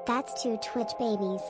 That's two Twitch babies.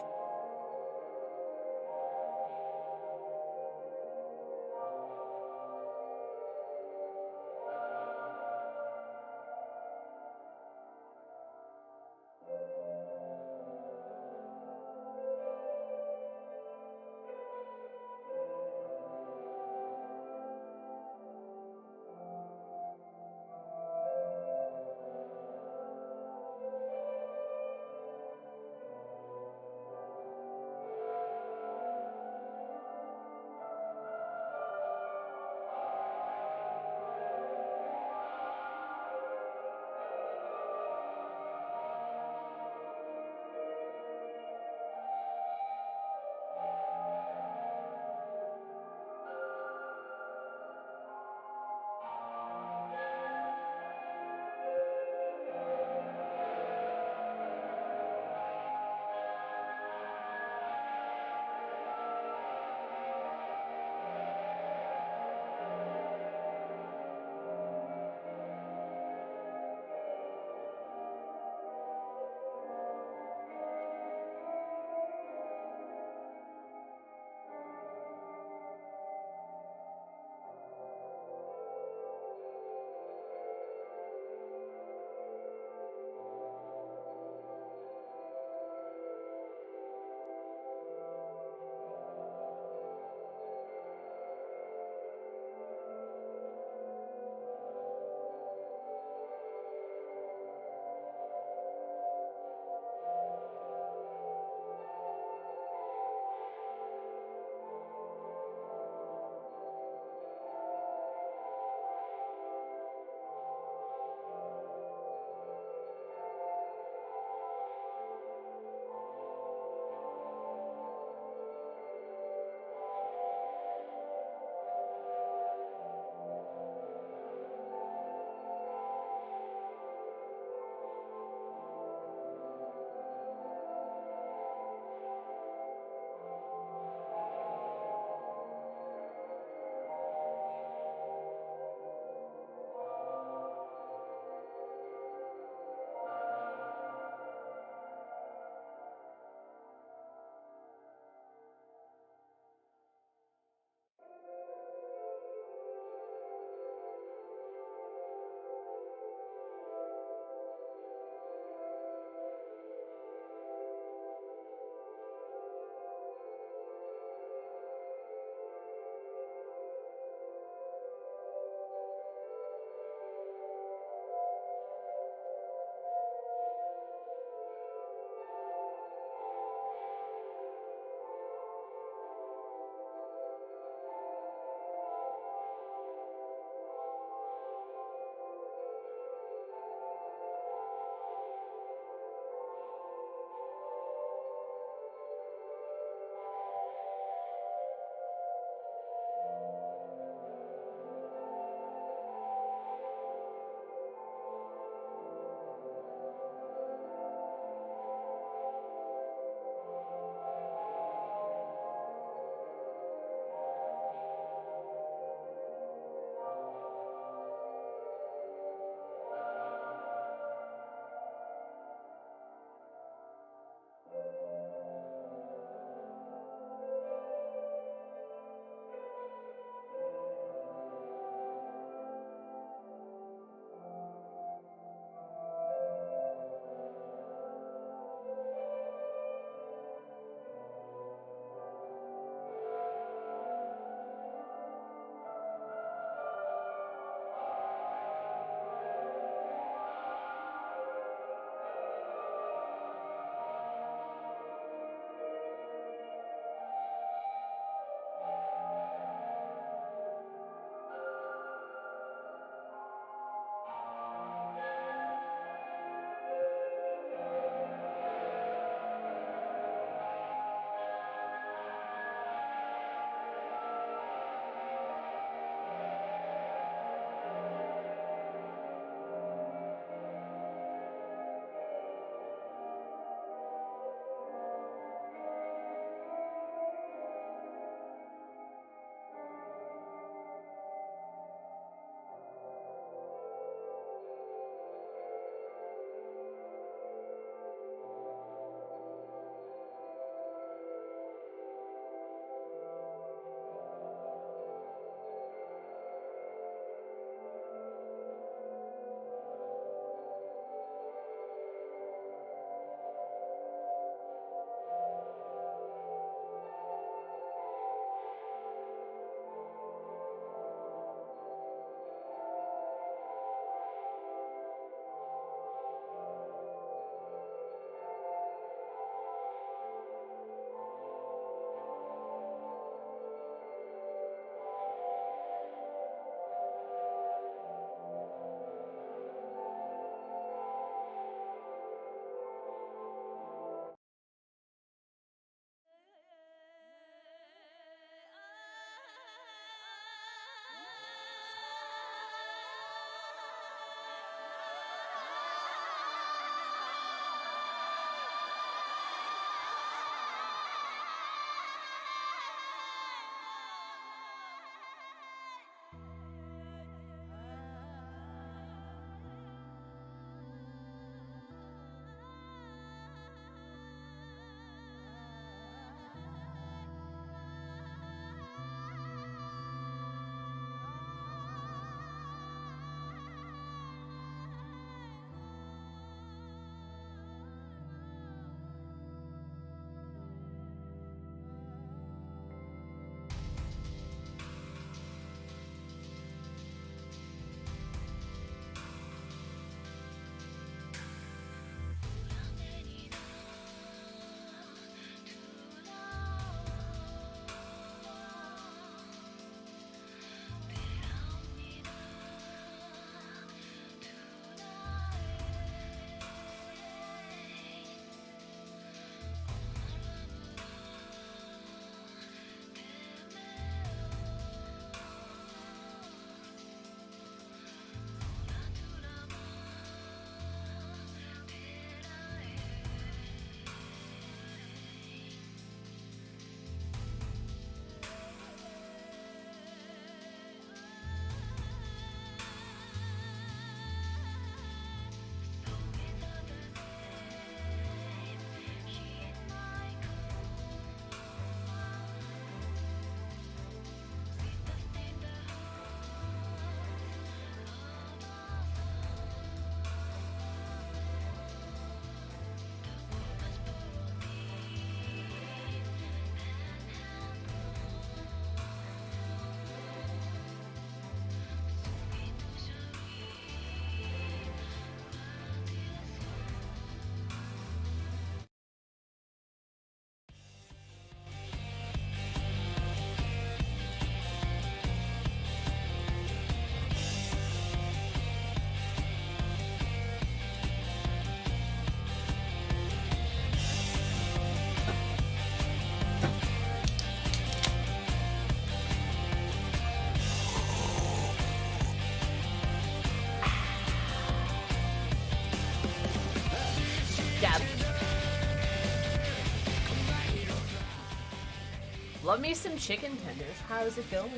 Love me some chicken tenders. How's it going?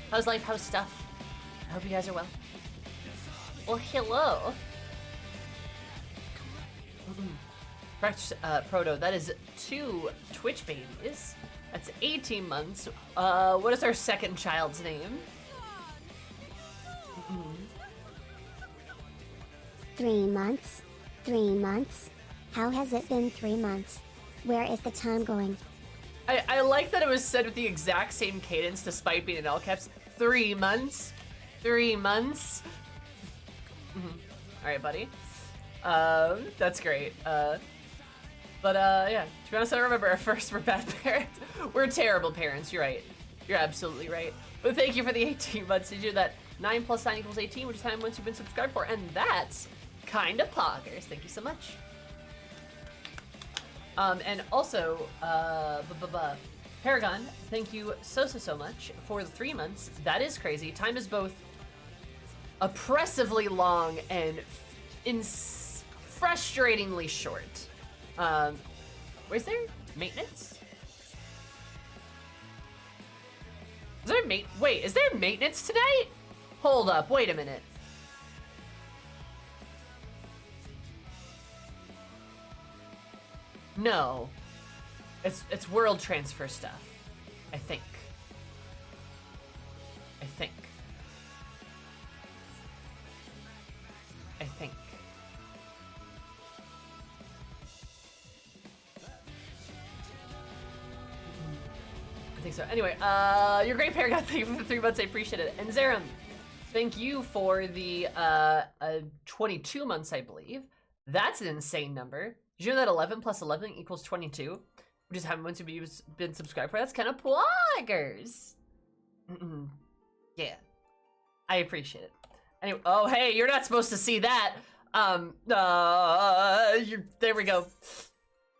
How's life? How's stuff? I hope you guys are well. Well, hello. Correct, Proto. That is 2 Twitch babies. That's 18 months. What is our second child's name? 3 months. 3 months. How has it been 3 months? Where is the time going? I like that it was said with the exact same cadence despite being in all caps. 3 months. 3 months. All right, buddy. That's great. Yeah, to be honest, I don't remember our first. We're bad parents. We're terrible parents. You're right. You're absolutely right. But thank you for the 18 months. Did you do that? 9 plus 9 equals 18, which is how many months you've been subscribed for, and that's kinda poggers. Thank you so much. And also, Paragon, thank you so much for the 3 months. That is crazy. Time is both oppressively long and frustratingly short. Where's there maintenance? Is there wait, is there maintenance tonight? Hold up, wait a minute. No. It's world transfer stuff. I think. I think. I think so. Anyway, you're great, Paragon. Thank you for the 3 months. I appreciate it. And Zerum, thank you for the 22 months, I believe. That's an insane number. Did you know that 11 plus 11 equals 22? Which is how many months you've been subscribed for? That's kind of poggers. Yeah. I appreciate it. Anyway, oh, hey, you're not supposed to see that. There we go.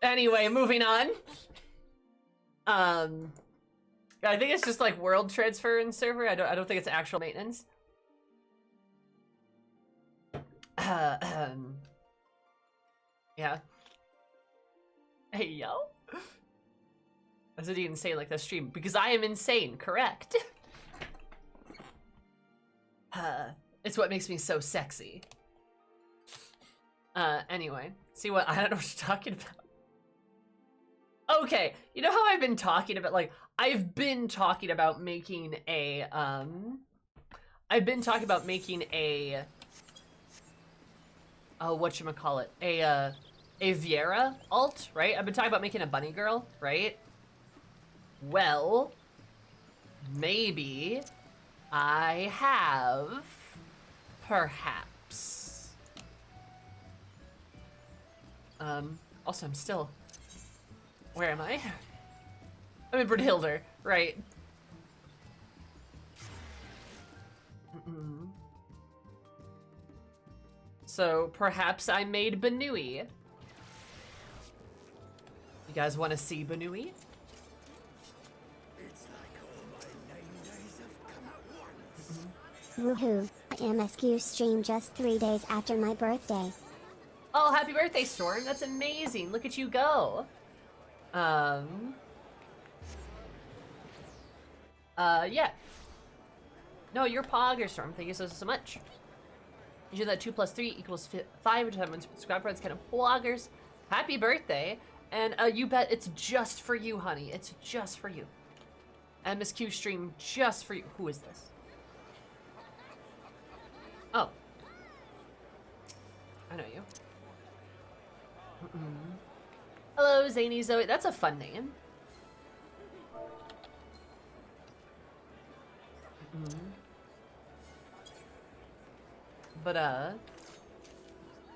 Anyway, moving on. I think it's just like world transfer and server. I don't think it's actual maintenance. Yeah. Hey, yo. That's what you insane like that stream. Because I am insane, correct? It's what makes me so sexy. Anyway. See what? I don't know what you're talking about. Okay, you know how I've been talking about, like, I've been talking about making a, whatchamacallit, a Viera alt, right? I've been talking about making a bunny girl, right? Well, maybe I have, perhaps. Also, I'm still, where am I? I'm in Brunhilde, right. So, perhaps I made Banui. You guys want to see Banui? Woohoo! MSQ stream just 3 days after my birthday. Oh, happy birthday, Storm. That's amazing. Look at you go. Yeah. No, you're Pogger, Storm. Thank you so much. You do that 2 plus 3 equals 5, which I'm subscribed for. It's kind of Poggers. Happy birthday. And you bet it's just for you, honey. It's just for you. MSQ stream just for you. Who is this? Oh. I know you. Hello, Zany Zoe. That's a fun name. But,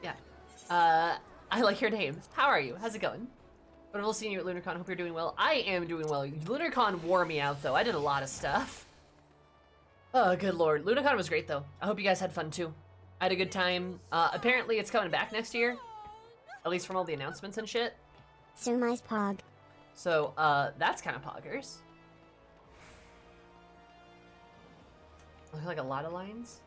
yeah. I like your name. How are you? How's it going? But we'll see you at LunarCon. Hope you're doing well. I am doing well. LunarCon wore me out, though. I did a lot of stuff. Oh, good lord. LunarCon was great, though. I hope you guys had fun, too. I had a good time. Apparently, it's coming back next year. At least from all the announcements and shit. Surmise Pog. So, that's kind of poggers. Look like a lot of lines.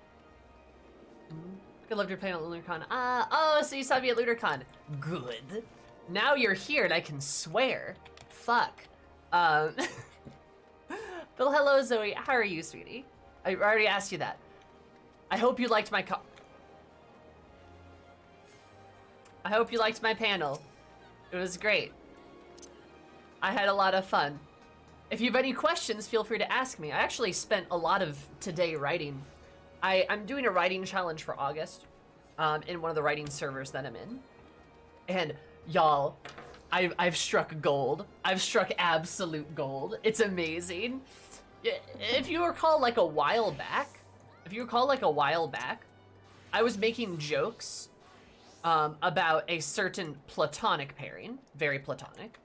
Good luck, you're playing at LunarCon. Oh, so you saw me at LunarCon. Good. Now you're here and I can swear. fuck. Bill, hello, Zoe. How are you, sweetie? I already asked you that. I hope you liked my I hope you liked my panel. It was great. I had a lot of fun. If you have any questions, feel free to ask me. I actually spent a lot of today writing. I'm doing a writing challenge for August in one of the writing servers that I'm in. And y'all, I've struck gold. I've struck absolute gold. It's amazing. If you recall like a while back, I was making jokes about a certain platonic pairing, very platonic.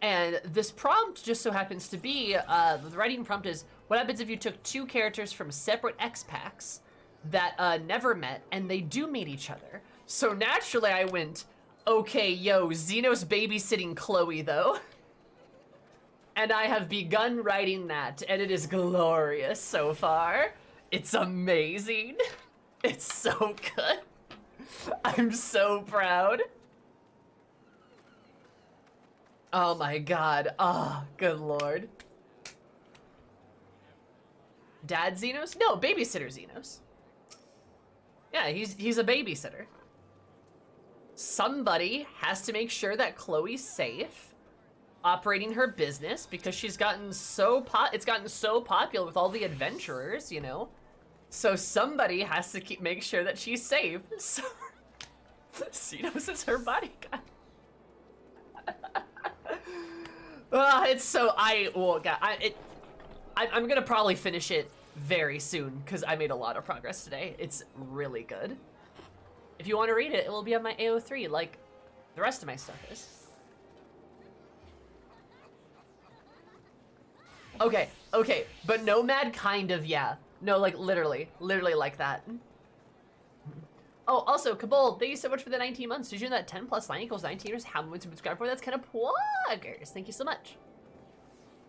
And this prompt just so happens to be, the writing prompt is, what happens if you took two characters from separate X packs that never met and they do meet each other? So naturally I went, okay, yo, Xenos babysitting Chloe though. And I have begun writing that, and it is glorious so far. It's amazing. It's so good. I'm so proud. Oh my god. Oh, good lord. Dad Xenos? No, babysitter Xenos. Yeah, he's a babysitter. Somebody has to make sure that Chloe's safe, operating her business, because she's gotten so it's gotten so popular with all the adventurers, you know? So somebody has to make sure that she's safe. So Xenos is her bodyguard. It's so I'm gonna probably finish it very soon because I made a lot of progress today. It's really good. If you want to read it, it will be on my AO3 like the rest of my stuff is. Okay, but Nomad kind of, yeah. No, like literally like that. Oh, also, Kabul, thank you so much for the 19 months. Did you know that 10 plus 9 equals 19 years? How many to subscribe for? That's kind of poggers. Thank you so much.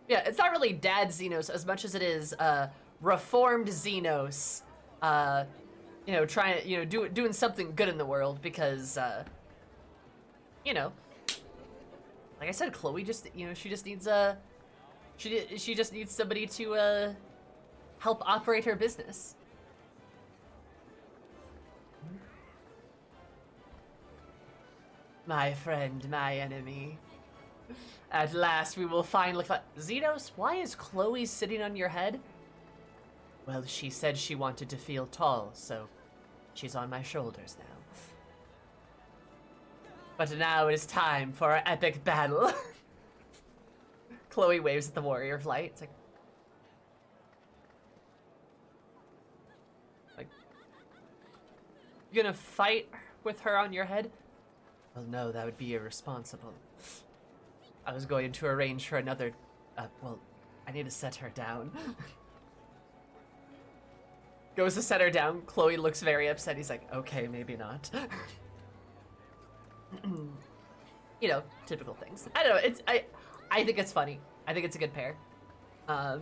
Yeah, it's not really Dad Xenos as much as it is reformed Xenos. You know, trying, you know, doing something good in the world because, you know, like I said, Chloe just, you know, she just needs she just needs somebody to help operate her business. My friend, my enemy. At last we will finally find... Xenos, why is Chloe sitting on your head? Well, she said she wanted to feel tall, so she's on my shoulders now. But now it is time for our epic battle. Chloe waves at the warrior of light. It's like, you gonna fight with her on your head? Well, no, that would be irresponsible. I was going to arrange for another, well, I need to set her down. Goes to set her down. Chloe looks very upset. He's like, okay, maybe not. You know, typical things. I don't know, I think it's funny. I think it's a good pair. I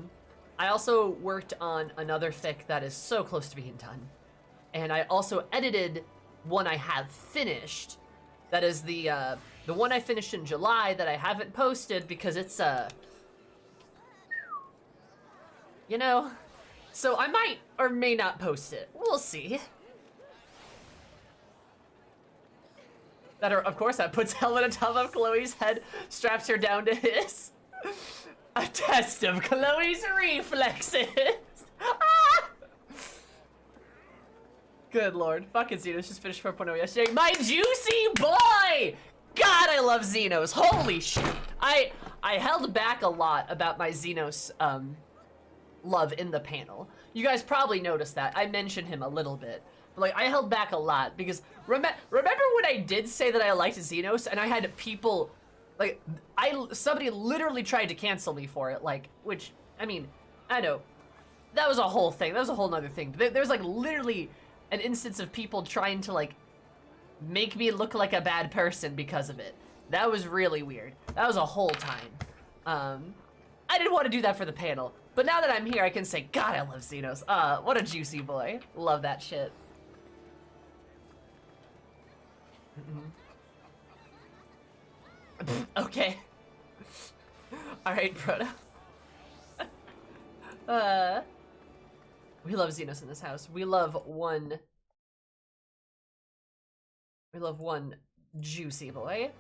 also worked on another fic that is so close to being done. And I also edited one I have finished. That is the one I finished in July that I haven't posted because it's, you know, so I might or may not post it. We'll see. That, of course, that puts Helen on top of Chloe's head, straps her down to his. A test of Chloe's reflexes. Ah! Good lord. Fucking Xenos just finished 4.0 yesterday. My juicy boy! God, I love Xenos. Holy shit. I held back a lot about my Xenos love in the panel. You guys probably noticed that. I mentioned him a little bit. But like, I held back a lot because remember when I did say that I liked Xenos and I had people like somebody literally tried to cancel me for it, like, which, I mean, I know that was a whole thing. That was a whole nother thing. There's like literally an instance of people trying to like make me look like a bad person because of it. That was really weird. That was a whole time. I didn't want to do that for the panel, but now that I'm here, I can say, God, I love Xenos. What a juicy boy. Love that shit. Okay. Alright, Proto. We love Xenos in this house. We love one juicy boy.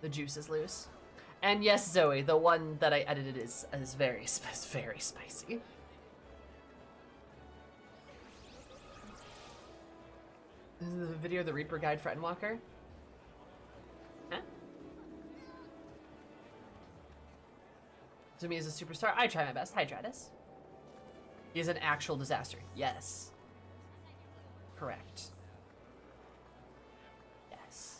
The juice is loose. And yes, Zoe, the one that I edited is very spicy. This is the video of the Reaper guide for Endwalker. Huh? To me as a superstar, I try my best. Hi, Dradis. He is an actual disaster. Yes. Correct. Yes.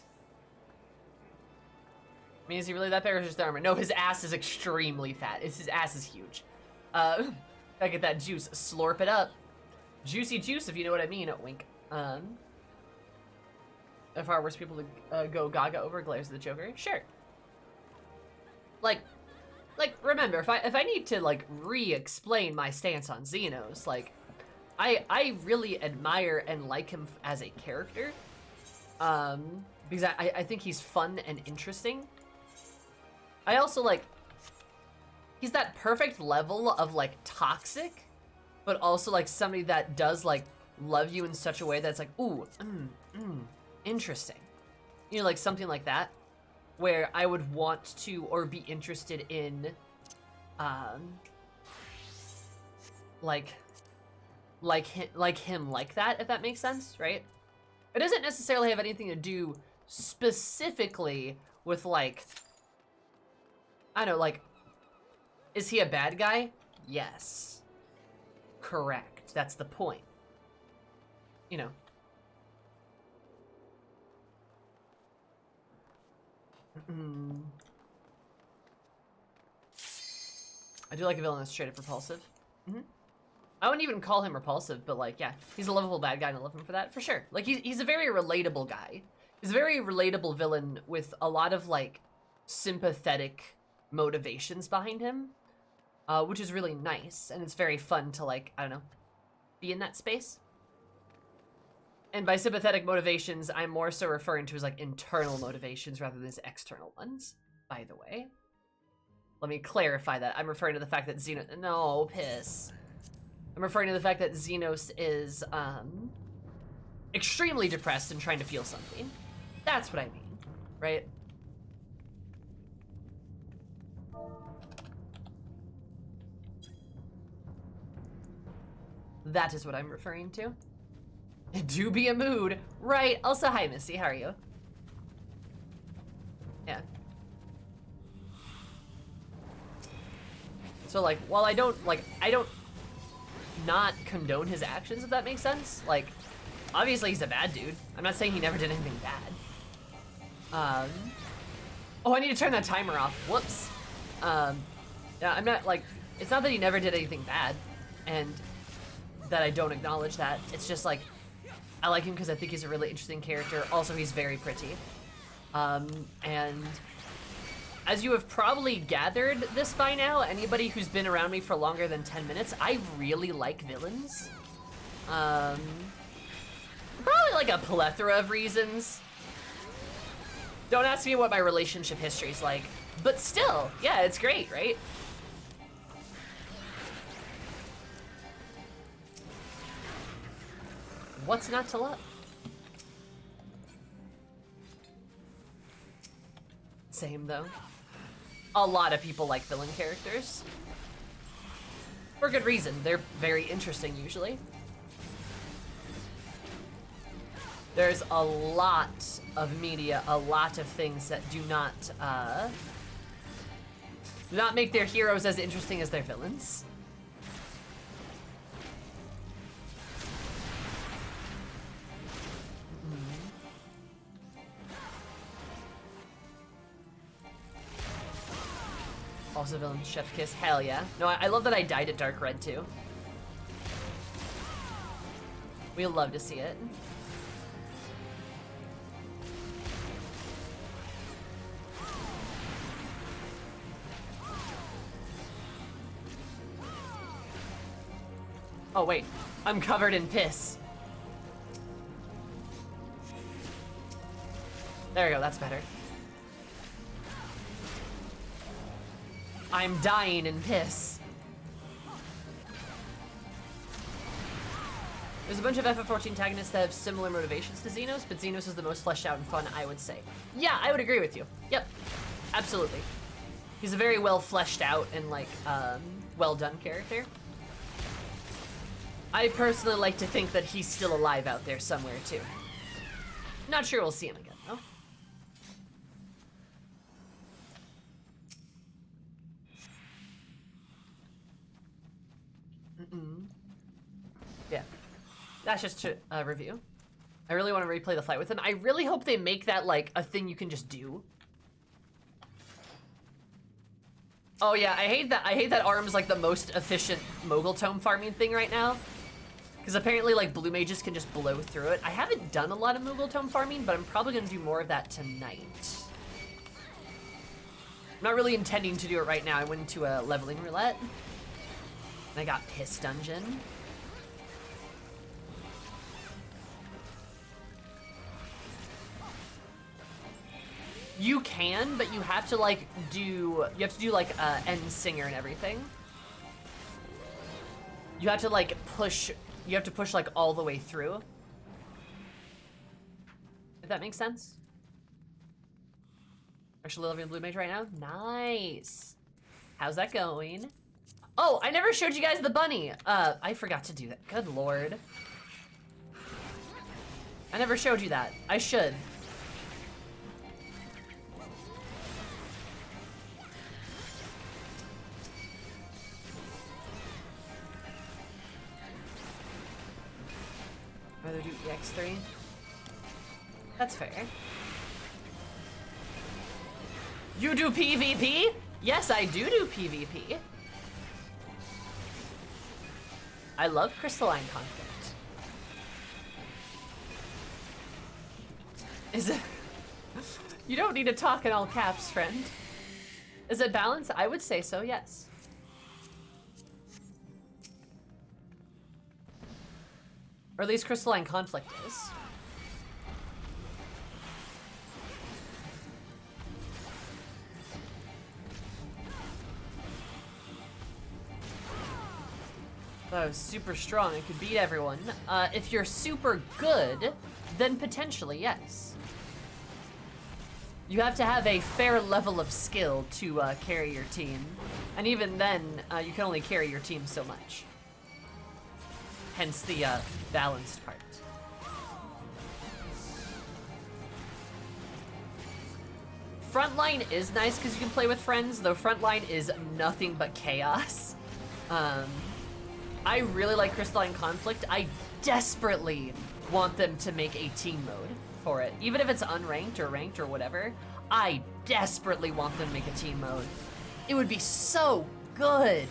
I mean, is he really that big or just the armor? No, his ass is extremely fat. His ass is huge. Gotta get that juice. Slurp it up. Juicy juice, if you know what I mean. Wink. If our worst people to go gaga over glares of the Joker? Sure. Like, remember, if I need to, like, re-explain my stance on Xenos, like, I really admire and like him as a character, because I think he's fun and interesting. I also, like, he's that perfect level of, like, toxic, but also, like, somebody that does, like, love you in such a way that's like, ooh, interesting. You know, like, something like that, where I would want to, or be interested in, like him like that, if that makes sense, right? It doesn't necessarily have anything to do specifically with, like, I don't know, like, is he a bad guy? Yes. Correct. That's the point. You know. I do like a villain that's straight up repulsive. I wouldn't even call him repulsive, but, like, yeah, he's a lovable bad guy, and I love him for that, for sure. Like, he's a very relatable guy. He's a very relatable villain with a lot of, like, sympathetic motivations behind him, which is really nice, and it's very fun to, like, I don't know, be in that space. And by sympathetic motivations, I'm more so referring to as, like, internal motivations rather than as external ones, by the way. Let me clarify that. I'm referring to the fact that Xenos... No, piss. I'm referring to the fact that Xenos is, extremely depressed and trying to feel something. That's what I mean, right? That is what I'm referring to. It do be a mood. Right. Also, hi, Missy. How are you? Yeah. So, like, while I don't not condone his actions, if that makes sense. Like, obviously he's a bad dude. I'm not saying he never did anything bad. Oh, I need to turn that timer off. Whoops. Yeah, I'm not, like, it's not that he never did anything bad, and that I don't acknowledge that. It's just, like, I like him because I think he's a really interesting character. Also, he's very pretty. And as you have probably gathered this by now, anybody who's been around me for longer than 10 minutes, I really like villains. Probably like a plethora of reasons. Don't ask me what my relationship history's like, but still, yeah, it's great, right? What's not to love? Same, though. A lot of people like villain characters. For good reason. They're very interesting, usually. There's a lot of media, a lot of things that do not make their heroes as interesting as their villains. Also villain, Chef Kiss, hell yeah. No, I love that I dyed it dark red too. We love to see it. Oh wait, I'm covered in piss. There we go, that's better. I'm dying in piss. There's a bunch of FF14 antagonists that have similar motivations to Xenos, but Xenos is the most fleshed out and fun, I would say. Yeah, I would agree with you. Yep, absolutely. He's a very well fleshed out and like, well done character. I personally like to think that he's still alive out there somewhere too. Not sure we'll see him again though. Yeah, that's just a review. I really want to replay the fight with him. I really hope they make that like a thing you can just do. Oh yeah, I hate that Arm's like the most efficient Mogul Tome farming thing right now. Because apparently like blue mages can just blow through it. I haven't done a lot of Mogul Tome farming, but I'm probably gonna do more of that tonight. I'm not really intending to do it right now. I went into a leveling roulette. And I got Piss Dungeon. You can, but you have to like do like end singer and everything. You have to like push like all the way through. If that makes sense. Actually loving blue mage right now. Nice. How's that going? Oh, I never showed you guys the bunny. I forgot to do that. Good lord. I never showed you that. I should. Rather do EX3? That's fair. You do PvP? Yes, I do PvP. I love crystalline conflict. Is it? You don't need to talk in all caps, friend. Is it balanced? I would say so, yes. Or at least crystalline conflict is. If I was super strong, I could beat everyone. If you're super good, then potentially, yes. You have to have a fair level of skill to carry your team. And even then, you can only carry your team so much. Hence the balanced part. Frontline is nice because you can play with friends, though Frontline is nothing but chaos. I really like Crystalline Conflict. I desperately want them to make a team mode for it. Even if it's unranked or ranked or whatever, I desperately want them to make a team mode. It would be so good.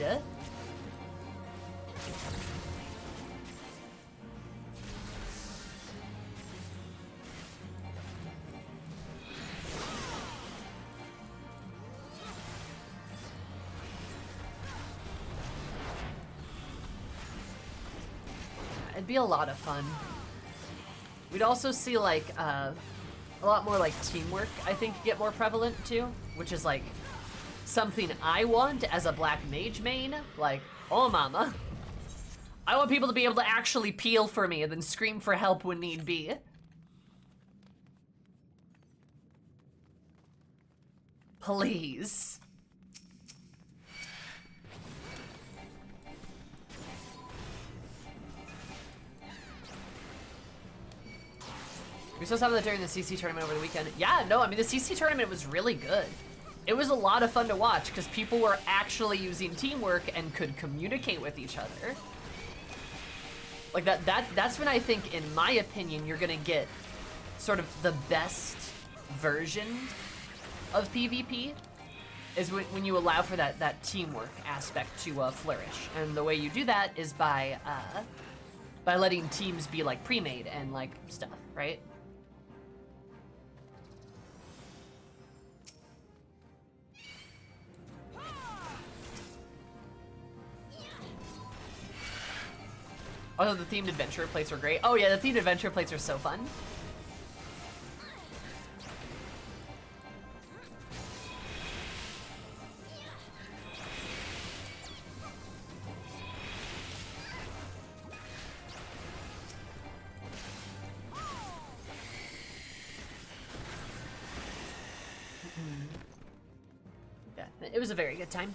It'd be a lot of fun. We'd also see like a lot more like teamwork, I think, get more prevalent too, which is like something I want as a black mage main. Like, oh mama. I want people to be able to actually peel for me and then scream for help when need be. Please. We saw some of that during the CC tournament over the weekend. Yeah, no, I mean, the CC tournament was really good. It was a lot of fun to watch because people were actually using teamwork and could communicate with each other. Like that's when I think, in my opinion, you're gonna get sort of the best version of PvP is when you allow for that teamwork aspect to flourish. And the way you do that is by letting teams be like pre-made and like stuff, right? Oh, the themed adventure plates were great. Oh yeah, the themed adventure plates are so fun. It was a very good time.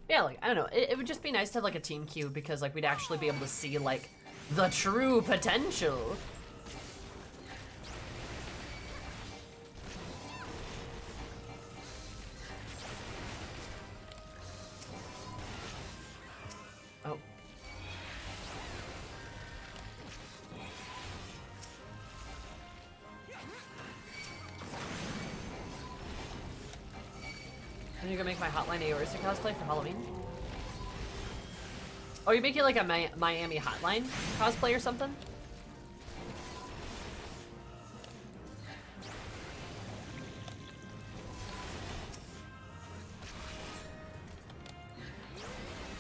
Yeah, like, I don't know, it would just be nice to have like a team queue because like we'd actually be able to see like the true potential. Oh. I'm gonna go make my Hotline Aorista cosplay for Halloween. Oh, you're making like a Miami Hotline cosplay or something?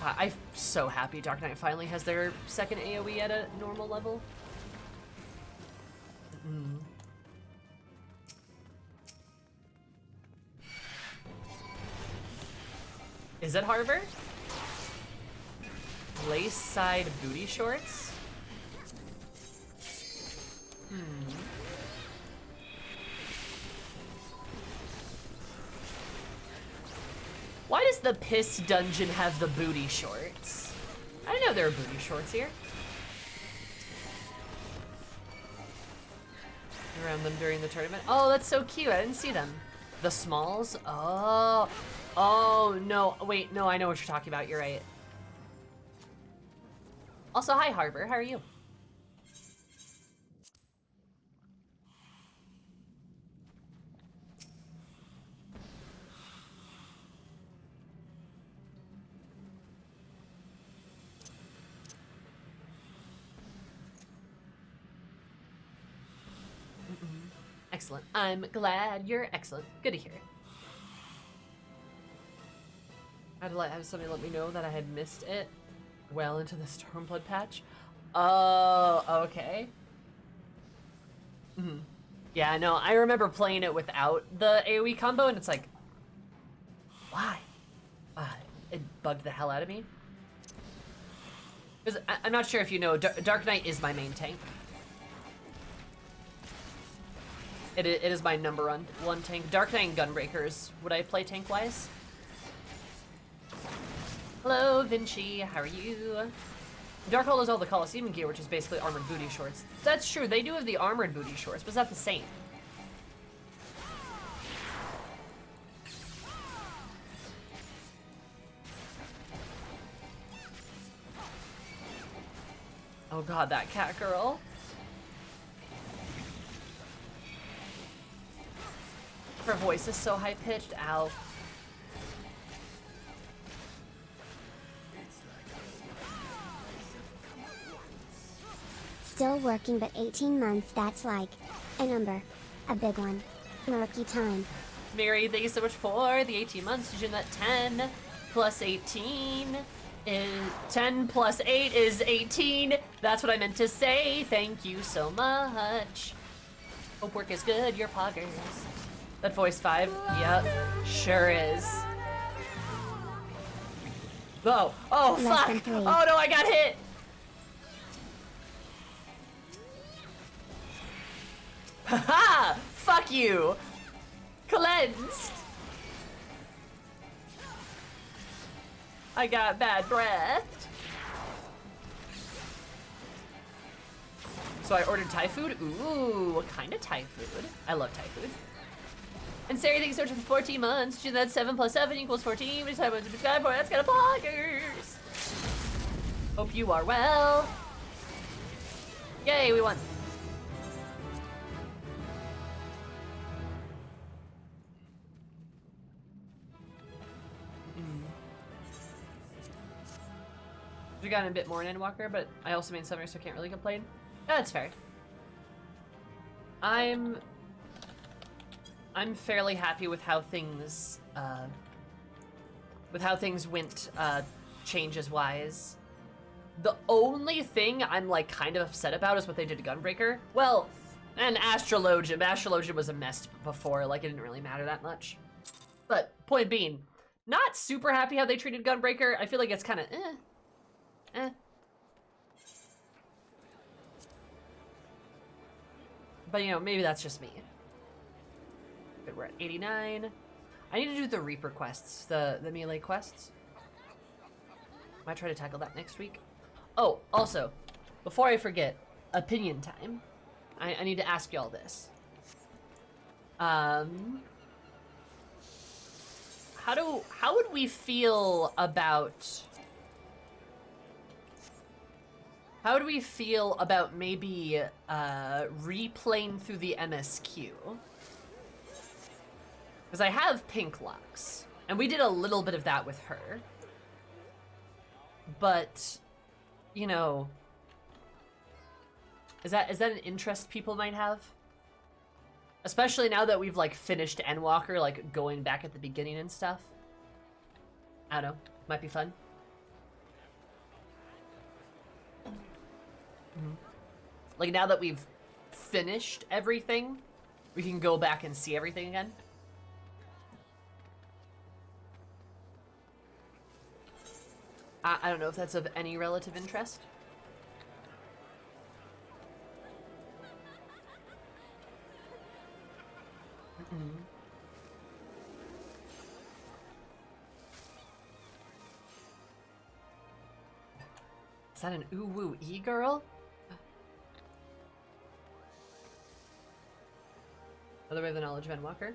I'm so happy Dark Knight finally has their second AoE at a normal level. Mm. Is it Harbor? Lace side booty shorts? Why does the piss dungeon have the booty shorts? I didn't know there were booty shorts here. Around them during the tournament. Oh, that's so cute. I didn't see them. The smalls? Oh. Oh, no. Wait, no, I know what you're talking about. You're right. Also, hi, Harbor. How are you? Excellent. I'm glad you're excellent. Good to hear. I'd like have somebody let me know that I had missed it well into the Stormblood patch. Oh, okay. Yeah, no, I remember playing it without the AoE combo, and it's like, why? It bugged the hell out of me. Because I'm not sure if you know, Dark Knight is my main tank. It is my number one tank. Dark Knight and Gunbreaker is what I play tank-wise. Hello, Vinci. How are you? Darkhold has all the Coliseum gear, which is basically armored booty shorts. That's true. They do have the armored booty shorts, but it's not the same. Oh god, that cat girl. Her voice is so high-pitched. Ow. Still working, but 18 months, that's like a number. A big one. Murky time. Mary, thank you so much for the 18 months. Did you know that 10 plus 18 is 10 plus 8 is 18? That's what I meant to say. Thank you so much. Hope work is good. Your poggers. That voice 5? Yep, sure is. Oh, oh fuck! Oh no, I got hit! Haha! Fuck you! Cleansed! I got bad breath. So I ordered Thai food? Ooh, what kind of Thai food? I love Thai food. And Sarah, thank you so much for 14 months. That 7 plus 7 equals 14. Which time was subscribe for? That's kind of poggers. Hope you are well. Yay, we won. We got a bit more in Endwalker, but I also made Summer, so I can't really complain. Oh, that's fair. I'm fairly happy with how things went changes-wise. The only thing I'm like kind of upset about is what they did to Gunbreaker. Well, and Astrologian. Astrologian was a mess before, like it didn't really matter that much. But point being, not super happy how they treated Gunbreaker. I feel like it's kind of But you know, maybe that's just me. But we're at 89. I need to do the Reaper quests, the melee quests. Might try to tackle that next week. Oh, also, before I forget, opinion time. I need to ask y'all this. How would we feel about... How would we feel about maybe replaying through the MSQ? Because I have Pink Lux, and we did a little bit of that with her. But, you know, is that an interest people might have? Especially now that we've like finished Endwalker, like going back at the beginning and stuff. I don't know, might be fun. Like now that we've finished everything, we can go back and see everything again. I don't know if that's of any relative interest. Is that an ooh-woo e-girl? Other way of the knowledge of Endwalker?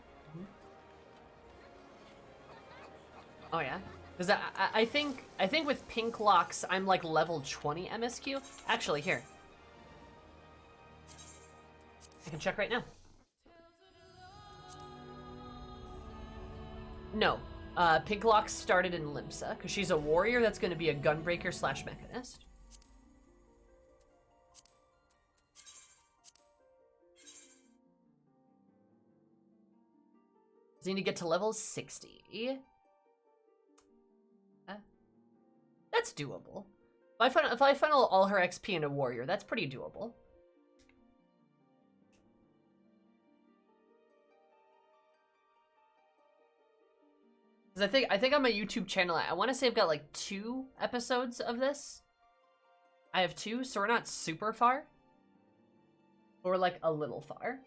Oh yeah? Because I think with Pink Locks, I'm like level 20 MSQ. Actually, here. I can check right now. No. Pink Locks started in Limsa, because she's a warrior that's going to be a gunbreaker / mechanist. Does need to get to level 60. That's doable. If I funnel all her XP into warrior, that's pretty doable. Because I think on my YouTube channel, I want to say I've got like 2 episodes of this. I have 2, so we're not super far. But we're like a little far.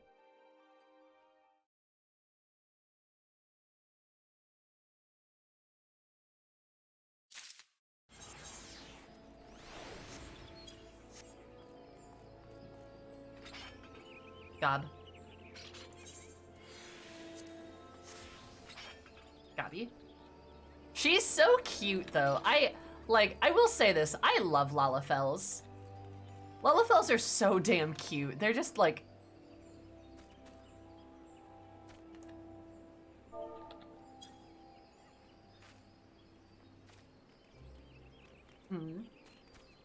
Gob. Gobby. She's so cute, though. I will say this. I love Lalafels. Lalafels are so damn cute. They're just, like...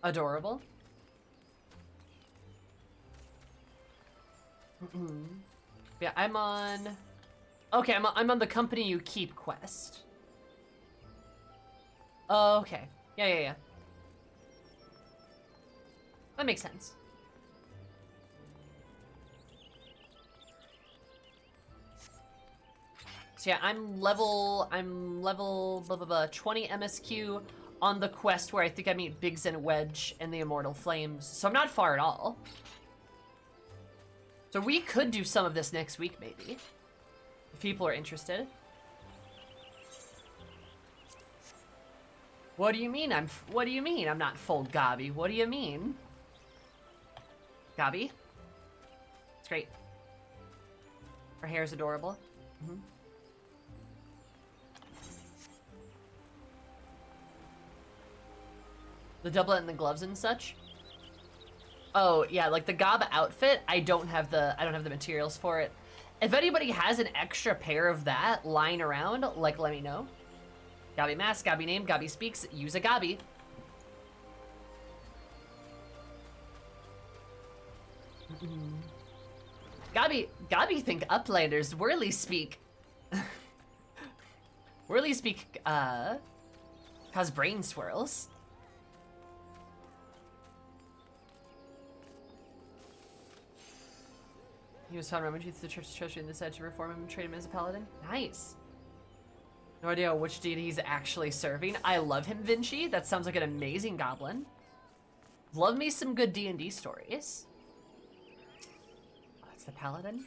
Adorable. Yeah, I'm on... Okay, I'm on the Company You Keep quest. Oh, okay. Yeah. That makes sense. So yeah, I'm level blah, blah, blah, 20 MSQ on the quest where I think I meet Biggs and Wedge and the Immortal Flames. So I'm not far at all. So we could do some of this next week, maybe. If people are interested. What do you mean I'm not full Gobby? What do you mean? Gobby? It's great. Her hair is adorable. The doublet and the gloves and such. Oh yeah, like the Gob outfit, I don't have the materials for it. If anybody has an extra pair of that lying around, like let me know. Gobby mask, Gobby name, Gobby speaks, use a Gobby. Gobby think Uplanders whirly speak. Whirly speak cause brain swirls. He was found rummaging through the church's treasury and decided to reform him and trade him as a paladin. Nice. No idea which deity he's actually serving. I love him, Vinci. That sounds like an amazing goblin. Love me some good D&D stories. Oh, that's the paladin?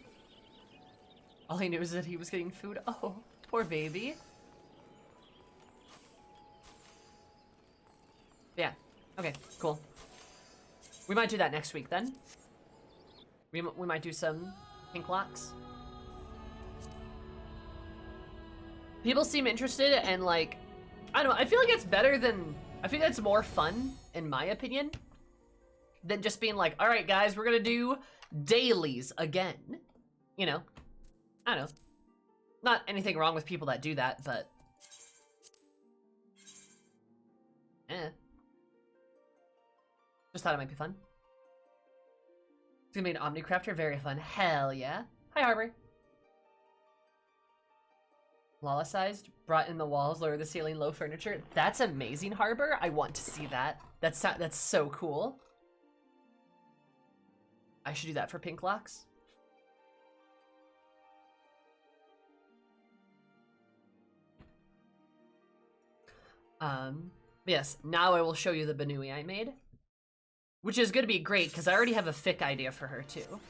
All he knew is that he was getting food. Oh. Poor baby. Yeah. Okay, cool. We might do that next week then. We might do some pink locks. People seem interested, and like, I don't know, I feel like it's better than, I think that's more fun, in my opinion, than just being like, all right, guys, we're gonna do dailies again. You know, I don't know. Not anything wrong with people that do that, but just thought it might be fun. It's gonna be an Omnicrafter, very fun. Hell yeah. Hi, Harbor. Lawless-sized, brought in the walls, lower the ceiling, low furniture. That's amazing, Harbor. I want to see that. That's so cool. I should do that for pink locks. Yes, now I will show you the Banui I made. Which is gonna be great, because I already have a fic idea for her, too.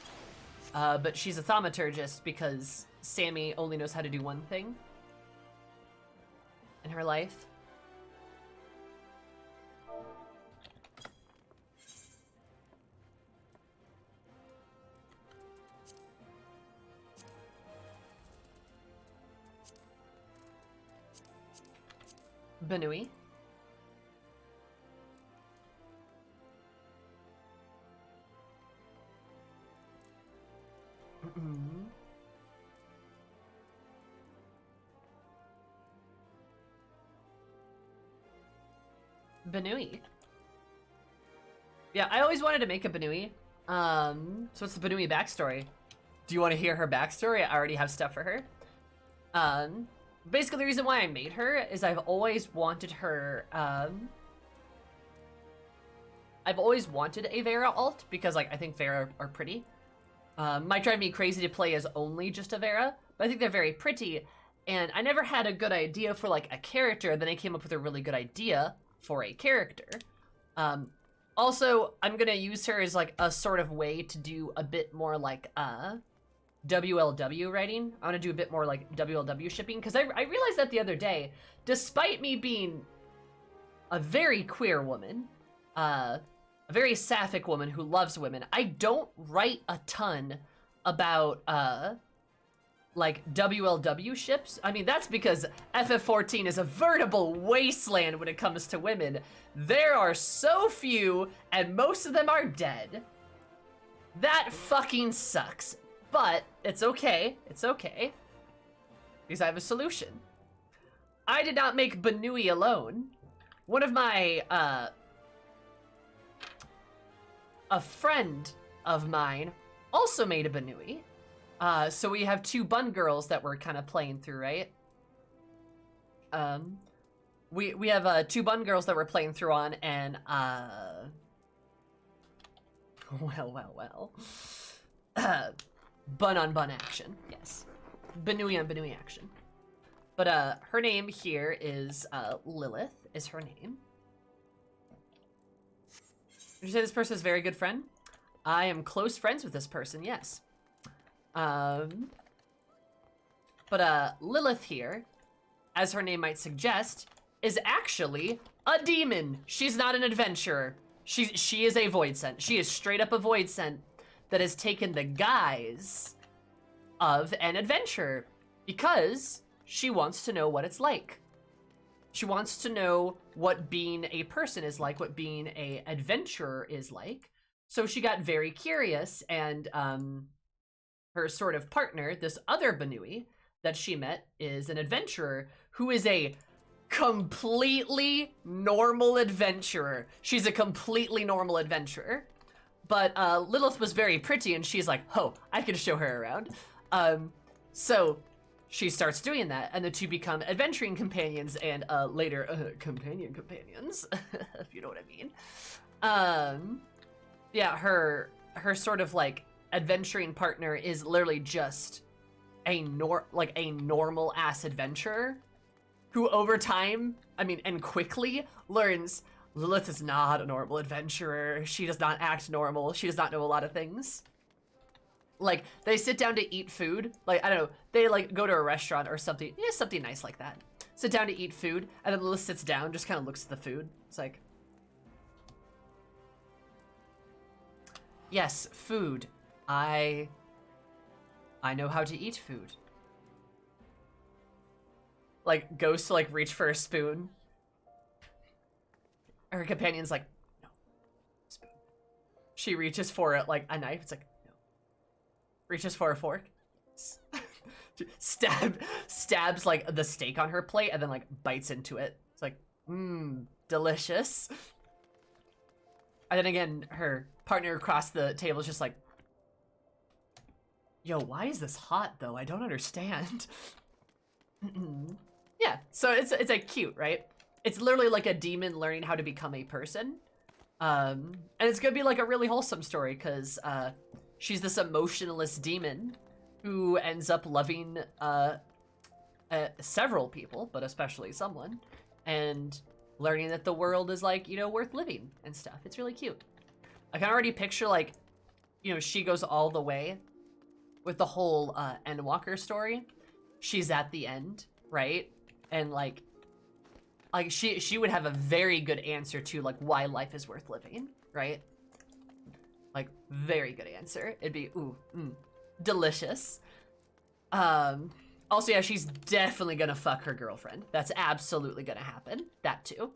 But she's a thaumaturgist, because Sammy only knows how to do one thing in her life. Banui. Banui. Yeah, I always wanted to make a Banui. So what's the Banui backstory? Do you want to hear her backstory? I already have stuff for her. Basically the reason why I made her is I've always wanted her, I've always wanted a Vera alt, because like I think Vera are pretty. Might drive me crazy to play as only just a Vera, but I think they're very pretty, and I never had a good idea for like a character, then I came up with a really good idea for a character. Also, I'm gonna use her as like a sort of way to do a bit more like WLW writing. I want to do a bit more like WLW shipping, because I realized that the other day, despite me being a very queer woman, a very sapphic woman who loves women, I don't write a ton about like WLW ships. I mean, that's because FF14 is a veritable wasteland when it comes to women. There are so few, and most of them are dead. That fucking sucks. But it's okay. It's okay. Because I have a solution. I did not make Banui alone. One of my, a friend of mine also made a Banui. So we have two bun girls that we're kind of playing through, right? We have two bun girls that we're playing through on, and well. Bun on bun action, yes. Banui on Banui action. But her name here is Lilith is her name. Would you say this person is a very good friend? I am close friends with this person, yes. But Lilith here, as her name might suggest, is actually a demon. She's not an adventurer. She is a void scent. She is straight up a void scent that has taken the guise of an adventurer because she wants to know what it's like. She wants to know what being a person is like, what being an adventurer is like. So she got very curious, and her sort of partner, this other Banui that she met, is an adventurer who is a completely normal adventurer. She's a completely normal adventurer. But Lilith was very pretty, and she's like, oh, I can show her around. So she starts doing that, and the two become adventuring companions, and later companions, if you know what I mean. Yeah, her sort of like adventuring partner is literally just a normal ass adventurer who over time, I mean, and quickly learns Lilith is not a normal adventurer. She does not act normal. She does not know a lot of things. Like, they sit down to eat food. Like, I don't know. They, like, go to a restaurant or something. Yeah, something nice like that. Sit down to eat food, and then Lilith sits down, just kind of looks at the food. It's like, yes, food. I know how to eat food. Like, goes to, like, reach for a spoon. Her companion's like, no, spoon. She reaches for it, like, a knife. It's like, no. Reaches for a fork. Stabs, like, the steak on her plate and then, like, bites into it. It's like, delicious. And then again, her partner across the table is just like, yo, why is this hot, though? I don't understand. Yeah, so it's like cute, right? It's literally like a demon learning how to become a person. And it's gonna be like a really wholesome story because she's this emotionless demon who ends up loving several people, but especially someone, and learning that the world is, like, you know, worth living and stuff. It's really cute. I can already picture, like, you know, she goes all the way with the whole Endwalker story. She's at the end, right? And like she would have a very good answer to, like, why life is worth living, right? Like, very good answer. It'd be delicious. Also, yeah, she's definitely gonna fuck her girlfriend. That's absolutely gonna happen. That too.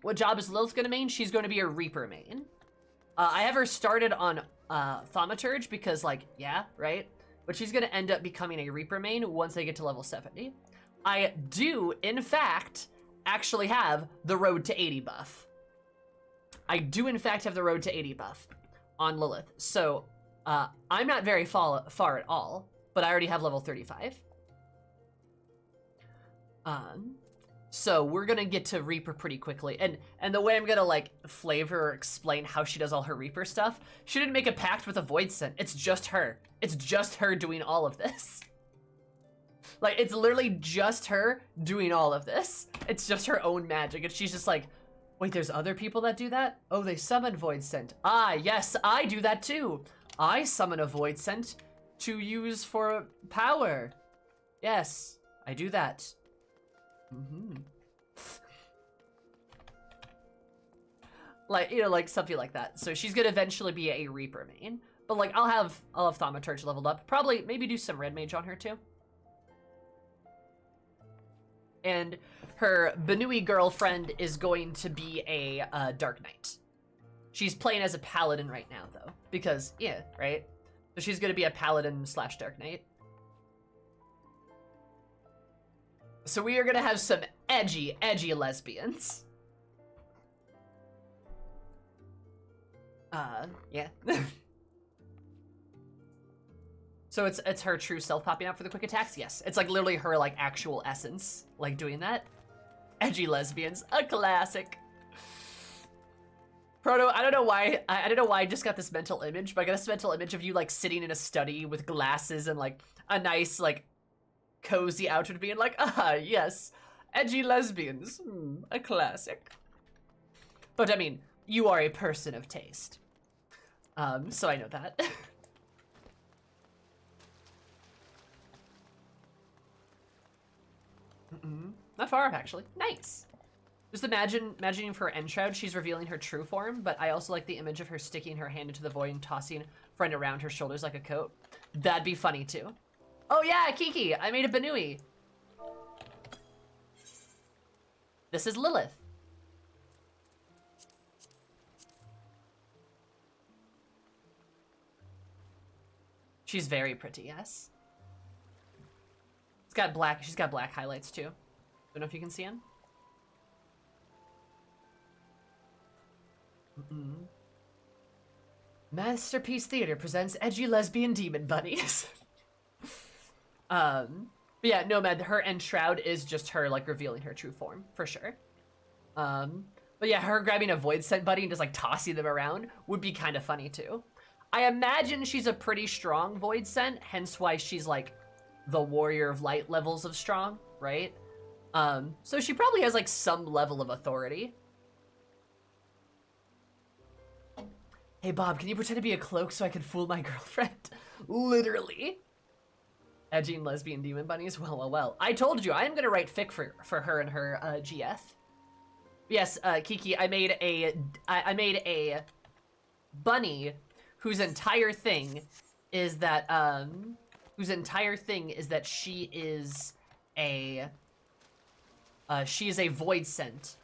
What job is Lilith gonna main? She's gonna be a Reaper main. I have her started on Thaumaturge because, like, yeah, right? But she's gonna end up becoming a Reaper main once they get to level 70. I do, in fact, actually have the Road to 80 buff. I do, in fact, have the Road to 80 buff on Lilith. So, I'm not very far at all, but I already have level 35. So we're gonna get to Reaper pretty quickly. And the way I'm gonna, like, flavor or explain how she does all her Reaper stuff, she didn't make a pact with a Void Scent. It's just her. It's just her doing all of this. Like, it's literally just her doing all of this. It's just her own magic. And she's just like, wait, there's other people that do that? Oh, they summon Void Scent. Ah, yes, I do that too. I summon a Void Scent to use for power. Yes, I do that. Like, you know, like something like that. So she's gonna eventually be a Reaper main. But, like, I'll have Thaumaturge leveled up. Probably, maybe do some Red Mage on her too. And her Benui girlfriend is going to be a Dark Knight. She's playing as a Paladin right now, though. Because, yeah, right? So she's gonna be a Paladin / Dark Knight. So we are gonna have some edgy lesbians. Yeah. So it's her true self popping out for the quick attacks? Yes. It's like literally her, like, actual essence, like, doing that. Edgy lesbians, a classic. Proto, I don't know why I just got this mental image, but I got this mental image of you, like, sitting in a study with glasses and, like, a nice, like, cozy outfit being like, ah, yes, edgy lesbians, a classic. But, I mean, you are a person of taste. So I know that. Not far off, actually. Nice. Just imagining for Enshroud, she's revealing her true form, but I also like the image of her sticking her hand into the void and tossing friend around her shoulders like a coat. That'd be funny, too. Oh yeah, Kiki, I made a Benui. This is Lilith. She's very pretty, yes. She's got black highlights too. Don't know if you can see them. Masterpiece Theater presents edgy lesbian demon bunnies. But yeah, Nomad, her Enshroud is just her, like, revealing her true form, for sure. But yeah, her grabbing a Void Scent buddy and just, like, tossing them around would be kind of funny, too. I imagine she's a pretty strong Void Scent, hence why she's, like, the Warrior of Light levels of strong, right? So she probably has, like, some level of authority. Hey, Bob, can you pretend to be a cloak so I can fool my girlfriend? Literally. Edging lesbian demon bunnies? Well. I told you, I am gonna write fic for her and her GF. Yes, Kiki, I made a bunny whose entire thing is that she is a void scent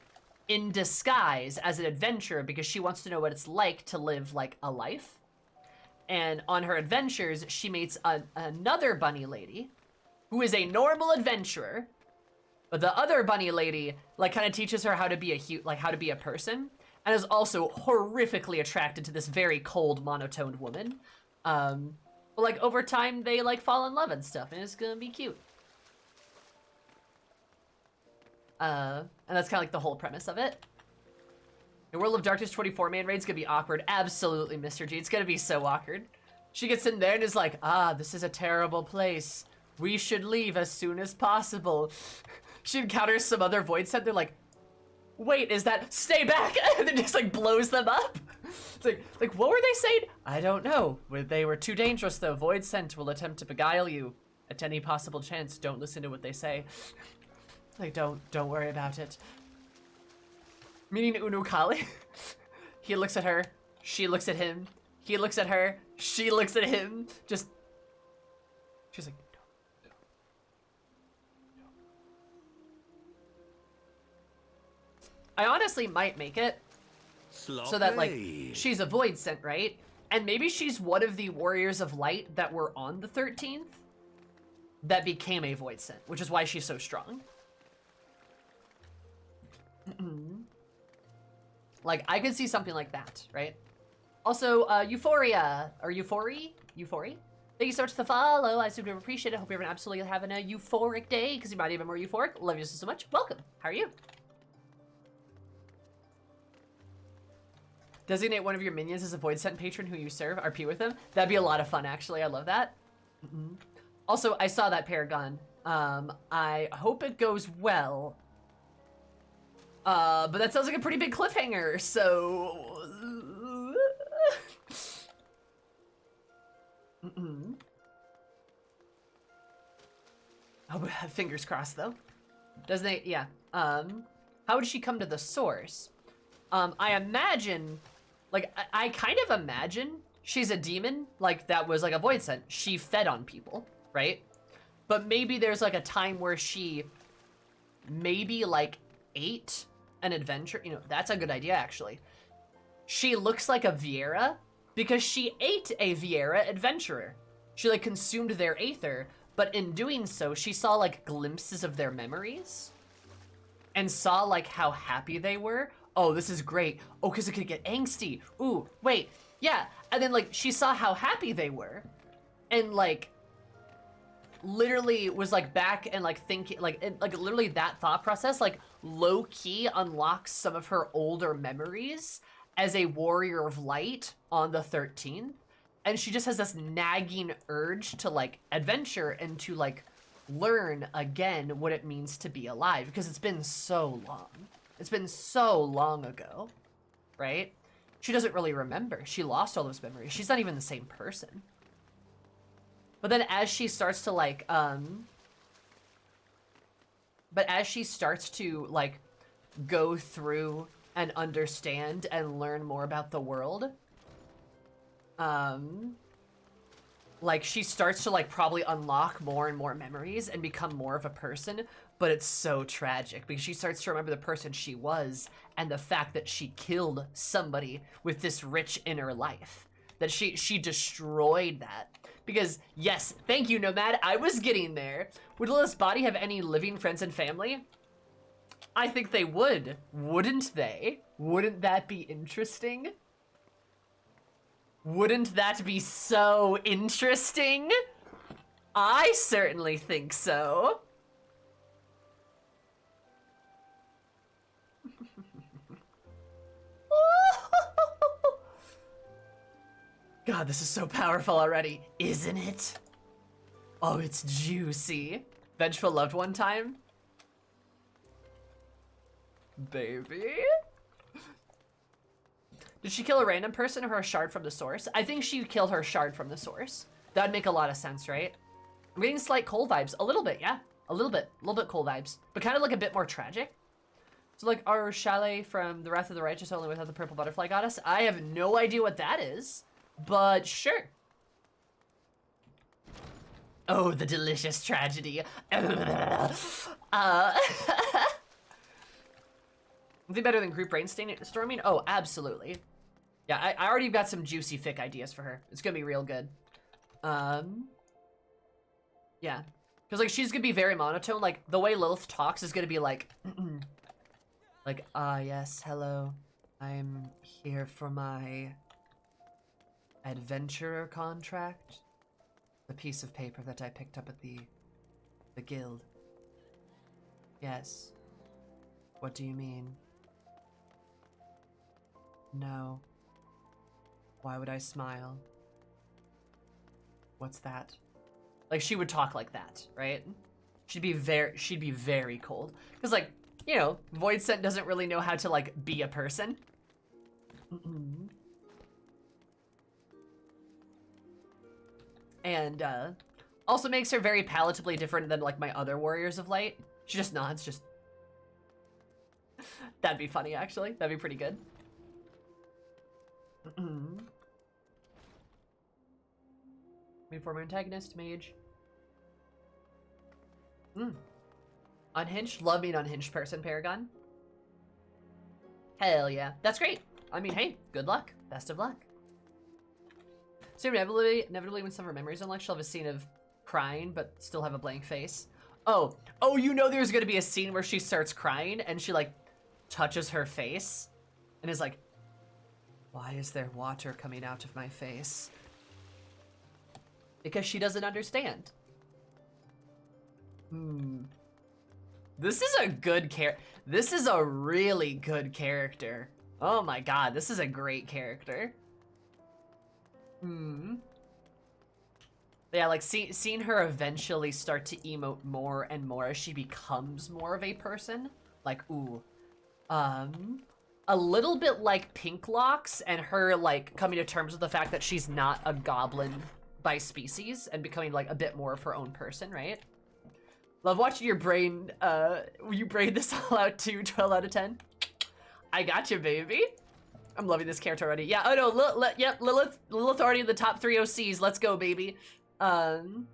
in disguise as an adventurer because she wants to know what it's like to live like a life. And on her adventures, she meets another bunny lady who is a normal adventurer. But the other bunny lady, like, kind of teaches her how to be a person, and is also horrifically attracted to this very cold, monotoned woman. But, like, over time, they, like, fall in love and stuff, and it's gonna be cute. And that's kind of, like, the whole premise of it. The World of Darkness 24 man raid's gonna be awkward. Absolutely, Mr. G. It's gonna be so awkward. She gets in there and is like, this is a terrible place. We should leave as soon as possible. She encounters some other void scent. They're like, wait, is that, stay back? And then just like blows them up. It's like, what were they saying? I don't know. They were too dangerous though. Void scent will attempt to beguile you at any possible chance. Don't listen to what they say. Like, don't worry about it. Meaning Unukali. He looks at her. She looks at him. He looks at her. She looks at him. Just, she's like, no. I honestly might make it so that, like, she's a void scent, right? And maybe she's one of the warriors of light that were on the 13th that became a void scent, which is why she's so strong. Like, I could see something like that, right? Also, Euphoria, or Euphoria? Thank you so much for the follow. I super appreciate it. Hope you're absolutely having a euphoric day, because you might even more euphoric. Love you so much. Welcome. How are you? Designate one of your minions as a void scent patron who you serve. RP with them. That'd be a lot of fun, actually. I love that. Also, I saw that Paragon. I hope it goes well. But that sounds like a pretty big cliffhanger, so... Oh, fingers crossed, though. Doesn't it? Yeah. How would she come to the source? I imagine... Like, I kind of imagine she's a demon, like, that was, like, a void scent. She fed on people, right? But maybe there's, like, a time where she maybe, like, ate an adventure. You know, that's a good idea, actually. She looks like a Viera because she ate a Viera adventurer. She, like, consumed their aether, but in doing so, she saw, like, glimpses of their memories and saw, like, how happy they were. Oh, this is great. Oh, because it could get angsty. Ooh, wait. Yeah. And then, like, she saw how happy they were and, like, literally was, like, back and, like, thinking, like, literally that thought process, like, low-key unlocks some of her older memories as a warrior of light on the 13th. And she just has this nagging urge to, like, adventure and to, like, learn again what it means to be alive. Because it's been so long. It's been so long ago, right? She doesn't really remember. She lost all those memories. She's not even the same person. But then as she starts to, like, go through and understand and learn more about the world, like, she starts to, like, probably unlock more and more memories and become more of a person. But it's so tragic because she starts to remember the person she was and the fact that she killed somebody with this rich inner life. That she destroyed that. Because, yes, thank you, Nomad, I was getting there. Would Lilith's body have any living friends and family? I think they would. Wouldn't they? Wouldn't that be interesting? Wouldn't that be so interesting? I certainly think so. God, this is so powerful already, isn't it? Oh, it's juicy. Vengeful loved one time? Baby? Did she kill a random person or her shard from the source? I think she killed her shard from the source. That'd make a lot of sense, right? I'm getting slight Cole vibes. A little bit, yeah. A little bit Cole vibes. But kind of like a bit more tragic. So like our chalet from The Wrath of the Righteous only without the purple butterfly goddess. I have no idea what that is, but sure. Oh, the delicious tragedy. Anything better than group brainstorming? Oh, absolutely. Yeah, I already got some juicy fic ideas for her. It's gonna be real good. Yeah. Because, like, she's gonna be very monotone. Like, the way Lilith talks is gonna be like... like, yes, hello. I'm here for my... adventurer contract. The piece of paper that I picked up at the guild. Yes. What do you mean? No. Why would I smile? What's that? Like, she would talk like that, right? She'd be very cold. Because, like, you know, Voidsent doesn't really know how to, like, be a person. And, also makes her very palatably different than, like, my other Warriors of Light. She just nods, just... That'd be funny, actually. That'd be pretty good. Main former antagonist, mage. Unhinged? Love being an unhinged person, Paragon. Hell yeah. That's great. I mean, hey, good luck. Best of luck. So inevitably when some of her memories unlock, she'll have a scene of crying, but still have a blank face. Oh, you know there's gonna be a scene where she starts crying and she, like, touches her face and is like, why is there water coming out of my face? Because she doesn't understand. This is a good This is a really good character. Oh my god, this is a great character. Yeah, like seeing her eventually start to emote more and more as she becomes more of a person. Like, ooh. A little bit like Pink Locks and her, like, coming to terms with the fact that she's not a goblin by species and becoming, like, a bit more of her own person, right? Love watching your brain, you brain this all out too, 12 out of 10. I got you, baby. I'm loving this character already. Yeah, oh no, yep, Lilith already in the top 3 OCs. Let's go, baby. So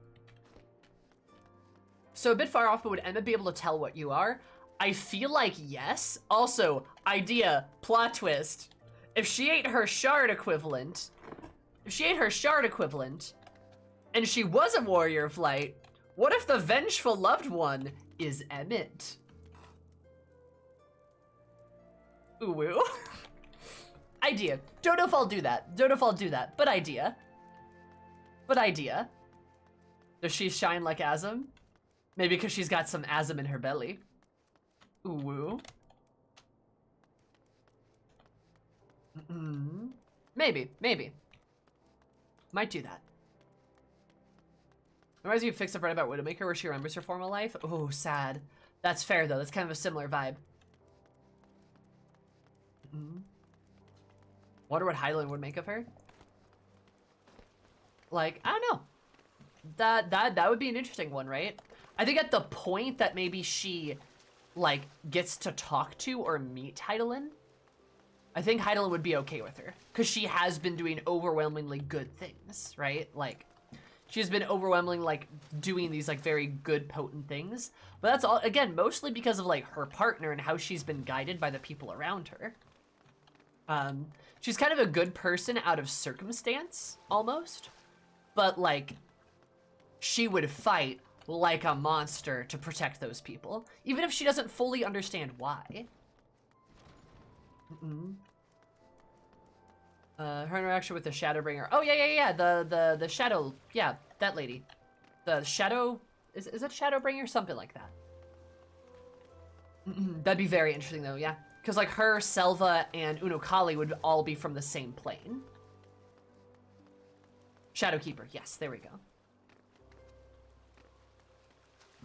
a bit far off, but would Emma be able to tell what you are? I feel like yes. Also, idea, plot twist. If she ate her shard equivalent, and she was a warrior of light, what if the vengeful loved one is Emmett? Ooh woo. Idea. Don't know if I'll do that. But idea. Does she shine like Azem? Maybe because she's got some Azem in her belly. Ooh woo. Maybe. Might do that. Reminds me of Fix a Friend about Widowmaker where she remembers her former life. Oh, sad. That's fair though. That's kind of a similar vibe. Wonder what Hydaelyn would make of her. Like, I don't know. That would be an interesting one, right? I think at the point that maybe she, like, gets to talk to or meet Hydaelyn, I think Hydaelyn would be okay with her. Because she has been doing overwhelmingly good things, right? Like, she's been overwhelmingly, like, doing these, like, very good, potent things. But that's all, again, mostly because of, like, her partner and how she's been guided by the people around her. She's kind of a good person out of circumstance, almost. But, like, she would fight like a monster to protect those people, even if she doesn't fully understand why. Her interaction with the Shadowbringer. Oh, yeah, the Shadow, yeah, that lady. The Shadow, is it Shadowbringer? Something like that. That'd be very interesting, though, yeah. Because, like, her, Selva, and Unokali would all be from the same plane. Shadowkeeper, yes, there we go.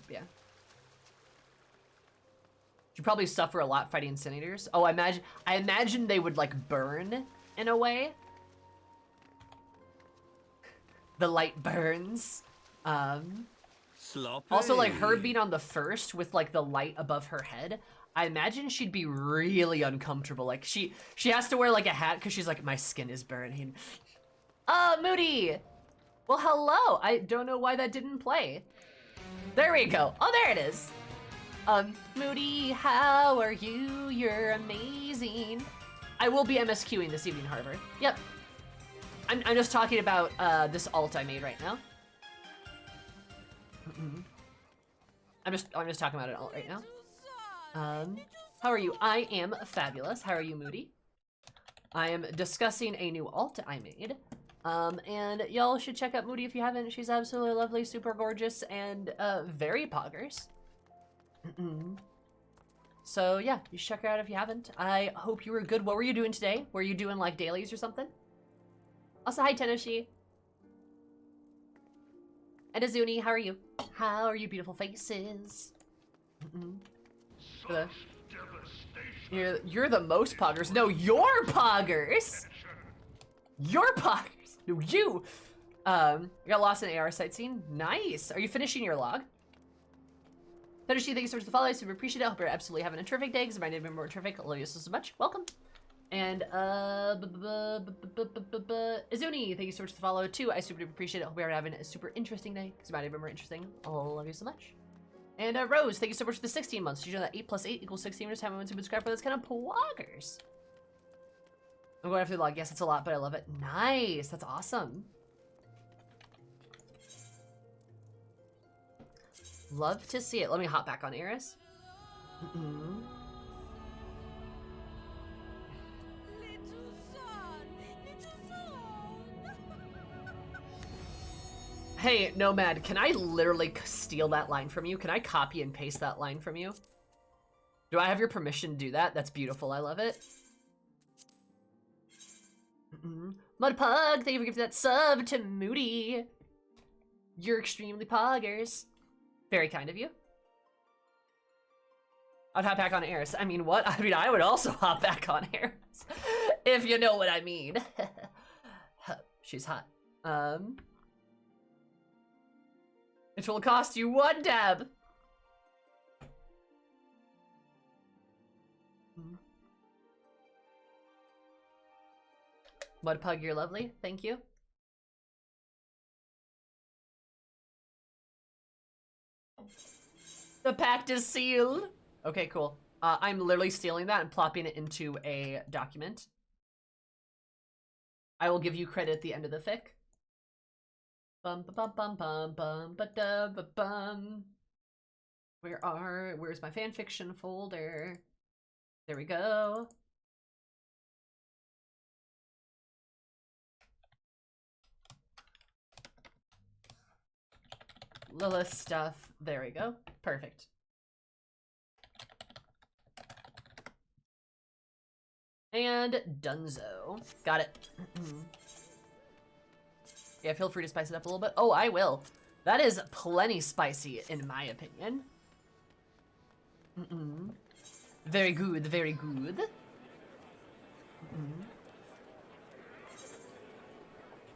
Yeah. She'd probably suffer a lot fighting Incinerators. Oh, I imagine they would, like, burn in a way. The light burns. Sloppy. Also, like, her being on the first with, like, the light above her head, I imagine she'd be really uncomfortable. Like, she has to wear, like, a hat because she's like, my skin is burning. Moody! Well, hello! I don't know why that didn't play. There we go. Oh, there it is. Moody, how are you? You're amazing. I will be MSQing this evening, Harbor. Yep. I'm just talking about, this alt I made right now. I'm just talking about an alt right now. How are you? I am fabulous. How are you, Moody? I am discussing a new alt I made. And y'all should check out Moody if you haven't. She's absolutely lovely, super gorgeous, and very poggers. So yeah, you should check her out if you haven't. I hope you were good. What were you doing today? Were you doing like dailies or something? Also, hi Tenoshi. And Azuni, how are you? How are you, beautiful faces? You're the most poggers. No, you're poggers. You're poggers. No, you. You got lost in AR sightseeing. Nice. Are you finishing your log? Tenoshi, thank you so much for the follow. I super appreciate it. I hope you're absolutely having a terrific day because it might have been more terrific. I love you so much. Welcome. And Izuni, thank you so much for the follow too. I super appreciate it. Hope you're having a super interesting day because it might have been more interesting. I love you so much. And Rose, thank you so much for the 16 months. You know that 8 plus 8 equals 16. Just haven't been subscribed for this kind of poggers. I'm going after the log. Yes, it's a lot, but I love it. Nice. That's awesome. Love to see it. Let me hop back on Eris. Hey, Nomad, can I literally steal that line from you? Can I copy and paste that line from you? Do I have your permission to do that? That's beautiful. I love it. Mudpug, thank you for giving that sub to Moody. You're extremely poggers. Very kind of you. I'd hop back on Eris. I mean, what? I mean, I would also hop back on Eris. If you know what I mean. She's hot. It will cost you 1 dab. Mudpug, you're lovely. Thank you. The pact is sealed. Okay, cool. I'm literally stealing that and plopping it into a document. I will give you credit at the end of the fic. Bum ba bum bum bum bum ba da ba bum. Where's my fanfiction folder? There we go. Lilith stuff. There we go. Perfect. And Dunzo. Got it. Yeah, feel free to spice it up a little bit. Oh, I will. That is plenty spicy, in my opinion. Very good, very good.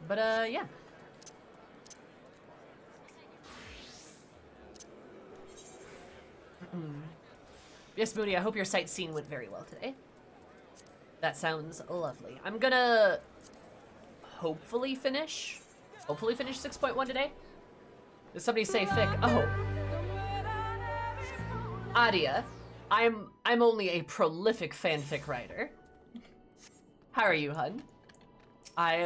But, yeah. Yes, Moody, I hope your sightseeing went very well today. That sounds lovely. I'm gonna hopefully finish 6.1 today. Did somebody say fic? Oh. Adia, I'm only a prolific fanfic writer. How are you, hun?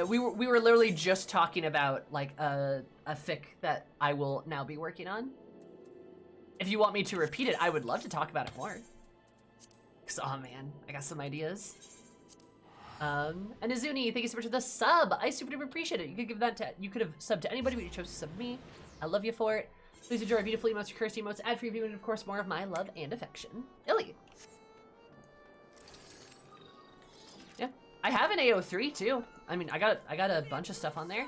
We were literally just talking about like a fic that I will now be working on. If you want me to repeat it, I would love to talk about it more. Cause oh man, I got some ideas. And Izuni, thank you so much for the sub. I super duper appreciate it. You could give that to, you could have subbed to anybody, but you chose to sub me. I love you for it. Please enjoy our beautiful emotes, your cursed emotes, ad-free video, and of course more of my love and affection. Illy. Yeah, I have an AO3 too. I mean, I got a bunch of stuff on there.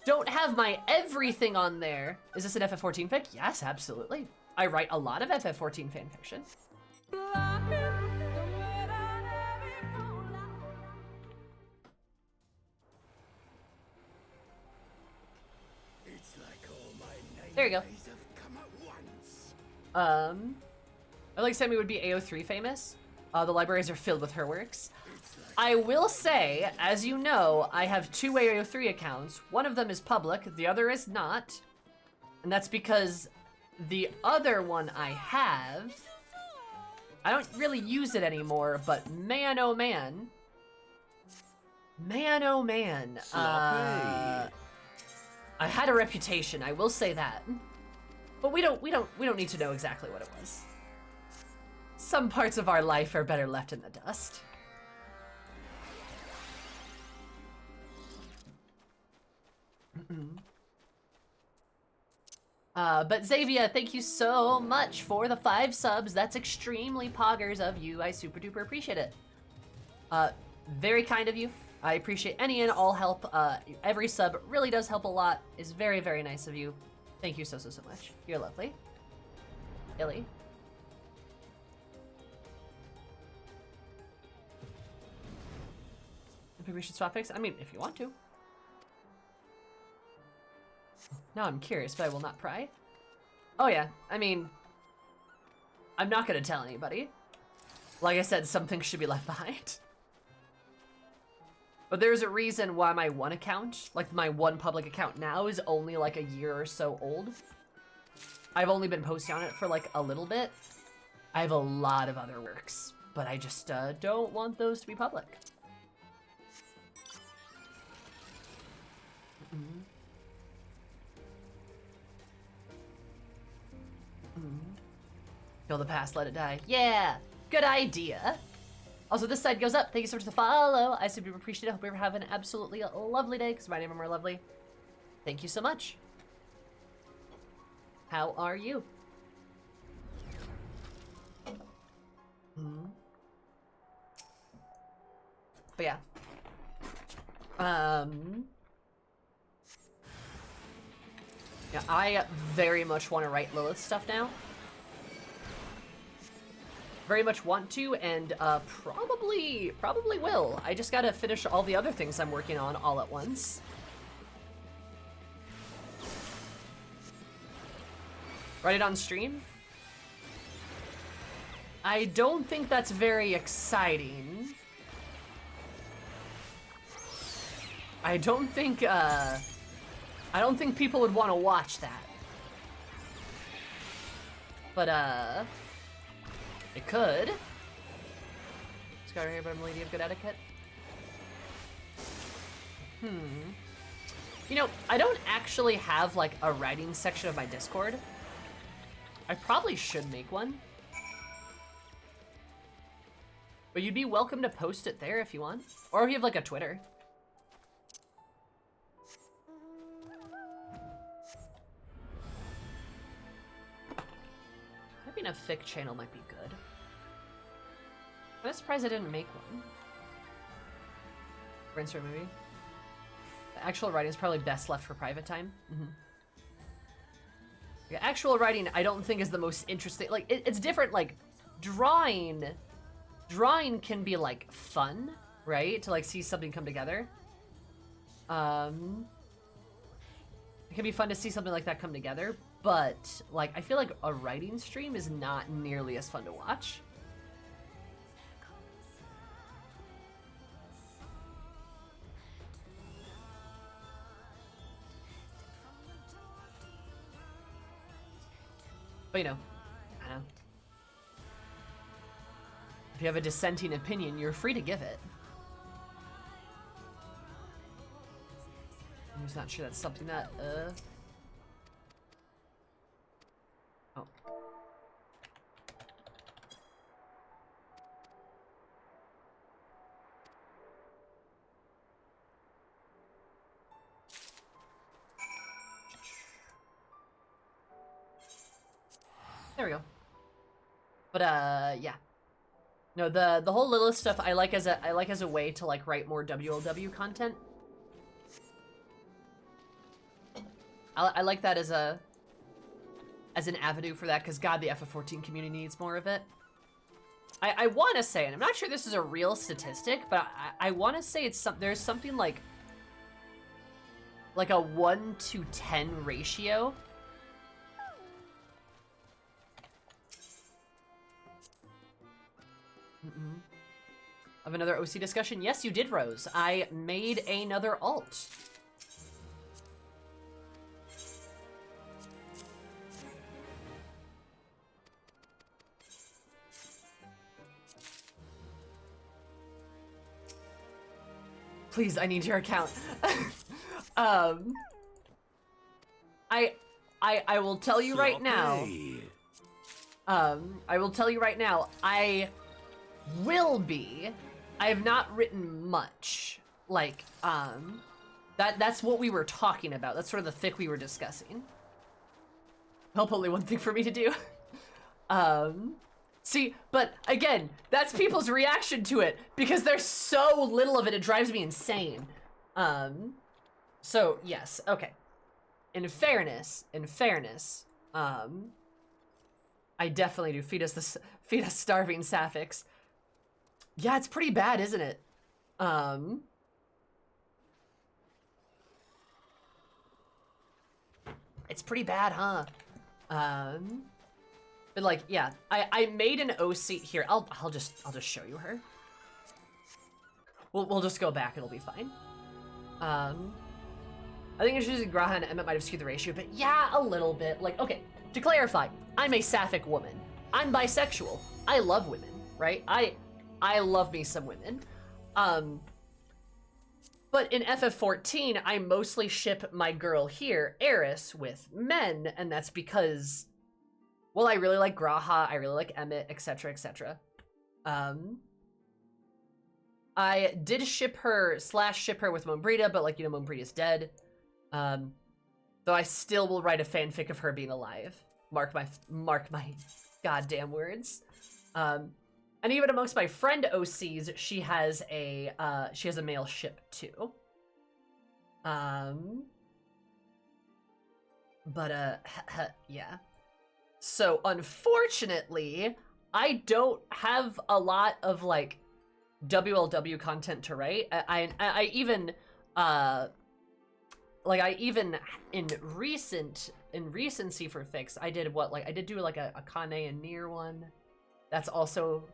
Don't have my everything on there. Is this an FF14 fic? Yes, absolutely. I write a lot of FF14 fanfiction. There you go. I like Sammy would be AO3 famous. The libraries are filled with her works. I will say, as you know, I have 2 AO3 accounts. One of them is public, the other is not. And that's because the other one I have, I don't really use it anymore, but man oh man. Man oh man. I had a reputation, I will say that. But we don't need to know exactly what it was. Some parts of our life are better left in the dust. But Xavier, thank you so much for the 5 subs. That's extremely poggers of you. I super duper appreciate it. Very kind of you. I appreciate any and all help. Every sub really does help a lot. It's very, very nice of you. Thank you so much. You're lovely. Illy. I think we should swap pics. I mean, if you want to. Now I'm curious, but I will not pry. Oh yeah, I mean, I'm not gonna tell anybody. Like I said, some things should be left behind. But there's a reason why my one account, like my one public account now, is only like a year or so old. I've only been posting on it for like a little bit. I have a lot of other works, but I just don't want those to be public. Kill the past, let it die. Yeah, good idea. Also, this side goes up. Thank you so much for the follow. I super appreciate it. Hope you ever have an absolutely lovely day, because my name is more lovely. Thank you so much. How are you? But yeah. Yeah, I very much want to write Lilith stuff now. Very much want to, and probably will. I just gotta finish all the other things I'm working on all at once. Write it on stream? I don't think that's very exciting. I don't think people would want to watch that. But it could. Scar here, but I'm a lady of good etiquette. You know, I don't actually have like a writing section of my Discord. I probably should make one. But you'd be welcome to post it there if you want. Or if you have like a Twitter. Having a fic channel might be good. I'm surprised I didn't make one. Brainstorm movie. The actual writing is probably best left for private time. Yeah, actual writing I don't think is the most interesting. Like it's different. Like drawing can be like fun, right? To like see something come together. It can be fun to see something like that come together, but like I feel like a writing stream is not nearly as fun to watch. But you know, I don't know. If you have a dissenting opinion, you're free to give it. I'm just not sure that's something that, Oh. There we go. But yeah. No, the whole Lilith stuff I like as a way to like write more WLW content. I like that as an avenue for that, because God, the FF14 community needs more of it. I want to say, and I'm not sure this is a real statistic, but I want to say there's something like a 1 to 10 ratio Of another OC discussion? Yes, you did, Rose. I made another alt. Please, I need your account. I will tell you right now. I will tell you right now, I will be. I have not written much. Like, that's what we were talking about. That's sort of the thick we were discussing. Help, only one thing for me to do. See, but again, that's people's reaction to it because there's so little of it, it drives me insane. So yes, okay. In fairness, I definitely do feed us starving sapphics. Yeah, it's pretty bad, isn't it? It's pretty bad, huh? But like, yeah, I made an OC here. I'll just show you her. We'll just go back. It'll be fine. I think introducing Graha and Emmett might have skewed the ratio, but yeah, a little bit. Like, okay, to clarify, I'm a sapphic woman. I'm bisexual. I love women, right? I love me some women. But in FF14, I mostly ship my girl here, Eris, with men, and that's because, well, I really like Graha, I really like Emmett, etc., etc. I did ship her with Mombrita, but like, you know, Mombrita's dead. Though I still will write a fanfic of her being alive. Mark my goddamn words. And even amongst my friend OCs, she has a male ship too. Yeah. So unfortunately, I don't have a lot of like WLW content to write. I even in recency for Fix, I did I did do like a Kane and Nier one. That's also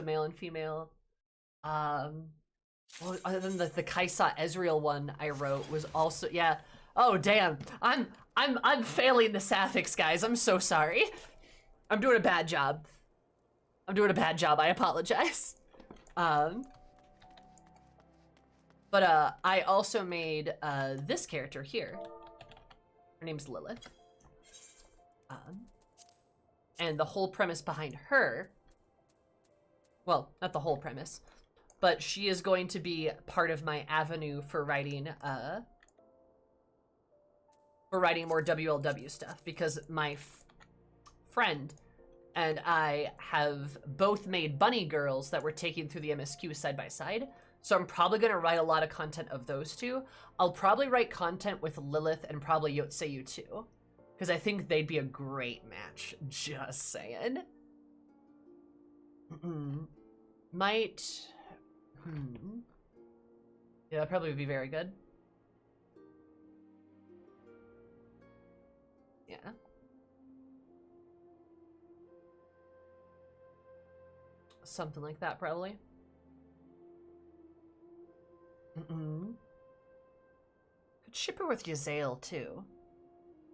male and female. Well, other than the Kaisa Ezreal one I wrote was also, yeah. Oh damn, I'm failing the Sapphics, guys. I'm so sorry. I'm doing a bad job. I apologize. But I also made this character here. Her name's Lilith. And the whole premise behind her, well, not the whole premise, but she is going to be part of my avenue for writing more WLW stuff, because my friend and I have both made bunny girls that we're taking through the MSQ side by side. So I'm probably going to write a lot of content of those two. I'll probably write content with Lilith and probably Yotseyu too, because I think they'd be a great match. Just saying. Might. Yeah, that probably would be very good. Yeah. Something like that, probably. Could ship her with Yazael, too.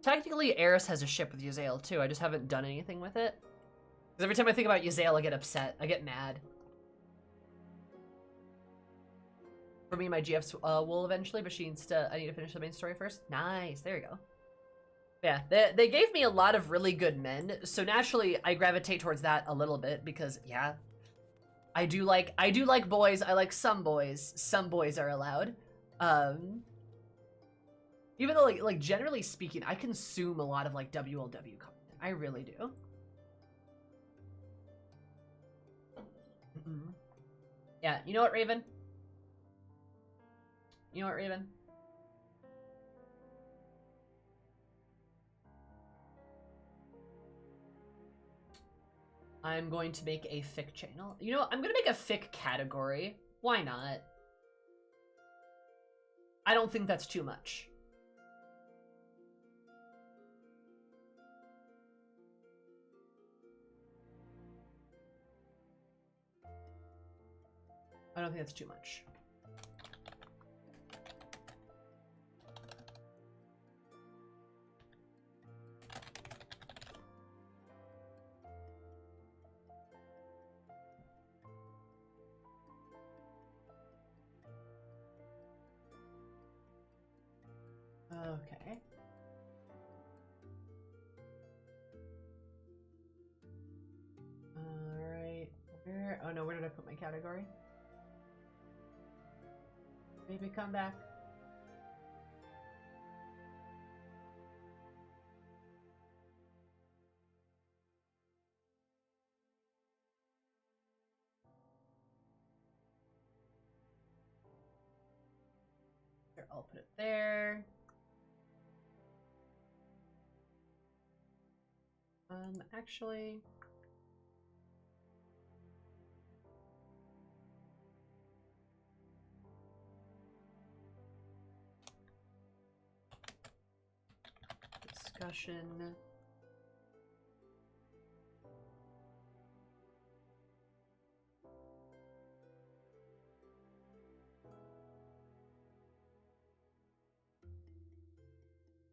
Technically, Eris has a ship with Yazael, too. I just haven't done anything with it. Because every time I think about Yazael, I get upset. I get mad. For me, my GFs will eventually, but I need to finish the main story first. Nice, there you go. Yeah, they gave me a lot of really good men, so naturally I gravitate towards that a little bit because, yeah, I do like boys. I like some boys. Some boys are allowed. Even though, like generally speaking, I consume a lot of like WLW content. I really do. Yeah, you know what, Raven? You know what, Raven? I'm going to make a fic channel. You know, I'm gonna make a fic category. Why not? I don't think that's too much. I don't think that's too much. Okay. Alright. Where? Oh no, where did I put my category? Maybe come back. Here, I'll put it there. Actually, discussion.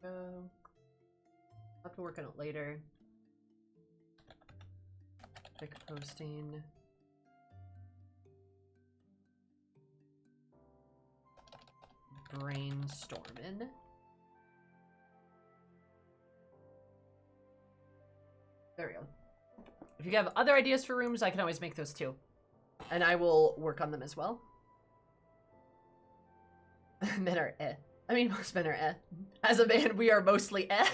So, I'll have to work on it later. Quick posting. Brainstorming. There we go. If you have other ideas for rooms, I can always make those too. And I will work on them as well. Men are eh. I mean, most men are eh. As a man, we are mostly eh.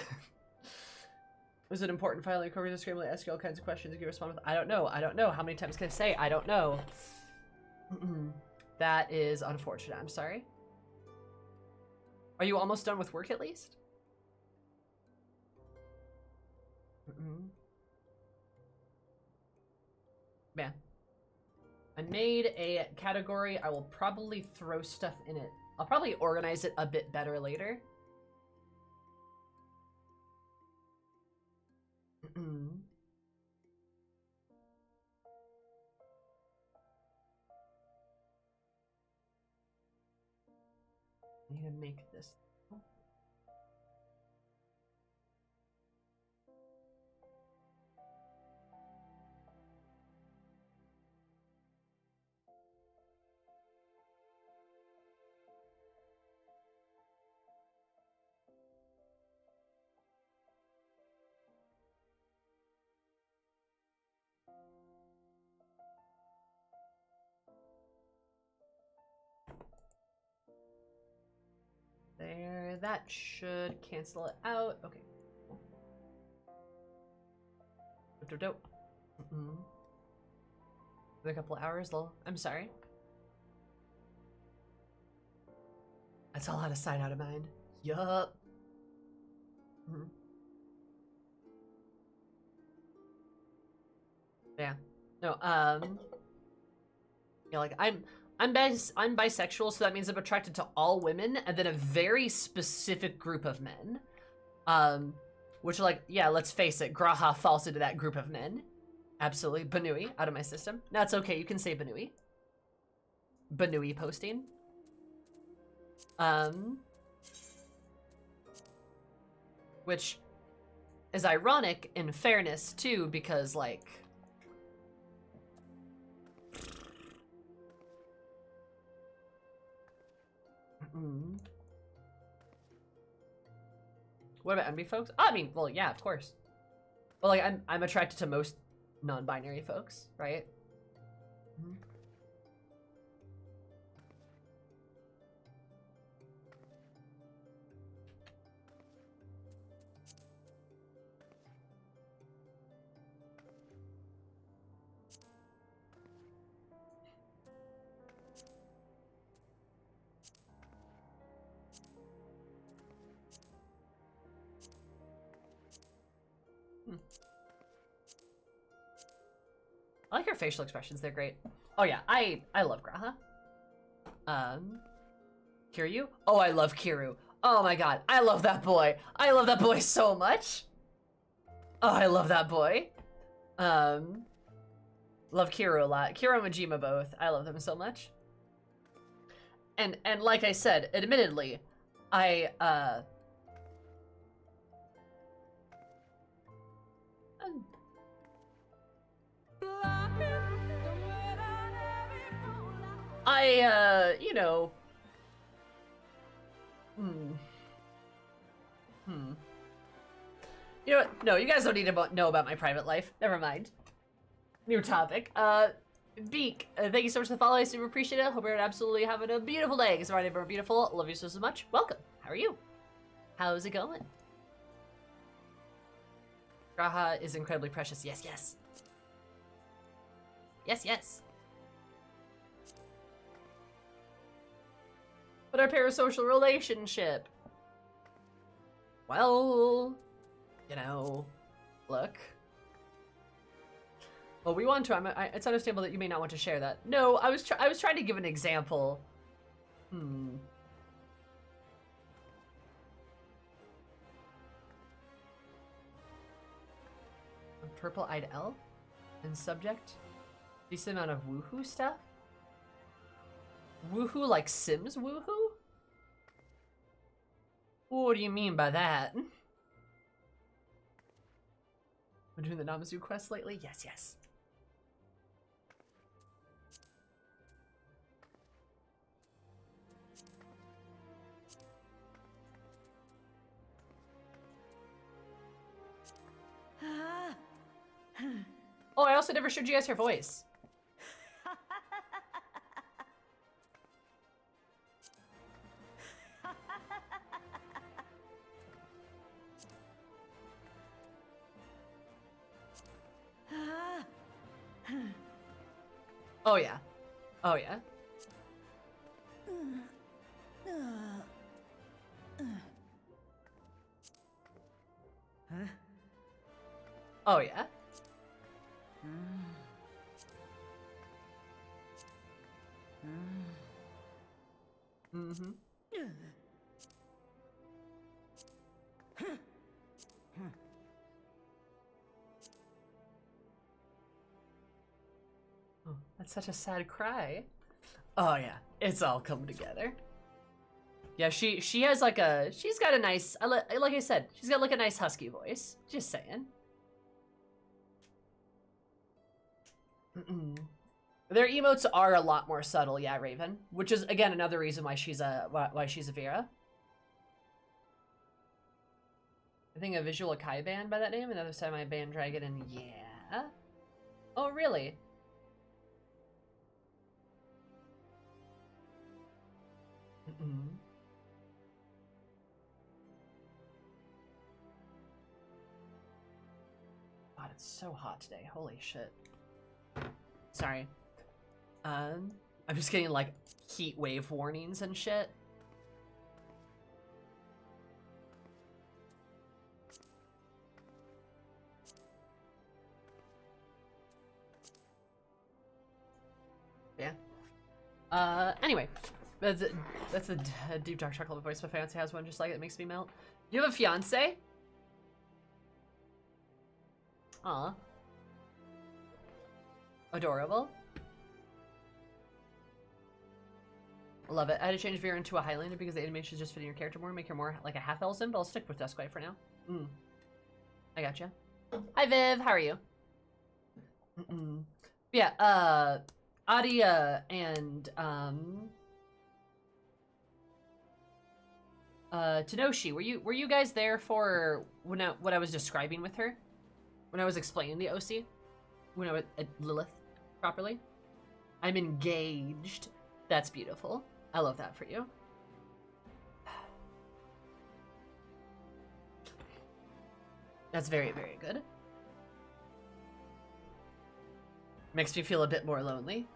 Was it important finally cover the scramble to ask you all kinds of questions you respond with? I don't know. I don't know. How many times can I say I don't know? That is unfortunate. I'm sorry. Are you almost done with work at least? Man. I made a category. I will probably throw stuff in it. I'll probably organize it a bit better later. I need to make this. There, that should cancel it out. Okay. Dope. A couple hours, lol. I'm sorry. That's all out of sight, out of mind. Yup. Yeah. No, yeah, like I'm bisexual, so that means I'm attracted to all women and then a very specific group of men. Which, like, yeah, let's face it, Graha falls into that group of men. Absolutely. Banui, out of my system. That's okay, you can say Banui. Banui posting. Which is ironic in fairness, too, because, like... What about envy folks? Oh, I mean, well, yeah, of course. Well, like, I'm attracted to most non-binary folks, right? I like her facial expressions, they're great. Oh yeah, I love Graha. Kiryu? Oh, I love Kiru. Oh my god, I love that boy. I love that boy so much. Oh, I love that boy. Love Kiru a lot. Kiru and Majima both. I love them so much. And like I said, admittedly, I you know, you know what? No, you guys don't need to know about my private life. Never mind. New topic. Beak, thank you so much for the follow. I super appreciate it. Hope you're absolutely having a beautiful day. It's already been beautiful. Love you so, so much. Welcome. How are you? How's it going? Graha is incredibly precious. Yes, yes. Yes, yes. But our parasocial relationship. Well, you know, look. Well, we want to. It's understandable that you may not want to share that. No, I was trying to give an example. A purple-eyed elf and subject. Decent amount of woohoo stuff. Woohoo like Sims woohoo? What do you mean by that? Been doing the Namazu quest lately? Yes, yes. Oh, I also never showed you guys her voice. Oh yeah. Oh yeah. Oh yeah. Mm-hmm. Oh, that's such a sad cry. Oh yeah, it's all come together. Yeah, she has like she's got a nice, like I said, she's got like a nice husky voice. Just saying. Their emotes are a lot more subtle, yeah, Raven. Which is again another reason why she's a Vera. I think a Visual Akai band by that name. Another time I banned Dragon, and yeah. Oh really? God, it's so hot today. Holy shit. Sorry. I'm just getting like heat wave warnings and shit. Yeah. Anyway, that's a deep dark chocolate voice. My fiance has one just like it. It makes me melt. You have a fiance? Aw. Adorable. Love it. I had to change Vera into a Highlander because the animations just fit in your character more, make her more like a half-Elven, but I'll stick with Duskwife for now. I gotcha. Hi Viv, how are you? Yeah, Adia and Tanoshi, were you guys there for when what I was describing with her? When I was explaining the OC? When I was at Lilith properly? I'm engaged. That's beautiful. I love that for you. That's very, very good. Makes me feel a bit more lonely.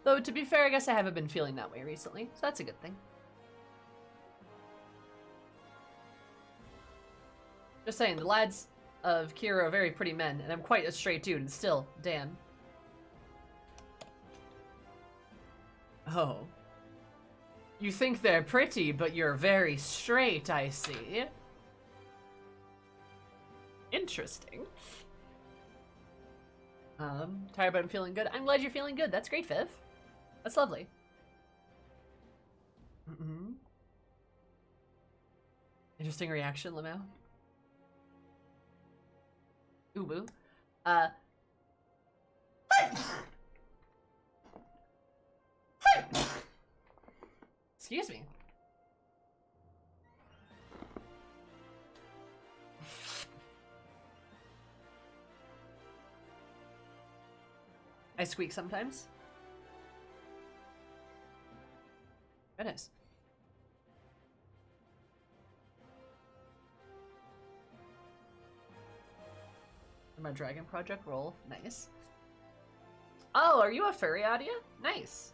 Though, to be fair, I guess I haven't been feeling that way recently, so that's a good thing. Just saying, the lads of Kira are very pretty men, and I'm quite a straight dude, and still, damn. Oh. You think they're pretty, but you're very straight, I see. Interesting. Tired but I'm feeling good. I'm glad you're feeling good. That's great, Viv. That's lovely. Interesting reaction, Lamau. Ubu. Excuse me. I squeak sometimes. Goodness. My dragon project roll. Nice. Oh, are you a furry, Adia? Nice.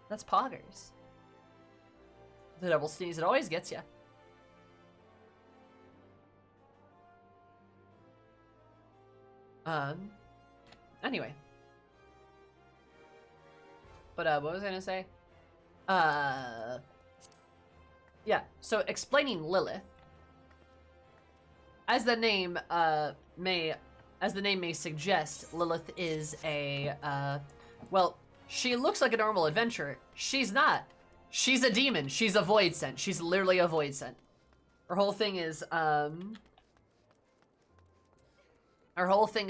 That's poggers. The double sneeze, it always gets you. Anyway. But, what was I gonna say? Yeah, so explaining Lilith. As the name may suggest, Lilith is a well, she looks like a normal adventurer. She's not. She's a demon. She's a void scent. She's literally a void scent. Her whole thing is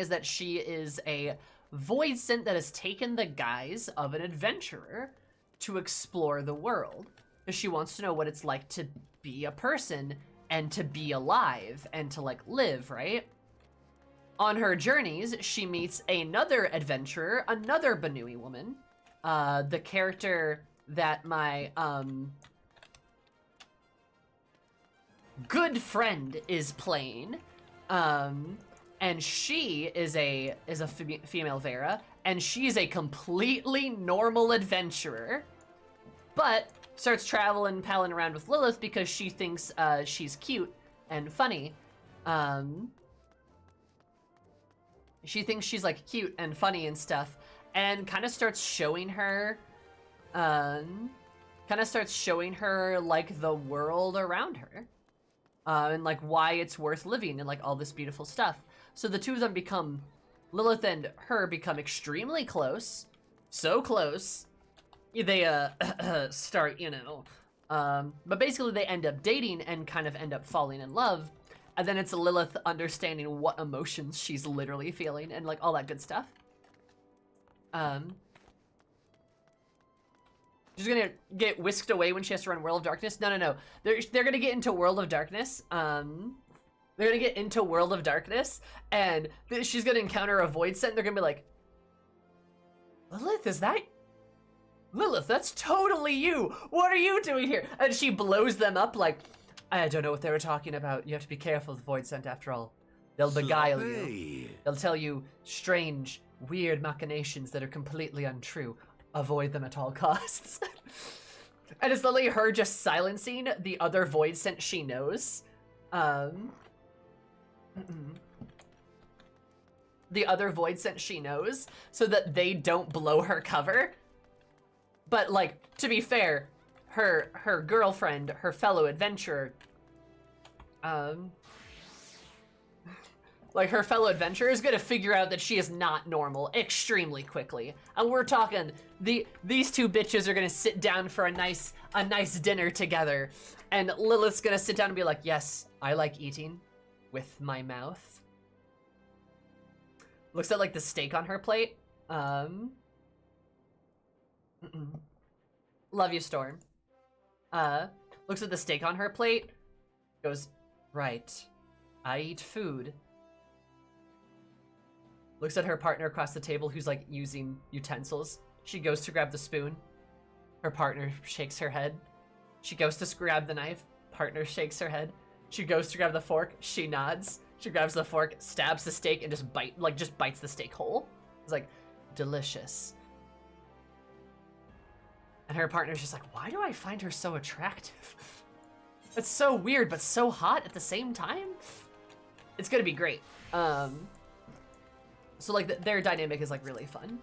that she is a void scent that has taken the guise of an adventurer to explore the world. Because she wants to know what it's like to be a person and to be alive and to like live, right? On her journeys, she meets another adventurer, another Banui woman, the character that my good friend is playing, and she is a female Vera, and she's a completely normal adventurer, but starts traveling, palling around with Lilith because she thinks she's cute and funny. She thinks she's like cute and funny and stuff, and kind of starts showing her like the world around her, and like why it's worth living and like all this beautiful stuff. So the two of them become, Lilith and her become extremely close, so close. They start, you know, but basically they end up dating and kind of end up falling in love. And then it's Lilith understanding what emotions she's literally feeling and like all that good stuff. She's gonna get whisked away when she has to run World of Darkness. No. They're gonna get into World of Darkness. They're gonna get into World of Darkness, and she's gonna encounter a void scent. And they're gonna be like, Lilith, is that? Lilith, that's totally you. What are you doing here? And she blows them up like, I don't know what they were talking about. You have to be careful with void scent after all. They'll beguile you. They'll tell you strange, weird machinations that are completely untrue. Avoid them at all costs. And it's literally her just silencing the other void scent she knows. The other void scent she knows, so that they don't blow her cover. But like, to be fair, her girlfriend, her fellow adventurer, like her fellow adventurer is gonna figure out that she is not normal extremely quickly. And we're talking, these two bitches are gonna sit down for a nice dinner together, and Lilith's gonna sit down and be like, yes, I like eating with my mouth. Looks at like the steak on her plate. Love you, Storm. Looks at the steak on her plate, goes, right, I eat food. Looks at her partner across the table who's like using utensils. She goes to grab the spoon. Her partner shakes her head. She goes to grab the knife. Partner shakes her head. She goes to grab the fork. She nods. She grabs the fork, stabs the steak, and just bites the steak whole. It's like, delicious. And her partner's just like, why do I find her so attractive? It's so weird, but so hot at the same time. It's gonna be great. So like their dynamic is like really fun.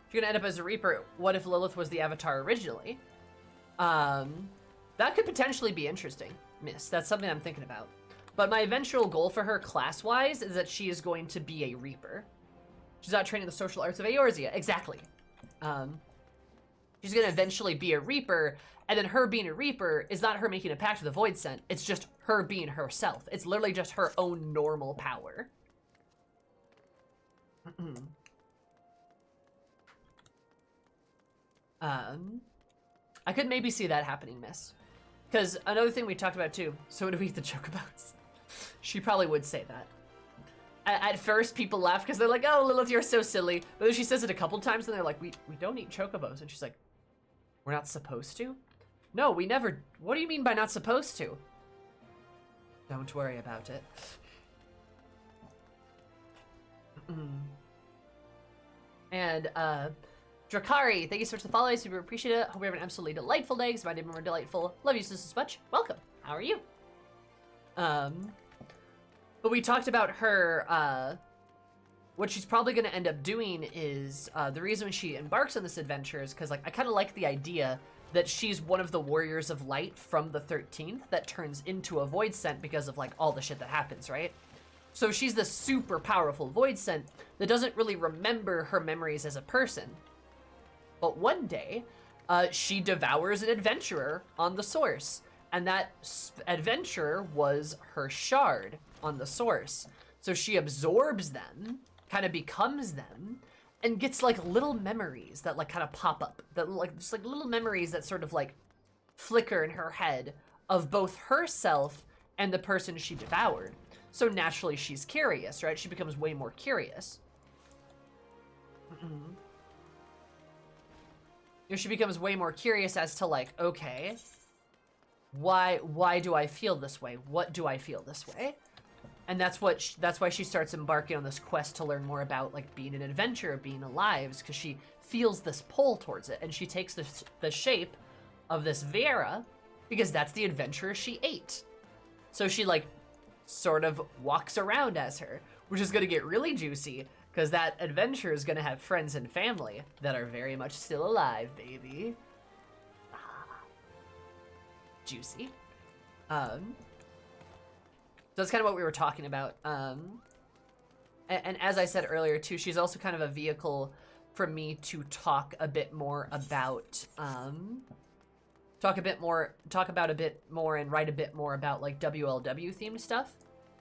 If you're gonna end up as a Reaper, what if Lilith was the Avatar originally? That could potentially be interesting, Miss. That's something I'm thinking about. But my eventual goal for her class-wise is that she is going to be a Reaper. She's not training the social arts of Eorzea. Exactly. She's going to eventually be a Reaper, and then her being a Reaper is not her making a pact with the Void Scent. It's just her being herself. It's literally just her own normal power. I could maybe see that happening, miss. Because another thing we talked about too, so do we eat the chocobos? She probably would say that. At first, people laugh because they're like, oh, Lilith, you're so silly. But then she says it a couple times and they're like, we don't eat chocobos. And she's like, we're not supposed to? No, we never. What do you mean by not supposed to? Don't worry about it. And, Drakari, thank you so much for the follow. Super appreciate it. Hope you have an absolutely delightful day. Because my day more delightful. Love you just as much. Welcome. How are you? But we talked about her, what she's probably going to end up doing is, the reason she embarks on this adventure is because, like, I kind of like the idea that she's one of the Warriors of Light from the 13th that turns into a Void Scent because of, like, all the shit that happens, right? So she's the super powerful Void Scent that doesn't really remember her memories as a person. But one day, she devours an adventurer on the source. And that adventurer was her shard on the source. So she absorbs them, kind of becomes them, and gets like little memories that like kind of pop up. That like just like little memories that sort of like flicker in her head of both herself and the person she devoured. So naturally she's curious, right? She becomes way more curious. She becomes way more curious as to like, okay, why do I feel this way? What do I feel this way? And that's why she starts embarking on this quest to learn more about like being an adventurer, being alive, because she feels this pull towards it, and she takes the shape of this Vera because that's the adventurer she ate. So she like sort of walks around as her, which is going to get really juicy because that adventurer is going to have friends and family that are very much still alive, baby. Juicy. So that's kind of what we were talking about. And as I said earlier too, she's also kind of a vehicle for me to talk a bit more about, talk about a bit more and write a bit more about like WLW themed stuff.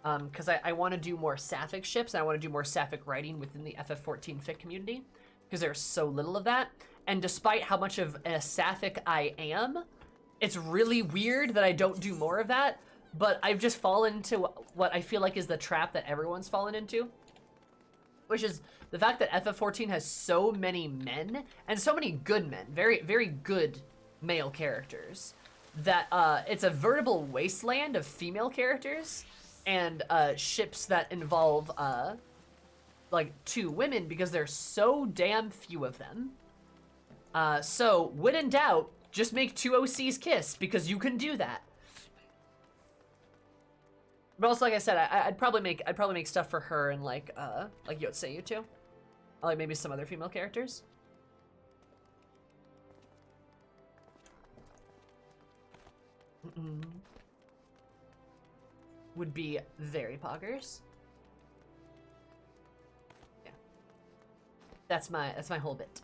Because I want to do more Sapphic ships, and I want to do more Sapphic writing within the FF14 fic community, because there's so little of that. And despite how much of a Sapphic I am, it's really weird that I don't do more of that, but I've just fallen into what I feel like is the trap that everyone's fallen into, which is the fact that FF14 has so many men, and so many good men, very, very good male characters, that it's a veritable wasteland of female characters, and ships that involve like 2 women because there's so damn few of them. So when in doubt, just make 2 OCs kiss because you can do that. But also, like I said, I'd probably make stuff for her and like Yotsuyu too, or like maybe some other female characters. Would be very poggers. Yeah. That's my whole bit.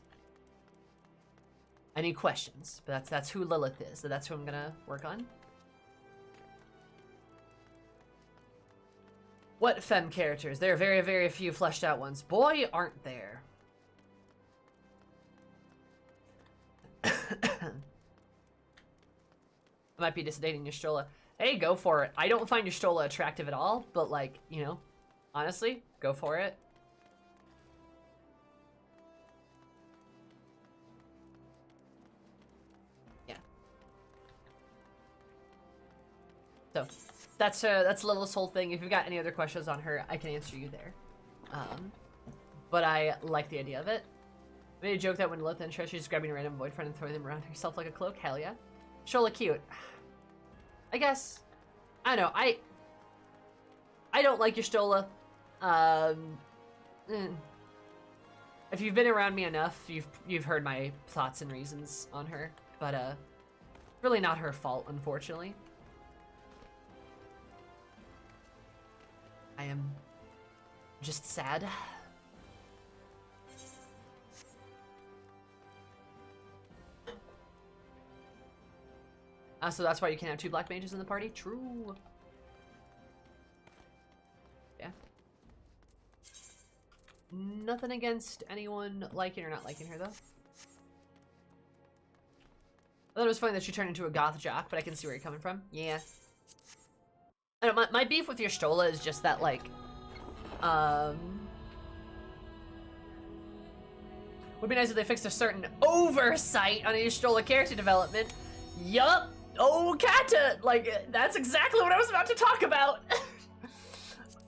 Any questions? But that's who Lilith is. So that's who I'm gonna work on. What femme characters? There are very, very few fleshed out ones. Boy, aren't there. I might be disdating Y'shtola. Hey, go for it. I don't find Y'shtola attractive at all, but like, you know, honestly, go for it. Yeah. So, that's Lilith's whole thing. If you've got any other questions on her, I can answer you there. But I like the idea of it. I made a joke that when Lilith enters, she's just grabbing a random void friend and throwing them around herself like a cloak. Hell yeah. Y'shtola cute. I guess. I don't know. I don't like Y'shtola. If you've been around me enough, you've heard my thoughts and reasons on her. But really not her fault, unfortunately. I am just sad. So that's why you can't have 2 black mages in the party? True. Yeah. Nothing against anyone liking or not liking her, though. I thought it was funny that she turned into a goth jock, but I can see where you're coming from. Yeah. I don't, my beef with your Stola is just that, like, would be nice if they fixed a certain oversight on Y'shtola character development. Yup! Oh, Kata! Like, that's exactly what I was about to talk about!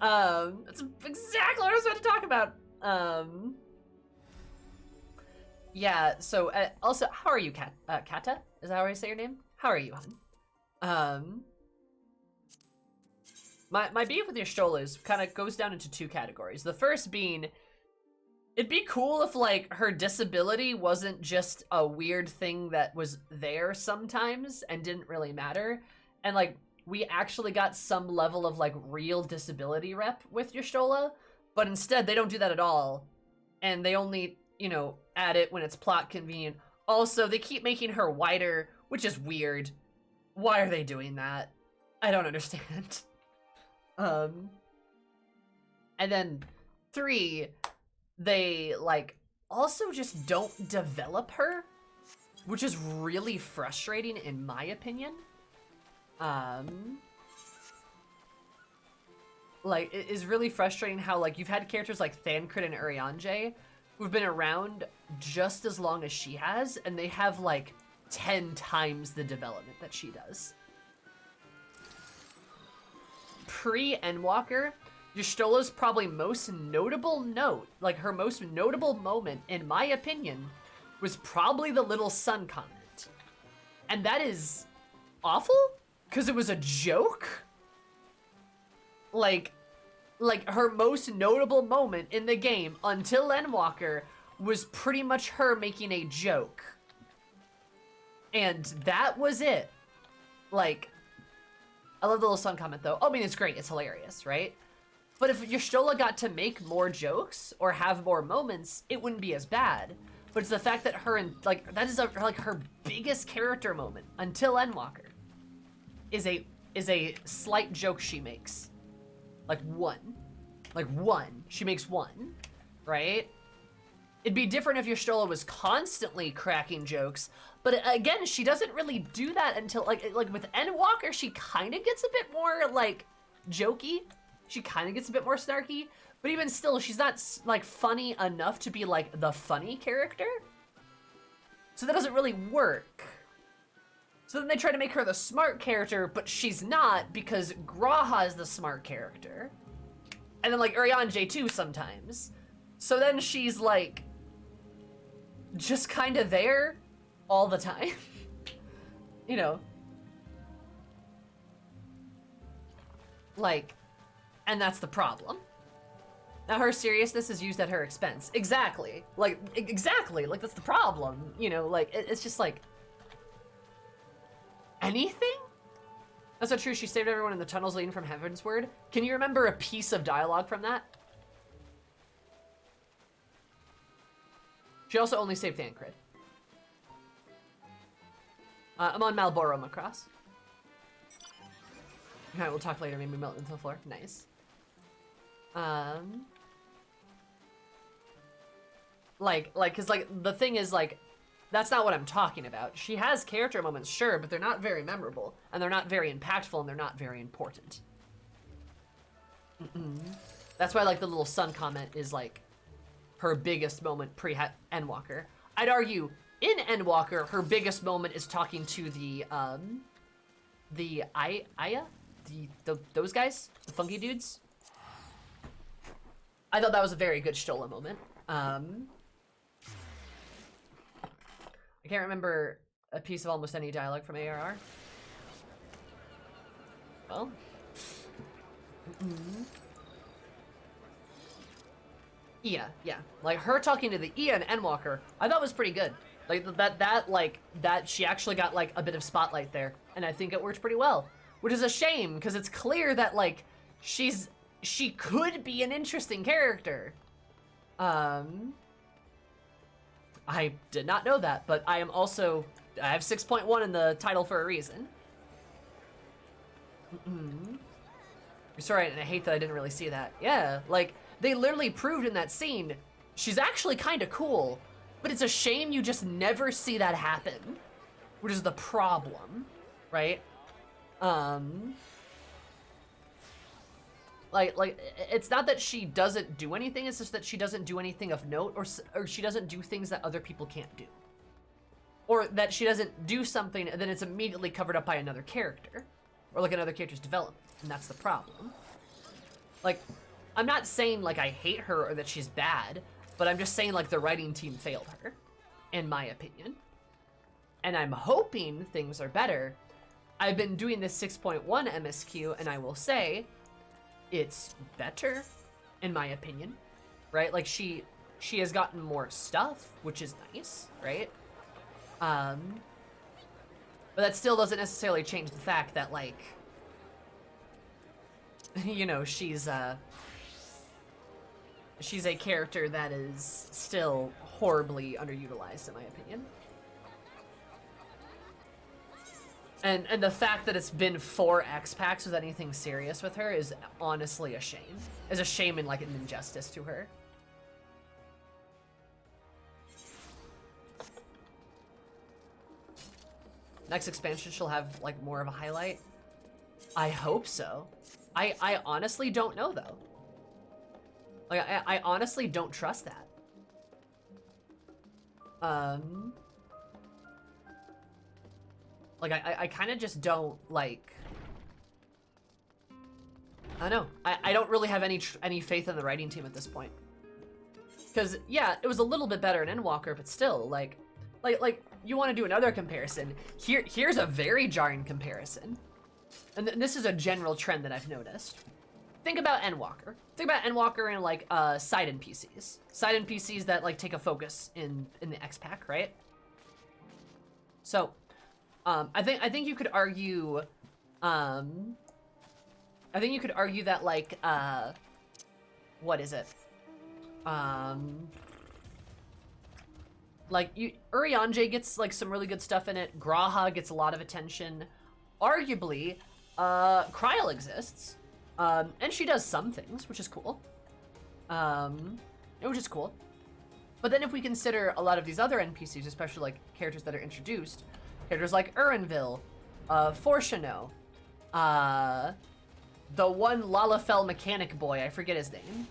That's exactly what I was about to talk about. Yeah, so, also, how are you, Kata? Is that how I say your name? How are you, hon? My beef with your Y'shtola kind of goes down into 2 categories. The first being, it'd be cool if, like, her disability wasn't just a weird thing that was there sometimes and didn't really matter. And, like, we actually got some level of, like, real disability rep with Y'shtola, but instead they don't do that at all. And they only, you know, add it when it's plot convenient. Also, they keep making her whiter, which is weird. Why are they doing that? I don't understand. And then 3, they, like, also just don't develop her, which is really frustrating in my opinion. Like, it is really frustrating how, like, you've had characters like Thancred and Urianger who've been around just as long as she has, and they have, like, 10 times the development that she does. Pre-Endwalker, Y'shtola's probably most notable note, like her most notable moment, in my opinion, was probably the little sun comment. And that is awful, because it was a joke. Like her most notable moment in the game until Endwalker was pretty much her making a joke. And that was it. Like, I love the little sun comment though. I mean, it's great, it's hilarious, right? But if Y'shtola got to make more jokes or have more moments, it wouldn't be as bad. But it's the fact that her and, like, that is like her biggest character moment until Endwalker is a slight joke she makes. Like one. She makes one, right? It'd be different if Y'shtola was constantly cracking jokes, but again, she doesn't really do that until, like with Endwalker, she kind of gets a bit more, like, jokey. She kind of gets a bit more snarky, but even still, she's not, like, funny enough to be, like, the funny character. So that doesn't really work. So then they try to make her the smart character, but she's not, because Graha is the smart character. And then, like, Urianger too sometimes. So then she's, like, just kind of there all the time. You know. Like, and that's the problem. Now her seriousness is used at her expense. Exactly. Like, exactly. Like, that's the problem. You know, like, it's just like, anything? That's not true. She saved everyone in the tunnels leading from Heavensward. Can you remember a piece of dialogue from that? She also only saved Thancred. I'm on Malboro, Macross. Alright, we'll talk later. Maybe melt into the floor. Nice. Cause like, the thing is, like, that's not what I'm talking about. She has character moments, sure, but they're not very memorable, and they're not very impactful, and they're not very important. That's why, like, the little sun comment is, like, her biggest moment pre-Endwalker. I'd argue, in Endwalker, her biggest moment is talking to the Aya? Those guys? The funky dudes? I thought that was a very good Y'shtola moment. I can't remember a piece of almost any dialogue from ARR. Well. Yeah. Like, her talking to the Ia and Endwalker, I thought was pretty good. Like, that she actually got, like, a bit of spotlight there. And I think it worked pretty well. Which is a shame, because it's clear that, like, she's she could be an interesting character. I did not know that, but I have 6.1 in the title for a reason. Sorry, and I hate that I didn't really see that. Yeah, like, they literally proved in that scene, she's actually kind of cool, but it's a shame you just never see that happen, which is the problem, right? Like, it's not that she doesn't do anything, it's just that she doesn't do anything of note, or she doesn't do things that other people can't do. Or that she doesn't do something and then it's immediately covered up by another character. Or like another character's development, and that's the problem. Like, I'm not saying like I hate her or that she's bad, but I'm just saying like the writing team failed her, in my opinion. And I'm hoping things are better. I've been doing this 6.1 MSQ, and I will say, it's better, in my opinion, right? Like she has gotten more stuff, which is nice, right? But that still doesn't necessarily change the fact that, like, you know, she's a character that is still horribly underutilized, in my opinion. And the fact that it's been 4 X-Packs with anything serious with her is honestly a shame. Is a shame and, like, an injustice to her. Next expansion she'll have, like, more of a highlight. I hope so. I honestly don't know, though. Like, I honestly don't trust that. Like, I kind of just don't, like... I don't know. I don't really have any faith in the writing team at this point. Because, yeah, it was a little bit better in Endwalker, but still, like, you want to do another comparison. Here's a very jarring comparison. And this is a general trend that I've noticed. Think about Endwalker. Think about Endwalker and, like, side NPCs. Side NPCs that, like, take a focus in the X-Pack, right? So, I think you could argue, I think you could argue that, like, what is it? Like, Urianger gets, like, some really good stuff in it. Graha gets a lot of attention. Arguably, Kryl exists. And she does some things, which is cool. Which is cool. But then if we consider a lot of these other NPCs, especially, like, characters that are introduced, characters like Urinville, Forshano, the one Lalafell mechanic boy, I forget his name,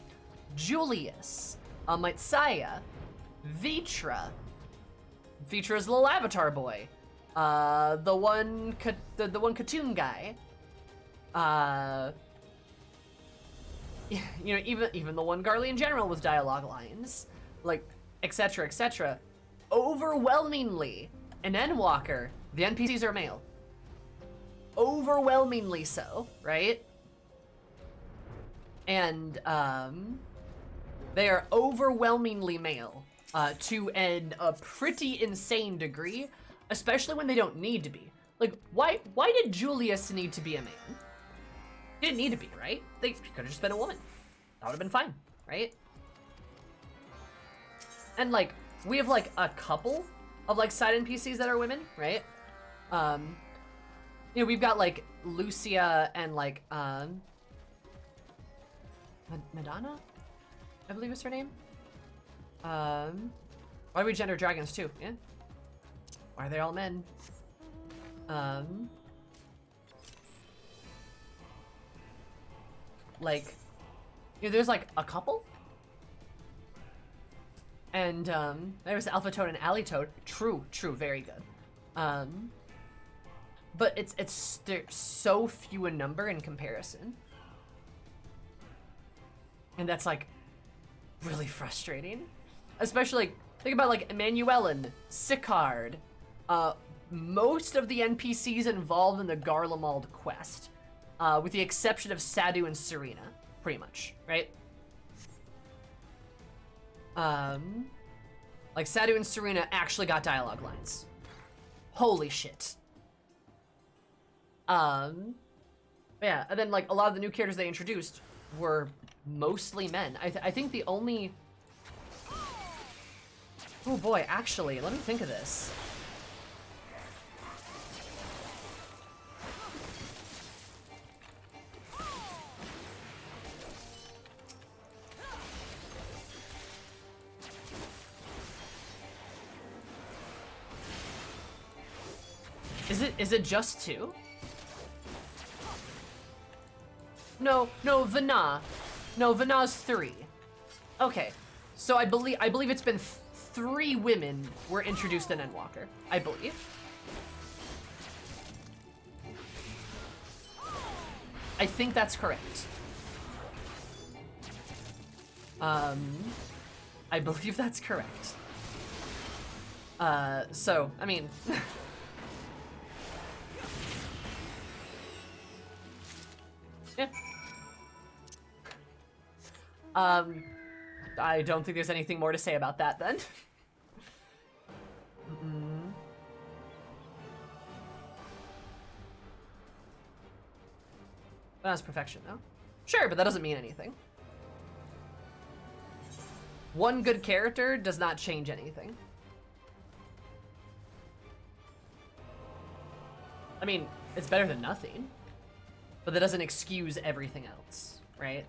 Julius, Maitsaya, Vitra, Vitra's little avatar boy, the one Katoon guy, you know, even the one Garlean general with dialogue lines, like, etc., etc. Overwhelmingly, in Endwalker, the NPCs are male. Overwhelmingly so, right? And, they are overwhelmingly male, to a pretty insane degree, especially when they don't need to be. Like, why did Julius need to be a man? He didn't need to be, right? They could have just been a woman. That would have been fine, right? And, like, we have, like, a couple of, like, side NPCs that are women, right? You know, we've got, like, Lucia and, like, Madonna? I believe is her name. Why do we gender dragons too? Yeah. Why are they all men? Like, you know, there's like a couple. And there's Alpha Toad and Alley Toad. True, very good. But they're so few in number in comparison. And that's like really frustrating. Especially, like, think about like Emanuelen, Sicard, most of the NPCs involved in the Garlemald quest, with the exception of Sadu and Serena, pretty much, right? Like Sadu and Serena actually got dialogue lines. Holy shit. Yeah, and then like a lot of the new characters they introduced were mostly men. I think the only... Oh boy, actually, let me think of this. Is it just 2? No, Vana. No, Vana's 3. Okay. So I believe it's been 3 women were introduced in Endwalker, I believe. I think that's correct. I believe that's correct. So, I mean... yeah. I don't think there's anything more to say about that then. That's perfection, though. Sure, but that doesn't mean anything. One good character does not change anything. I mean, it's better than nothing, but that doesn't excuse everything else, right?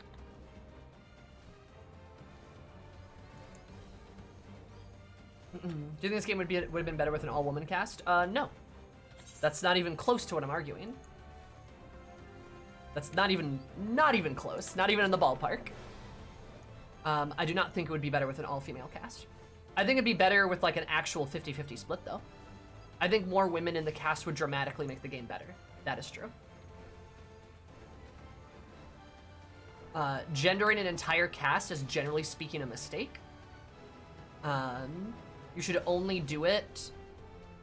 Do you think this game would have been better with an all-woman cast? No. That's not even close to what I'm arguing. That's not even close. Not even in the ballpark. I do not think it would be better with an all-female cast. I think it'd be better with like an actual 50-50 split, though. I think more women in the cast would dramatically make the game better. That is true. Gendering an entire cast is generally speaking a mistake. You should only do it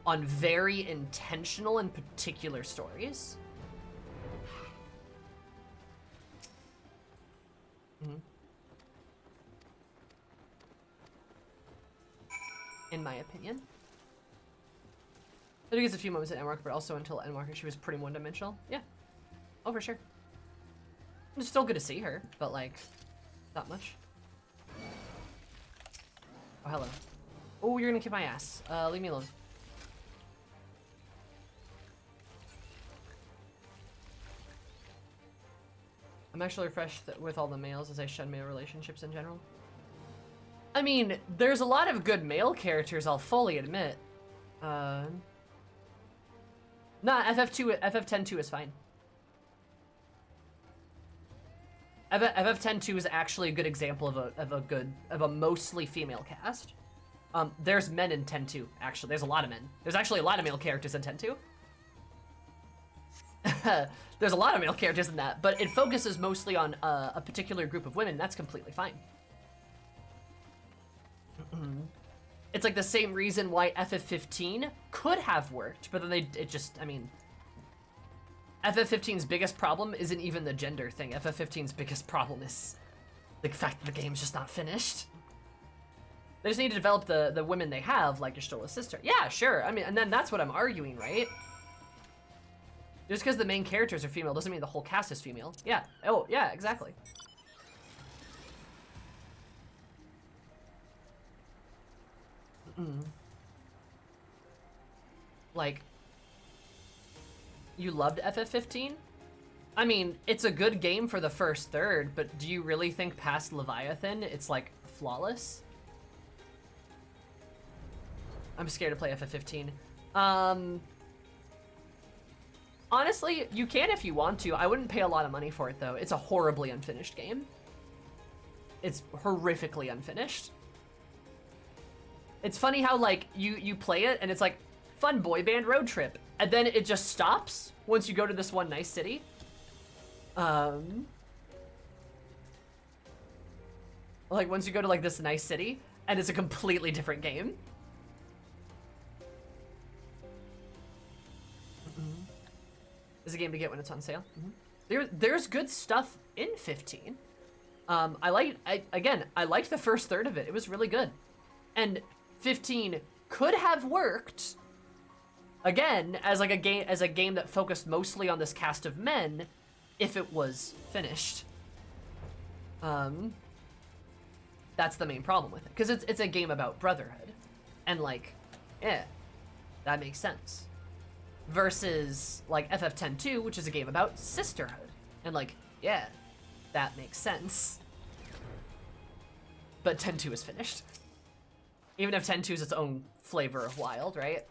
on very intentional and particular stories. In my opinion. I think it's a few moments at Endwalker, but also until Endwalker she was pretty one-dimensional. Yeah. Oh, for sure. It's still good to see her, but like, not much. Oh, hello. Oh, you're gonna kick my ass. Leave me alone. I'm actually refreshed with all the males as I shun male relationships in general. I mean, there's a lot of good male characters, I'll fully admit. Nah, FF10-2 is fine. FF10-2 is actually a good example of a mostly female cast. There's men in 10-2, actually. There's a lot of men. There's actually a lot of male characters in 10-2. There's a lot of male characters in that, but it focuses mostly on a particular group of women. That's completely fine. It's like the same reason why FF15 could have worked, but then I mean, FF15's biggest problem isn't even the gender thing. FF15's biggest problem is the fact that the game's just not finished. They just need to develop the women they have, like Y'shtola's sister. Yeah, sure. I mean, and then that's what I'm arguing, right? Just because the main characters are female doesn't mean the whole cast is female. Yeah. Oh, yeah, exactly. Like, you loved FF15? I mean, it's a good game for the first third, but do you really think past Leviathan it's like flawless? I'm scared to play FF15. Honestly, you can if you want to. I wouldn't pay a lot of money for it though. It's a horribly unfinished game. It's horrifically unfinished. It's funny how like you play it and it's like fun boy band road trip, and then it just stops once you go to this one nice city. Like once you go to like this nice city and it's a completely different game. Is a game to get when it's on sale. There's good stuff in 15. I liked the first third of it. It was really good. And 15 could have worked again as like a game that focused mostly on this cast of men if it was finished. That's the main problem with it, because it's a game about brotherhood, and like, yeah, that makes sense. Versus like FF10-2, which is a game about sisterhood, and like, yeah, that makes sense. But 10-2 is finished. Even if 10-2 is its own flavor of wild, right?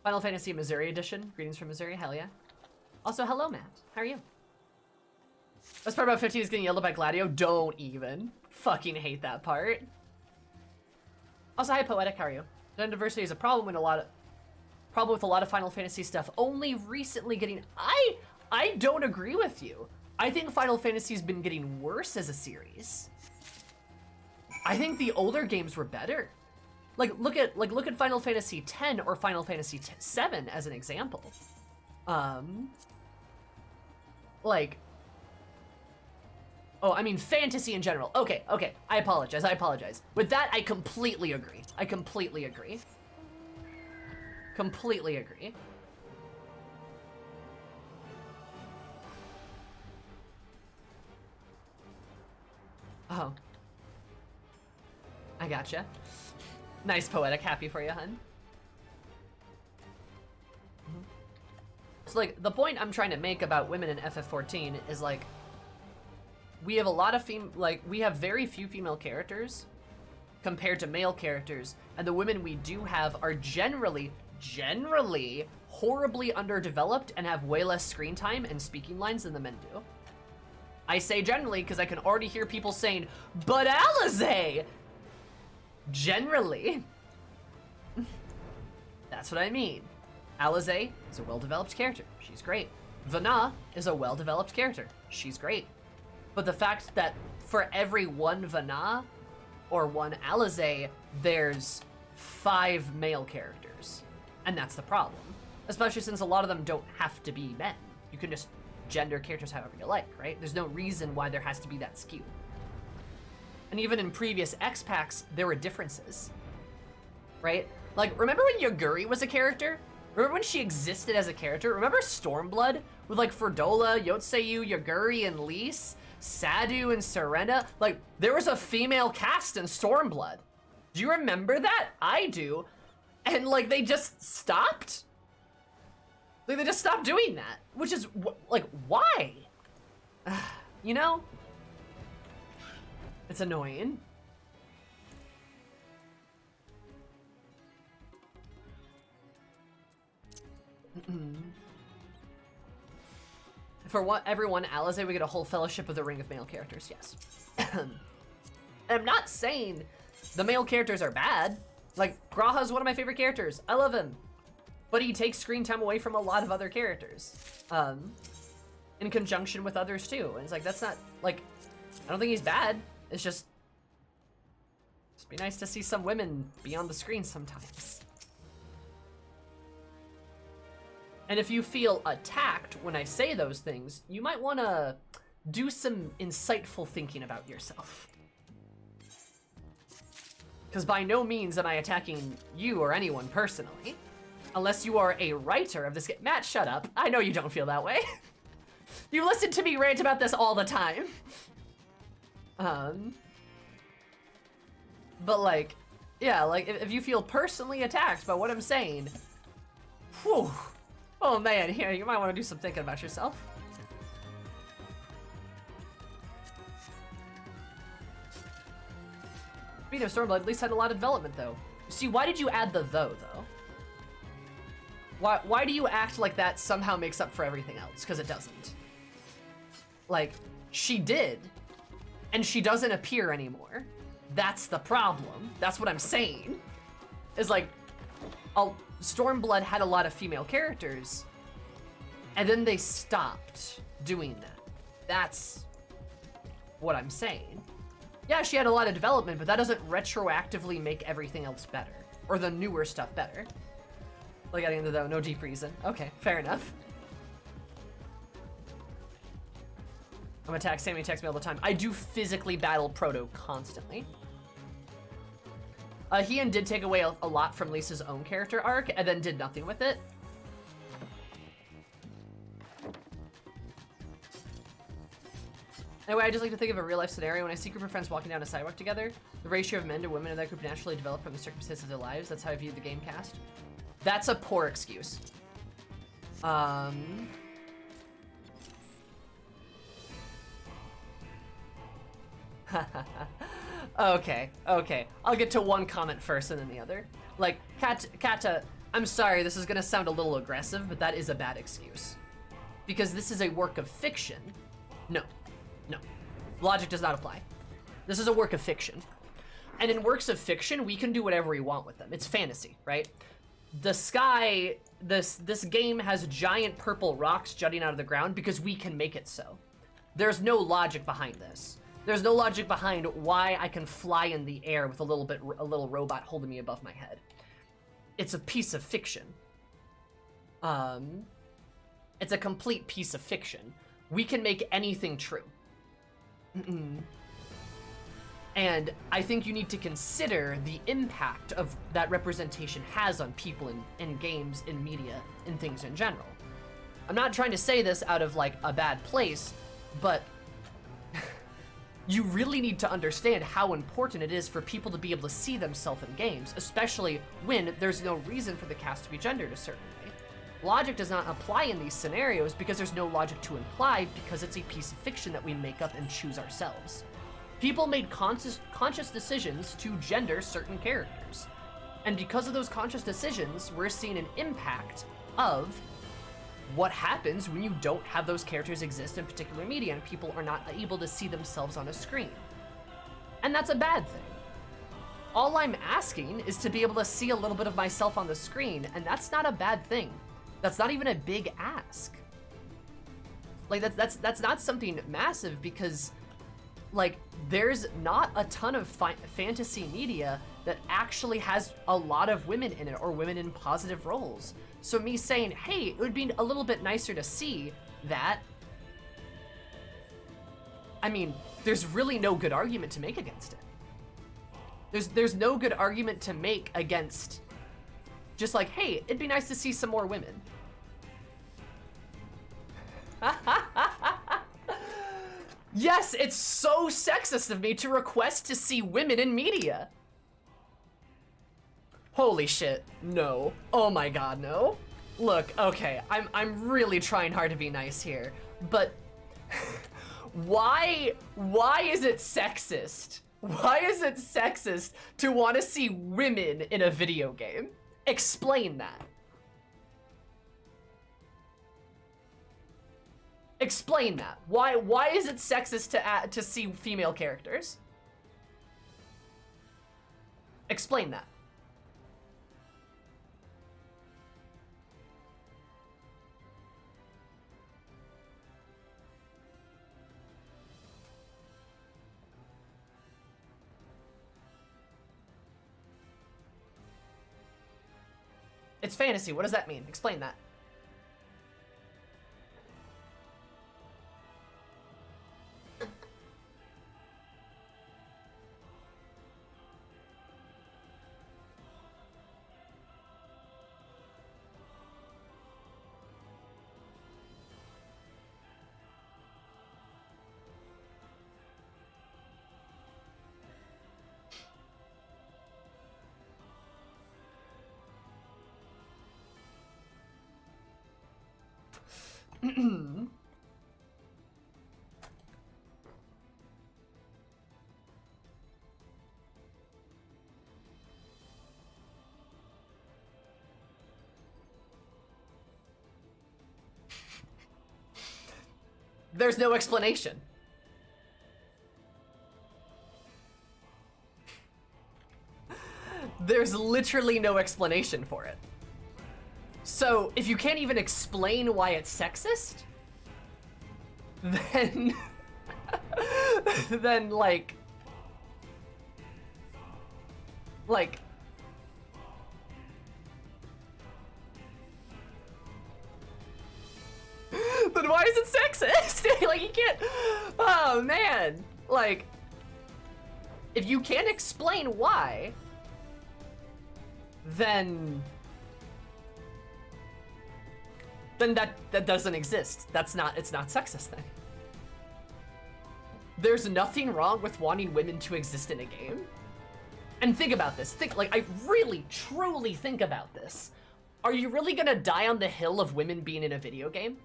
Final Fantasy Missouri Edition. Greetings from Missouri, hell yeah. Also, hello, Matt. How are you? Best part about 15 is getting yelled at by Gladio. Don't even. Fucking hate that part. Also, hi, Poetic. How are you? Gender diversity is a problem with a lot of Final Fantasy stuff. Only recently getting. I don't agree with you. I think Final Fantasy's been getting worse as a series. I think the older games were better. Look at Final Fantasy X or Final Fantasy VII as an example. Oh, I mean fantasy in general. Okay, I apologize. With that, I completely agree. Completely agree. Oh. I gotcha. Nice, Poetic. Happy for you, hun. So, like, the point I'm trying to make about women in FF14 is, like, we have a lot of we have very few female characters compared to male characters, and the women we do have are generally horribly underdeveloped and have way less screen time and speaking lines than the men do. I say generally because I can already hear people saying, but Alizé! Generally. That's what I mean. Alizé is a well-developed character. She's great. Vana is a well-developed character. She's great. But the fact that for every one Vana or one Alizé, there's 5 male characters. And that's the problem. Especially since a lot of them don't have to be men. You can just gender characters however you like, right? There's no reason why there has to be that skew. And even in previous X packs, there were differences, right? Like, remember when Yaguri was a character? Remember when she existed as a character? Remember Stormblood with like Ferdola, Yotseyu, Yaguri, and Lise? Sadu and Serena? Like, there was a female cast in Stormblood. Do you remember that? I do. And like, they just stopped? Like, they just stopped doing that. Which is, like, why? You know? It's annoying. For everyone, Alizé, we get a whole fellowship of the Ring of Male Characters, yes. And I'm not saying the male characters are bad. Like, Graha's one of my favorite characters. I love him. But he takes screen time away from a lot of other characters. In conjunction with others too. And it's like, that's not, like, I don't think he's bad. It's just be nice to see some women be on the screen sometimes. And if you feel attacked when I say those things, you might want to do some insightful thinking about yourself. Because by no means am I attacking you or anyone personally. Unless you are a writer of this game. Matt, shut up. I know you don't feel that way. You listen to me rant about this all the time. But like, yeah, like if you feel personally attacked by what I'm saying, whew, oh man, here, you might want to do some thinking about yourself. Speaking of Stormblood, at least had a lot of development though. See, why did you add the though? Why do you act like that somehow makes up for everything else? Because it doesn't. Like, she did, and she doesn't appear anymore. That's the problem. That's what I'm saying. Is like, Stormblood had a lot of female characters, and then they stopped doing that. That's what I'm saying. Yeah, she had a lot of development, but that doesn't retroactively make everything else better. Or the newer stuff better. Like at the end of the no deep reason. Okay, fair enough. I'm attacked. Sammy attacks me all the time. I do physically battle Proto constantly. Heian did take away a lot from Lisa's own character arc, and then did nothing with it. Anyway, I just like to think of a real life scenario when I see a group of friends walking down a sidewalk together. The ratio of men to women in that group naturally develop from the circumstances of their lives. That's how I viewed the game cast. That's a poor excuse. Okay. I'll get to one comment first and then the other. Like, Kata, I'm sorry, this is gonna sound a little aggressive, but that is a bad excuse. Because this is a work of fiction. No. Logic does not apply. This is a work of fiction. And in works of fiction, we can do whatever we want with them. It's fantasy, right? The sky, this game has giant purple rocks jutting out of the ground because we can make it so. There's no logic behind this. There's no logic behind why I can fly in the air with a little robot holding me above my head. It's a piece of fiction. It's a complete piece of fiction. We can make anything true. And I think you need to consider the impact of that representation has on people in games, in media, in things in general. I'm not trying to say this out of like a bad place, but you really need to understand how important it is for people to be able to see themselves in games, especially when there's no reason for the cast to be gendered a certain way. Logic does not apply in these scenarios because there's no logic to imply because it's a piece of fiction that we make up and choose ourselves. People made conscious decisions to gender certain characters. And because of those conscious decisions, we're seeing an impact of what happens when you don't have those characters exist in particular media and people are not able to see themselves on a screen. And that's a bad thing. All I'm asking is to be able to see a little bit of myself on the screen, and that's not a bad thing. That's not even a big ask. Like that's not something massive because like there's not a ton of fantasy media that actually has a lot of women in it or women in positive roles. So me saying, hey, it would be a little bit nicer to see that, I mean, there's really no good argument to make against it. There's no good argument to make against just like, hey, it'd be nice to see some more women. Yes, it's so sexist of me to request to see women in media. Holy shit, no. Oh my god, no. Look, okay, I'm really trying hard to be nice here, but why is it sexist? Why is it sexist to want to see women in a video game? Explain that. Explain that. Why is it sexist to see female characters? Explain that. It's fantasy. What does that mean? Explain that. There's no explanation. There's literally no explanation for it. So, if you can't even explain why it's sexist, then... then, like... Then why is it sexist? Like, you can't... Oh, man. Like, if you can't explain why, then that doesn't exist. It's not sexist then. there's nothing wrong with wanting women to exist in a game. And think about this. I really, truly think about this. Are you really gonna die on the hill of women being in a video game?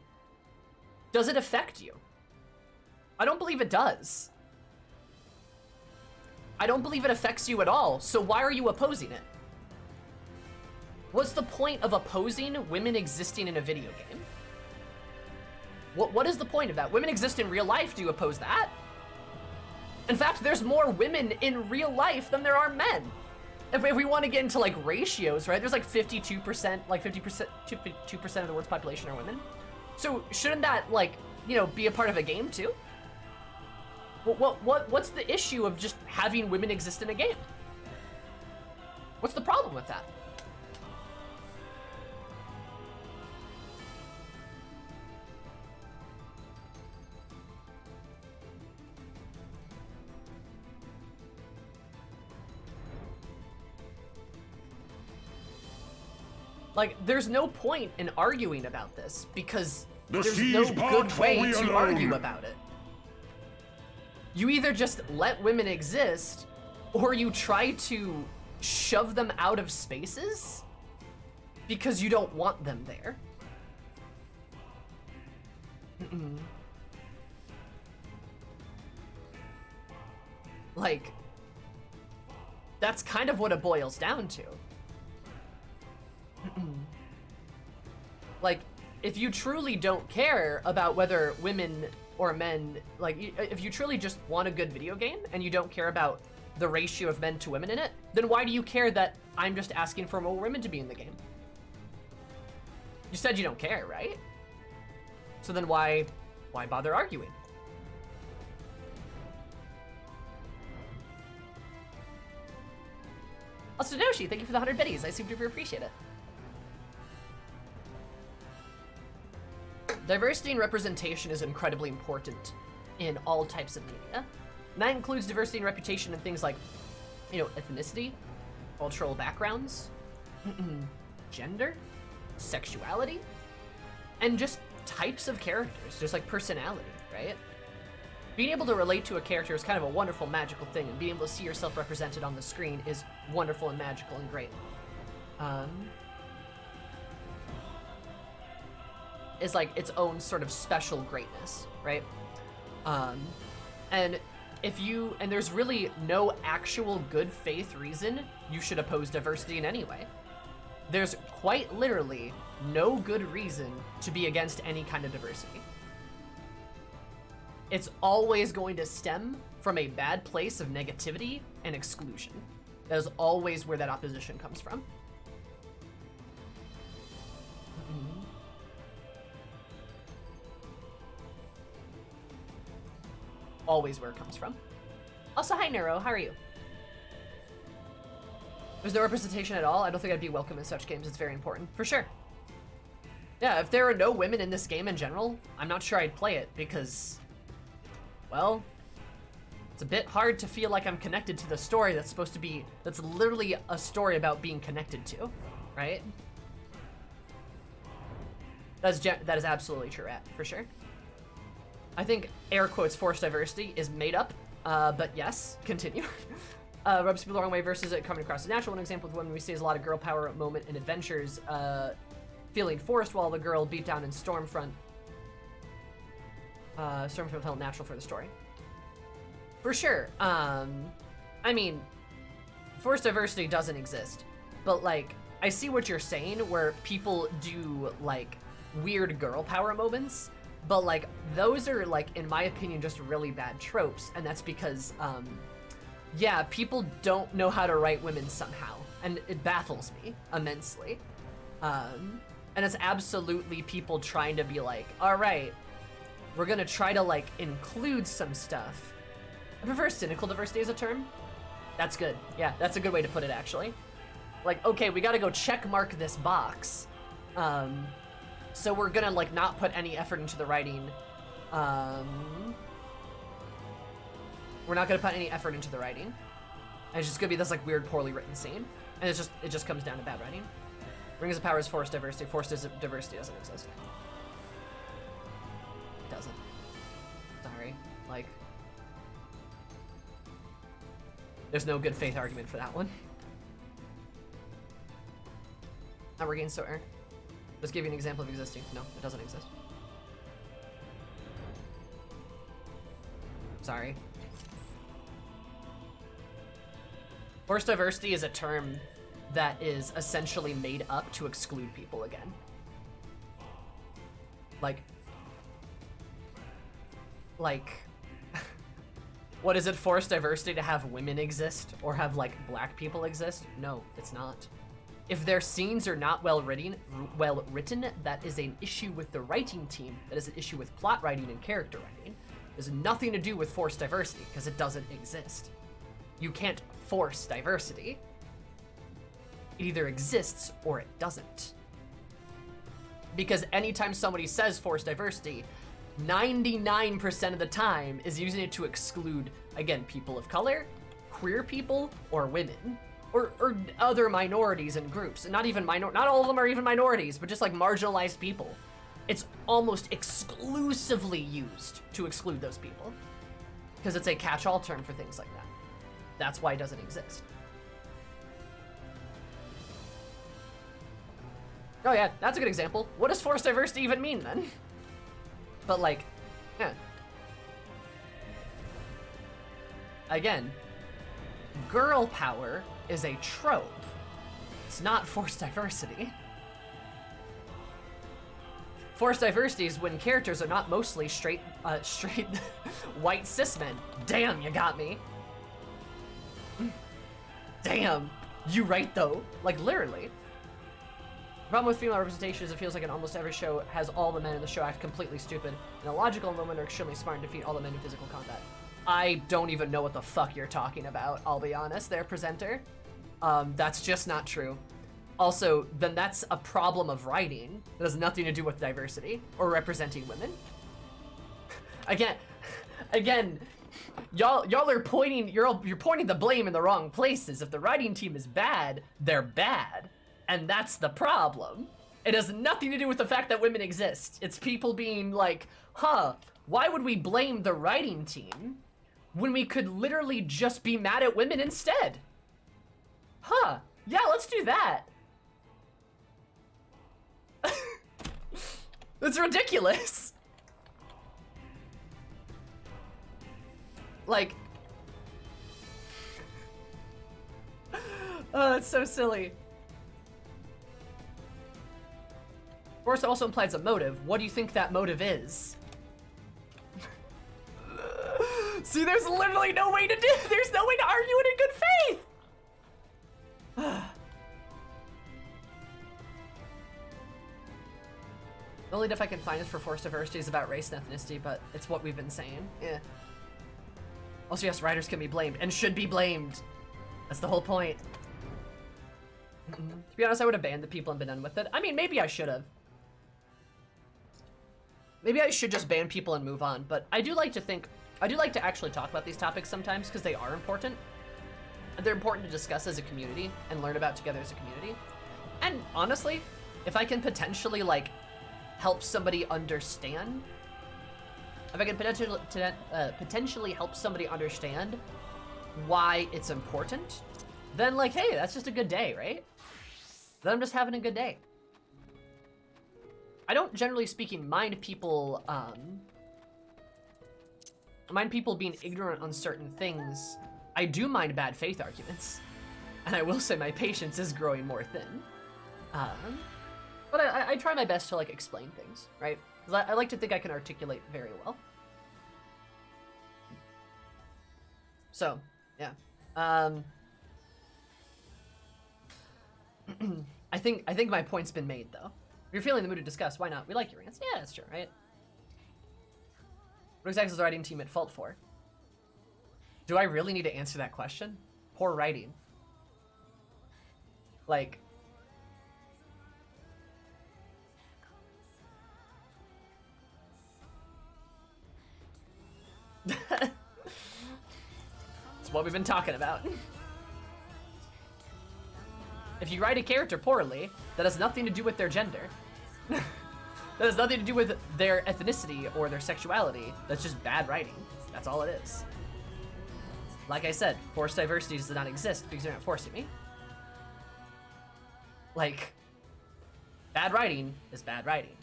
Does it affect you? I don't believe it does. I don't believe it affects you at all, so why are you opposing it? What's the point of opposing women existing in a video game? What is the point of that? Women exist in real life, do you oppose that? In fact, there's more women in real life than there are men. If we want to get into like ratios, right? There's like 52%, like 52% of the world's population are women. So shouldn't that like, you know, be a part of a game too? What's the issue of just having women exist in a game? What's the problem with that? Like, there's no point in arguing about this because there's no good way to argue about it. You either just let women exist or you try to shove them out of spaces because you don't want them there. Like, that's kind of what it boils down to. Like, if you truly don't care about whether women or men, like, if you truly just want a good video game and you don't care about the ratio of men to women in it, then why do you care that I'm just asking for more women to be in the game? You said you don't care, right? So then why bother arguing? Also, Doshi, thank you for the 100 biddies. I super duper appreciate it. Diversity and representation is incredibly important in all types of media. And that includes diversity and reputation in things like, you know, ethnicity, cultural backgrounds, gender, sexuality, and just types of characters, just like personality, right? Being able to relate to a character is kind of a wonderful, magical thing, and being able to see yourself represented on the screen is wonderful and magical and great. Is like its own sort of special greatness, right? And there's really no actual good faith reason you should oppose diversity in any way. There's quite literally no good reason to be against any kind of diversity. It's always going to stem from a bad place of negativity and exclusion. That is always where that opposition comes from. Always where it comes from. Also, hi Nero, how are you? There's no representation at all. I don't think I'd be welcome in such games. It's very important, for sure. Yeah, if there are no women in this game in general, I'm not sure I'd play it because, well, it's a bit hard to feel like I'm connected to the story that's literally a story about being connected to, right? That is absolutely true, for sure. I think air quotes forced diversity is made up, but yes, continue. Rubs people the wrong way versus it coming across as natural. One example of when we see is a lot of girl power moment in adventures, feeling forced while the girl beat down in Stormfront. Stormfront felt natural for the story. For sure. I mean, forced diversity doesn't exist, but like, I see what you're saying where people do like weird girl power moments. But like, those are like, in my opinion, just really bad tropes. And that's because, yeah, people don't know how to write women somehow. And it baffles me immensely. And it's absolutely people trying to be like, all right, we're gonna try to like include some stuff. I prefer cynical diversity as a term. That's good. Yeah, that's a good way to put it actually. Like, okay, we gotta go check mark this box. So we're gonna like not put any effort into the writing. We're not gonna put any effort into the writing. And it's just gonna be this like weird, poorly written scene. And it just comes down to bad writing. Rings of Power is forced diversity. Forced diversity doesn't exist. It doesn't. Sorry. Like, There's no good faith argument for that one. Now we're getting so air. Let's give you an example of existing. No, it doesn't exist. Sorry. Forced diversity is a term that is essentially made up to exclude people again. Like, what is it, forced diversity to have women exist or have like black people exist? No, it's not. If their scenes are not well written, that is an issue with the writing team. That is an issue with plot writing and character writing. It has nothing to do with forced diversity because it doesn't exist. You can't force diversity. It either exists or it doesn't. Because anytime somebody says forced diversity, 99% of the time is using it to exclude, again, people of color, queer people, or women, or other minorities and groups. Not even not all of them are even minorities, but just like marginalized people. It's almost exclusively used to exclude those people because it's a catch-all term for things like that. That's why it doesn't exist. Oh yeah, that's a good example. What does forced diversity even mean then? But like, yeah. Again, girl power is a trope. It's not forced diversity. Forced diversity is when characters are not mostly straight white cis men. Damn, you got me. Damn, you right though. Like literally. The problem with female representation is it feels like in almost every show has all the men in the show act completely stupid, and illogical, and women are extremely smart and defeat all the men in physical combat. I don't even know what the fuck you're talking about, I'll be honest there, presenter. That's just not true. Also, then that's a problem of writing that has nothing to do with diversity or representing women. Again, y'all are pointing, you're pointing the blame in the wrong places. If the writing team is bad, they're bad. And that's the problem. It has nothing to do with the fact that women exist. It's people being like, huh, why would we blame the writing team when we could literally just be mad at women instead? Huh, yeah, let's do that. It's ridiculous. Like, oh, it's so silly. Force also implies a motive. What do you think that motive is? See, there's literally no way to there's no way to argue it in good faith. The only diff I can find is for forced diversity is about race and ethnicity, but it's what we've been saying. Yeah. Also, yes, writers can be blamed and should be blamed. That's the whole point. To be honest, I would have banned the people and been done with it. I mean, maybe I should have. Maybe I should just ban people and move on, but I do like to actually talk about these topics sometimes because they are important. They're important to discuss as a community and learn about together as a community. And honestly, if I can potentially like help somebody understand, if I can potentially help somebody understand why it's important, then like, hey, that's just a good day, right? Then I'm just having a good day. I don't, generally speaking, mind people being ignorant on certain things. I do mind bad faith arguments, and I will say my patience is growing more thin. But I try my best to like explain things, right? Because I like to think I can articulate very well. So, yeah. I think my point's been made though. If you're feeling the mood to discuss, why not? We like your rants. Yeah, that's true, right? What exactly is the writing team at fault for? Do I really need to answer that question? Poor writing. Like... It's what we've been talking about. If you write a character poorly, that has nothing to do with their gender. That has nothing to do with their ethnicity or their sexuality. That's just bad writing. That's all it is. Like I said, forced diversity does not exist because you're not forcing me. Like, bad writing is bad writing.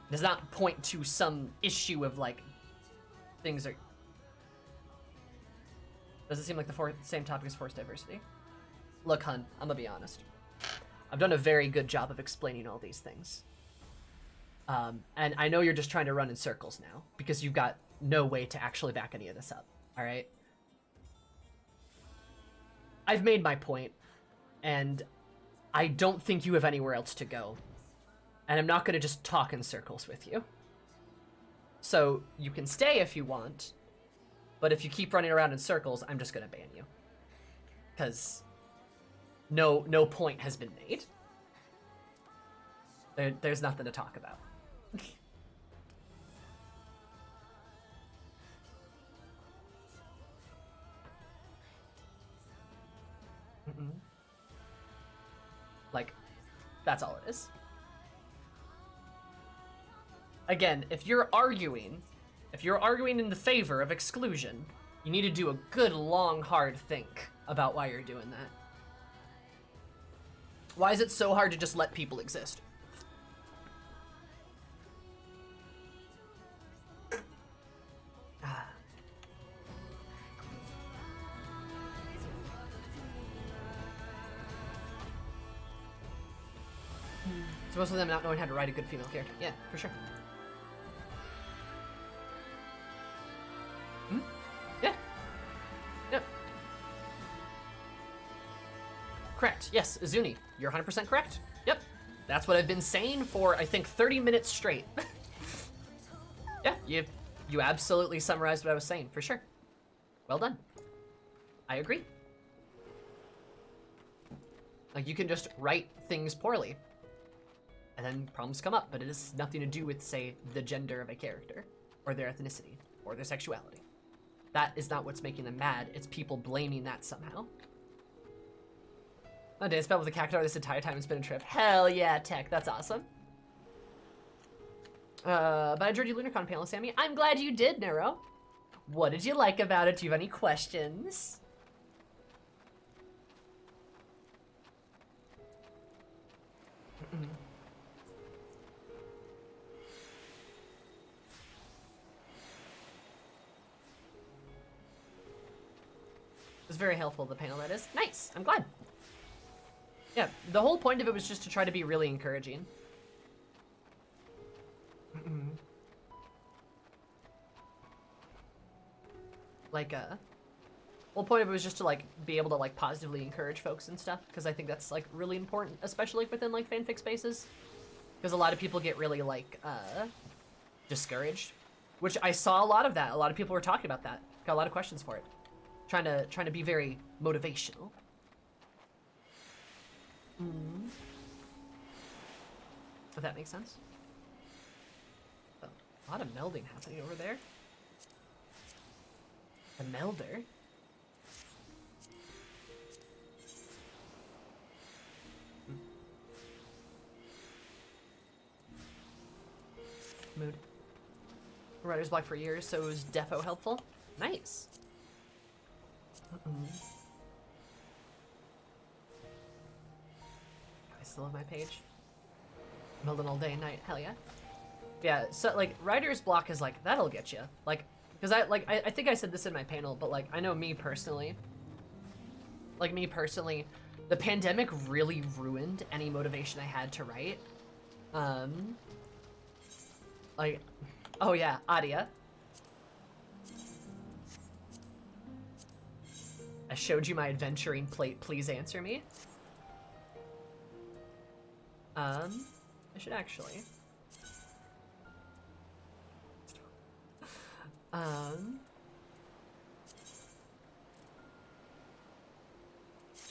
It does not point to some issue of, like, things are... Does it seem like the same topic as forced diversity? Look, hun, I'm gonna be honest. I've done a very good job of explaining all these things. And I know you're just trying to run in circles now, because you've got no way to actually back any of this up, alright? I've made my point, and I don't think you have anywhere else to go. And I'm not gonna just talk in circles with you. So, you can stay if you want, but if you keep running around in circles, I'm just gonna ban you. Because no point has been made. There's nothing to talk about. Like, that's all it is. Again, if you're arguing in the favor of exclusion, you need to do a good, long, hard think about why you're doing that. Why is it so hard to just let people exist? So most of them not knowing how to write a good female character. Yeah, for sure. Yeah. Yep. Correct. Yes, Izuni, you're 100% correct. Yep. That's what I've been saying for, I think, 30 minutes straight. Yeah, you absolutely summarized what I was saying, for sure. Well done. I agree. Like, you can just write things poorly, and then problems come up, but it has nothing to do with, say, the gender of a character, or their ethnicity, or their sexuality. That is not what's making them mad, it's people blaming that somehow. Oh, did I spell with a cactuar this entire time it's been a trip? Hell yeah, Tech, that's awesome. But I enjoyed your LunarCon panel, Sammy. I'm glad you did, Nero. What did you like about it? Do you have any questions? It was very helpful, the panel, that is. Nice, I'm glad. Yeah, the whole point of it was just to try to be really encouraging. Like, whole point of it was just to, like, be able to, like, positively encourage folks and stuff, because I think that's, like, really important, especially within, like, fanfic spaces. Because a lot of people get really, like, discouraged. Which I saw a lot of that. A lot of people were talking about that. Got a lot of questions for it. Trying to be very motivational. If that makes sense. Oh, a lot of melding happening over there. The melder. Mood. Writer's block for years, so it was defo helpful. Nice. I still have my page. Melding all day and night. Hell yeah. Yeah, so like writer's block is like, that'll get you. Like, because I think I said this in my panel, but like I know me personally, the pandemic really ruined any motivation I had to write. Like, oh yeah, Adia. I showed you my adventuring plate, please answer me. I should actually.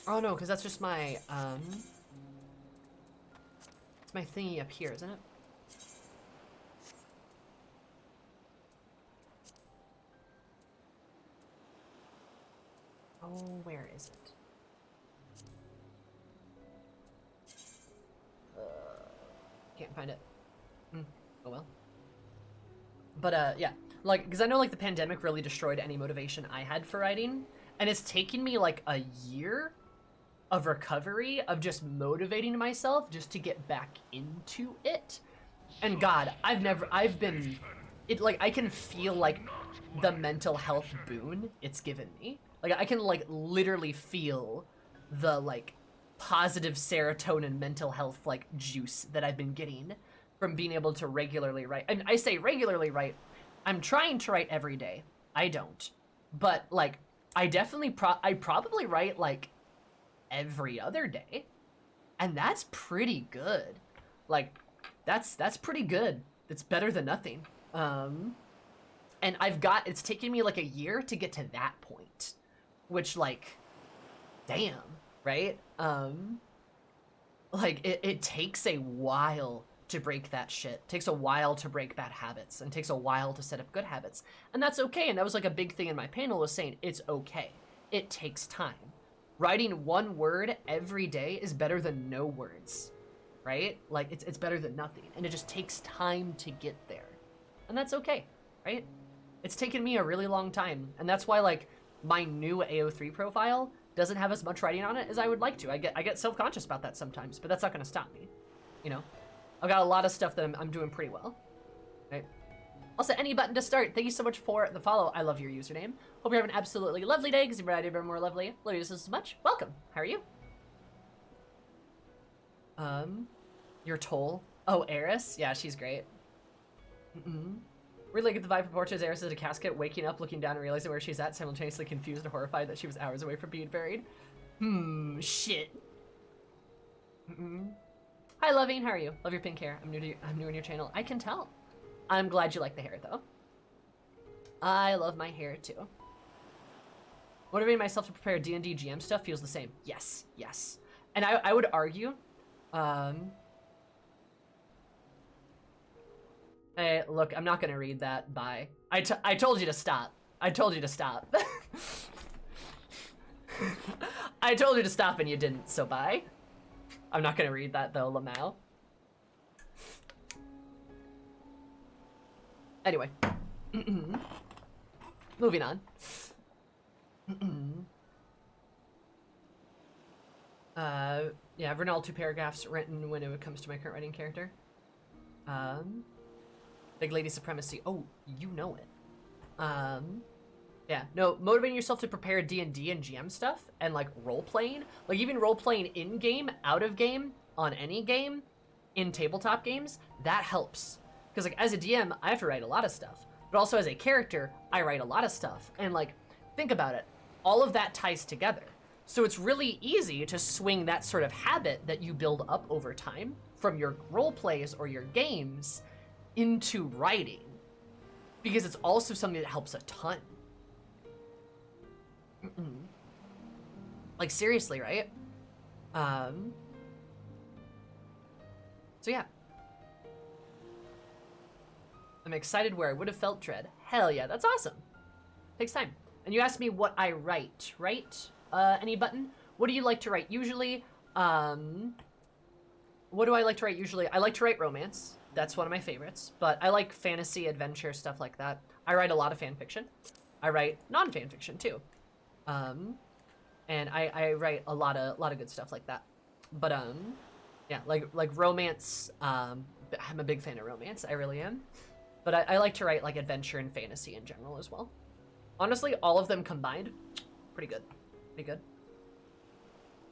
Oh no, because that's just my, it's my thingy up here, isn't it? Oh, where is it? Can't find it. Oh well. But, yeah. Like, because I know like the pandemic really destroyed any motivation I had for writing, and it's taken me like a year of recovery of just motivating myself just to get back into it. And God, I've been, it like, I can feel like the mental health boon it's given me. Like, I can like literally feel the like positive serotonin mental health like juice that I've been getting from being able to regularly write. And I say regularly write, I'm trying to write every day. I don't. But like, I definitely I probably write like every other day. And that's pretty good. Like, that's pretty good. It's better than nothing. And it's taken me like a year to get to that point, which like, damn, right? Like it takes a while to break that shit. It takes a while to break bad habits, and it takes a while to set up good habits. And that's okay. And that was like a big thing in my panel, was saying it's okay. It takes time. Writing one word every day is better than no words, right? Like it's better than nothing. And it just takes time to get there. And that's okay, right? It's taken me a really long time. And that's why like my new AO3 profile doesn't have as much writing on it as I would like to. I get self-conscious about that sometimes, but that's not gonna stop me, you know? I've got a lot of stuff that I'm doing pretty well, right? Also, any button to start. Thank you so much for the follow. I love your username. Hope you're having an absolutely lovely day, because you're ready to be more lovely. Love you so much. Welcome. How are you? Your toll. Oh, Eris? Yeah, she's great. Really get the vibe from Portia's Eris is a casket, waking up, looking down, and realizing where she's at, simultaneously confused and horrified that she was hours away from being buried. Shit. Hi, Loving. How are you? Love your pink hair. I'm new in your channel. I can tell. I'm glad you like the hair, though. I love my hair, too. Motivating myself to prepare D&D GM stuff feels the same. Yes, yes. And I would argue, hey, look, I'm not gonna read that. Bye. I told you to stop. I told you to stop. I told you to stop and you didn't, so bye. I'm not gonna read that, though, Lamau. Anyway. Moving on. Yeah, I've written all 2 paragraphs written when it comes to my current writing character. Big lady supremacy. Oh, you know it. Yeah, no, motivating yourself to prepare D&D and GM stuff, and like role-playing, like even role-playing in-game, out-of-game, on any game, in tabletop games, that helps. Because like as a DM, I have to write a lot of stuff, but also as a character, I write a lot of stuff. And like, think about it, all of that ties together. So it's really easy to swing that sort of habit that you build up over time from your role plays or your games into writing, because it's also something that helps a ton. Like seriously, right? So yeah. I'm excited where I would have felt dread. Hell yeah, that's awesome. Takes time. And you asked me what I write, right? Any button? What do you like to write usually? What do I like to write usually? I like to write romance. That's one of my favorites. But I like fantasy, adventure, stuff like that. I write a lot of fan fiction. I write non-fan fiction too. And I write a lot of good stuff like that. But yeah, like romance. I'm a big fan of romance. I really am. But I like to write like adventure and fantasy in general as well. Honestly, all of them combined, pretty good. Pretty good.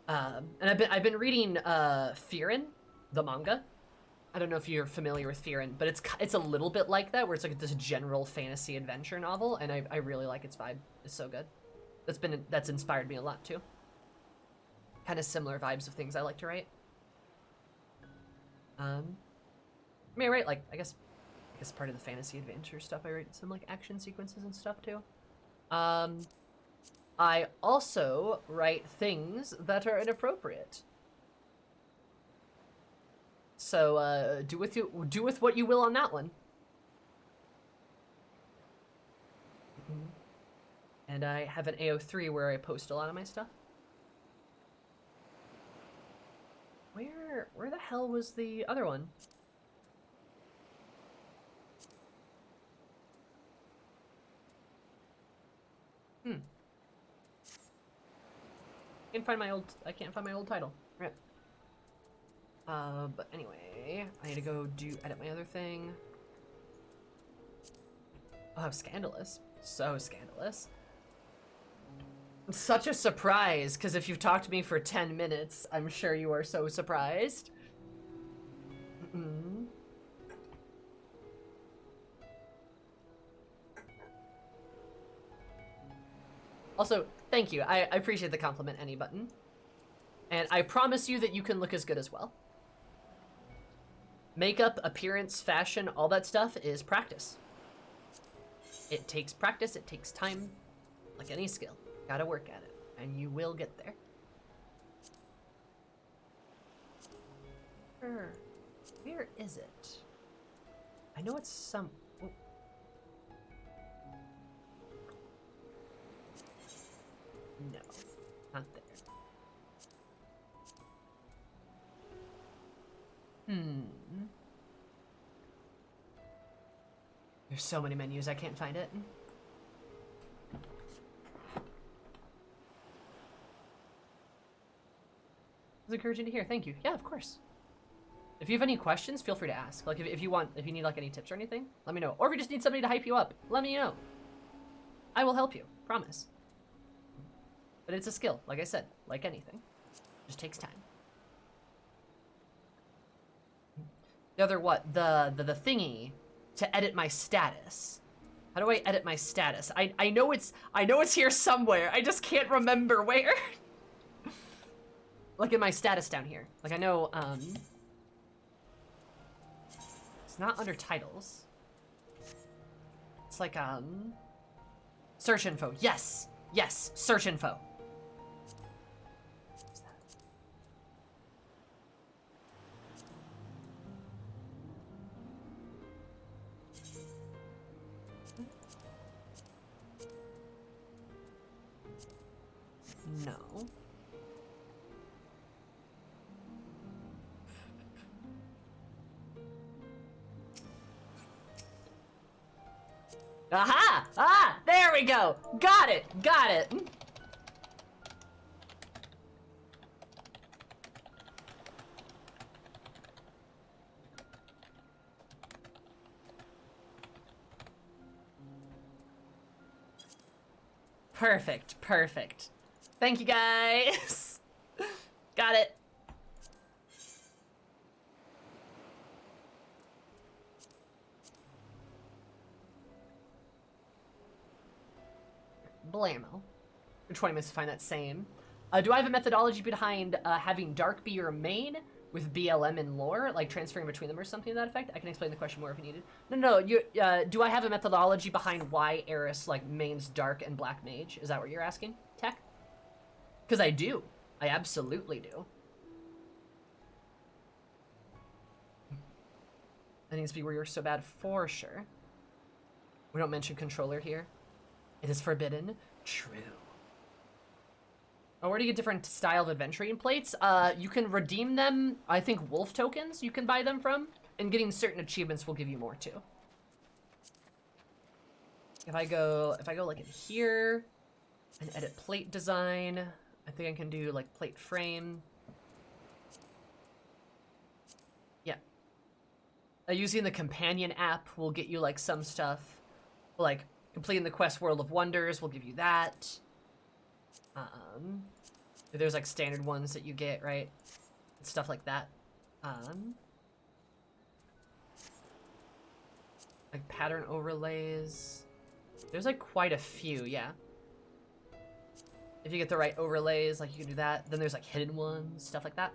And I've been reading Fearin', the manga. I don't know if you're familiar with Fearin', but it's a little bit like that, where it's like this general fantasy adventure novel, and I really like its vibe. It's so good. That's inspired me a lot too. Kind of similar vibes of things I like to write. I mean, I write like I guess part of the fantasy adventure stuff. I write some like action sequences and stuff too. I also write things that are inappropriate. So do with what you will on that one. And I have an AO3 where I post a lot of my stuff. Where the hell was the other one? I can't find my old title. Right. But anyway, I need to go edit my other thing. Oh, scandalous. So scandalous. Such a surprise, because if you've talked to me for 10 minutes, I'm sure you are so surprised. Mm-mm. Also, thank you. I appreciate the compliment, any button. And I promise you that you can look as good as well. Makeup, appearance, fashion, all that stuff is practice. It takes practice, it takes time, like any skill. Gotta work at it, and you will get there. Where is it? I know it's some... Oh. No, not there. There's so many menus, I can't find it. It's encouraging to hear. Thank you. Yeah, of course. If you have any questions, feel free to ask. Like, if you need, like, any tips or anything, let me know. Or if you just need somebody to hype you up, let me know. I will help you. Promise. But it's a skill, like I said. Like anything. It just takes time. The other what? The thingy to edit my status. How do I edit my status? I know it's here somewhere. I just can't remember where. Like in my status down here. Like I know, it's not under titles. It's like, search info. Yes! Yes! Search info. What's that? No. Aha! Ah! There we go! Got it! Got it! Perfect, perfect. Thank you, guys! Got it. Blammo. For 20 minutes to find that same. Do I have a methodology behind having dark be your main with BLM and lore, like transferring between them or something to that effect? I can explain the question more if you needed. No, you, do I have a methodology behind why Eris, like, mains dark and black mage? Is that what you're asking, Tech? Because I do. I absolutely do. That needs to be where you're so bad, for sure. We don't mention controller here. It is forbidden. True. Oh, where do you get different style of adventuring plates? You can redeem them, I think wolf tokens you can buy them from, and getting certain achievements will give you more too. If I go like in here and edit plate design, I think I can do like plate frame. Yeah. Using the companion app will get you like some stuff, like completing the quest World of Wonders will give you that. There's like standard ones that you get, right? Stuff like that. Like pattern overlays. There's like quite a few, yeah. If you get the right overlays, like you can do that. Then there's like hidden ones, stuff like that.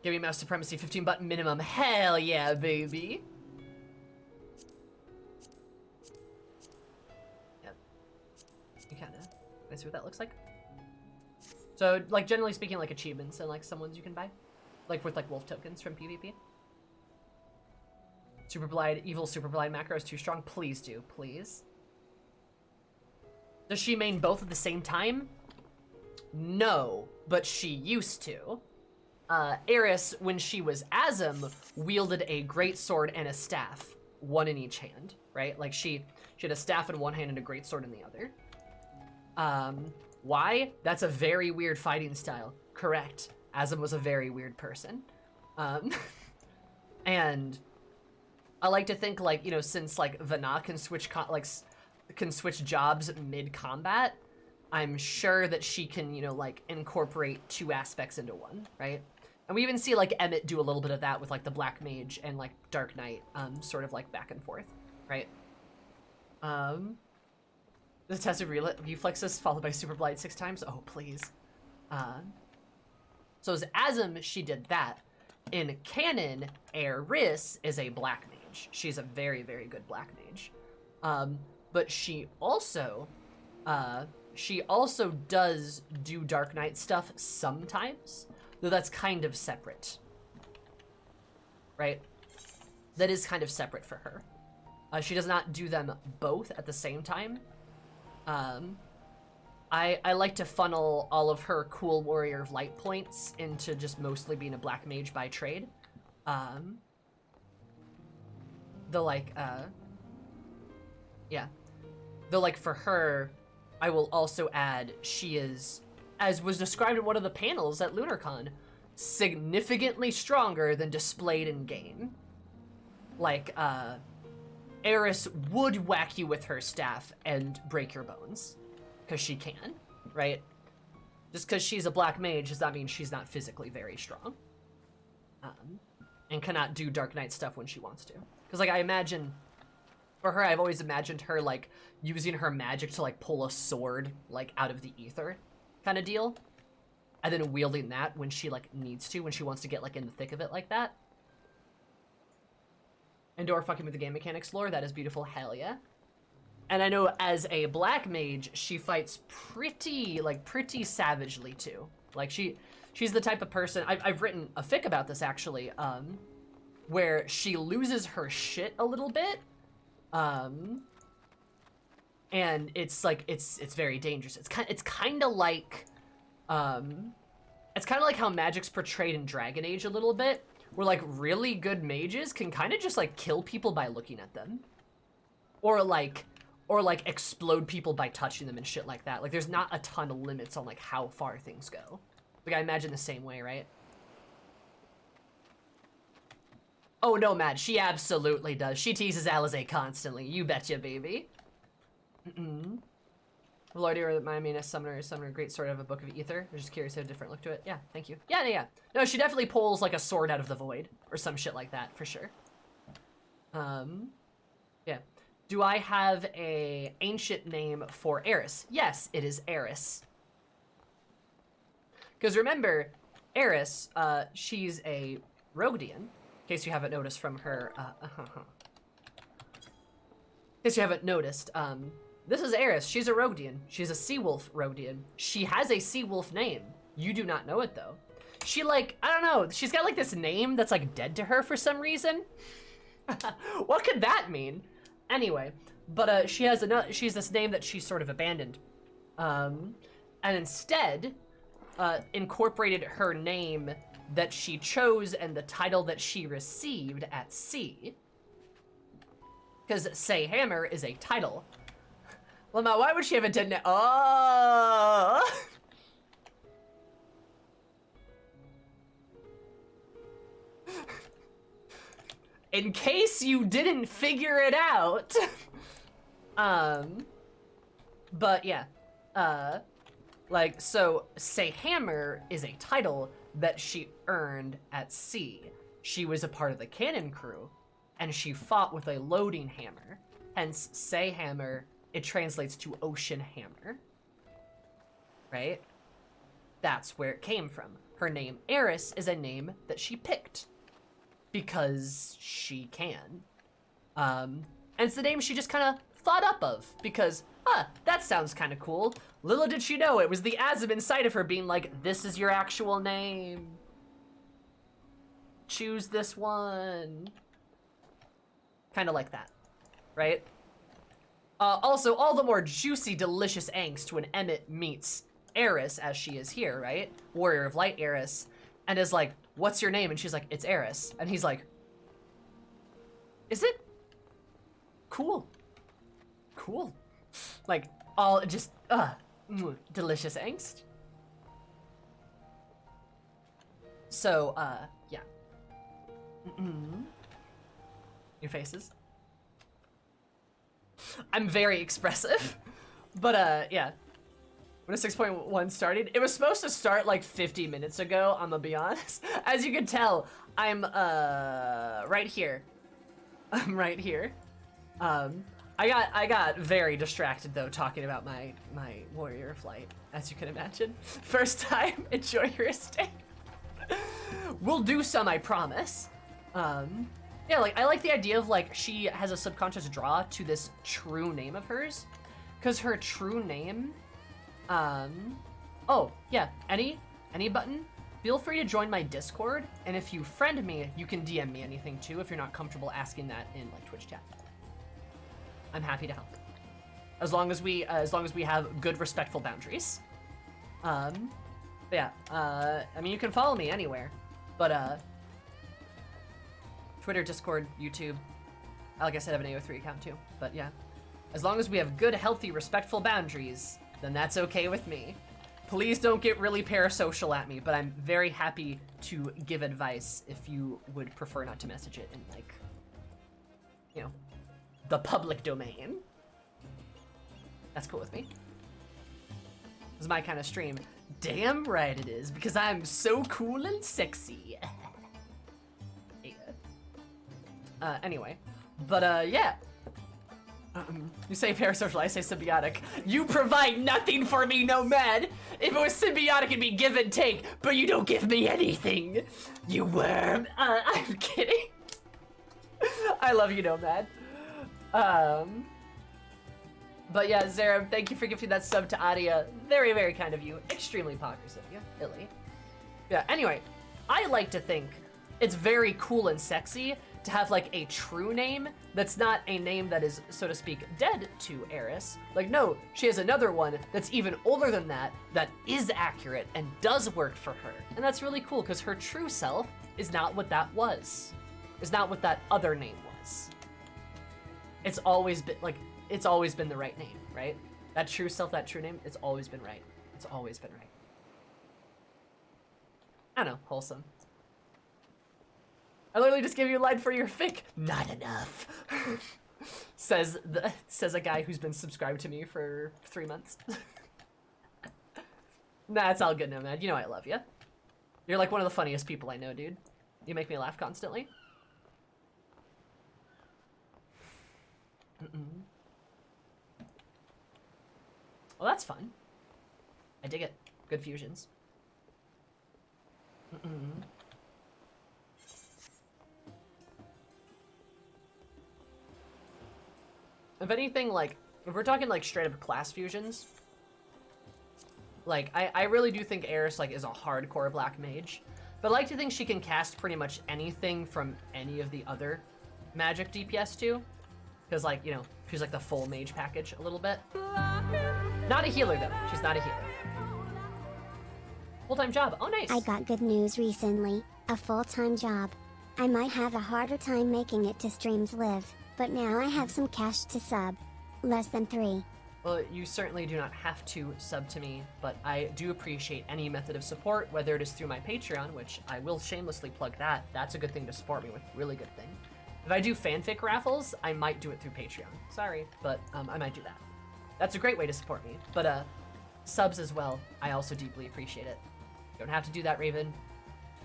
Give me mouse supremacy, 15 button minimum. Hell yeah, baby. Yep. You kinda see what that looks like? So, like, generally speaking, like achievements and like some ones you can buy. Like with like wolf tokens from PvP. Super Blind, evil Super Blind macro is too strong. Please do, please. Does she main both at the same time? No, but she used to. Eris, when she was Azim, wielded a greatsword and a staff, one in each hand, right? Like she had a staff in one hand and a greatsword in the other. Why? That's a very weird fighting style. Correct. Azim was a very weird person. And I like to think, like, you know, since, like, Vana can switch, can switch jobs mid-combat, I'm sure that she can, you know, like, incorporate two aspects into one, right? And we even see, like, Emmett do a little bit of that with, like, the Black Mage and, like, Dark Knight, sort of, like, back and forth, right? The test of reflexes followed by Super Blight 6 times? Oh, please. So as Azim, she did that. In canon, Eris is a Black Mage. She's a very, very good Black Mage. But she also does do Dark Knight stuff sometimes, though that's kind of separate, right? That is kind of separate for her. She does not do them both at the same time. I like to funnel all of her cool Warrior of Light points into just mostly being a Black Mage by trade. Yeah. Though, like, for her, I will also add, she is, as was described in one of the panels at LunarCon, significantly stronger than displayed in game. Like, Eris would whack you with her staff and break your bones. Because she can, right? Just because she's a Black Mage does not mean she's not physically very strong. And cannot do Dark Knight stuff when she wants to. Because, like, I imagine, for her, I've always imagined her, like, using her magic to, like, pull a sword, like, out of the ether kind of deal. And then wielding that when she, like, needs to, when she wants to get, like, in the thick of it like that. Endor fucking with the game mechanics lore, that is beautiful, hell yeah. And I know as a Black Mage, she fights pretty savagely too. Like she's the type of person, I've written a fic about this actually, where she loses her shit a little bit. And it's like, it's very dangerous. It's kind of like how magic's portrayed in Dragon Age a little bit, where like really good mages can kind of just like kill people by looking at them. Or like explode people by touching them and shit like that. Like there's not a ton of limits on like how far things go. Like I imagine the same way, right? Oh no, Matt, she absolutely does. She teases Alizé constantly. You betcha, baby. Lord, you're my meanest summoner, great sword out of a book of ether. I'm just curious, how different look to it. Yeah, thank you. Yeah. No, she definitely pulls like a sword out of the void or some shit like that for sure. Yeah. Do I have a ancient name for Eris? Yes, it is Eris. Because remember, Eris, she's a Rogdian, in case you haven't noticed from her, in case you haven't noticed, this is Eris. She's a Rogdian. She's a Seawolf Rogdian. She has a Seawolf name. You do not know it, though. She, like, I don't know, she's got, like, this name that's, like, dead to her for some reason. What could that mean? Anyway, but she's this name that she sort of abandoned, and instead incorporated her name that she chose and the title that she received at sea. Because Say Hammer is a title. Lama, why would she have a dead name? Oh! In case you didn't figure it out. But yeah. Like, so, Say Hammer is a title that she earned at sea. She was a part of the cannon crew, and she fought with a loading hammer. Hence, Say Hammer, it translates to ocean hammer. Right? That's where it came from. Her name, Eris, is a name that she picked. Because she can. And it's the name she just kind of thought up of. Because, that sounds kind of cool. Little did she know, it was the Azim inside of her being like, this is your actual name. Choose this one. Kind of like that, right? Also, all the more juicy, delicious angst when Emmett meets Eris, as she is here, right? Warrior of Light Eris, and is like, what's your name? And she's like, it's Eris. And he's like, is it? Cool. Cool. Like, all just, Delicious angst. So, yeah. Your faces. I'm very expressive. But, yeah. When a 6.1 started, it was supposed to start like 50 minutes ago, I'm gonna be honest. As you can tell, I'm, right here. I'm right here. I got very distracted though talking about my warrior flight, as you can imagine. First time, enjoy your estate. We'll do some, I promise. Yeah, like I like the idea of like she has a subconscious draw to this true name of hers, because her true name, oh yeah, any button. Feel free to join my Discord, and if you friend me, you can DM me anything too if you're not comfortable asking that in like Twitch chat. I'm happy to help, as long as we have good, respectful boundaries. But yeah, I mean, you can follow me anywhere, but Twitter, Discord, YouTube. Like I said, I have an AO3 account too. But yeah, as long as we have good, healthy, respectful boundaries, then that's okay with me. Please don't get really parasocial at me, but I'm very happy to give advice if you would prefer not to message it in, like, you know, the public domain. That's cool with me. This is my kind of stream. Damn right it is, because I'm so cool and sexy. Yeah. Anyway, but yeah. You say parasocial, I say symbiotic. You provide nothing for me, Nomad. If it was symbiotic, it'd be give and take, but you don't give me anything, you worm. I'm kidding. I love you, Nomad. But yeah, Zara, thank you for gifting that sub to Adia. Very, very kind of you. Extremely poggers of you, Illy. Yeah, anyway, I like to think it's very cool and sexy to have like a true name that's not a name that is, so to speak, dead to Eris. Like, no, she has another one that's even older than that is accurate and does work for her. And that's really cool because her true self is not what that was. Is not what that other name was. It's always been, like, it's always been the right name, right? That true self, that true name, it's always been right. It's always been right. I don't know, wholesome. I literally just gave you a line for your fic. Not enough. says a guy who's been subscribed to me for 3 months. Nah, it's all good, Nomad. You know I love you. You're like one of the funniest people I know, dude. You make me laugh constantly. Well, that's fun. I dig it. Good fusions. If anything, like, if we're talking like straight up class fusions, like, I really do think Eris, like, is a hardcore black mage. But I like to think she can cast pretty much anything from any of the other magic DPS too. Because, like, you know, she's like the full mage package a little bit. Not a healer, though. She's not a healer. Full-time job. Oh, nice. I got good news recently. A full-time job. I might have a harder time making it to Streams Live, but now I have some cash to sub. Less than 3. Well, you certainly do not have to sub to me, but I do appreciate any method of support, whether it is through my Patreon, which I will shamelessly plug that. That's a good thing to support me with. Really good thing. If I do fanfic raffles, I might do it through Patreon. Sorry, but I might do that. That's a great way to support me. But subs as well, I also deeply appreciate it. You don't have to do that, Raven,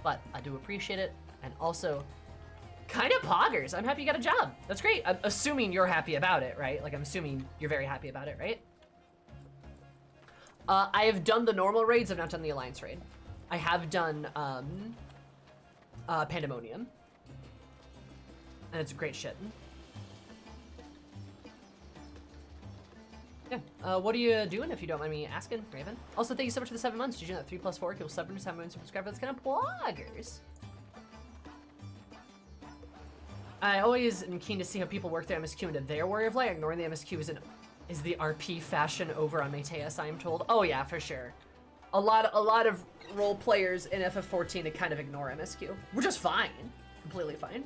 but I do appreciate it. And also, kind of poggers. I'm happy you got a job. That's great. I'm assuming you're happy about it, right? Like, I'm assuming you're very happy about it, right? I have done the normal raids. I've not done the Alliance raid. I have done Pandemonium. And it's great shit. Yeah. What are you doing, if you don't mind me asking, Raven? Also, thank you so much for the 7 months. Did you know that 3 + 4 equals 7 7 million subscribers? That's kind of bloggers. I always am keen to see how people work their MSQ into their Warrior of Light. Ignoring the MSQ is the RP fashion over on Mateus, I am told. Oh yeah, for sure. A lot of role players in FF14 that kind of ignore MSQ, which is fine. Completely fine.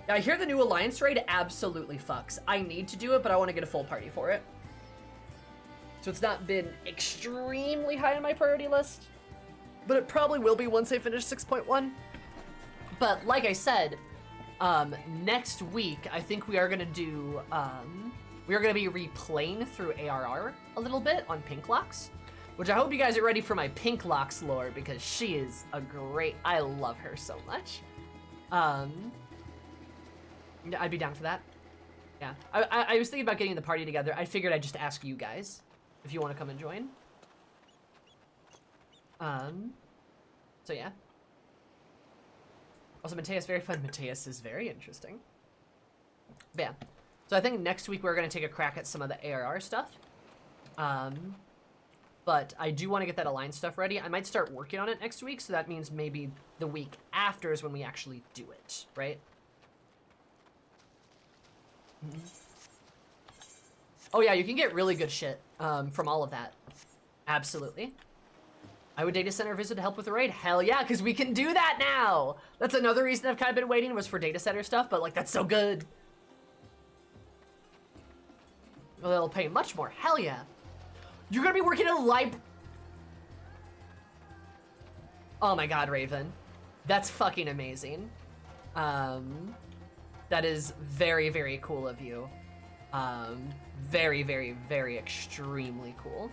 I hear the new Alliance raid absolutely fucks. I need to do it, but I want to get a full party for it. So it's not been extremely high on my priority list, but it probably will be once I finish 6.1. But like I said, next week, I think we are gonna do, we are gonna be replaying through ARR a little bit on Pink Locks, which I hope you guys are ready for my Pink Locks lore, because she is a great, I love her so much. I'd be down for that. Yeah, I was thinking about getting the party together. I figured I'd just ask you guys if you want to come and join. So yeah. Also, Mateus, very fun. Mateus is very interesting. But yeah. So I think next week we're going to take a crack at some of the ARR stuff. But I do want to get that aligned stuff ready. I might start working on it next week, so that means maybe the week after is when we actually do it, right? Oh yeah, you can get really good shit from all of that. Absolutely. I would data center visit to help with the raid. Hell yeah, because we can do that now. That's another reason I've kind of been waiting was for data center stuff, but like that's so good. Well, they'll pay much more. Hell yeah. You're gonna be working in a library. Oh my god, Raven. That's fucking amazing. That is very, very cool of you. Very, very, very extremely cool.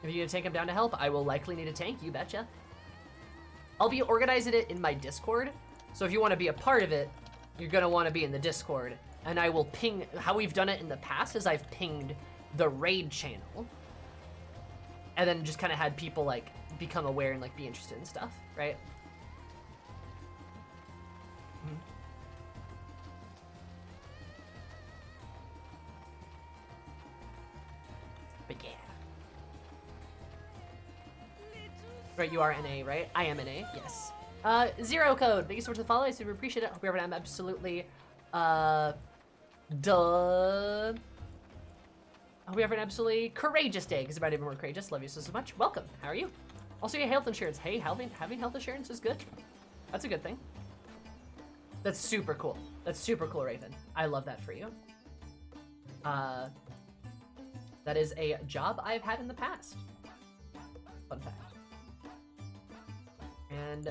If you need to take him down to help, I will likely need a tank, you betcha. I'll be organizing it in my Discord, so if you want to be a part of it, you're gonna want to be in the Discord, and I will ping. How we've done it in the past is I've pinged the raid channel, and then just kind of had people like become aware and like be interested in stuff, right? But yeah. Right, you are NA, right? I am NA, yes. Zero Code, thank you so much for the follow. I super appreciate it. Hope you're having an absolutely, I hope you have an absolutely courageous day, because about even more courageous. Love you so much. Welcome. How are you? Also, your health insurance. Hey, having health insurance is good. That's a good thing. That's super cool. That's super cool, Raven. I love that for you. That is a job I've had in the past. Fun fact. And,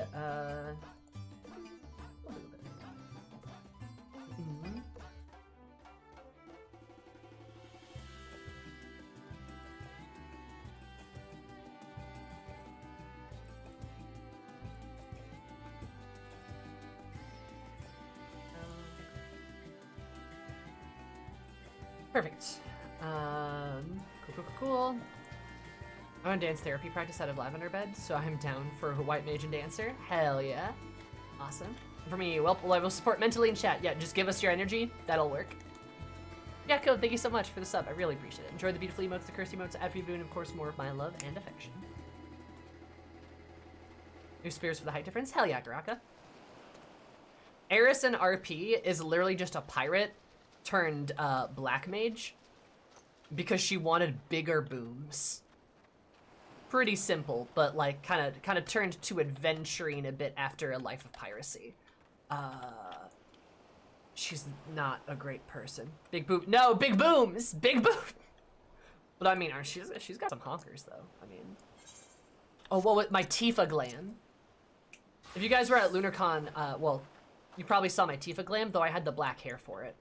perfect. Cool. I'm on dance therapy practice out of lavender bed, so I'm down for a white mage and dancer. Hell yeah. Awesome. For me, well, I will support mentally in chat. Yeah, just give us your energy. That'll work. Yeah, Code, thank you so much for the sub. I really appreciate it. Enjoy the beautiful emotes, the cursed emotes, Appy Boon, and of course, more of my love and affection. New spears for the height difference? Hell yeah, Garaka. Eris and RP is literally just a pirate turned black mage because she wanted bigger booms. Pretty simple, but like kind of turned to adventuring a bit after a life of piracy. She's not a great person. Big boom. No, big booms. Big boom. But I mean, she's got some honkers though. I mean, oh, well, with my Tifa glam. If you guys were at LunarCon, well, you probably saw my Tifa glam, though I had the black hair for it.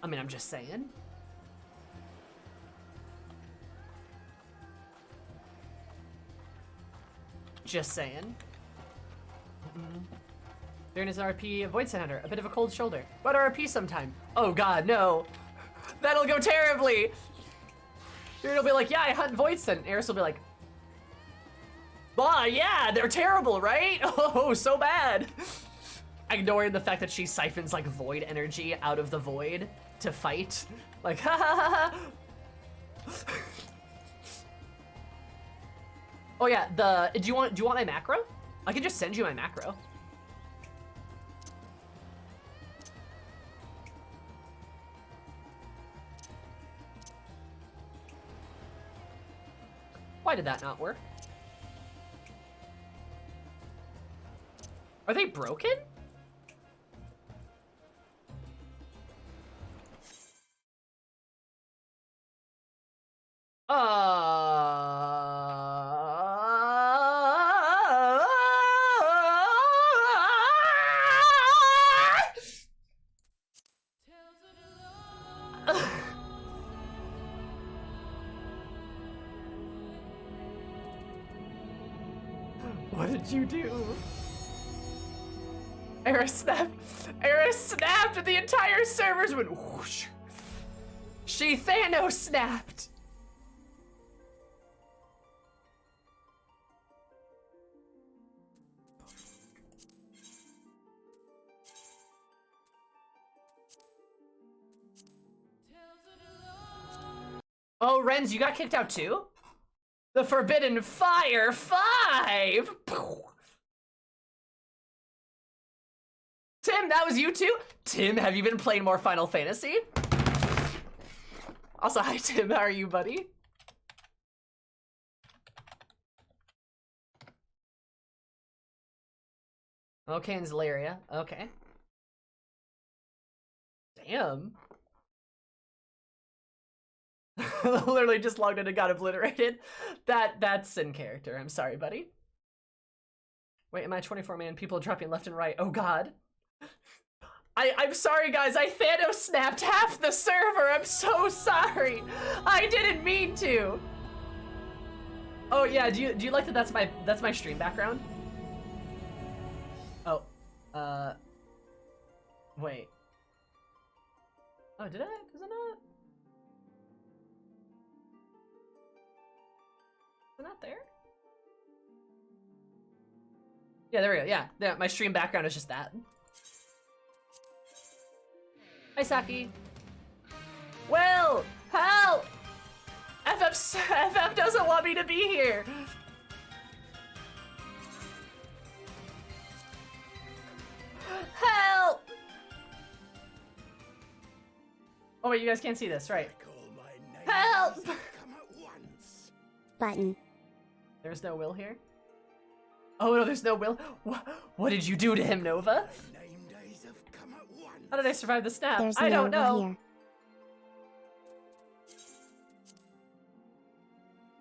I mean, I'm just saying. Just saying. During his RP, avoid Hunter. A bit of a cold shoulder. But RP sometime. Oh god, no. That'll go terribly. Dude will be like, yeah, I hunt Void Sun. Eris will be like, bah, yeah, they're terrible, right? Oh, so bad. Ignoring the fact that she siphons like void energy out of the void to fight. Like, ha ha ha ha. Oh yeah, do you want my macro? I can just send you my macro. Why did that not work? Are they broken? What did you do? Era snapped. Era snapped and the entire servers went whoosh. She Thanos snapped. Oh, Renz, you got kicked out too? The Forbidden Fire 5! Tim, that was you too? Tim, have you been playing more Final Fantasy? Also, hi Tim, how are you, buddy? Okay, and Zalaria, okay. Damn. Literally just logged in and got obliterated. That's in character. I'm sorry, buddy. Wait, am I 24-man? People dropping left and right. Oh god. I'm sorry, guys. I Thanos snapped half the server. I'm so sorry. I didn't mean to. Oh yeah. Do you like that? That's my stream background. Oh. Wait. Oh, did I? Does it not? Is it not there? Yeah, there we go. Yeah, my stream background is just that. Hi, Saki. Well, help! FF doesn't want me to be here. Help! Oh wait, you guys can't see this, right? Help! Button. There's no Will here? Oh no, there's no Will? What did you do to him, Nova? How did I survive the snap? There's I don't know.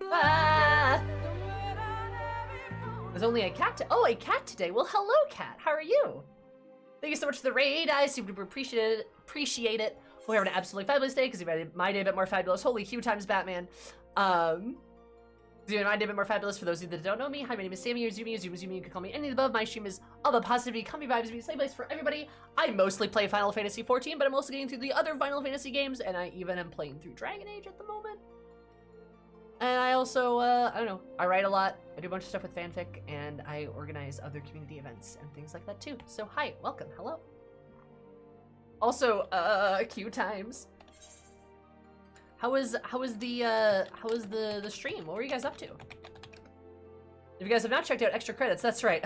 Here. Ah! There's only a cat. Oh, a cat today. Well, hello, cat. How are you? Thank you so much for the raid. I super appreciate it. We're having an absolutely fabulous day because you made my day a bit more fabulous. Holy Q times Batman. You made my day a bit more fabulous. For those of you that don't know me, hi, my name is Sammy or Zumi. You can call me any of the above. My stream is all about positivity, comedy vibes, being a safe place for everybody. I mostly play Final Fantasy XIV, but I'm also getting through the other Final Fantasy games, and I even am playing through Dragon Age at the moment. And I also, I don't know, I write a lot, I do a bunch of stuff with fanfic, and I organize other community events and things like that too. So hi, welcome, hello. Also, Q times. How was the stream? What were you guys up to? If you guys have not checked out Extra Credits, that's right,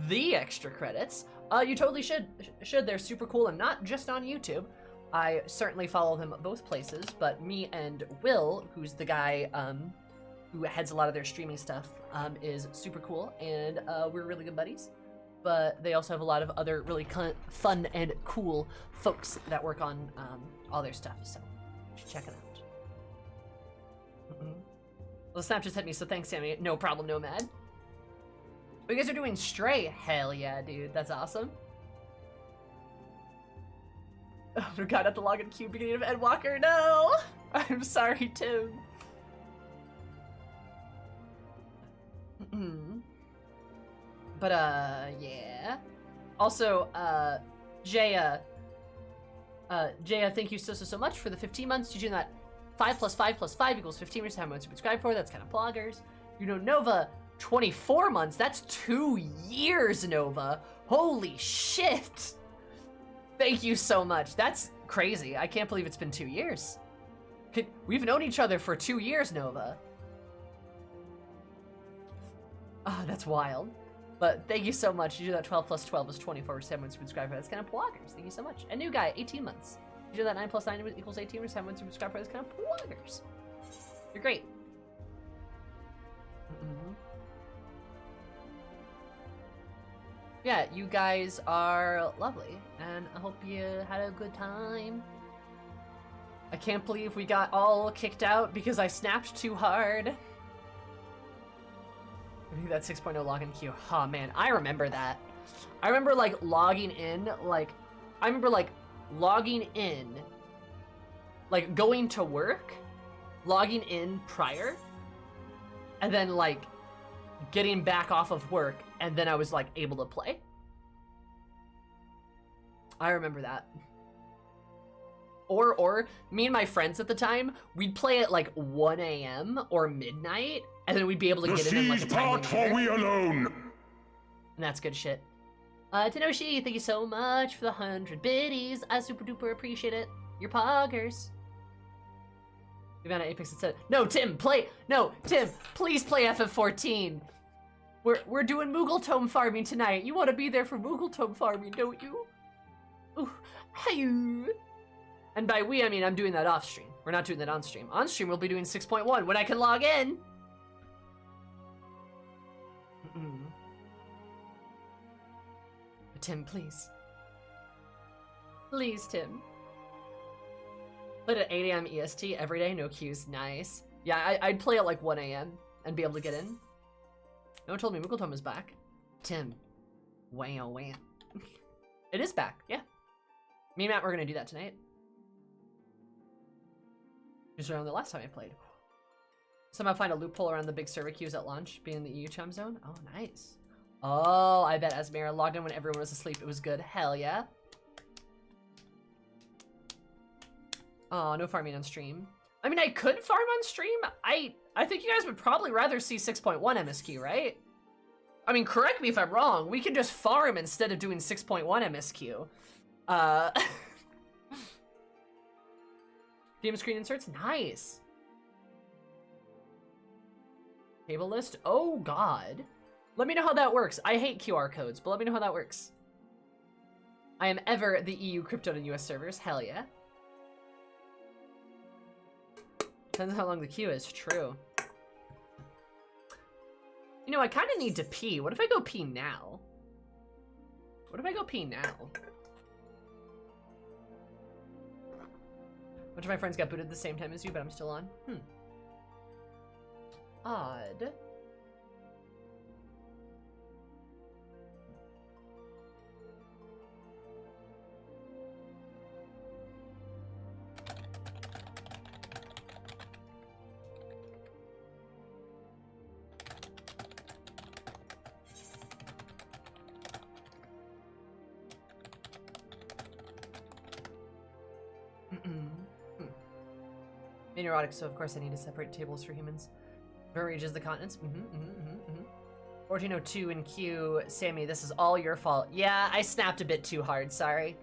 the Extra Credits, you totally should. They're super cool and not just on YouTube. I certainly follow them both places, but me and Will, who's the guy who heads a lot of their streaming stuff, is super cool, and we're really good buddies. But they also have a lot of other really fun and cool folks that work on all their stuff, so you should check it out. Well, the snap just hit me, so thanks, Sammy. No problem, Nomad. Oh, you guys are doing Stray? Hell yeah, dude. That's awesome. Oh, we got at the login queue beginning of Endwalker. No! I'm sorry, Tim. But, yeah. Also, Jaya, thank you so much for the 15 months. Did you know that 5 + 5 + 5 = 15 years? How much to subscribe for? That's kind of bloggers. You know, Nova, 24 months. That's 2 years, Nova. Holy shit. Thank you so much. That's crazy. I can't believe it's been 2 years. We've known each other for 2 years, Nova. Ah, that's wild. But thank you so much. You do that 12 + 12 is 24. 7 subscribe for that's kind of bloggers. Thank you so much. And new guy, 18 months. You do that 9 + 9 = 18 or 7 subscribe for that's kind of bloggers. You're great. Yeah, you guys are lovely, and I hope you had a good time. I can't believe we got all kicked out because I snapped too hard. I think that 6.0 login queue. Oh man, I remember that. I remember like logging in, like going to work, logging in prior, and then like getting back off of work, and then I was like able to play. I remember that. Or me and my friends at the time, we'd play at like 1 a.m. or midnight, and then we'd be able to get in like a timely manner. We alone. And that's good shit. Tenoshi, thank you so much for the 100 biddies. I super duper appreciate it. Your poggers. We found an Apex instead. No, Tim, please play FF14. We're doing Moogle Tome farming tonight. You want to be there for Moogle Tome farming, don't you? Ooh, hey. And by we, I mean I'm doing that off stream. We're not doing that on stream. On stream, we'll be doing 6.1 when I can log in. But Tim, please. Please, Tim. Played at 8 a.m. EST every day, no queues. Nice. Yeah, I'd play at like 1 a.m. and be able to get in. No one told me Moogle Tome is back. Tim. Wow, wow. It is back, yeah. Me and Matt, we're gonna do that tonight. Just around the last time I played. Somehow find a loophole around the big server queues at launch, being in the EU time zone. Oh, nice. Oh, I bet Asmira logged in when everyone was asleep. It was good. Hell yeah. Oh, no farming on stream. I mean, I could farm on stream. I think you guys would probably rather see 6.1 MSQ, right? I mean, correct me if I'm wrong. We can just farm instead of doing 6.1 MSQ. DM screen inserts, nice. Table list, oh god. Let me know how that works. I hate QR codes, but let me know how that works. I am ever the EU crypto and US servers, hell yeah. Depends on how long the queue is, true. You know, I kind of need to pee. What if I go pee now? What if I go pee now? A bunch of my friends got booted at the same time as you, but I'm still on. Odd. Neurotic, so of course I need to separate tables for humans. Different regions, the continents. 1402 in Q. Sammy, this is all your fault. Yeah, I snapped a bit too hard, sorry.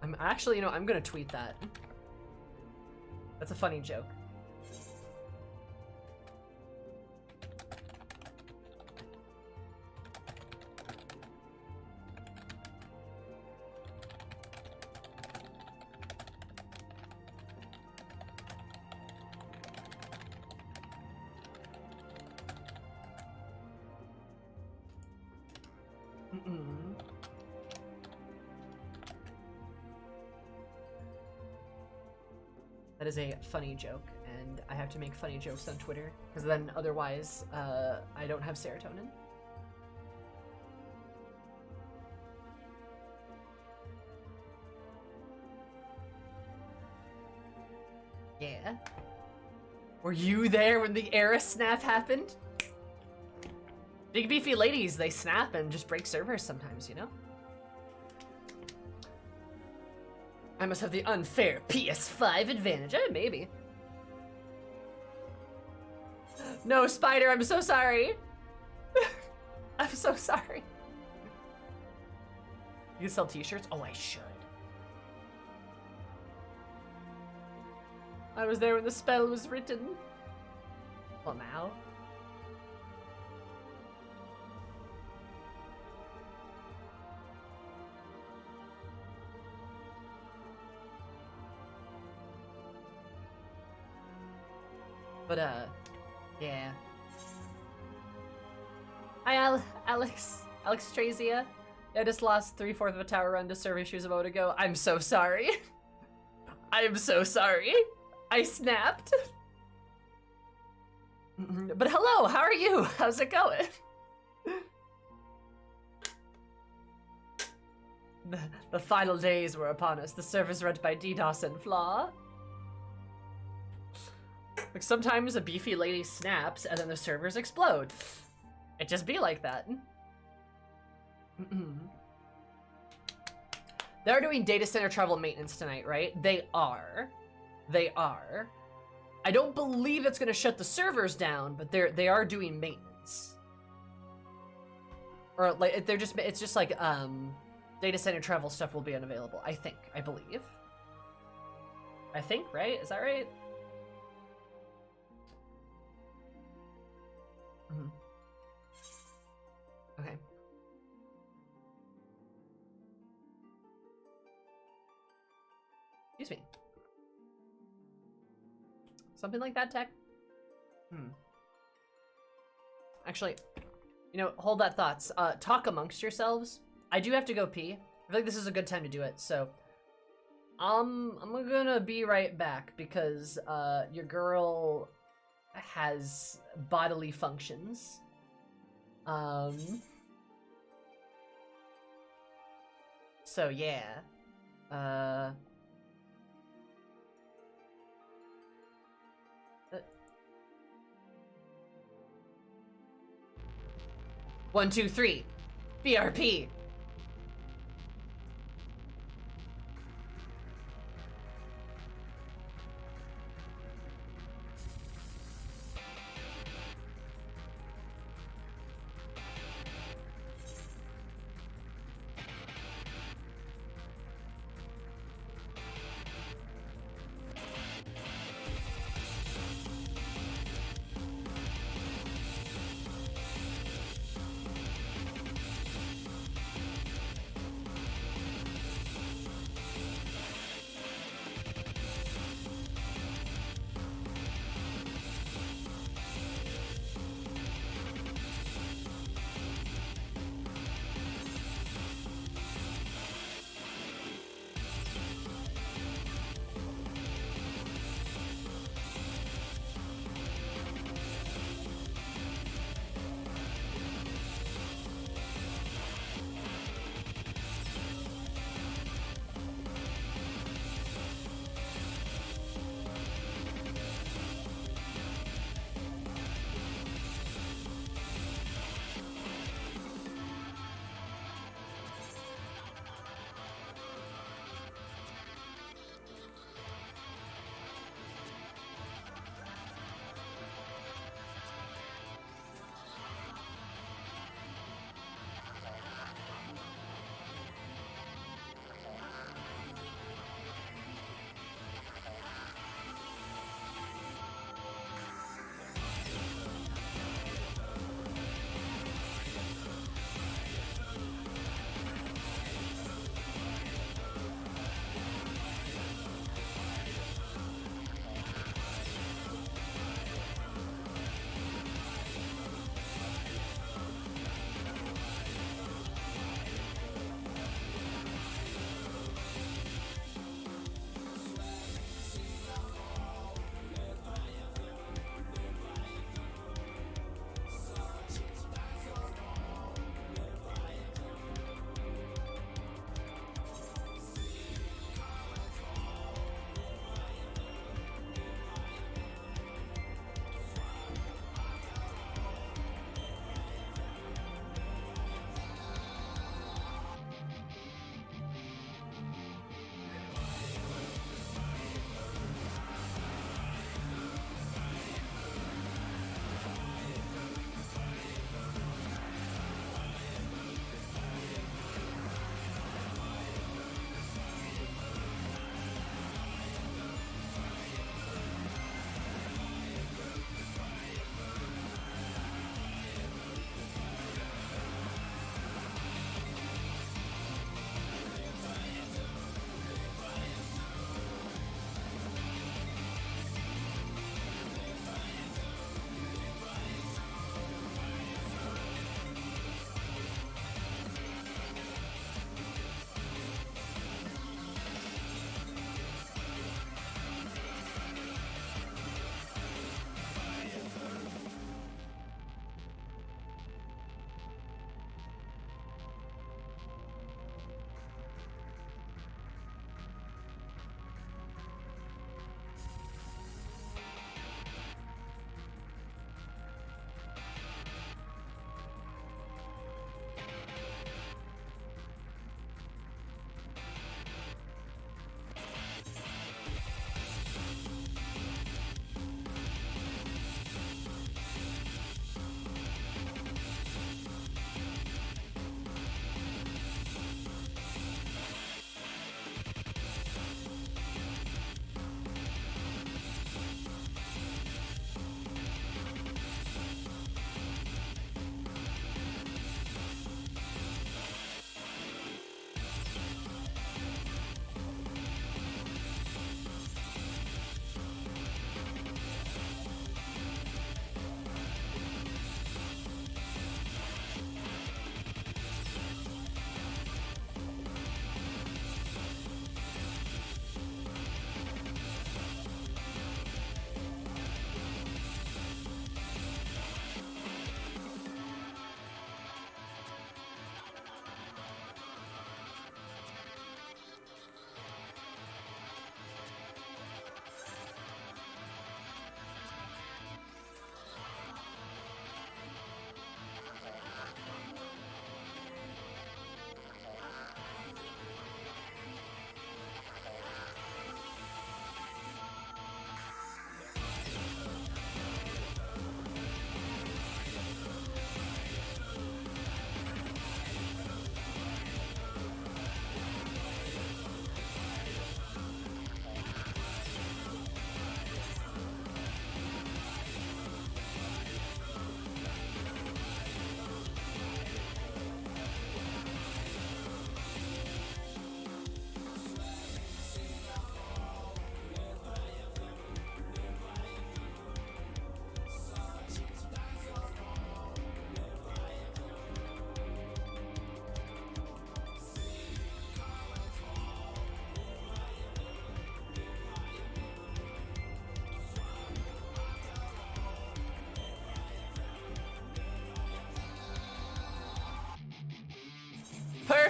I'm actually, you know, I'm gonna tweet that. That's a funny joke. That is a funny joke, and I have to make funny jokes on Twitter, because then otherwise, I don't have serotonin. Yeah. Were you there when the era snap happened? Big beefy ladies, they snap and just break servers sometimes, you know? I must have the unfair PS5 advantage. Maybe. No, Spider, I'm so sorry. I'm so sorry. You can sell t-shirts? Oh, I should. I was there when the spell was written. Well, now. But, yeah. Hi, Alex. Alex Trazia. I just lost 3/4 of a tower run to server issues a moment ago. I'm so sorry. I am so sorry. I snapped. But hello, how are you? How's it going? The final days were upon us. The servers run by DDoS and Flaw. Like sometimes a beefy lady snaps and then the servers explode. It just be like that. They're doing data center travel maintenance tonight, right? They are. They are. I don't believe it's gonna shut the servers down, but they are doing maintenance. Or like it's just like data center travel stuff will be unavailable. I believe. I think, right? Is that right? Okay. Excuse me. Something like that, Tech? Actually, you know, hold that thoughts. Talk amongst yourselves. I do have to go pee. I feel like this is a good time to do it, so I'm gonna be right back because your girl has bodily functions. So yeah. 1, 2, 3. BRP.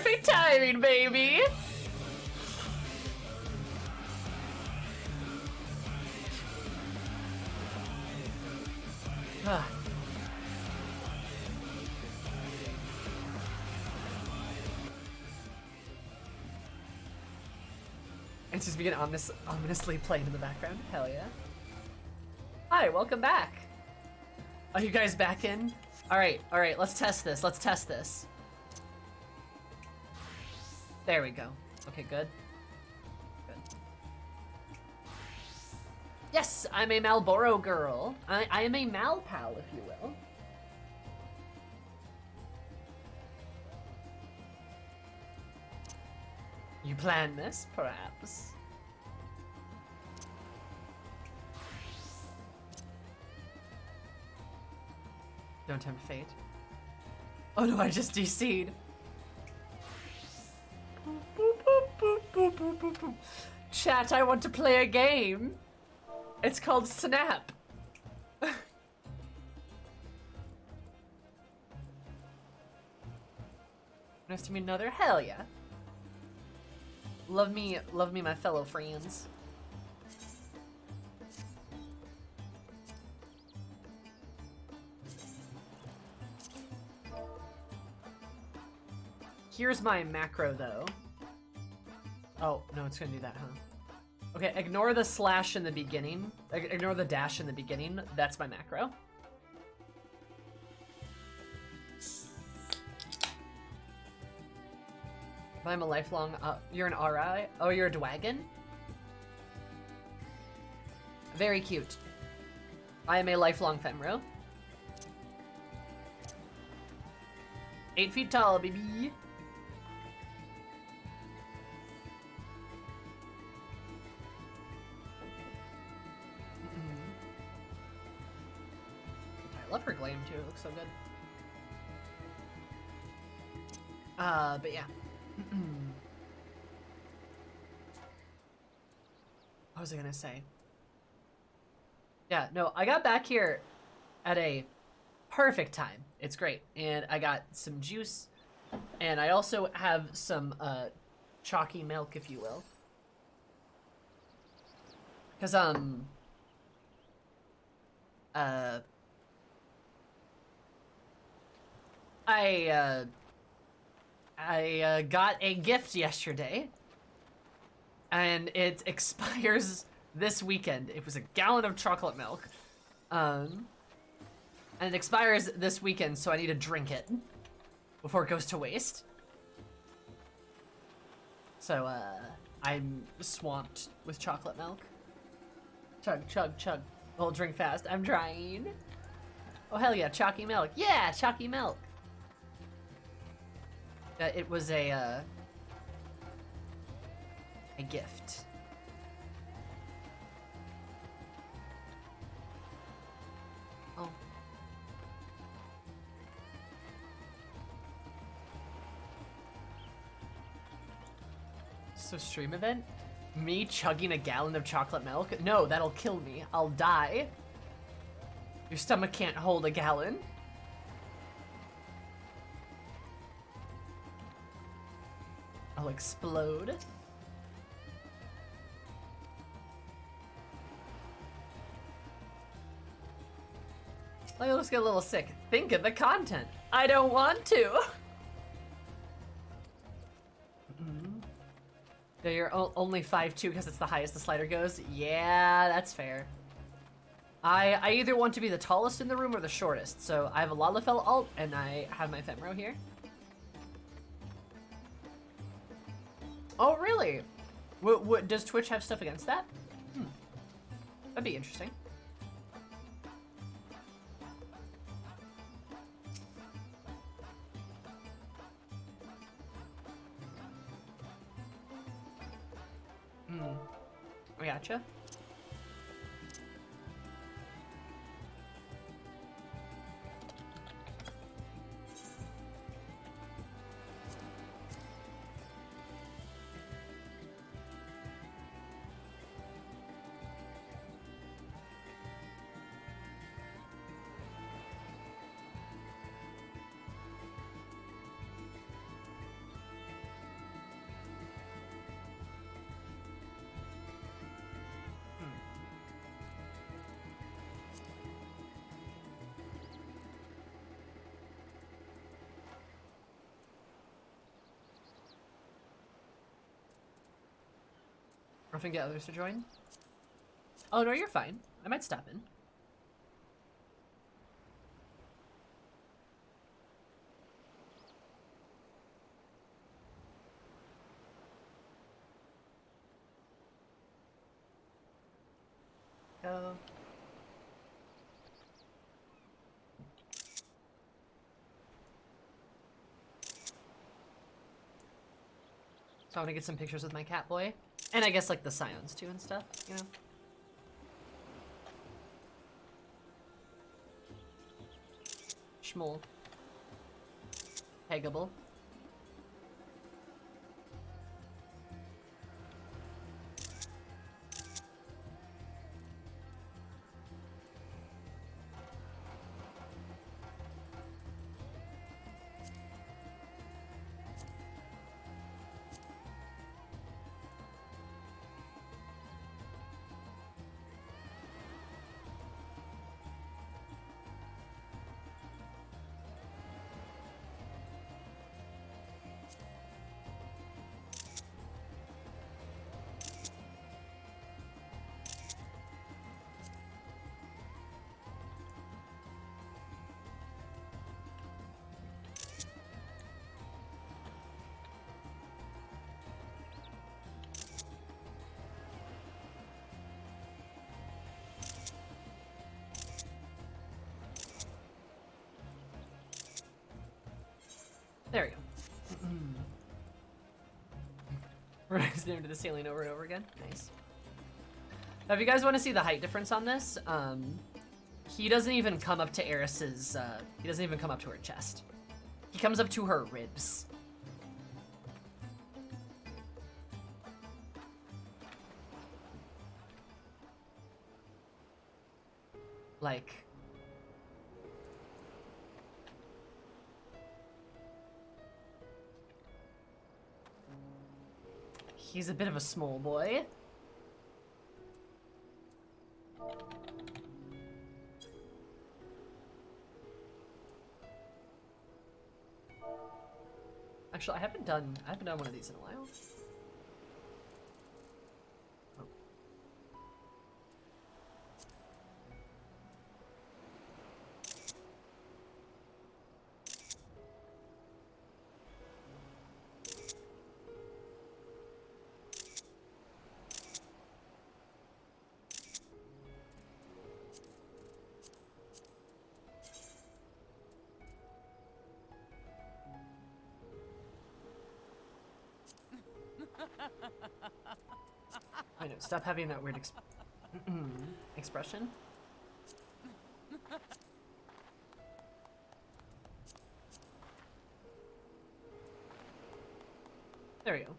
Perfect timing, baby! Ah. It's just being ominously played in the background. Hell yeah. Hi, welcome back. Are you guys back in? Alright, let's test this. Let's test this. There we go. Okay, good. Good. Yes, I'm a Malboro girl. I am a Mal pal, if you will. You plan this, perhaps? Don't tempt fate. Oh no, I just DC'd. Chat, I want to play a game. It's called Snap. Nice to meet another. Hell yeah. Love me, my fellow friends. Here's my macro, though. Oh, no, it's gonna do that, huh? Okay, ignore the slash in the beginning. Ignore the dash in the beginning. That's my macro. I'm a lifelong, you're an RI? Oh, you're a Dwagon? Very cute. I am a lifelong Femro. 8 feet tall, baby. I love her glam too, it looks so good. But yeah. What was I gonna say? Yeah, no, I got back here at a perfect time. It's great. And I got some juice, and I also have some chalky milk, if you will. Because, I got a gift yesterday, and it expires this weekend. It was a gallon of chocolate milk, and it expires this weekend, so I need to drink it before it goes to waste. So, I'm swamped with chocolate milk. Chug, chug, chug. Well, drink fast. I'm trying. Oh, hell yeah, chalky milk. Yeah, chalky milk. It was a gift. Oh. So stream event? Me chugging a gallon of chocolate milk? No, that'll kill me. I'll die. Your stomach can't hold a gallon. I'll explode. I'll just get a little sick. Think of the content. I don't want to. Yeah, you're only 5'2" because it's the highest the slider goes. Yeah, that's fair. I either want to be the tallest in the room or the shortest. So I have a Lalafell alt and I have my Femro here. Oh, really? What does Twitch have stuff against that? That'd be interesting. I gotcha. Or if we can get others to join. Oh, no, you're fine. I might stop in. Go. So I want to get some pictures with my cat boy. And I guess like the scions too and stuff, you know? Schmool. Peggable. There we go. We're next to the ceiling over and over again. Nice. Now, if you guys want to see the height difference on this, he doesn't even come up to Eris's, he doesn't even come up to her chest. He comes up to her ribs. Like... He's a bit of a small boy. Actually, I haven't done one of these in a while. Oh. I know, stop having that weird expression. There we go.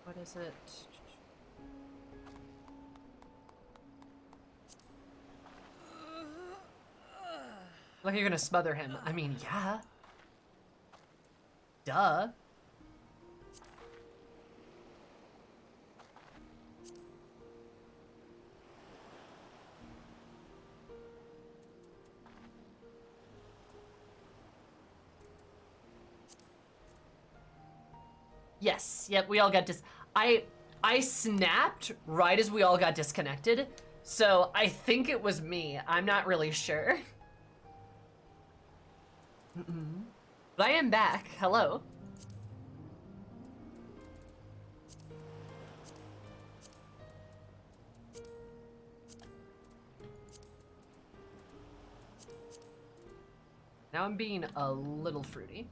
What is it? Like you're gonna smother him. I mean, yeah. Duh. Yes. Yep, we all got I snapped right as we all got disconnected. So I think it was me. I'm not really sure. But I am back. Hello. Now I'm being a little fruity.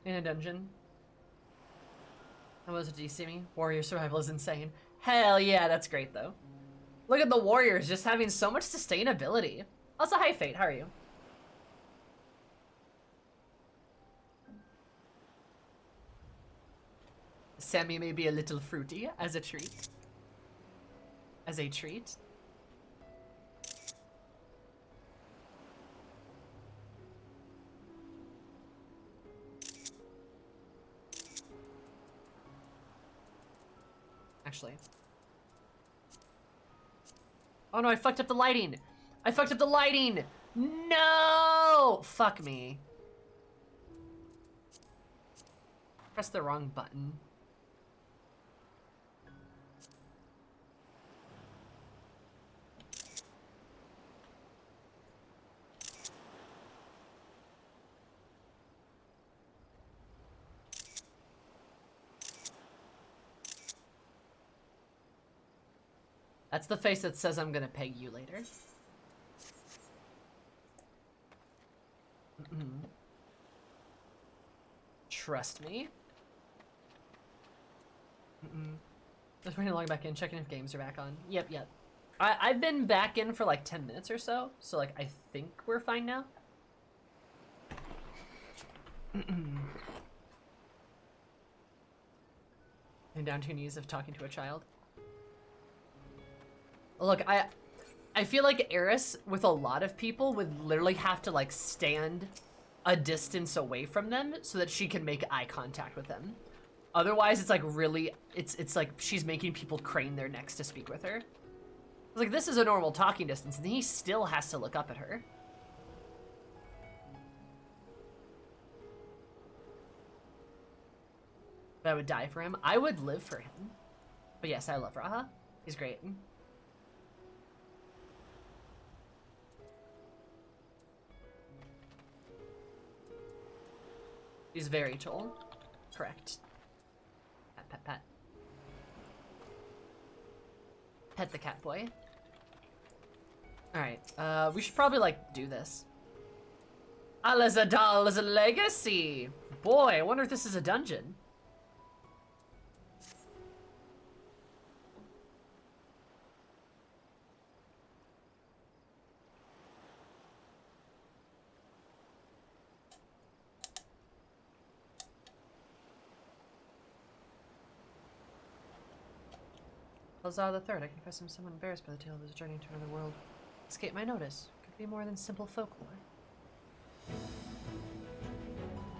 In a dungeon. How was it? Do you see me? Warrior survival is insane. Hell yeah, that's great though. Look at the warriors just having so much sustainability. Also, hi Fate, how are you? Sammy may be a little fruity as a treat. As a treat. actually. Oh no, I fucked up the lighting. I fucked up the lighting. No! Fuck me. Press the wrong button. That's the face that says I'm gonna peg you later. Trust me. Just waiting to log back in, checking if games are back on. Yep. I've been back in for like 10 minutes or so, so like I think we're fine now. And down to your knees of talking to a child. Look, I feel like Eris, with a lot of people, would literally have to like stand a distance away from them so that she can make eye contact with them. Otherwise, it's like really, it's like she's making people crane their necks to speak with her. It's like, this is a normal talking distance, and he still has to look up at her. But I would die for him. I would live for him. But yes, I love Raha. He's great. He's very tall. Correct. Pat, pat, pat. Pet the cat boy. Alright, we should probably, like, do this. Alazadal's legacy! Boy, I wonder if this is a dungeon. Lazar the Third, I confess I'm somewhat embarrassed by the tale of his journey to another world. Escape my notice. Could be more than simple folklore.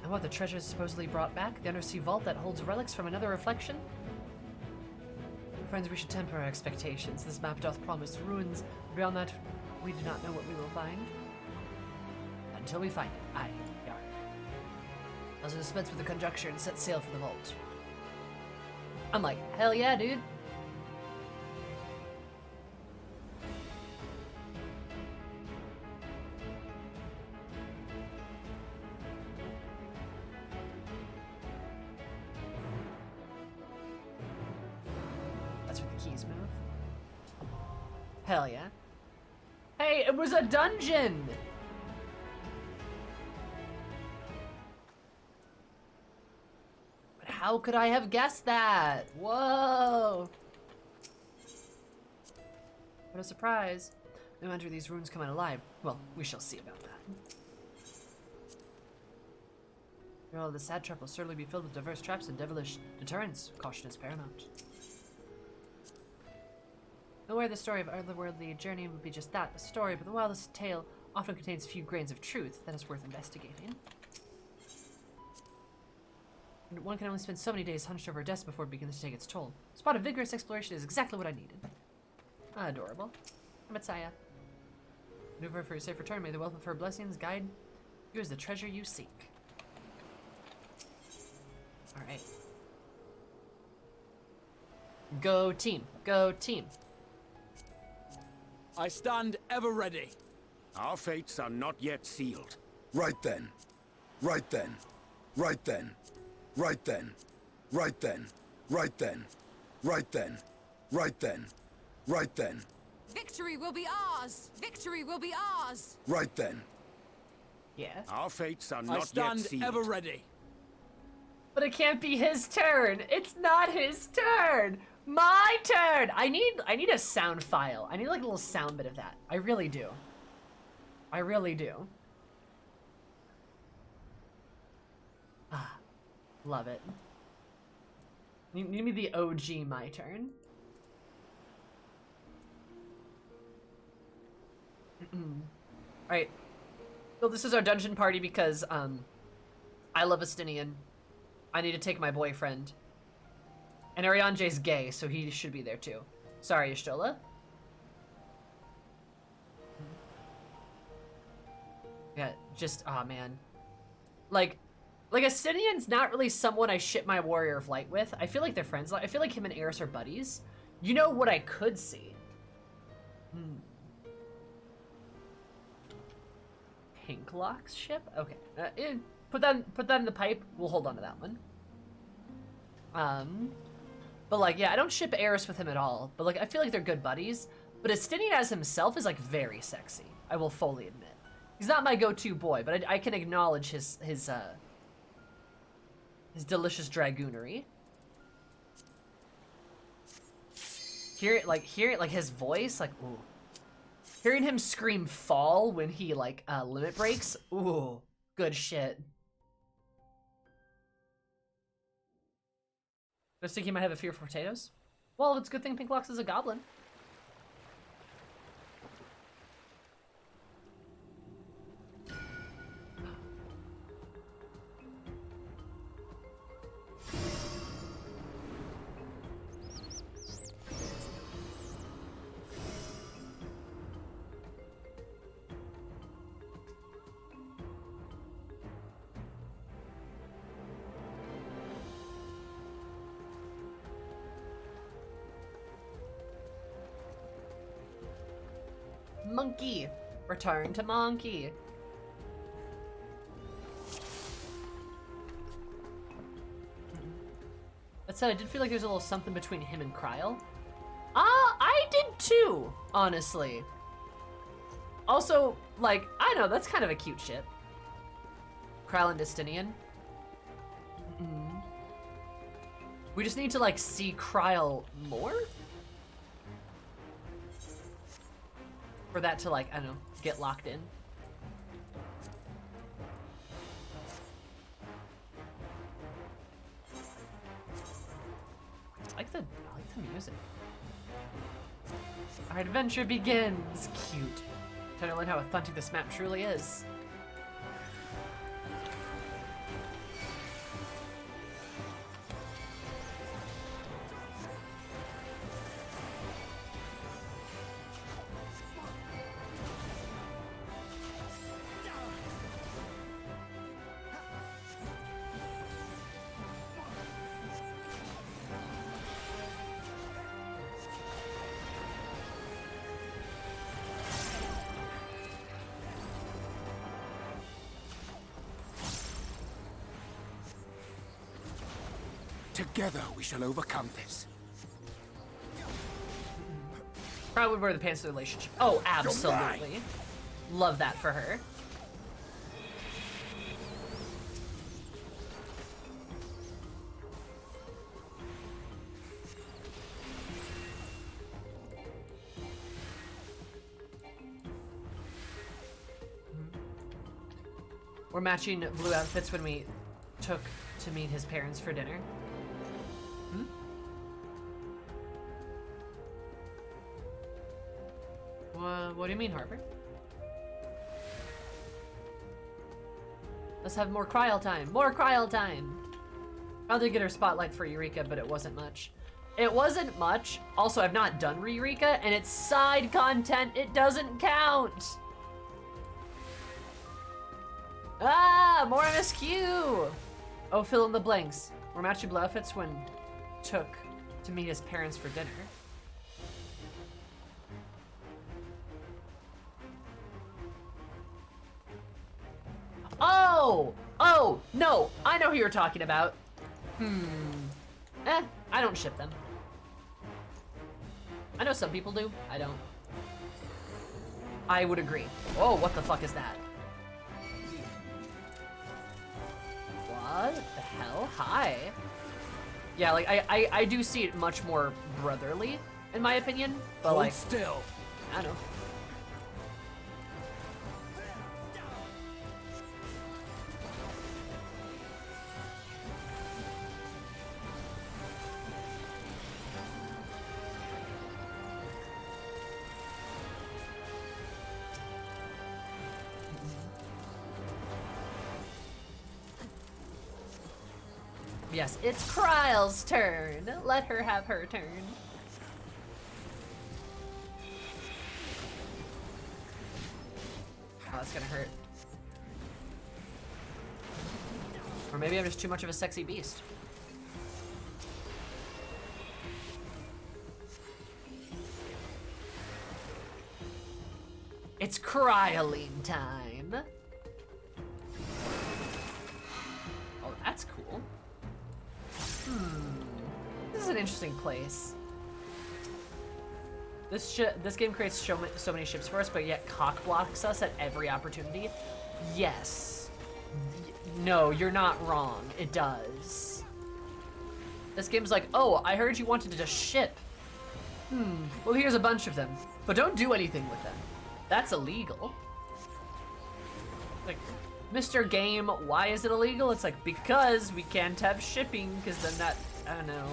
And what the treasure is supposedly brought back? The undersea vault that holds relics from another reflection? Friends, we should temper our expectations. This map doth promise ruins. Beyond that, we do not know what we will find. Until we find it. Aye, yar. I was in suspense with the conjecture and set sail for the vault. I'm like, hell yeah, dude. Hell yeah. Hey, it was a dungeon! But how could I have guessed that? Whoa! What a surprise. No wonder these runes come out alive. Well, we shall see about that. Well, the sad trap will certainly be filled with diverse traps and devilish deterrents. Caution is paramount. Nowhere the story of otherworldly journey would be just that, a story, but while this tale often contains few grains of truth, that is worth investigating. And one can only spend so many days hunched over a desk before it begins to take its toll. A spot of vigorous exploration is exactly what I needed. Adorable. Messiah. Maneuver for your safe return. May the wealth of her blessings guide you as the treasure you seek. Alright. Go team. Go team. I stand ever ready. Our fates are not yet sealed. Right then. Right then. Right then. Right then. Right then. Right then. Right then. Right then. Right then. Victory will be ours! Victory will be ours! Right then. Yeah. Our fates are I not yet stand sealed. ever ready. But it can't be his turn. It's not his turn. My turn. I need a sound file. I need like a little sound bit of that. I really do. I really do. Ah, love it. Need me the OG my turn. Alright. So this is our dungeon party because I love Estinian. I need to take my boyfriend. And Arianje's gay, so he should be there too. Sorry, Y'shtola. Yeah, just, aw, man. Like Estinian's not really someone I ship my Warrior of Light with. I feel like they're friends. I feel like him and Eris are buddies. You know what I could see? Pinklock's ship? Okay. Put that in the pipe. We'll hold on to that one. But like, yeah, I don't ship Eris with him at all. But like, I feel like they're good buddies. But Estinian as himself is like very sexy. I will fully admit. He's not my go-to boy, but I can acknowledge his delicious dragoonery. Hear it like his voice, like, ooh. Hearing him scream fall when he like limit breaks, ooh, good shit. Just think he might have a fear for potatoes. Well, it's a good thing Pinklox is a goblin. Monkey. Return to monkey. That said, I did feel like there's a little something between him and Kryl. I did too, honestly. Also, like, I know, that's kind of a cute ship. Kryl and Estinian. We just need to, like, see Kryl more? For that to, like, I don't know, get locked in. I like the music. Our adventure begins. Cute. Trying to learn how authentic this map truly is. Together we shall overcome this. Probably would wear the pants to the relationship. Oh, absolutely. Love that for her. We're matching blue outfits when we took to meet his parents for dinner. What do you mean, Harper? Let's have more Kryl time. More Kryl time. I did get her spotlight for Eureka, but it wasn't much. It wasn't much. Also, I've not done Eureka, and it's side content. It doesn't count. Ah, more MSQ. Oh, fill in the blanks. We're matching blue outfits when took to meet his parents for dinner. Oh, no, I know who you're talking about. I don't ship them. I know some people do, I don't. I would agree. Oh, what the fuck is that? What the hell? Hi. Yeah, like, I do see it much more brotherly, in my opinion, but Hold like, still. I don't know. Yes, it's Kryle's turn. Let her have her turn. Oh, that's gonna hurt. Or maybe I'm just too much of a sexy beast. It's cryoline time. Oh, that's cool. This is an interesting place. This game creates so many ships for us, but yet cock blocks us at every opportunity. Yes. No, you're not wrong. It does. This game's like, oh, I heard you wanted to ship. Well, here's a bunch of them, but don't do anything with them. That's illegal. Like, Mr. Game, why is it illegal? It's like, because we can't have shipping, because then that, I don't know.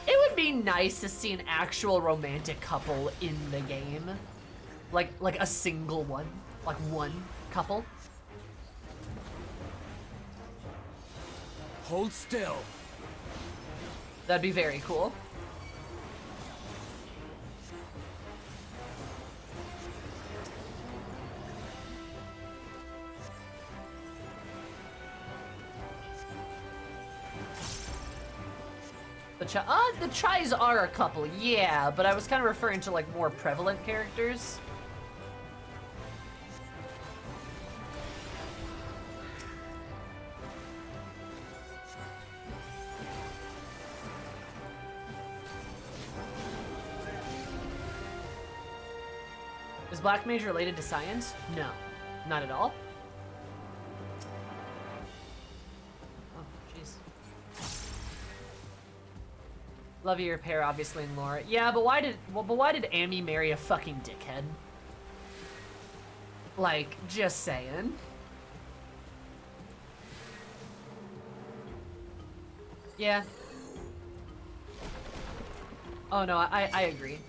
It would be nice to see an actual romantic couple in the game. Like a single one. Like one couple. Hold still. That'd be very cool. The Chais are a couple, yeah, but I was kind of referring to like more prevalent characters. Is Black Mage related to science? No, not at all. Oh, jeez. Love your pair, obviously, in lore. Yeah, but why did Amy marry a fucking dickhead? Like, just saying. Yeah. Oh no, I agree.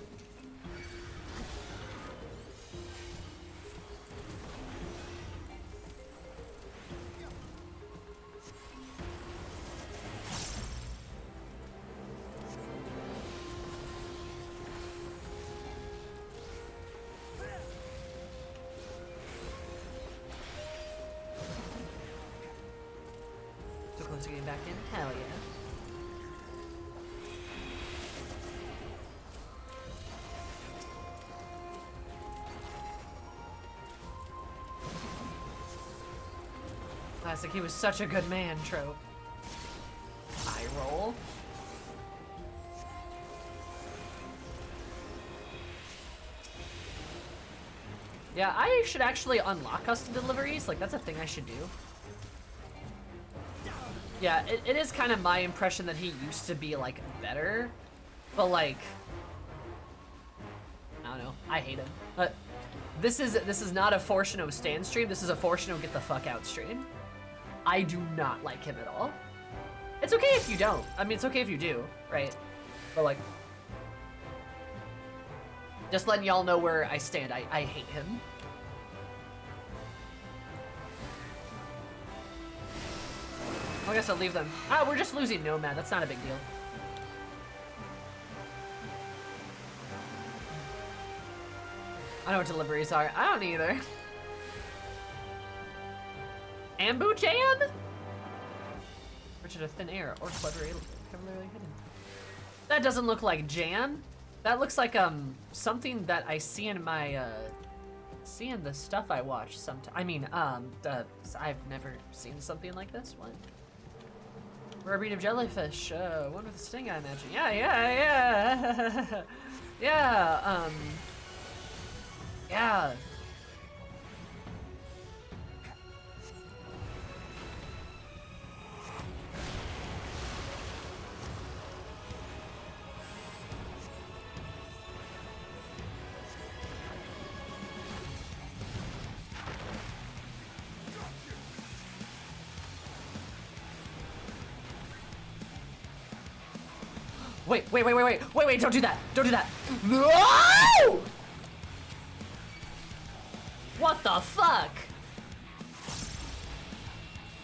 So close to getting back in, hell yeah. Classic, he was such a good man trope. Eye roll. Yeah, I should actually unlock custom deliveries. Like, that's a thing I should do. Yeah, it is kind of my impression that he used to be, like, better. But, like... I don't know. I hate him. But this is not a Fortuno stand stream. This is a Fortuno get the fuck out stream. I do not like him at all. It's okay if you don't. I mean, it's okay if you do, right? But, like... just letting y'all know where I stand. I hate him. I guess I'll leave them. Ah, we're just losing Nomad. That's not a big deal. I know what deliveries are. I don't either. Ambu Jam? Richard of Thin Air or cleverly hidden. That doesn't look like jam. That looks like something that I see in my see in the stuff I watch sometimes. I mean, I've never seen something like this one. Rare breed of jellyfish, one with a sting, I imagine. Yeah. Yeah, yeah. Wait, don't do that. Don't do that. No! What the fuck?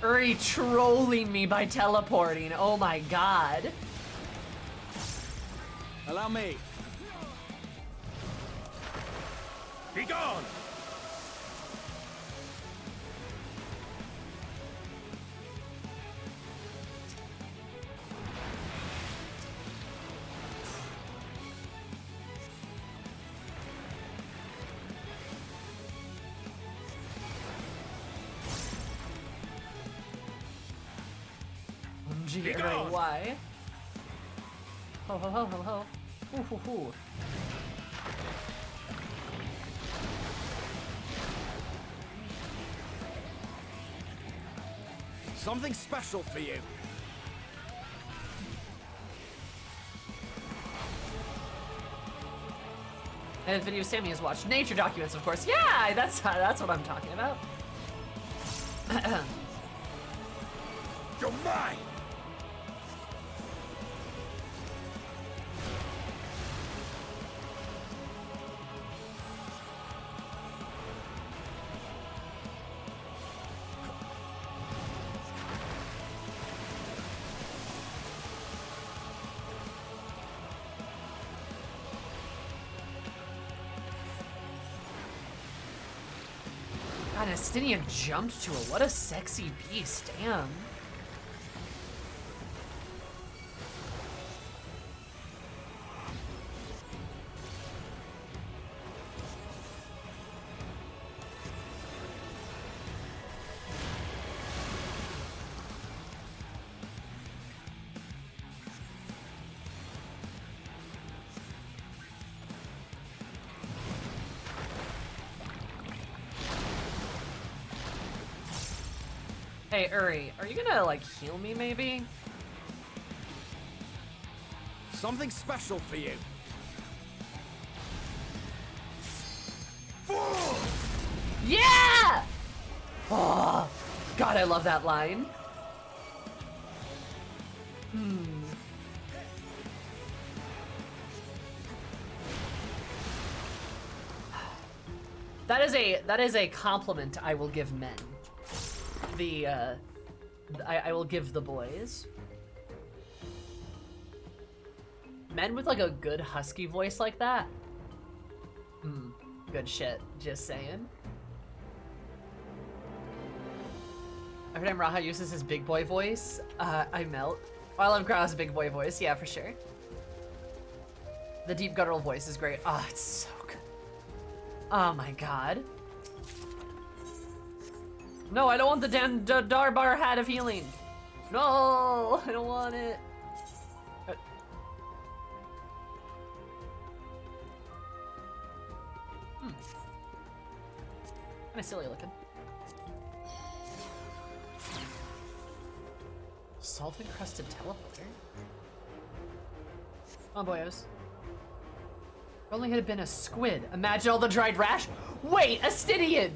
Uri trolling me by teleporting. Oh my god. Allow me. Be gone! Gee, why? Ho ho ho ho ho. Ooh, hoo, hoo. Something special for you. And video Sammy has watched nature documents, of course. Yeah, that's what I'm talking about. You're mine! God, Astinia jumped to it. What a sexy beast. Damn. Hey, Uri, are you gonna, like, heal me, maybe? Something special for you. Yeah! Oh, God, I love that line. That is a compliment I will give men. I will give the boys. Men with like a good husky voice like that. Good shit, just saying. Every time Raha uses his big boy voice, I melt. Oh, I love Grau's big boy voice, yeah, for sure. The deep guttural voice is great. Oh, it's so good. Oh my god. No, I don't want the damn Darbar hat of healing. No, I don't want it. Kinda silly looking. Salt encrusted teleporter? Oh boyos. If only it had been a squid. Imagine all the dried rash. Wait, Astidian!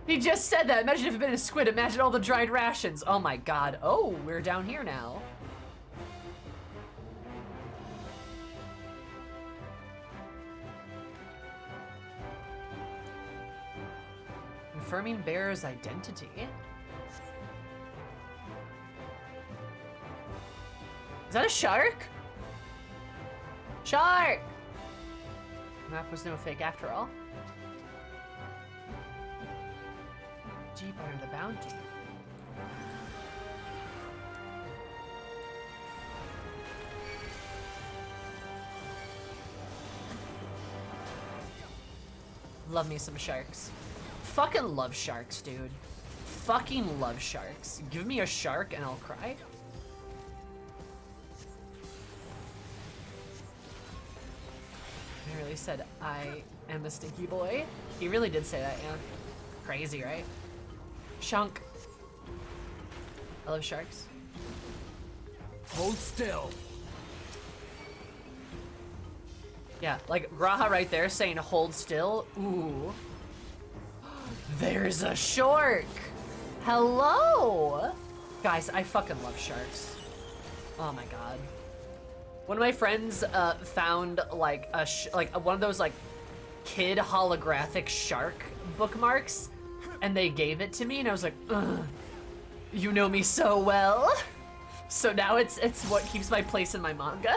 He just said that. Imagine if it had been a squid. Imagine all the dried rations. Oh my god. Oh, we're down here now. Confirming bearer's identity. Is that a shark? Shark! Map was no fake after all. Deep under the bounty. Love me some sharks. Fucking love sharks, dude. Fucking love sharks. Give me a shark and I'll cry. He really said, I am a stinky boy. He really did say that, yeah. Crazy, right? Shunk. I love sharks. Hold still. Yeah, like Graha right there saying hold still. Ooh. There's a shark. Hello. Guys, I fucking love sharks. Oh my god. One of my friends found like one of those like kid holographic shark bookmarks, and they gave it to me, and I was like, ugh, You know me so well. So now it's what keeps my place in my manga.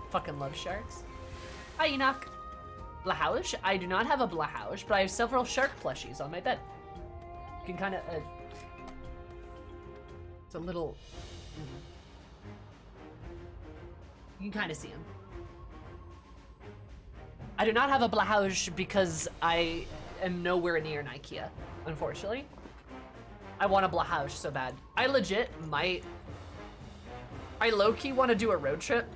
Fucking love sharks. Hi, Enoch. Blahoush? I do not have a Blahoush, but I have several shark plushies on my bed. You can kind of... it's a little... You can kind of see him. I do not have a Blahoush because I am nowhere near an IKEA, unfortunately. I want a Blahoush so bad. I legit might... I low-key want to do a road trip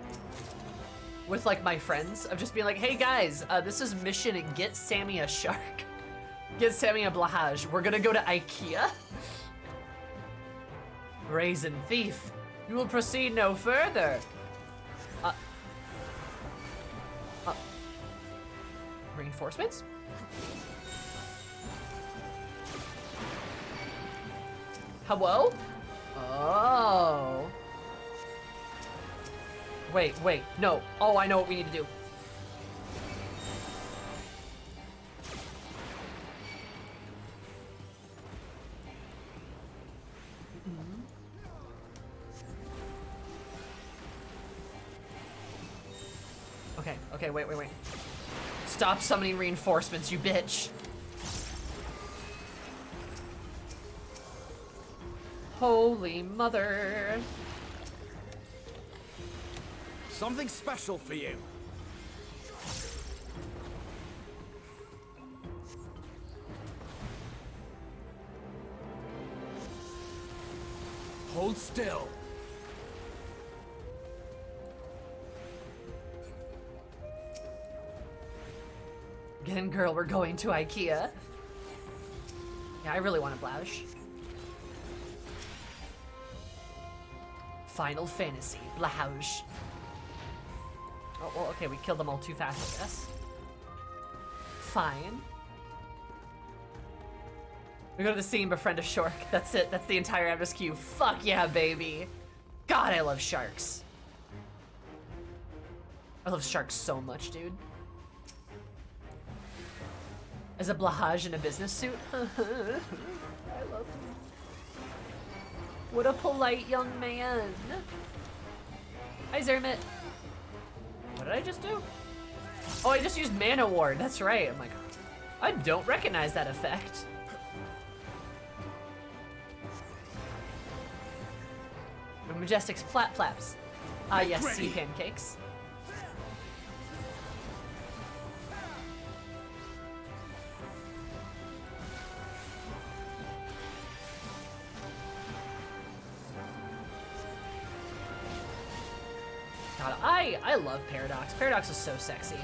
with like my friends of just being like, hey guys, this is mission get Sammy a shark. Get Sammy a Blahoush. We're gonna go to IKEA. Brazen thief. You will proceed no further. Reinforcements? Hello? Oh. Wait, no. Oh, I know what we need to do. Okay, wait. Stop summoning reinforcements, you bitch. Holy mother. Something special for you. Hold still. Again, girl, we're going to IKEA. Yeah, I really want a Blausch. Final Fantasy, Blausch. Oh, well, okay, we killed them all too fast, I guess. Fine. We go to the scene, befriend a shark. That's it. That's the entire MSQ. Fuck yeah, baby. God, I love sharks. I love sharks so much, dude. As a Blahaj in a business suit? I love him. What a polite young man. Hi, Zermit. What did I just do? Oh, I just used Mana Ward. That's right. I'm like, I don't recognize that effect. Majestic's flat flaps. Ah, yes, sea pancakes. God, I love Paradox. Paradox is so sexy.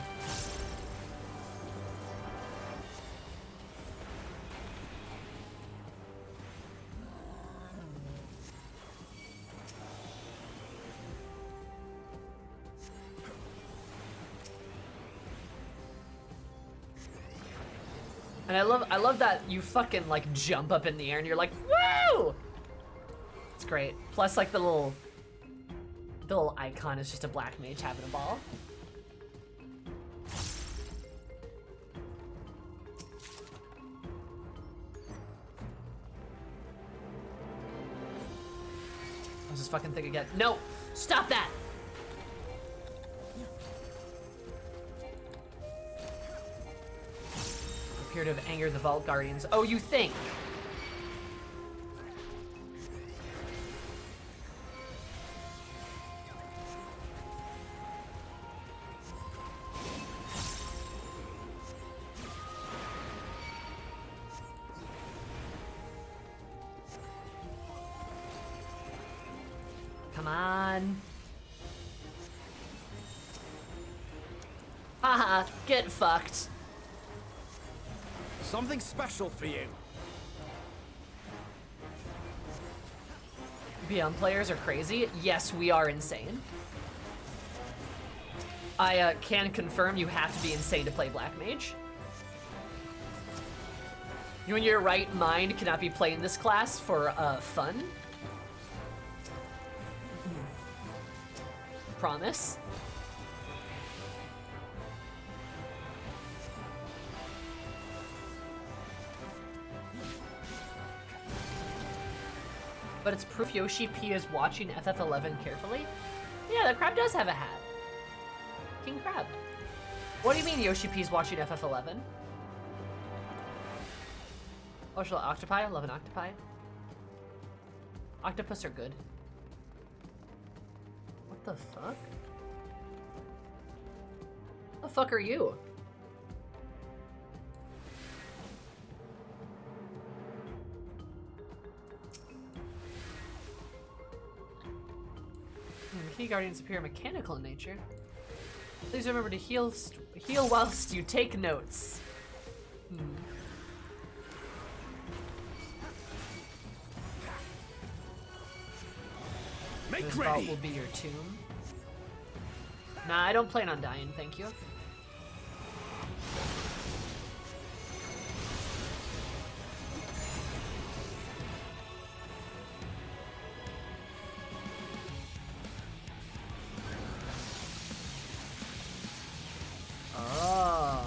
And I love that you fucking like jump up in the air and you're like, woo! It's great. Plus like the little icon is just a black mage having a ball. What's this fucking thing again? No! Stop that! Appear to have angered the Vault Guardians. Oh, you think? Come on. Haha, get fucked. Something special for you. BM players are crazy. Yes, we are insane. I can confirm you have to be insane to play Black Mage. You in your right mind cannot be playing this class for fun. Promise. but it's proof Yoshi P is watching FF11 carefully. Yeah, the crab does have a hat. King Crab. What do you mean Yoshi P is watching FF11? Oh, she'll octopi? I love an octopi. Octopus are good. What the fuck? The fuck are you? The key guardians appear mechanical in nature. Please remember to heal whilst you take notes. Make This ready. vault will be your tomb. Nah, I don't plan on dying, thank you. Oh.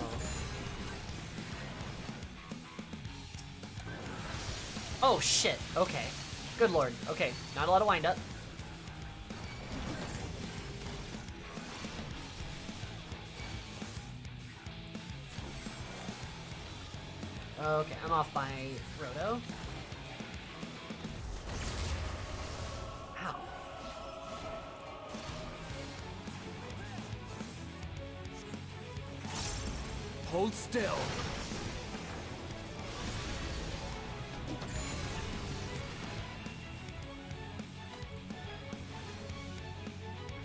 Oh shit, okay. Good lord, okay. Not a lot of wind up. Okay, I'm off by Roto. Ow. Hold still.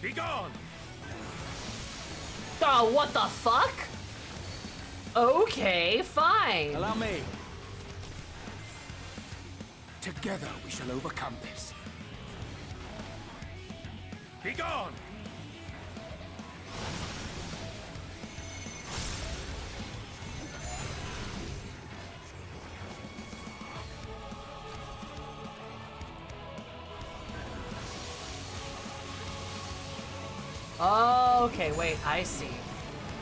Be gone. Oh, what the fuck? Okay, fine. Allow me. Together we shall overcome this. Be gone. Okay, wait, I see.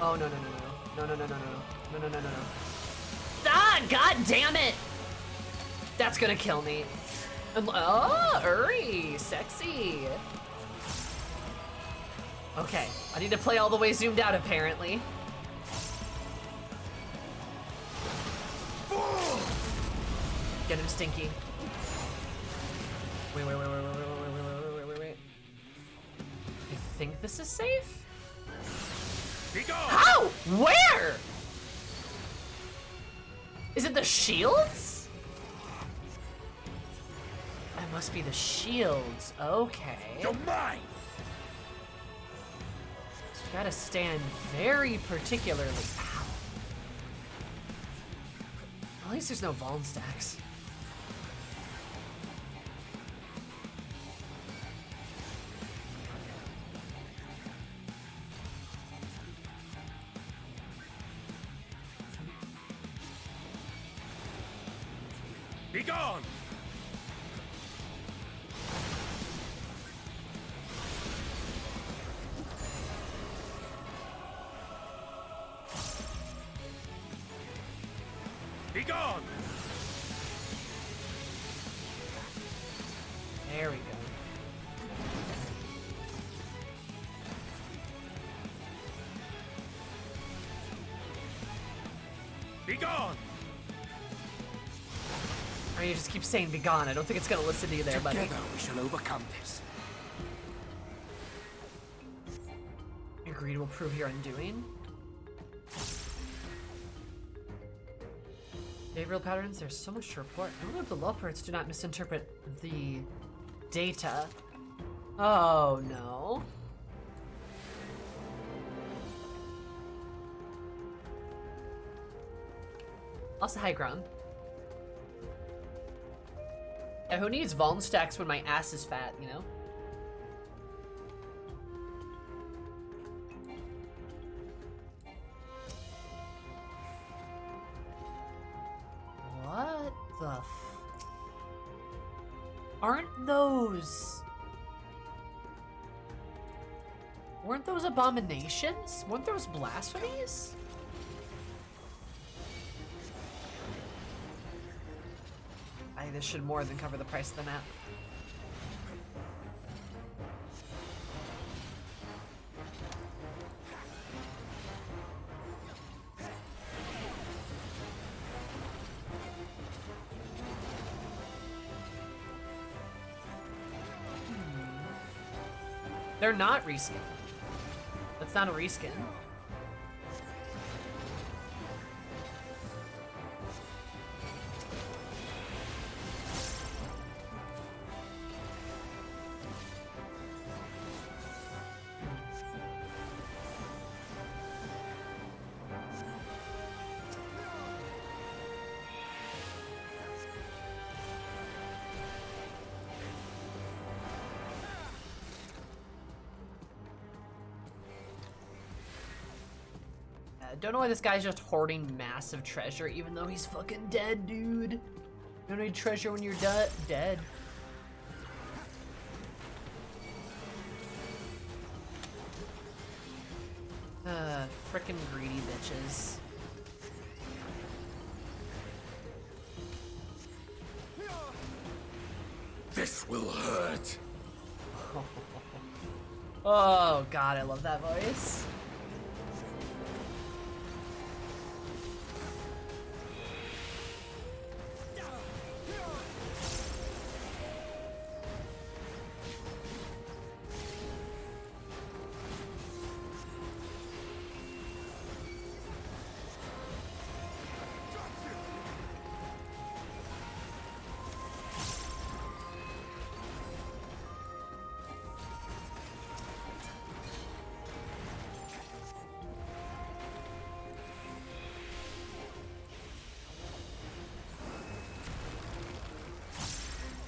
Oh, no, no, no, no, no, no, no, no, no, no, no, no, no, no. Ah, god damn it! That's gonna kill me. Oh, Uri, sexy. Okay, I need to play all the way zoomed out, apparently. Get him, Stinky. Wait. I think this is safe? Be gone. How? Where? Is it the shields? That must be the shields. Okay. You're mine. So you gotta stand very particularly. Ow. At least there's no Vuln stacks. Be gone. Be gone. There we go. Be gone. Or you just keep saying be gone. I don't think it's gonna listen to you there, buddy. Together we shall overcome this. Your greed will prove your undoing. Behavioral patterns, there's so much to report. I wonder if developers do not misinterpret the data. Oh no. Also high ground. Yeah, who needs Vuln stacks when my ass is fat, you know? What the Aren't those... Weren't those abominations? Weren't those blasphemies? This should more than cover the price of the map. They're not reskin. That's not a reskin. Don't know why this guy's just hoarding massive treasure, even though he's fucking dead, dude. You don't need treasure when you're dead. Frickin' greedy bitches. This will hurt. Oh god, I love that voice.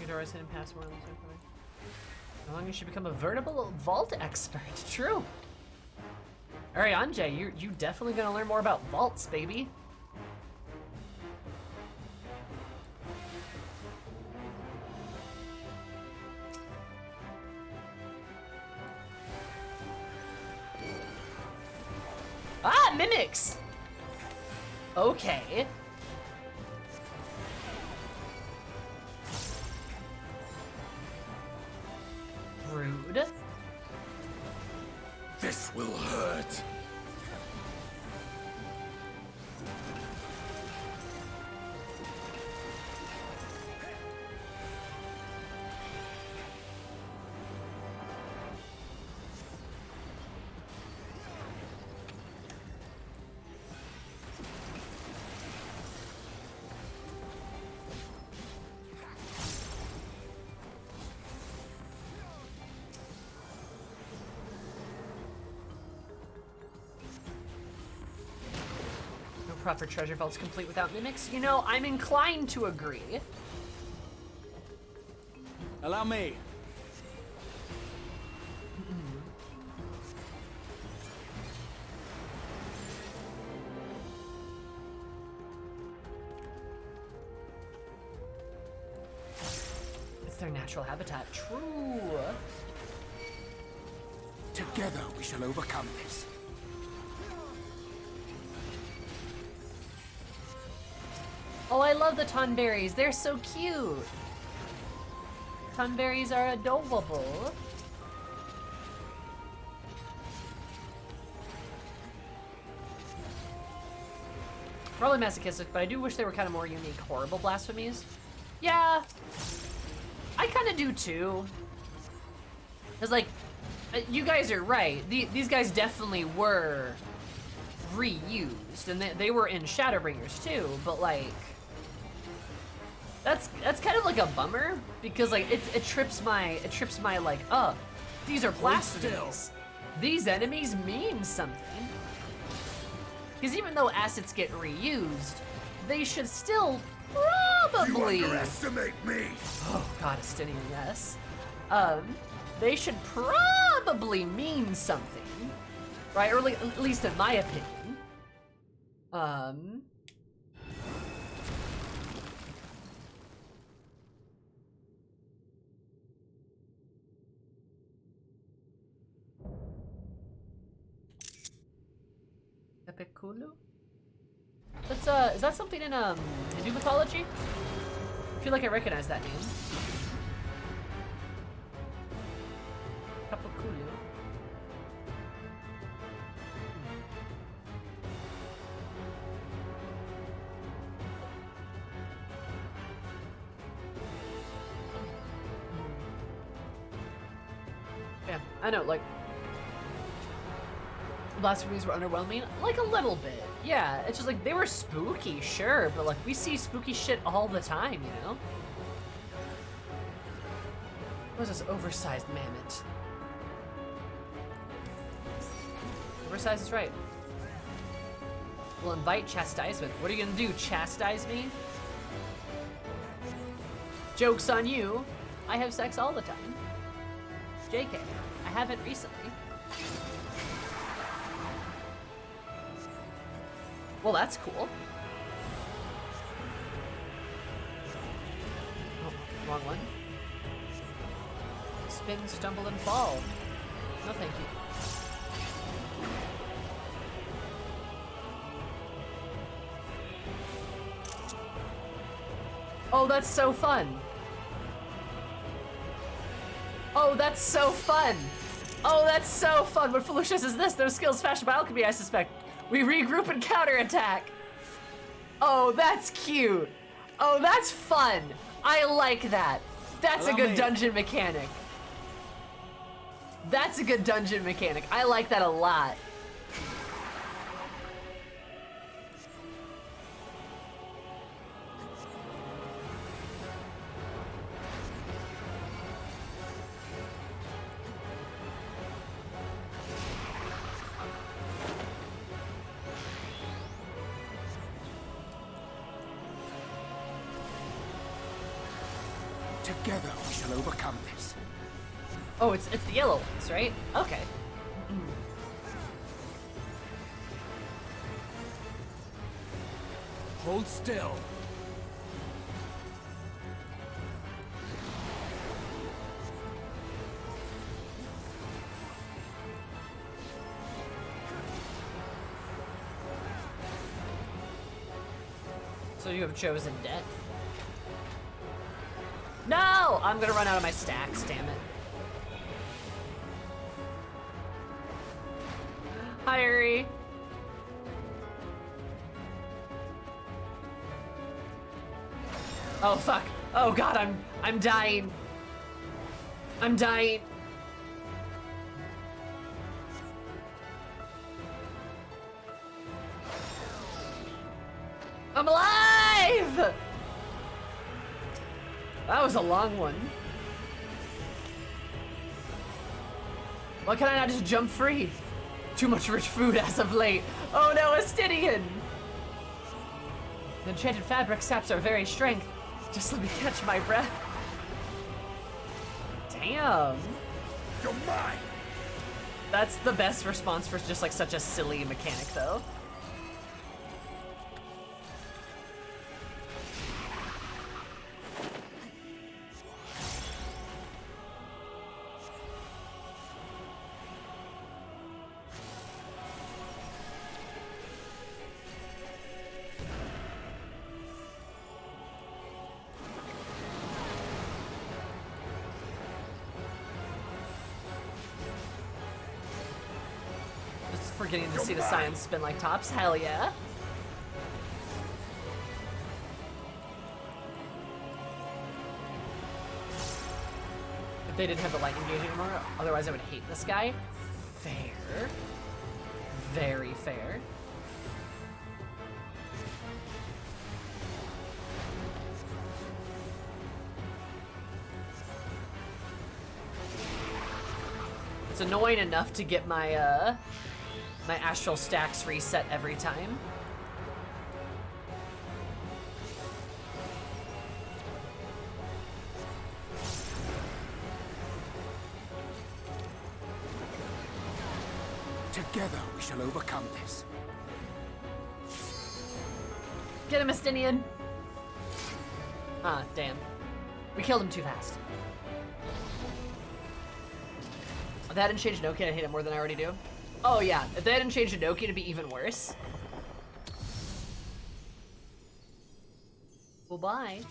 Doors hidden past more. How long you should become a veritable vault expert? True. All right, Anjay, you definitely gonna learn more about vaults, baby. Ah, mimics. Okay. Rude. This will hurt. Proper treasure vaults complete without mimics? You know, I'm inclined to agree. Allow me. It's their natural habitat. True. Together we shall overcome this. Oh, I love the tonberries. They're so cute. Tonberries are adorable. Probably masochistic, but I do wish they were kind of more unique, horrible blasphemies. Yeah, I kind of do too. Cause like, you guys are right. These guys definitely were reused, and they were in Shadowbringers too. But like, that's kind of like a bummer because like it trips my like, these are blasphemies. These enemies mean something. Because even though assets get reused, they should still probably. You underestimate me. Oh god, Estinian, yes. They should probably mean something, right? Or like, at least in my opinion. Epiculu? That's is that something in Hindu mythology? I feel like I recognize that name. Epiculu. Yeah, I know, like, the last movies were underwhelming, like a little bit. Yeah, it's just like they were spooky, sure, but like we see spooky shit all the time, you know? What is this oversized mammoth? Oversized is right. We'll invite chastisement. What are you gonna do, chastise me? Joke's on you. I have sex all the time. JK, I haven't recently. Well, that's cool. Oh, wrong one. Spin, stumble, and fall. No, thank you. Oh, that's so fun. Oh, that's so fun. Oh, that's so fun. What foolishness is this? Those skills fashioned by alchemy, I suspect. We regroup and counterattack. Oh, that's cute. Oh, that's fun. I like that. That's a good dungeon mechanic. That's a good dungeon mechanic. I like that a lot. Together we shall overcome this. Oh, it's the yellow ones, right? Okay. Hold still. So you have chosen death. No! I'm gonna run out of my stacks, damn it. Hi, Uri. Oh fuck. Oh god, I'm dying. I'm dying. I'm alive! That was a long one. Why can I not just jump free? Too much rich food as of late. Oh no, Astidian! The enchanted fabric saps our very strength. Just let me catch my breath. Damn. You're mine. That's the best response for just like such a silly mechanic though. We're getting to see the science spin like tops. Hell yeah. If they didn't have the lightning gauge anymore, otherwise I would hate this guy. Fair. Very fair. It's annoying enough to get my my astral stacks reset every time. Together we shall overcome this. Get him, Astinian. Ah, damn. We killed him too fast. If that hadn't changed Noki, I'd hate it more than I already do. Oh yeah, if they hadn't changed Noki, it'd be even worse. Well, bye.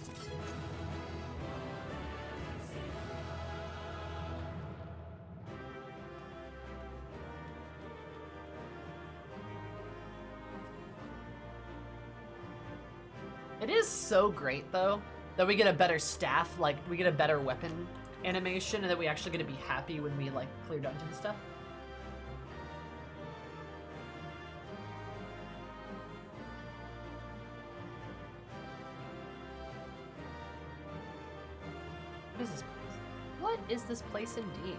It is so great though that we get a better staff, like we get a better weapon animation and that we actually gonna be happy when we like clear dungeon stuff. What is this place? What is this place indeed?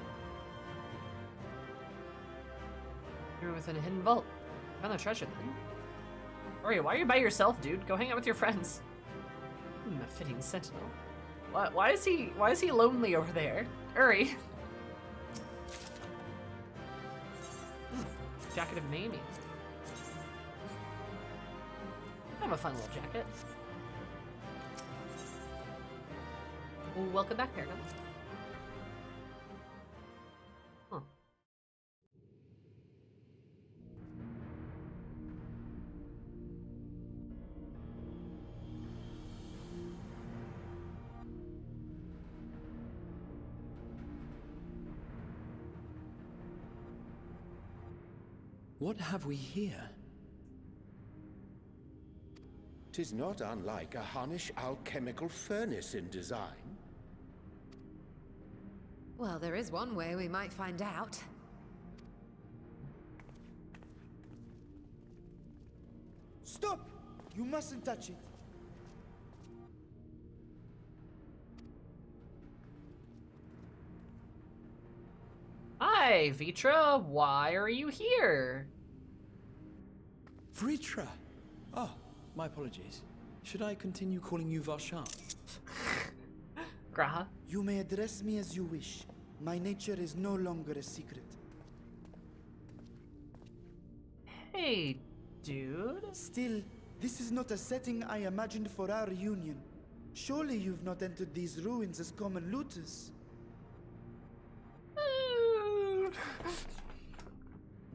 You're within a hidden vault. Found the treasure then. Ori, why are you by yourself, dude? Go hang out with your friends. A fitting sentinel. Why is he lonely over there? Uri. Jacket of Mamie. Kind of a fun little jacket. Well, welcome back, Paragon. Huh. What have we here? 'Tis not unlike a Hunnish alchemical furnace in design. Well, there is one way we might find out. Stop! You mustn't touch it. Hi, Vitra. Why are you here? Vritra! Oh, my apologies. Should I continue calling you Varshan? Graha. You may address me as you wish. My nature is no longer a secret. Hey, dude. Still, this is not a setting I imagined for our reunion. Surely you've not entered these ruins as common looters.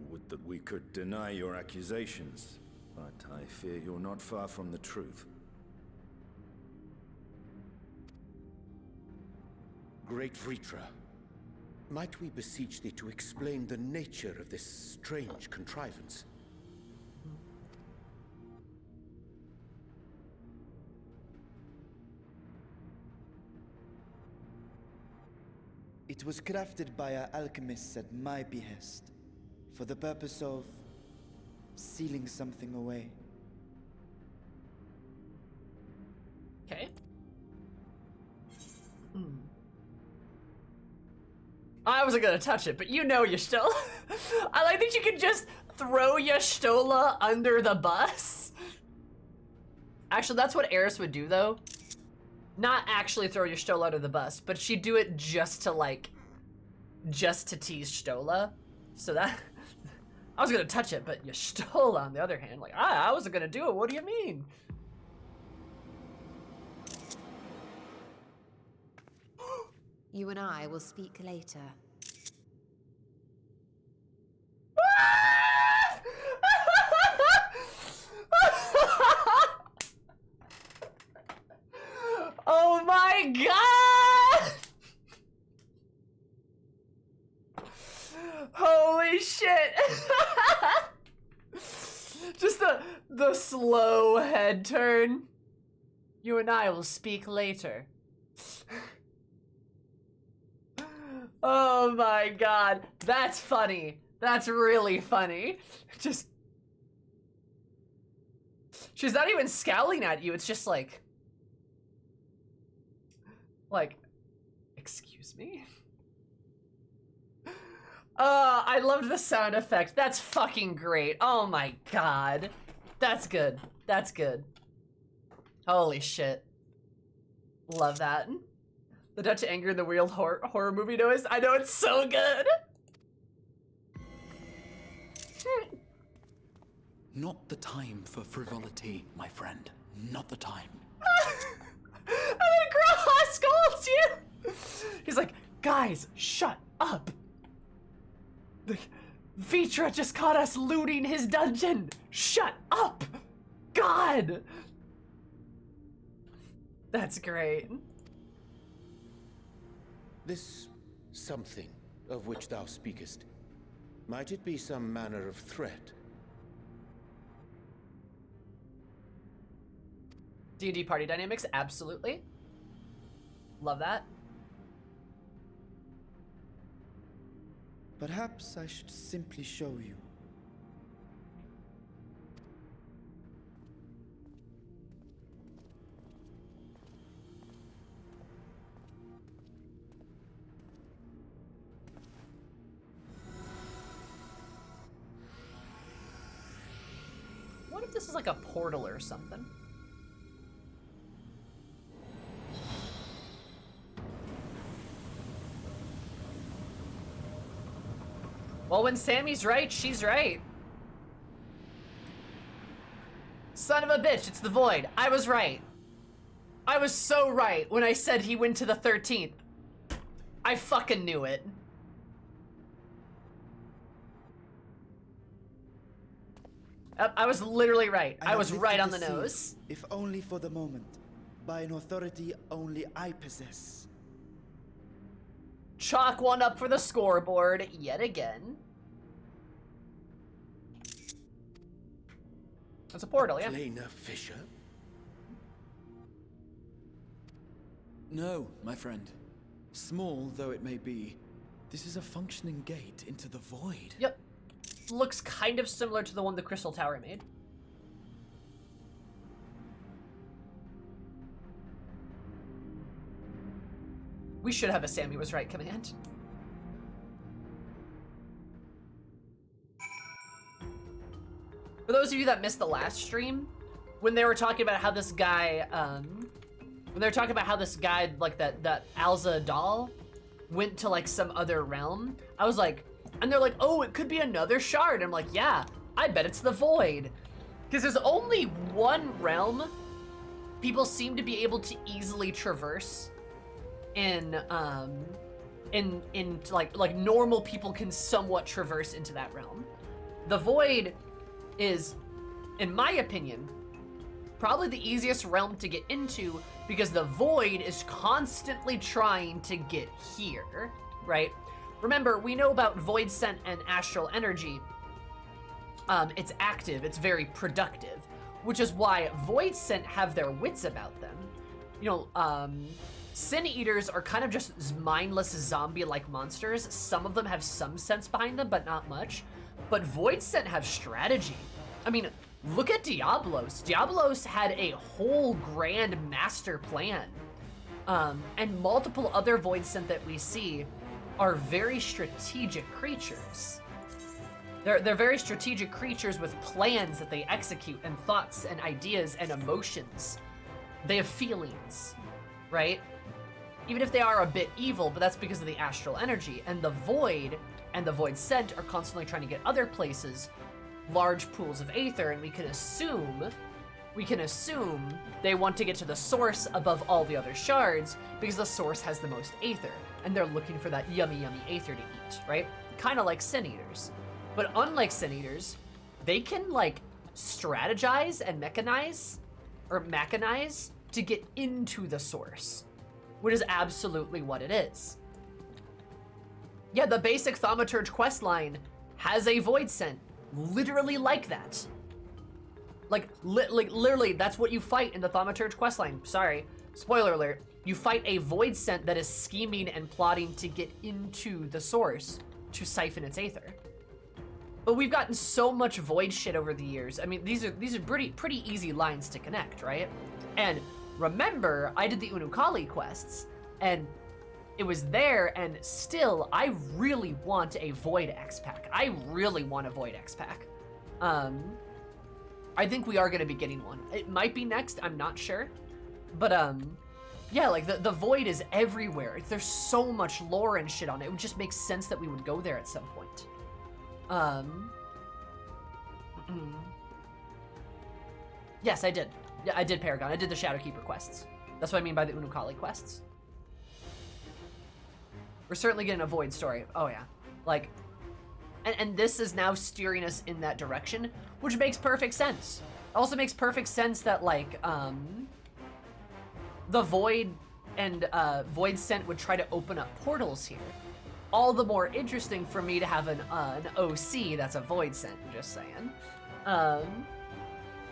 Would that we could deny your accusations, but I fear you're not far from the truth. Great Vritra, might we beseech thee to explain the nature of this strange contrivance? It was crafted by our alchemists at my behest, for the purpose of sealing something away. Okay. I wasn't gonna touch it, but you know Y'shtola. I like that you can just throw Y'shtola under the bus. Actually, that's what Eris would do, though. Not actually throw Y'shtola under the bus, but she'd do it just to tease Y'shtola. So that... I was gonna touch it, but Y'shtola, on the other hand, like, I wasn't gonna do it, what do you mean? You and I will speak later. Oh my god! Holy shit! Just the slow head turn. You and I will speak later. Oh my god, that's funny. That's really funny. Just... She's not even scowling at you, it's just like, excuse me? I loved the sound effect. That's fucking great. Oh my god. That's good. That's good. Holy shit. Love that. The Dutch anger and the weird horror movie noise. I know, it's so good. Not the time for frivolity, my friend. Not the time. And then Graha scolds you. He's like, guys, shut up. Vitra just caught us looting his dungeon. Shut up. God. That's great. This something of which thou speakest, might it be some manner of threat? D&D party dynamics, absolutely. Love that. Perhaps I should simply show you. What if this is like a portal or something? Well, when Sammy's right, she's right. Son of a bitch, it's the Void. I was right. I was so right when I said he went to the 13th. I fucking knew it. I was literally right. I was right on the nose. If only for the moment, by an authority only I possess. Chalk one up for the scoreboard yet again. It's a portal, yeah. Planar fissure? No, my friend. Small though it may be, this is a functioning gate into the void. Yep. Looks kind of similar to the one the Crystal Tower made. We should have a Sammy was right command. For those of you that missed the last stream, when they were talking about how this guy, like that Alza doll, went to like some other realm, I was like, and they're like, oh, it could be another shard. I'm like, yeah, I bet it's the Void. Because there's only one realm people seem to be able to easily traverse in like normal people can somewhat traverse into that realm. The Void is, in my opinion, probably the easiest realm to get into because the Void is constantly trying to get here, right? Remember, we know about Void Scent and Astral Energy. It's active, it's very productive, which is why Void Scent have their wits about them. You know, Sin Eaters are kind of just mindless zombie-like monsters. Some of them have some sense behind them, but not much. But Void Scent have strategy. I mean, look at Diablos. Diablos had a whole grand master plan. And multiple other Void Scent that we see are very strategic creatures. They're very strategic creatures with plans that they execute and thoughts and ideas and emotions. They have feelings, right? Even if they are a bit evil, but that's because of the astral energy. And the Void and the Void Scent are constantly trying to get other places large pools of aether, and we can assume they want to get to the source above all the other shards because the source has the most aether, and they're looking for that yummy, yummy aether to eat, right? Kind of like Sin Eaters. But unlike Sin Eaters, they can, like, strategize and mechanize to get into the source, which is absolutely what it is. Yeah, the basic Thaumaturge questline has a Void Scent, literally like that. Like literally, that's what you fight in the Thaumaturge questline. Sorry, spoiler alert. You fight a Void Scent that is scheming and plotting to get into the source to siphon its aether. But we've gotten so much Void shit over the years. I mean, these are pretty easy lines to connect, right? And remember, I did the Unukali quests, and it was there, and still, I really want a Void X-Pack. I really want a Void X-Pack. I think we are gonna be getting one. It might be next, I'm not sure. But, yeah, like, the Void is everywhere. There's so much lore and shit on it. It would just make sense that we would go there at some point. Yes, I did. Yeah, I did Paragon. I did the Shadowkeeper quests. That's what I mean by the Unukali quests. We're certainly getting a Void story. Oh yeah. Like, and this is now steering us in that direction, which makes perfect sense. It also makes perfect sense that, like, the Void and Void Scent would try to open up portals here. All the more interesting for me to have an OC that's a Void Scent, just saying.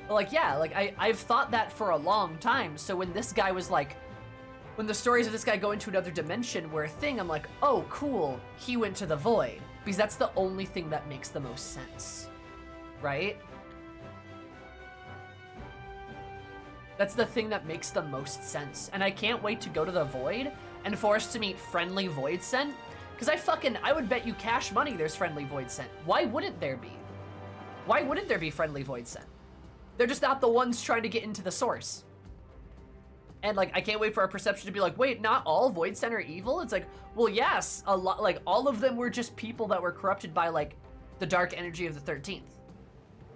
Like, yeah, like, I've thought that for a long time, so when this guy was like, when the stories of this guy going to another dimension were a thing, I'm like, oh, cool, he went to the Void. Because that's the only thing that makes the most sense, right? That's the thing that makes the most sense. And I can't wait to go to the Void and for us to meet friendly Void Scent. Because I would bet you cash money there's friendly Void Scent. Why wouldn't there be? Why wouldn't there be friendly Void Scent? They're just not the ones trying to get into the source. And like, I can't wait for our perception to be like, wait, not all Void Scent are evil? It's like, well, yes, a lot, like all of them were just people that were corrupted by like the dark energy of the 13th.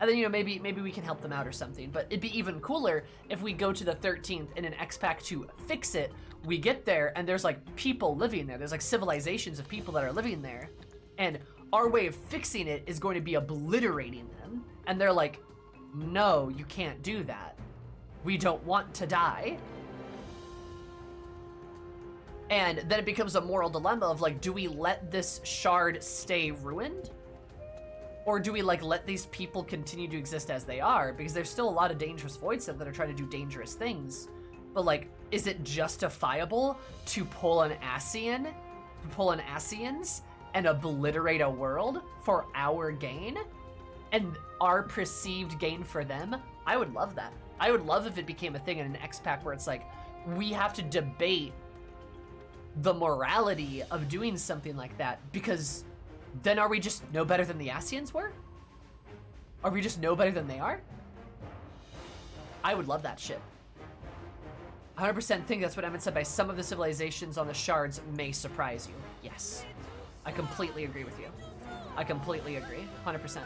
And then, you know, maybe we can help them out or something. But it'd be even cooler if we go to the 13th in an X-Pack to fix it. We get there and there's like people living there. There's like civilizations of people that are living there. And our way of fixing it is going to be obliterating them. And they're like, no, you can't do that. We don't want to die. And then it becomes a moral dilemma of like, do we let this shard stay ruined? Or do we like let these people continue to exist as they are? Because there's still a lot of dangerous Void Scent that are trying to do dangerous things. But like, is it justifiable to pull an Ascians and obliterate a world for our gain? And our perceived gain for them? I would love that. I would love if it became a thing in an X-Pack where it's like, we have to debate the morality of doing something like that, because then are we just no better than the Ascians were? Are we just no better than they are? I would love that shit. 100% think that's what Emmett said by some of the civilizations on the shards may surprise you. Yes. I completely agree with you. I completely agree. 100%.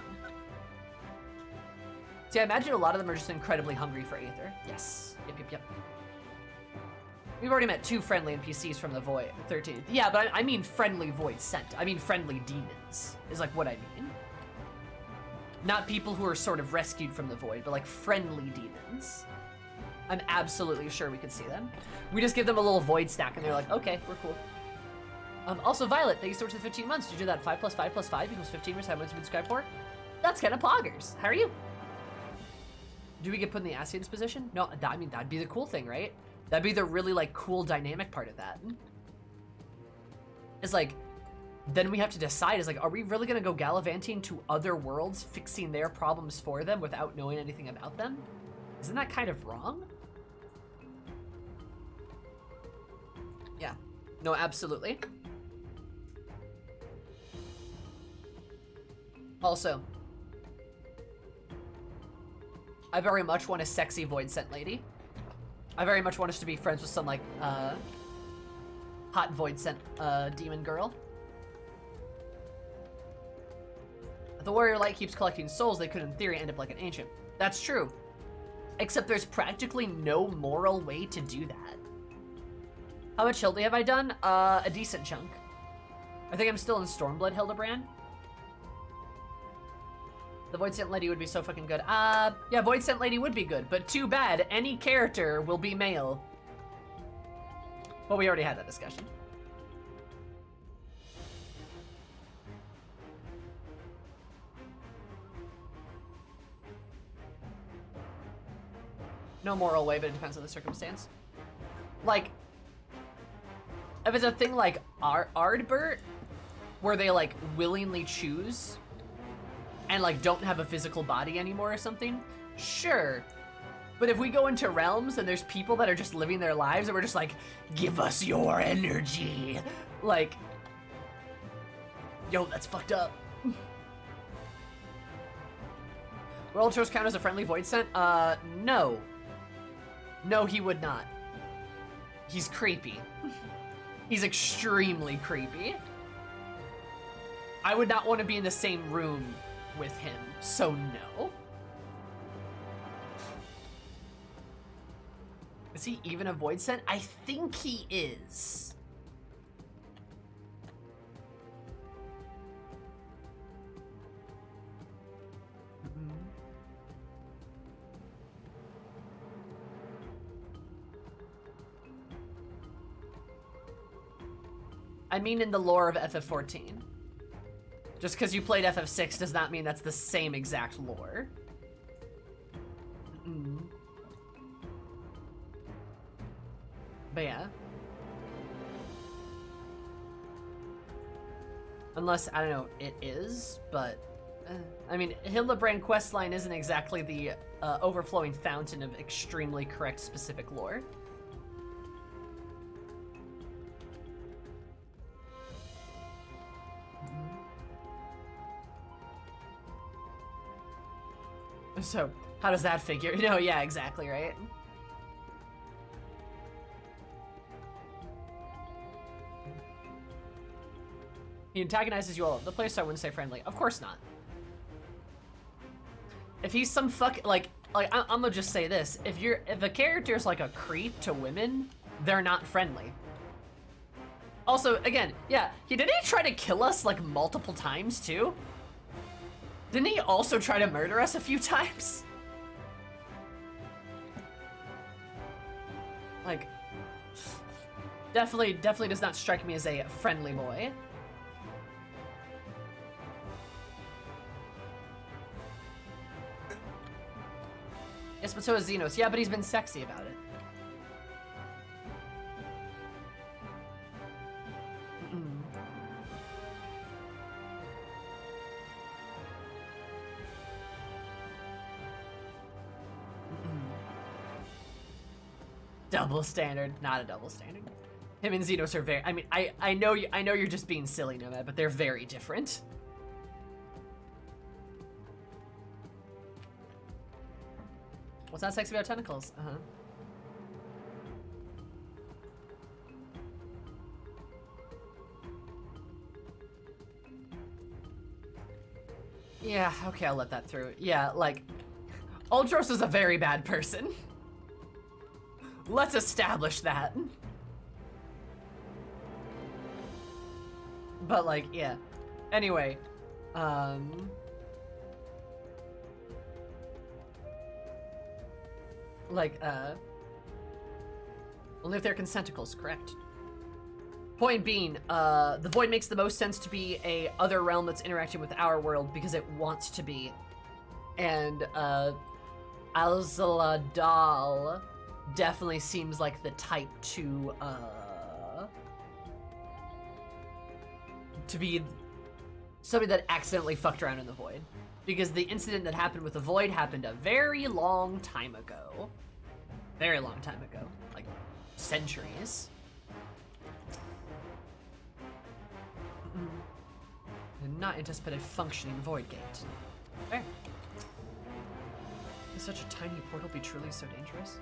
See, I imagine a lot of them are just incredibly hungry for Aether. Yes. Yep. We've already met 2 friendly NPCs from the Void 13th. Yeah, but I mean friendly Void Scent. I mean friendly demons, is like what I mean. Not people who are sort of rescued from the Void, but like friendly demons. I'm absolutely sure we could see them. We just give them a little Void stack and they're like, okay, we're cool. Also, Violet, thank you so much for the 15 months. Did you do that 5 + 5 + 5 equals 15 months I've been subscribed for? That's kind of poggers. How are you? Do we get put in the Ascians position? No, I mean, that'd be the cool thing, right? That'd be the really, like, cool dynamic part of that. It's like, then we have to decide, is like, are we really gonna go gallivanting to other worlds, fixing their problems for them without knowing anything about them? Isn't that kind of wrong? Yeah. No, absolutely. Also, I very much want a sexy Void Scent lady. I very much want us to be friends with some, like, hot Void Scent, demon girl. If the Warrior Light keeps collecting souls, they could, in theory, end up like an Ancient. That's true. Except there's practically no moral way to do that. How much Hildy have I done? A decent chunk. I think I'm still in Stormblood Hildebrand. The Void Scent Lady would be so fucking good. Yeah, Void Scent Lady would be good, but too bad, any character will be male. Well, we already had that discussion. No moral way, but it depends on the circumstance. Like, if it's a thing like Ardbert, where they, like, willingly choose and, like, don't have a physical body anymore or something, sure. But if we go into realms and there's people that are just living their lives and we're just like, give us your energy, like, yo, that's fucked up. Will Ultros count as a friendly Void Scent? No. No, he would not. He's creepy. He's extremely creepy. I would not want to be in the same room with him, so no. Is he even a Void Scent? I think he is. I mean in the lore of FF14. Just because you played FF6 does not mean that's the same exact lore. But yeah. Unless, I don't know, it is, but... I mean, Hildebrand questline isn't exactly the overflowing fountain of extremely correct specific lore. So, how does that figure? No, yeah, exactly, right? He antagonizes you all over the place, so I wouldn't say friendly. Of course not. If he's some I'm gonna just say this. If a character's like a creep to women, they're not friendly. Also, again, yeah, didn't he try to kill us like multiple times too? Didn't he also try to murder us a few times? Like, definitely does not strike me as a friendly boy. Yes, but so is Xenos. Yeah, but he's been sexy about it. Double standard, not a double standard. Him and Xenos are very. I mean, I know you're just being silly, Nomad, but they're very different. What's not sexy about tentacles? Yeah, okay, I'll let that through. Yeah, like, Ultros is a very bad person. Let's establish that. But like, yeah. Anyway, only if they're consentacles, correct? Point being, the Void makes the most sense to be a other realm that's interacting with our world because it wants to be. And, Alzaladal definitely seems like the type to be somebody that accidentally fucked around in the Void. Because the incident that happened with the Void happened a very long time ago. Very long time ago. Like, centuries. Did not anticipate a functioning Void gate. Fair. Can such a tiny portal be truly so dangerous?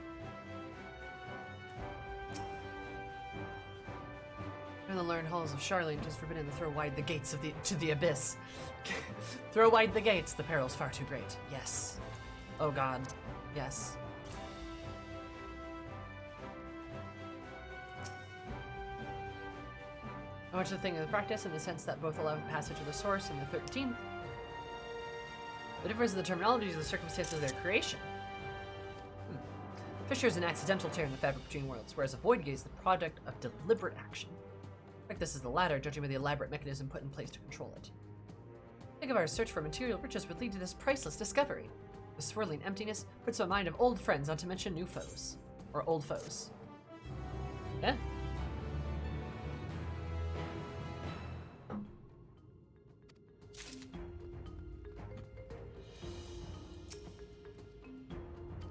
In the learned halls of Charlene, it is forbidden to throw wide the gates of to the abyss. Throw wide the gates, the peril's far too great. Yes. Oh god. Yes. Much of the thing of the practice in the sense that both allow passage of the source and the 13th. The difference in the terminology is the circumstances of their creation. Fissure is an accidental tear in the fabric between worlds, whereas a void gate is the product of deliberate action. Like this is the latter, judging by the elaborate mechanism put in place to control it. Think of our search for material riches would lead to this priceless discovery. The swirling emptiness puts my mind of old friends, not to mention new foes. Or old foes. Yeah.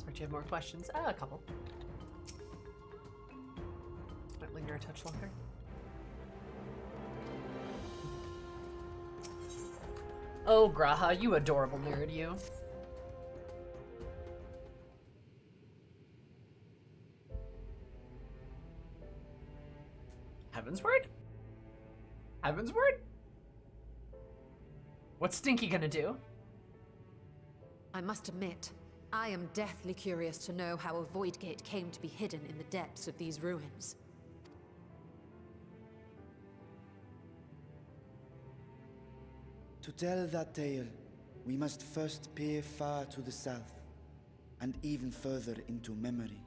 Do you have more questions? A couple. Might linger a touch longer. Oh, Graha, you adorable nerd, you. Heavensward? Heavensward? What's Stinky gonna do? I must admit, I am deathly curious to know how a void gate came to be hidden in the depths of these ruins. To tell that tale, we must first peer far to the south, and even further into memory.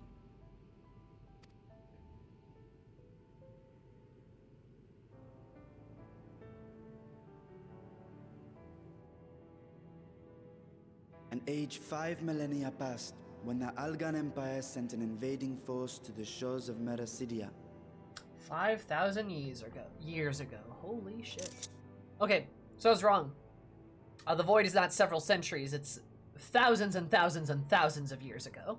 An age 5 millennia passed when the Algan Empire sent an invading force to the shores of Mericidia. 5,000 years ago. Holy shit. Okay, so I was wrong. The void is not several centuries, it's thousands and thousands and thousands of years ago.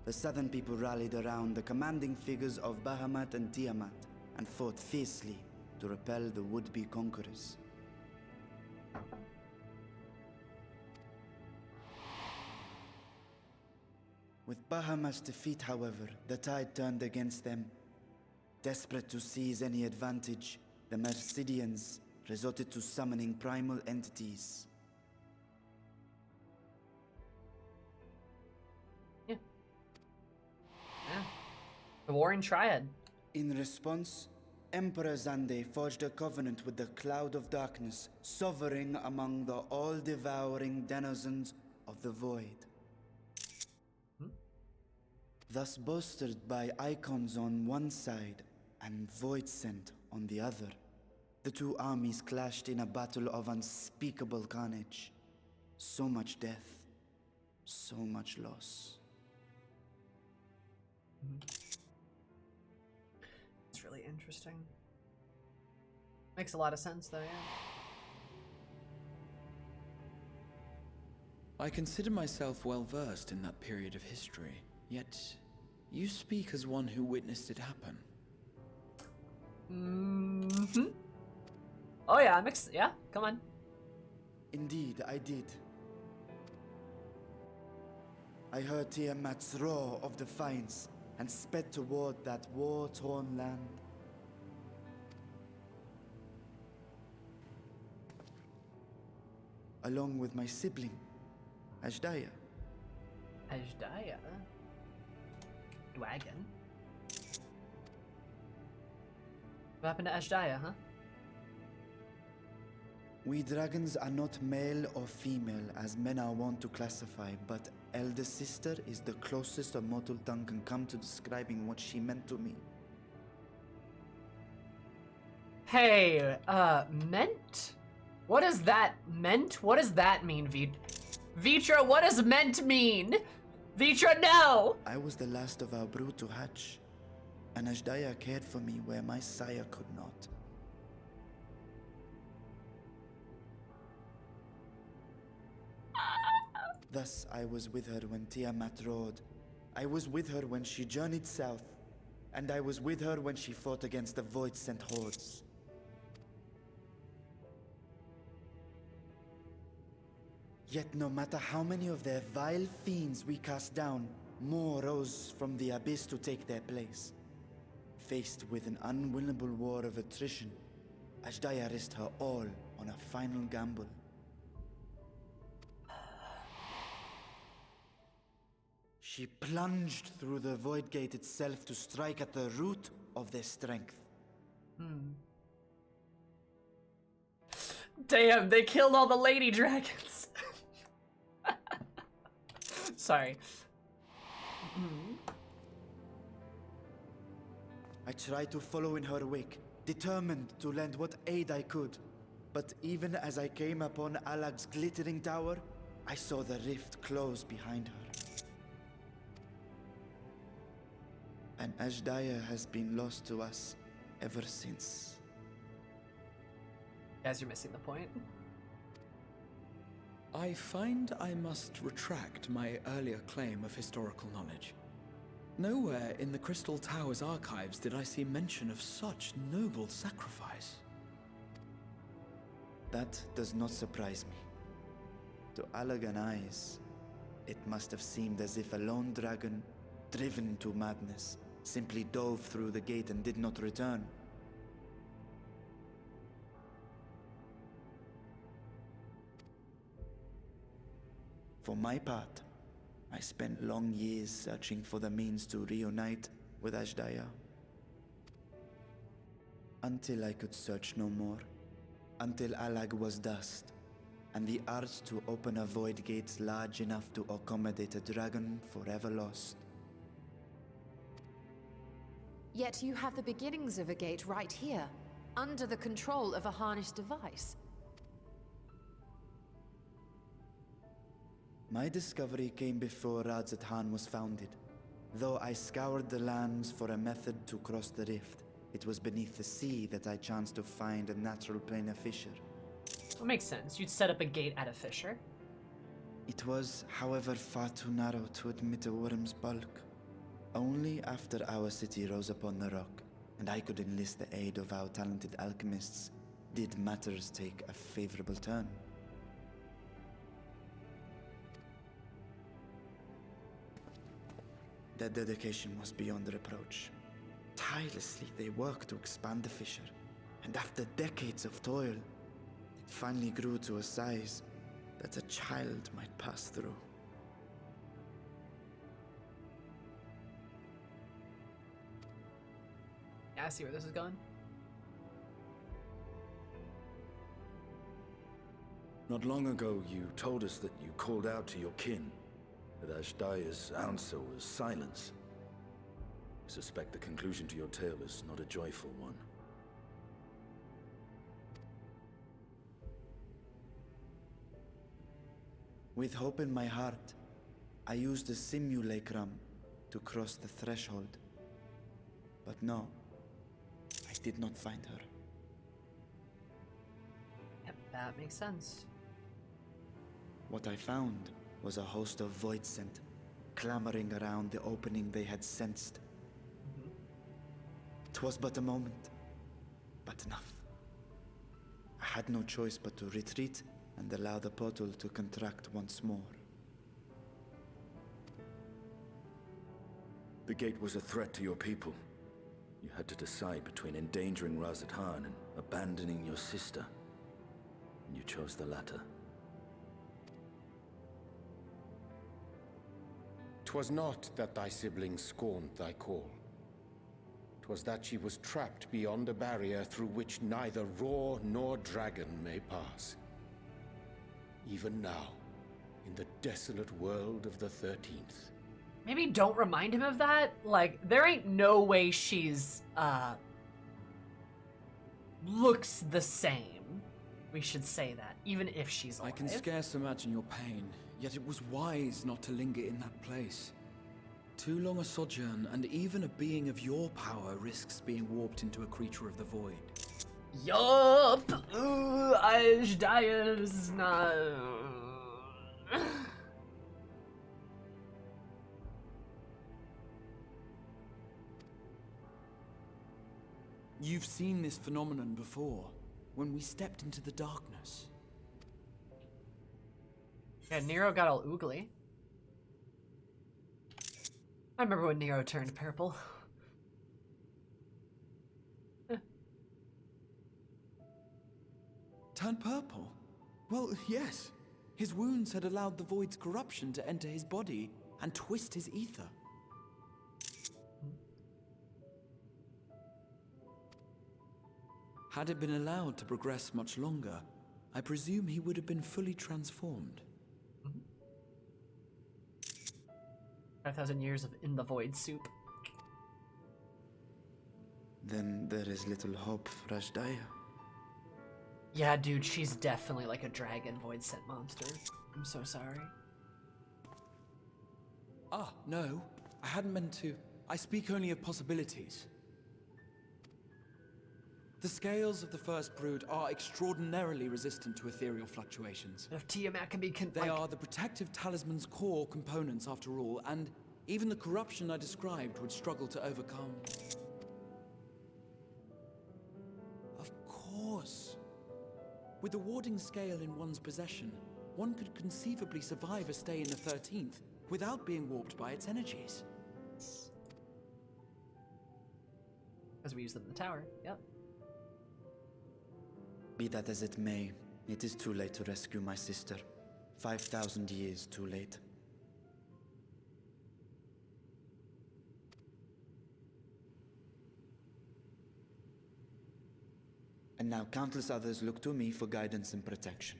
The southern people rallied around the commanding figures of Bahamut and Tiamat and fought fiercely to repel the would-be conquerors. With Bahamut's defeat, however, the tide turned against them. Desperate to seize any advantage, the Mercidians resorted to summoning primal entities. Yeah. The Warring Triad. In response, Emperor Zande forged a covenant with the Cloud of Darkness, sovereign among the all-devouring denizens of the Void. Thus bolstered by icons on one side and Void Scent on the other, the two armies clashed in a battle of unspeakable carnage. So much death, so much loss. It's really interesting. Makes a lot of sense, though, yeah. I consider myself well versed in that period of history, yet you speak as one who witnessed it happen. Mm-hmm. Oh yeah, yeah, come on. Indeed, I did. I heard Tiamat's roar of defiance and sped toward that war-torn land. Along with my sibling, Ashdaya. Ashdaya? Dragon? What happened to Ashdaya, huh? We dragons are not male or female as men are wont to classify, but elder sister is the closest a mortal tongue can come to describing what she meant to me. Hey, meant? What does that meant? What does that mean, Vitra, what does meant mean? Vitra, no! I was the last of our brood to hatch, and Ashdaya cared for me where my sire could not. Thus, I was with her when Tiamat roared. I was with her when she journeyed south, and I was with her when she fought against the Void-sent hordes. Yet no matter how many of their vile fiends we cast down, more rose from the abyss to take their place. Faced with an unwinnable war of attrition, Ashdaya risked her all on a final gamble. She plunged through the Void Gate itself to strike at the root of their strength. Damn, they killed all the lady dragons. Sorry. I tried to follow in her wake, determined to lend what aid I could. But even as I came upon Alag's glittering tower, I saw the rift close behind her. And Ashdaya has been lost to us ever since. Guys, you're missing the point. I find I must retract my earlier claim of historical knowledge. Nowhere in the Crystal Tower's archives did I see mention of such noble sacrifice. That does not surprise me. To Allagan eyes, it must have seemed as if a lone dragon, driven to madness, simply dove through the gate and did not return. For my part, I spent long years searching for the means to reunite with Ashdaya. Until I could search no more. Until Alag was dust, and the art to open a void gate large enough to accommodate a dragon forever lost. Yet you have the beginnings of a gate right here, under the control of a harnessed device. My discovery came before Radzat-Han was founded. Though I scoured the lands for a method to cross the rift, it was beneath the sea that I chanced to find a natural planar fissure, That makes sense. You'd set up a gate at a fissure. It was, however, far too narrow to admit a worm's bulk. Only after our city rose upon the rock, and I could enlist the aid of our talented alchemists, did matters take a favorable turn. Their dedication was beyond reproach. Tirelessly they worked to expand the fissure, and after decades of toil, it finally grew to a size that a child might pass through. Yeah, I see where this is going. Not long ago, you told us that you called out to your kin, that Ashdaya's answer was silence. I suspect the conclusion to your tale is not a joyful one. With hope in my heart, I used the simulacrum to cross the threshold. But no, I did not find her. Yep, that makes sense. What I found was a host of void scent, clamoring around the opening they had sensed. It was but a moment, but enough. I had no choice but to retreat and allow the portal to contract once more. The gate was a threat to your people. You had to decide between endangering Razathan and abandoning your sister. And you chose the latter. 'Twas not that thy siblings scorned thy call. 'Twas that she was trapped beyond a barrier through which neither roar nor dragon may pass. Even now, in the desolate world of the 13th. Maybe don't remind him of that. Like, there ain't no way she's, looks the same. We should say that, even if she's alive. I can scarce imagine your pain, yet it was wise not to linger in that place. Too long a sojourn, and even a being of your power risks being warped into a creature of the void. Yup! Ashdaya's not... You've seen this phenomenon before, when we stepped into the darkness. Yeah, Nero got all oogly. I remember when Nero turned purple. Turned purple? Well, yes. His wounds had allowed the void's corruption to enter his body and twist his ether. Had it been allowed to progress much longer, I presume he would have been fully transformed. 5,000 years of in the void soup. Then there is little hope for Ashdaya. Yeah, dude, she's definitely like a dragon void scent monster. I'm so sorry. Ah, no. I hadn't meant to. I speak only of possibilities. The scales of the first brood are extraordinarily resistant to ethereal fluctuations. If Tiamat can be They are the protective talisman's core components after all, and even the corruption I described would struggle to overcome. Of course. With the warding scale in one's possession, one could conceivably survive a stay in the 13th without being warped by its energies. Because we use them in the tower, yep. Be that as it may, it is too late to rescue my sister. 5,000 years too late. And now countless others look to me for guidance and protection.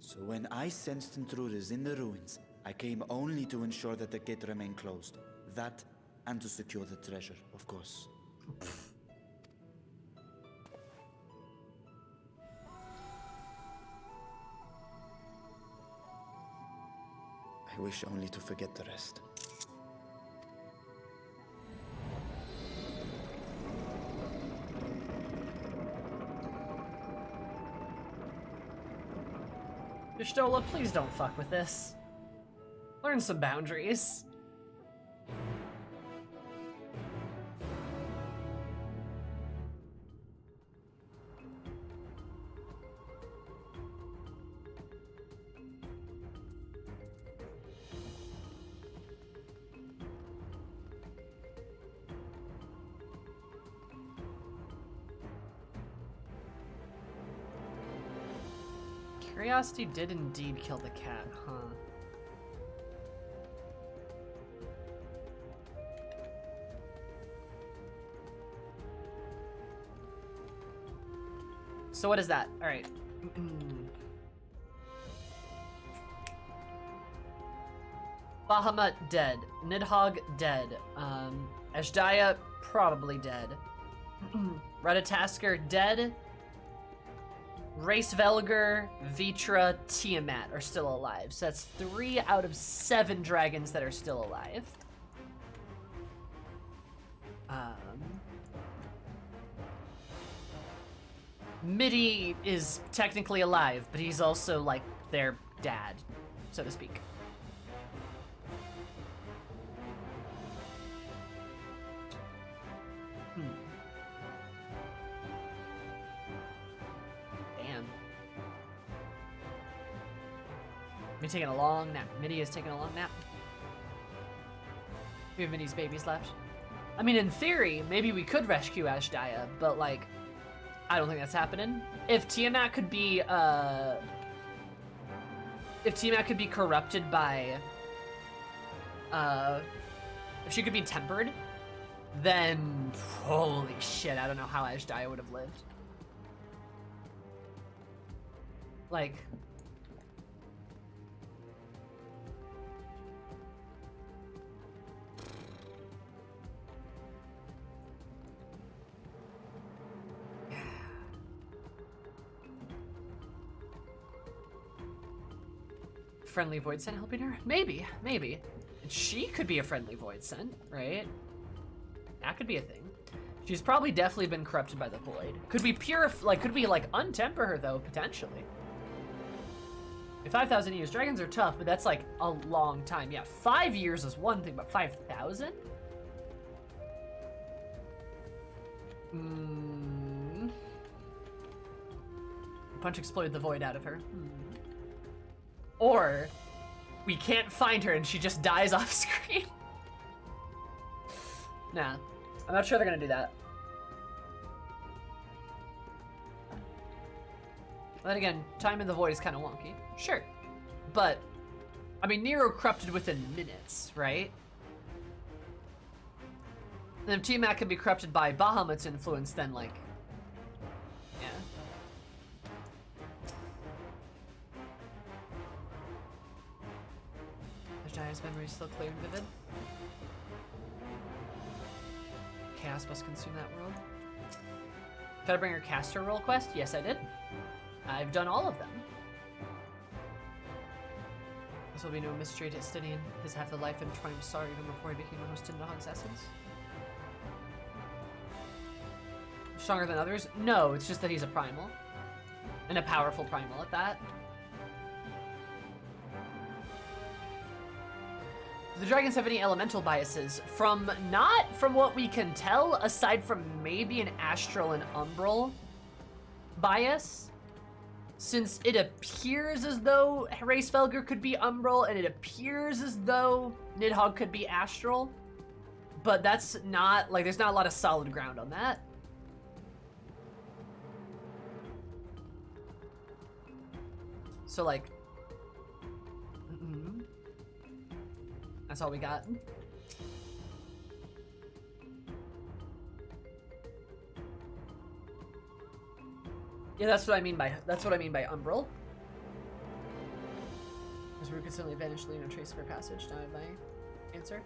So when I sensed intruders in the ruins, I came only to ensure that the gate remained closed. That, and to secure the treasure, of course. I wish only to forget the rest. Pistola, please don't fuck with this. Learn some boundaries. Curiosity did indeed kill the cat, huh? So what is that? All right. Bahamut dead. Nidhogg dead. Ashdaya probably dead. Redatasker dead. Race Velger, Vitra, Tiamat are still alive. So that's 3 out of 7 dragons that are still alive. Midi is technically alive, but he's also like their dad, so to speak. Damn. Me taking a long nap. Midi is taking a long nap. We have Midi's babies left. I mean, in theory, maybe we could rescue Ashdaya, but like, I don't think that's happening. If Tiamat could be, corrupted by, if she could be tempered, then holy shit, I don't know how Ashdaya would have lived. Like, friendly void scent helping her? Maybe. And she could be a friendly void scent, right? That could be a thing. She's probably definitely been corrupted by the void. Could we untemper her though, potentially. 5,000 years. Dragons are tough, but that's like a long time. Yeah, 5 years is one thing, but 5,000? Punch exploded the void out of her. Or we can't find her and she just dies off screen. Nah, I'm not sure they're gonna do that. Then again, time in the void is kind of wonky. Sure. But, I mean, Nero corrupted within minutes, right? And if Tiamat can be corrupted by Bahamut's influence, then, like, yeah. Asdaya's memory is still clear and vivid. Chaos must consume that world. Did I bring her caster roll quest? Yes, I did. I've done all of them. This will be no mystery to Estinian. His half the life and trying to sorry even before he became a host in Nahag's essence. Stronger than others? No, it's just that he's a primal. And a powerful primal at that. Do the dragons have any elemental biases? Not from what we can tell, aside from maybe an astral and umbral bias. Since it appears as though Race Velger could be umbral, and it appears as though Nidhogg could be astral. But that's not, like, there's not a lot of solid ground on that. So, like, that's all we got. Yeah, that's what I mean by umbral. This route could suddenly vanish, leaving no trace of her passage. Now my answer.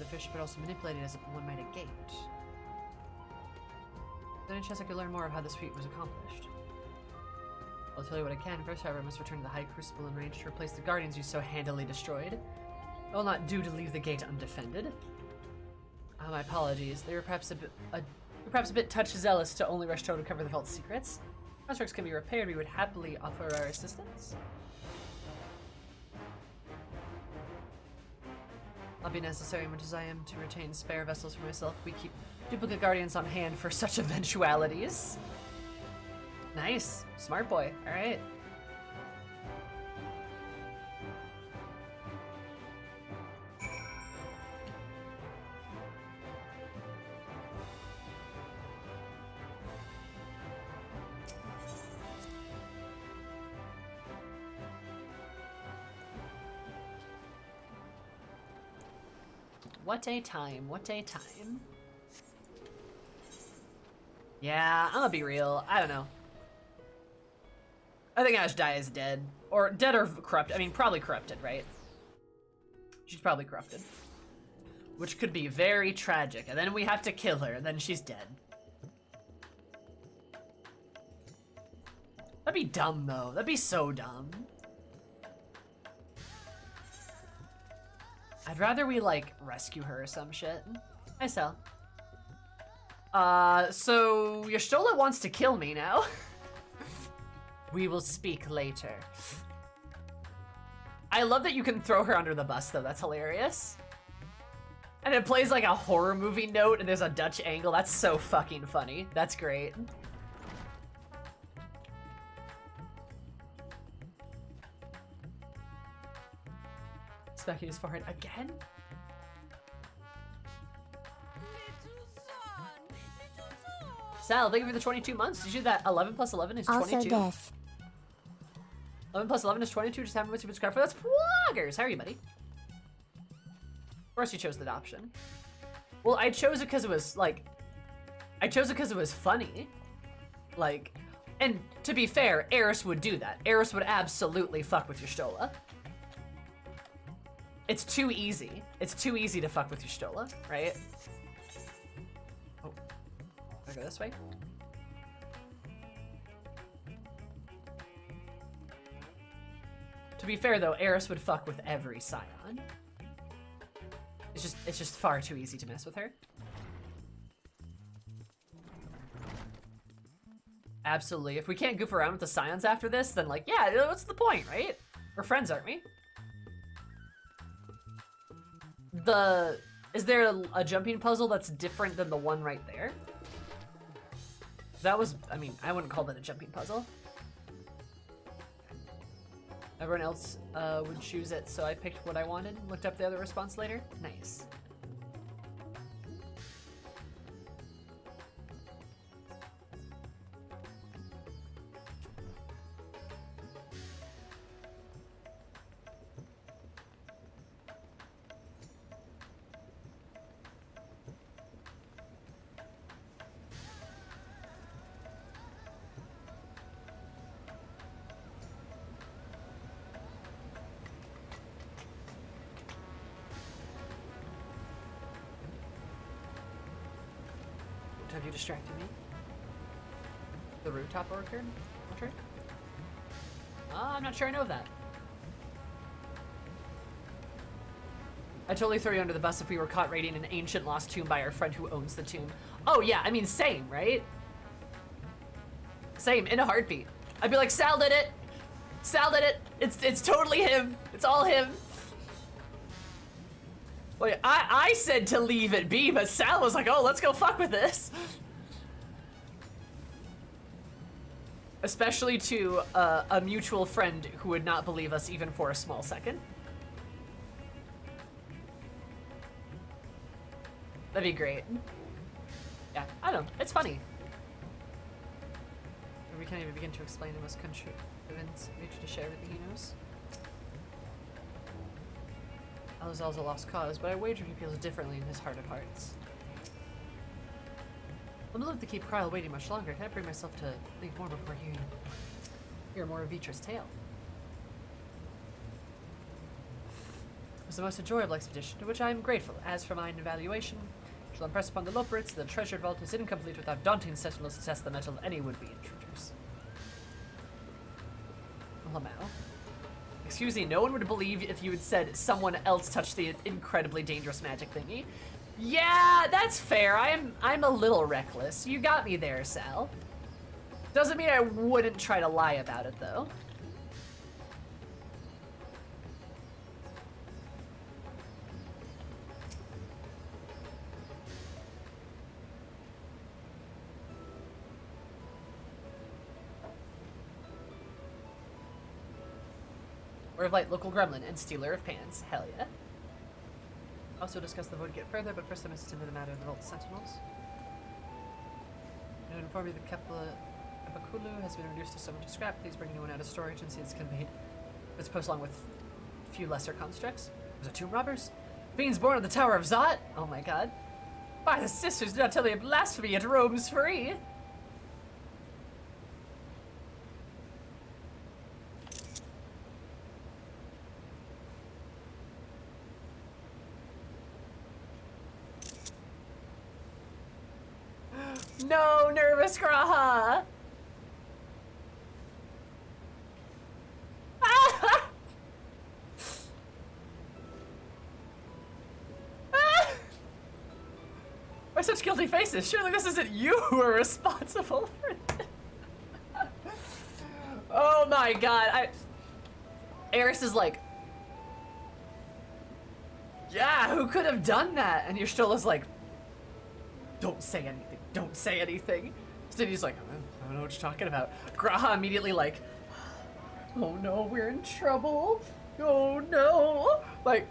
The efficient, but also manipulated as a one-minded gate. Then a chance I could learn more of how this feat was accomplished. I'll tell you what I can. First, however, I must return to the High Crucible in range to replace the guardians you so handily destroyed. I will not do to leave the gate undefended. My apologies. They were perhaps a bit touch-zealous to only rush to recover the vault's secrets. Constructs can be repaired. We would happily offer our assistance. Not be necessary much as I am to retain spare vessels for myself. We keep duplicate guardians on hand for such eventualities. Nice. Smart boy. Alright. What a time, what a time. Yeah, I'm gonna be real. I don't know. I think Ashdai is dead. Or dead or corrupted. I mean, probably corrupted, right? She's probably corrupted. Which could be very tragic. And then we have to kill her, and then she's dead. That'd be dumb, though. That'd be so dumb. I'd rather we, like, rescue her or some shit. Hi, Sel. So Y'shtola wants to kill me now. We will speak later. I love that you can throw her under the bus, though. That's hilarious. And it plays like a horror movie note, and there's a Dutch angle. That's so fucking funny. That's great. Smacking his forehead again? Sal, thank you for the 22 months. Did you do that? 11 plus 11 is 22. Also this. 11 plus 11 is 22. Just haven't subscribed for that's Ploggers. How are you, buddy? Of course you chose the option. Well, I chose it because it was, like... I chose it because it was funny. Like... And, to be fair, Eris would do that. Eris would absolutely fuck with Y'shtola. It's too easy. It's too easy to fuck with Y'shtola, right? Oh. Can I go this way? To be fair, though, Eris would fuck with every Scion. It's just far too easy to mess with her. Absolutely. If we can't goof around with the Scions after this, then, like, yeah, what's the point, right? We're friends, aren't we? Is there a jumping puzzle that's different than the one right there? That was, I mean, I wouldn't call that a jumping puzzle. Everyone else would choose it, so I picked what I wanted, looked up the other response later. Nice. Have you distracted me? The rooftop orchard? I'm not sure I know that. I'd totally throw you under the bus if we were caught raiding an ancient lost tomb by our friend who owns the tomb. Oh yeah, I mean, same, right? Same, in a heartbeat. I'd be like, Sal did it! Sal did it! It's totally him! It's all him! Wait, I said to leave it be, but Sal was like, oh, let's go fuck with this. Especially to a mutual friend who would not believe us even for a small second. That'd be great. Yeah, I don't know. It's funny. We can't even begin to explain the most country events. Nature to share everything he knows. Alazal's a lost cause, but I wager he feels differently in his heart of hearts. I'm not to keep Kyle waiting much longer. Can I bring myself to think more before hear more of Vitra's tale? was the most enjoyable expedition, to which I am grateful. As for mine evaluation, I shall impress upon the Loperates that the treasure vault is incomplete without daunting sentinels to test the mettle of any would-be intruders. Lamau. Excuse me, no one would believe if you had said someone else touched the incredibly dangerous magic thingy. Yeah, that's fair. I'm a little reckless. You got me there, Sal. Doesn't mean I wouldn't try to lie about it, though. Word of Light, local gremlin, and stealer of pans. Hell yeah. Also discuss the vote get further, but first I must attend to the matter of the Vault Sentinels. I would inform you that Kepakulu has been reduced to so much scrap. Please bring anyone out of storage and see it's conveyed. It's posted along with a few lesser constructs. Was it tomb robbers? Beings born of the Tower of Zot? Oh my god. By the sisters, do not tell me a blasphemy, it roams free. No, nervous Graha! Why such guilty faces? Surely this isn't you who are responsible for this. Oh my god, Eris is like, yeah, who could have done that? And Yrstilla's like, don't say anything, don't say anything. Cindy's like, I don't know what you're talking about. Graha immediately like, oh no, we're in trouble. Oh no. Like,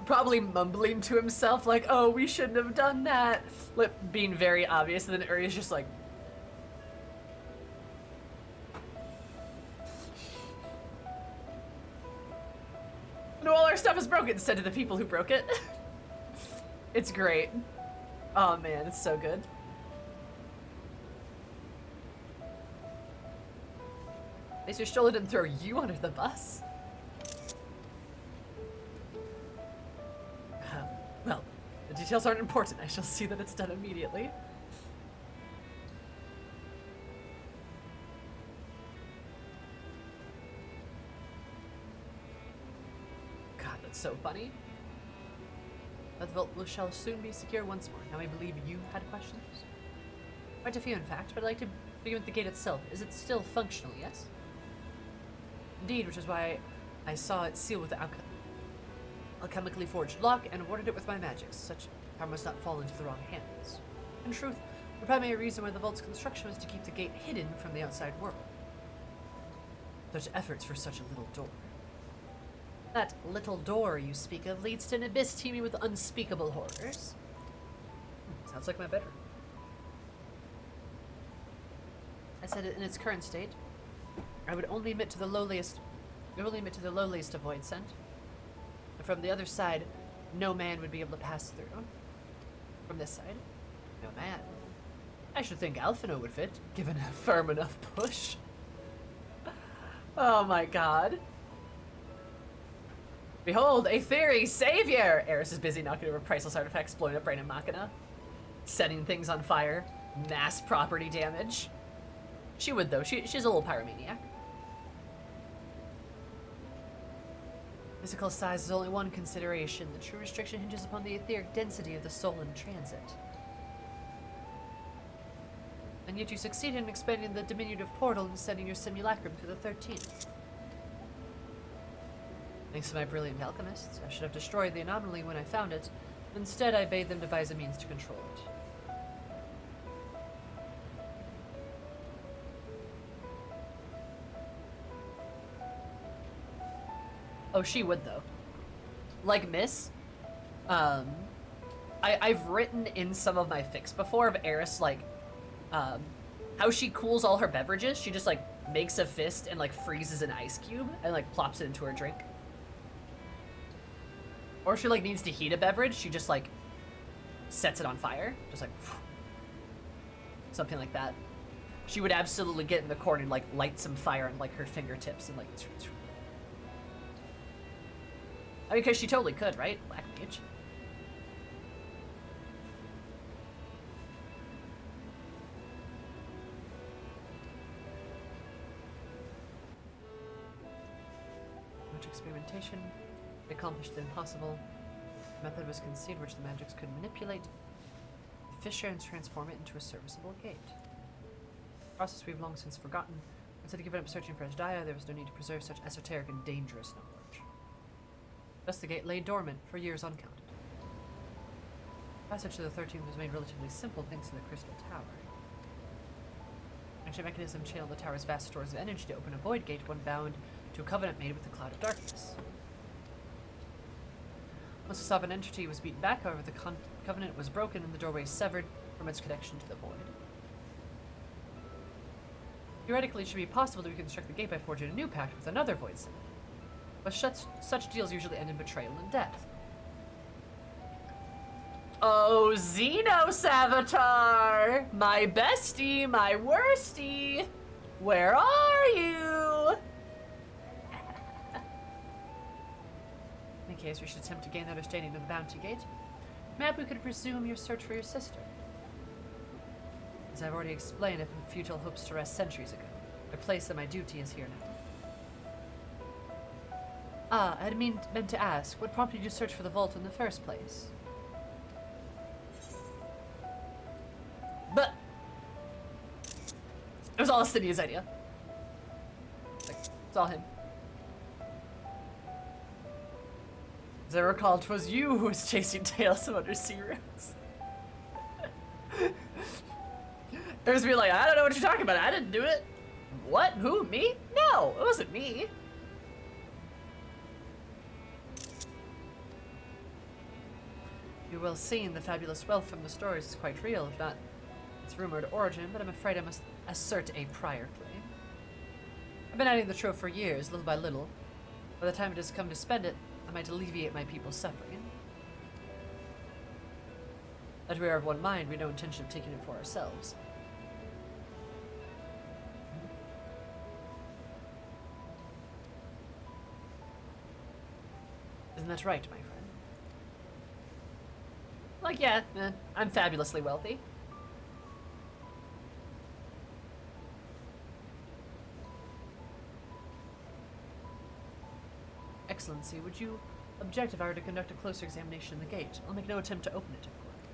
probably mumbling to himself like, oh, we shouldn't have done that. Like, being very obvious, and then Uri's just like, no, all our stuff is broken, said to the people who broke it. It's great. Oh man, it's so good. At least Yrstilla didn't throw you under the bus. Well, the details aren't important. I shall see that it's done immediately. God, that's so funny. But the vault shall soon be secure once more. Now I believe you had questions? Quite a few, in fact, but I'd like to begin with the gate itself. Is it still functional, yes? Indeed, which is why I saw it sealed with the alchemically forged lock and warded it with my magics. Such power must not fall into the wrong hands. In truth, the primary reason why the vault's construction was to keep the gate hidden from the outside world. Such efforts for such a little door. That little door you speak of leads to an abyss teeming with unspeakable horrors. Sounds like my bedroom. I said it in its current state. I would only admit to the lowliest of void sent. And from the other side, no man would be able to pass through. From this side, no man. I should think Alphino would fit, given a firm enough push. Oh my god. Behold, a theory savior! Eris is busy knocking over priceless artifacts, blowing up Brain and Machina, setting things on fire, mass property damage. She would though, she's a little pyromaniac. Physical size is only one consideration. The true restriction hinges upon the etheric density of the soul in transit. And yet you succeeded in expanding the diminutive portal and sending your simulacrum to the 13th. Thanks to my brilliant alchemists, I should have destroyed the anomaly when I found it. Instead, I bade them devise a means to control it. Oh, she would though. Like Miss, I've written in some of my fics before of Eris, like, how she cools all her beverages. She just like makes a fist and like freezes an ice cube and like plops it into her drink. Or if she like needs to heat a beverage, she just like sets it on fire, just like something like that. She would absolutely get in the corner and like light some fire on like her fingertips and like. I mean, because she totally could, right? Black Mage. Much experimentation accomplished the impossible. A method was conceived which the magics could manipulate, fissure, and transform it into a serviceable gate. A process we've long since forgotten. Instead of giving up searching for Ashdaya, there was no need to preserve such esoteric and dangerous knowledge. Thus the gate lay dormant for years uncounted. Passage to the 13th was made relatively simple thanks to the Crystal Tower. Ancient mechanism channeled the tower's vast stores of energy to open a void gate when bound to a covenant made with the Cloud of Darkness. Once the sovereign entity was beaten back, however, the covenant was broken and the doorway severed from its connection to the void. Theoretically, it should be possible to reconstruct the gate by forging a new pact with another void symbol. But such deals usually end in betrayal and death. Oh, Xenosavitar! My bestie, my worstie! Where are you? In case we should attempt to gain the understanding of the Bounty Gate, maybe we could resume your search for your sister. As I've already explained, I've been futile hopes to rest centuries ago. My place and my duty is here now. Ah, I had meant to ask, what prompted you to search for the vault in the first place? But it was all Cynthia's idea. It's all him. As I recall, 'twas you who was chasing tales of undersea rooms. It was me like, I don't know what you're talking about. I didn't do it. What? Who? Me? No, it wasn't me. You will see the fabulous wealth from the stories is quite real, if not its rumored origin, but I'm afraid I must assert a prior claim. I've been adding the trove for years, little by little. By the time it has come to spend it, I might alleviate my people's suffering. That we are of one mind, we have no intention of taking it for ourselves. Isn't that right, my friend? Like, yeah, I'm fabulously wealthy. Excellency, would you object if I were to conduct a closer examination of the gate? I'll make no attempt to open it, of course.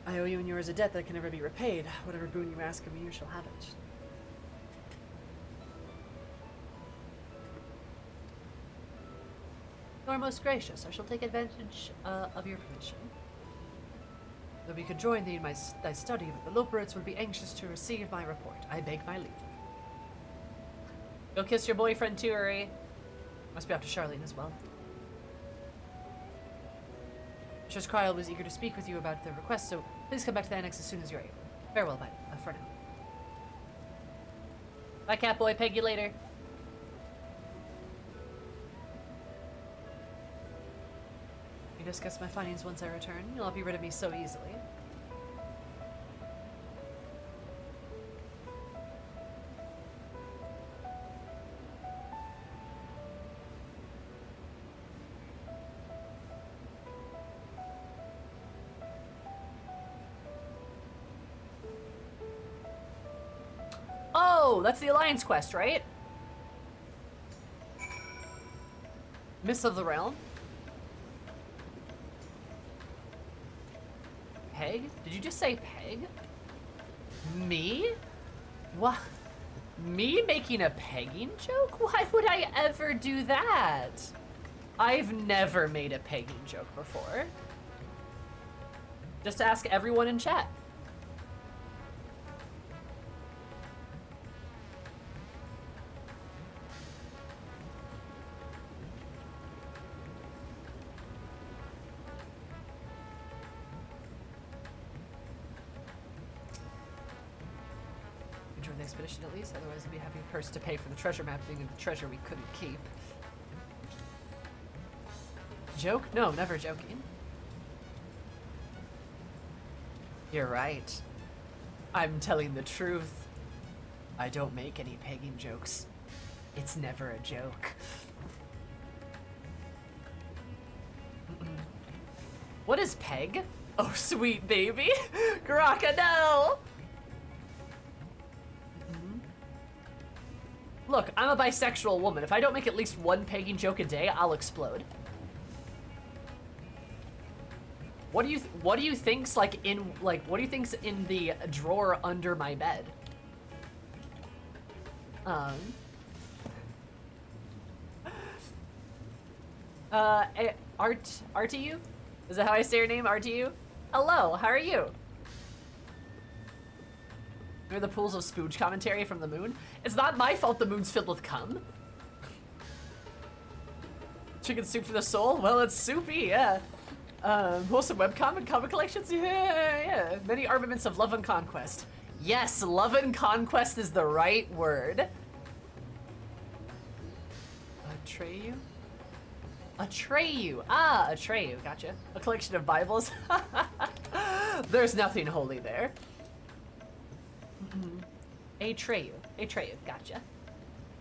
I owe you and yours a debt that can never be repaid. Whatever boon you ask of me, you shall have it. You are most gracious. I shall take advantage of your permission. Though we could join thee in thy study, but the Loperites would be anxious to receive my report. I beg my leave. Go kiss your boyfriend too, Uri. Must be off to Charlene as well. Mistress Cryle was eager to speak with you about the request, so please come back to the annex as soon as you're able. Farewell, for now. Bye, Catboy. Peg you later. You discuss my findings once I return. You'll not be rid of me so easily. Oh, that's the Alliance quest, right? Miss of the Realm. Peg? Did you just say Peg? Me? What? Me making a pegging joke? Why would I ever do that? I've never made a pegging joke before. Just ask everyone in chat. Join the expedition at least, otherwise it'd be a heavy purse to pay for the treasure map being a treasure we couldn't keep. Joke? No, never joking. You're right. I'm telling the truth. I don't make any pegging jokes. It's never a joke. What is peg? Oh, sweet baby. Graka, no. Look, I'm a bisexual woman. If I don't make at least one pegging joke a day, I'll explode. What do you think's like in what do you think's in the drawer under my bed? RTU? Is that how I say your name, RTU? Hello, how are you? Remember the pools of spooge commentary from the moon? It's not my fault the moon's filled with cum. Chicken soup for the soul? Well, it's soupy, yeah. Wholesome webcomic comic collections? Yeah. Many armaments of love and conquest. Yes, love and conquest is the right word. Atreyu? Atreyu. Ah, Atreyu, gotcha. A collection of Bibles. There's nothing holy there. Atreyu, gotcha.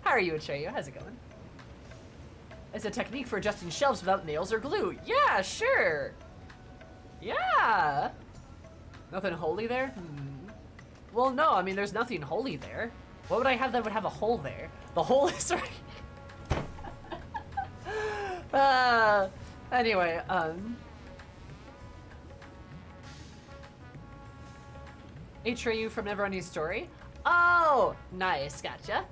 How are you, Atreyu? How's it going? It's a technique for adjusting shelves without nails or glue. Yeah, sure. Yeah. Nothing holy there? Well, no, I mean, there's nothing holy there. What would I have that would have a hole there? The hole is right. Anyway, Atreyu from Neverending Story. Oh, nice, gotcha.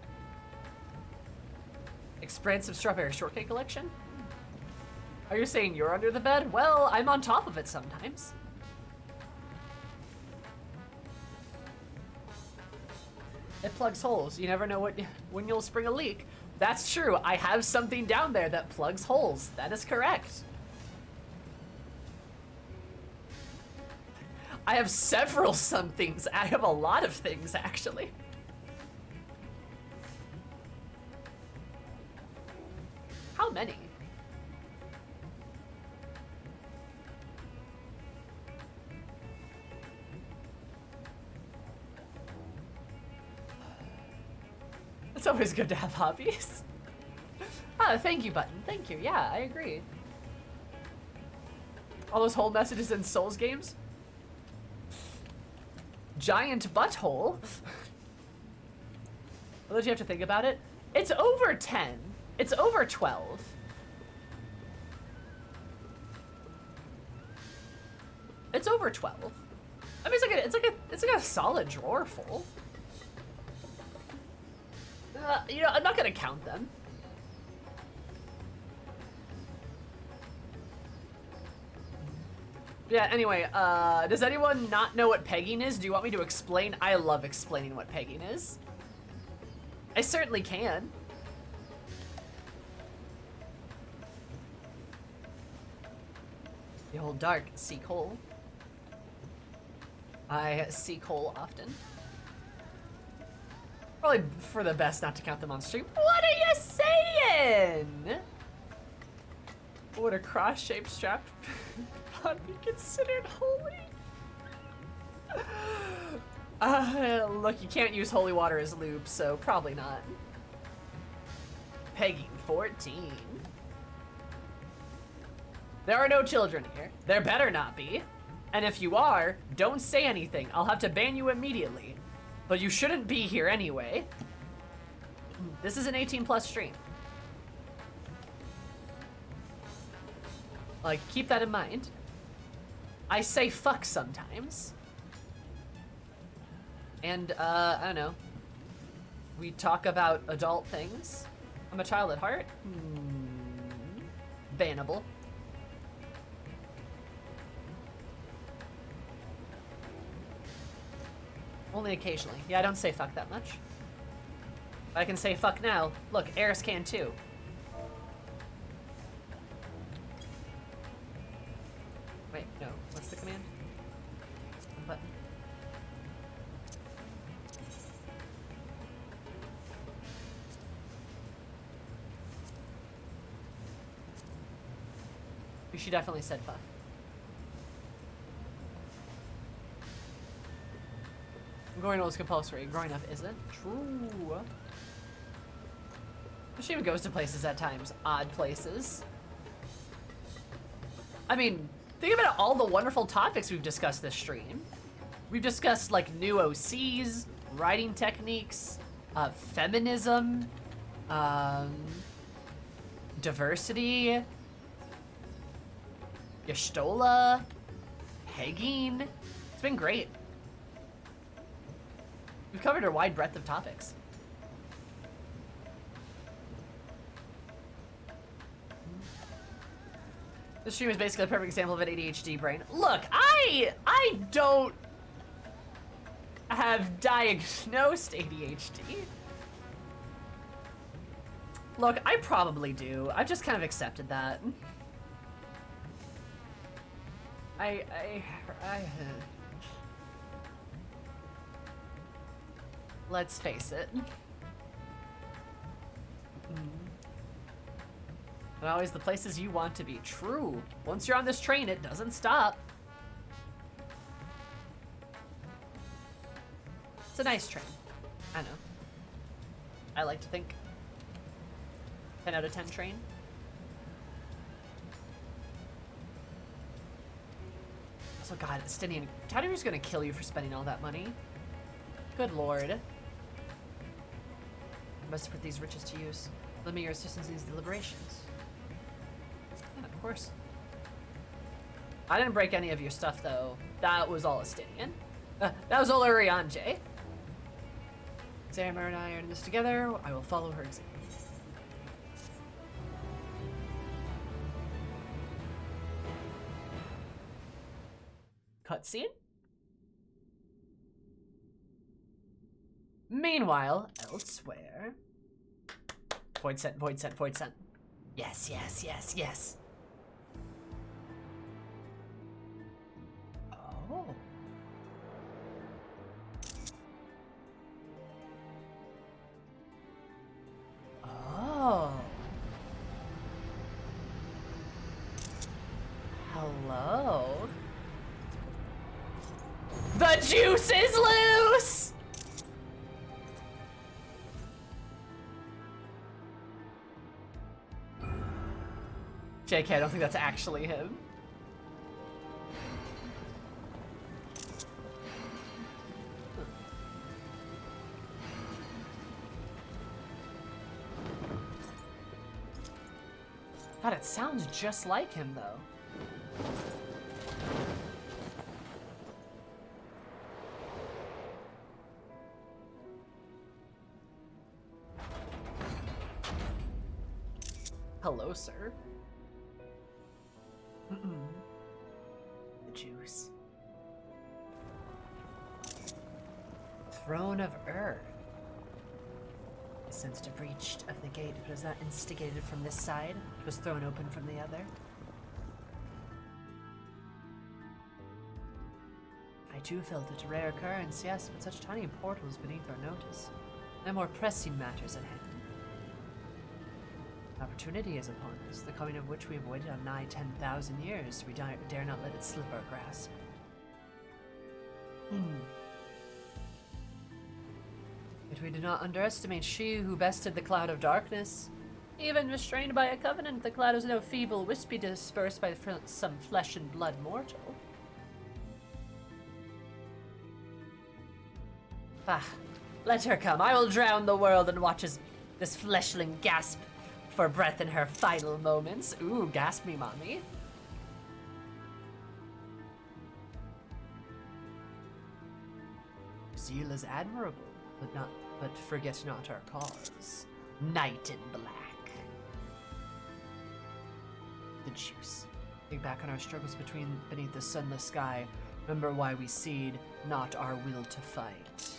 Expansive strawberry shortcake collection? Are you saying you're under the bed? Well, I'm on top of it sometimes. It plugs holes. You never know when you'll spring a leak. That's true. I have something down there that plugs holes. That is correct. I have several somethings. I have a lot of things, actually. How many? It's always good to have hobbies. Ah, thank you, Button. Thank you. Yeah, I agree. All those whole messages in Souls games? Giant butthole? What did you have to think about it? It's over 10. It's over 12. It's over 12. I mean, it's like a solid drawer full. You know, I'm not gonna count them. Yeah, anyway, does anyone not know what pegging is? Do you want me to explain? I love explaining what pegging is. I certainly can. The old dark, see coal. I see coal often. Probably for the best not to count them on stream. What are you saying? Would a cross-shaped strap pot be considered holy? Look, you can't use holy water as lube, so probably not. Pegging 14. There are no children here. There better not be. And if you are, don't say anything. I'll have to ban you immediately. But you shouldn't be here anyway. This is an 18+ stream. Like, keep that in mind. I say fuck sometimes. And, I don't know. We talk about adult things. I'm a child at heart. Bannable. Only occasionally. Yeah, I don't say fuck that much. But I can say fuck now. Look, Eris can too. Wait, no. What's the command? Button. She definitely said fuck. Growing old is compulsory. Growing up isn't. True. She even goes to places at times. Odd places. I mean, think about all the wonderful topics we've discussed this stream. We've discussed like new OCs, writing techniques, feminism, diversity, Y'shtola, pegging. It's been great. We've covered a wide breadth of topics. This stream is basically a perfect example of an ADHD brain. Look, I don't have diagnosed ADHD. Look, I probably do. I've just kind of accepted that. Let's face it. Not always the places you want to be. True. Once you're on this train, it doesn't stop. It's a nice train. I know. I like to think. 10 out of 10 train. Also, God, Stinian, Tadeu's gonna kill you for spending all that money. Good lord. I must put these riches to use. Lend me your assistance in these deliberations. Yeah, of course. I didn't break any of your stuff, though. That was all Estinian. That was all Urianje. Sarah and I are in this together. I will follow her example. Cutscene? Meanwhile, elsewhere... Void sent, void sent, void sent. Yes, yes, yes, yes. Oh. Oh. Hello. The juice is loose! JK, I don't think that's actually him. God, it sounds just like him, though. Hello, sir. The juice. Throne of Earth. I sensed a breach of the gate, but was not instigated from this side. It was thrown open from the other. I too felt it a rare occurrence, yes, but such tiny portals beneath our notice. There are more pressing matters at hand. Opportunity is upon us, the coming of which we have waited on nigh 10,000 years. We dare not let it slip our grasp. Yet we do not underestimate she who bested the cloud of darkness. Even restrained by a covenant, the cloud is no feeble wispy dispersed by some flesh and blood mortal. Ah, let her come. I will drown the world and watch as this fleshling gasp for breath in her final moments. Ooh, gasp me, mommy. Zeal is admirable, but forget not our cause. Knight in black. The juice. Think back on our struggles beneath the sunless sky. Remember why we cede not our will to fight.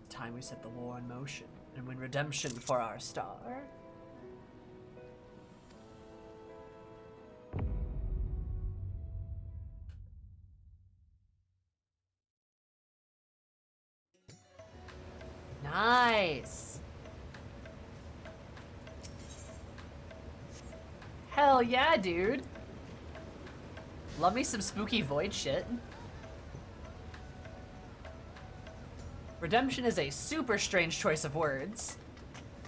Time we set the war in motion and win redemption for our star. Nice. Hell yeah, dude. Love me some spooky void shit. Redemption is a super strange choice of words.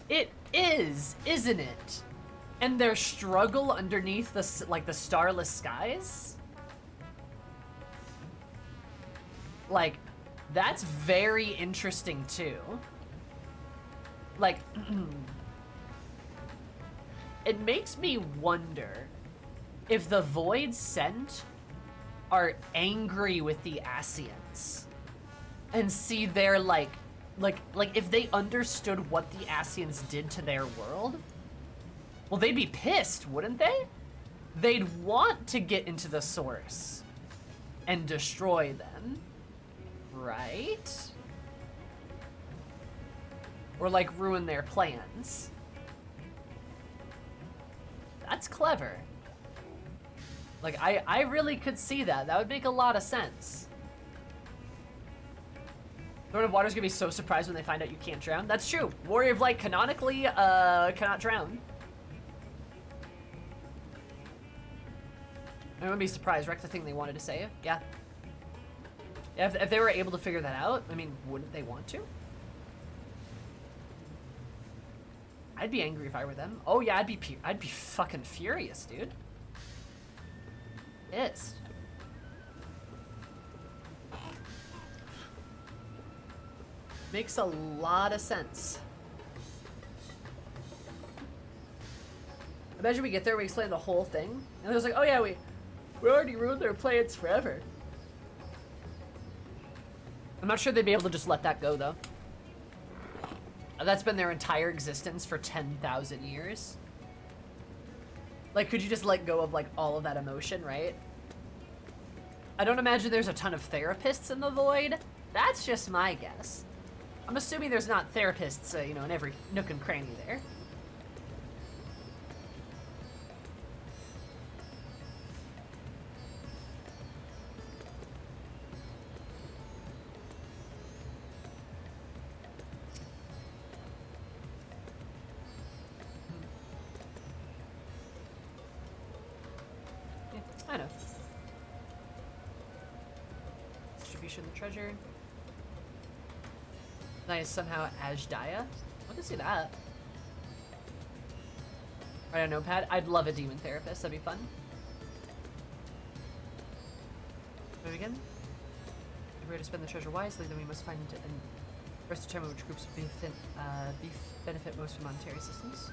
It is, isn't it? And their struggle underneath the, like, the starless skies? Like, that's very interesting too. Like, it makes me wonder if the Void Sent are angry with the Ascians and see their like if they understood what the Ascians did to their world, well, they'd be pissed, wouldn't they? They'd want to get into the source and destroy them, right? Or like ruin their plans. That's clever. Like, I really could see that. That would make a lot of sense. Lord of Water's gonna be so surprised when they find out you can't drown. That's true. Warrior of Light canonically cannot drown. I wouldn't be surprised. Wrecked the thing they wanted to save. Yeah. Yeah, if they were able to figure that out, I mean, wouldn't they want to? I'd be angry if I were them. Oh yeah, I'd be fucking furious, dude. Pissed. Makes a lot of sense. Imagine we get there, we explain the whole thing, and it was like, oh yeah, we already ruined their plans forever. I'm not sure they'd be able to just let that go though. That's been their entire existence for 10,000 years. Like, could you just let go of, like, all of that emotion, right? I don't imagine there's a ton of therapists in the Void. That's just my guess. I'm assuming there's not therapists, you know, in every nook and cranny there. I know. Distribution of the treasure. Nice, somehow Ajdaya. I can see that. Write a notepad. I'd love a demon therapist. That'd be fun. Move again. If we're to spend the treasure wisely, then we must find and first determine which groups benefit most from monetary assistance.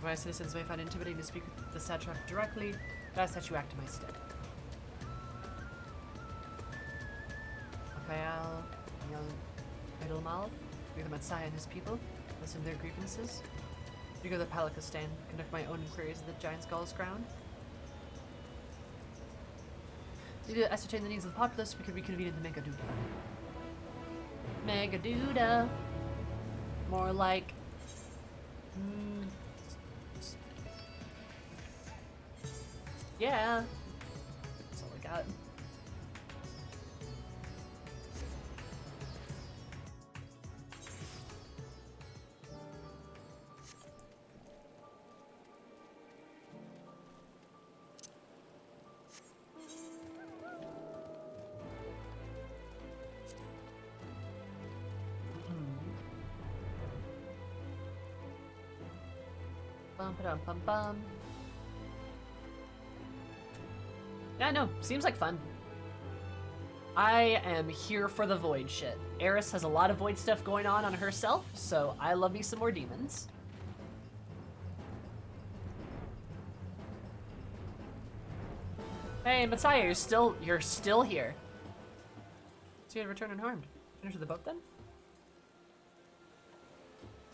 My citizens may find it intimidating to speak with the satrap directly, but I ask that you act in my stead. Akayal, young Idlemal, bring the Matsai and his people, listen to their grievances. You go to the Palakistan, conduct my own inquiries at the Giant's Gall's ground. Need to ascertain the needs of the populace, we could reconvene in the Megaduda. Megaduda. More like... yeah. That's all I got. Bum ba dum bum bum. Yeah, no, seems like fun. I am here for the Void shit. Eris has a lot of Void stuff going on herself, so I love me some more demons. Hey, Messiah, you're still here. So you had returned unharmed. Enter the boat then?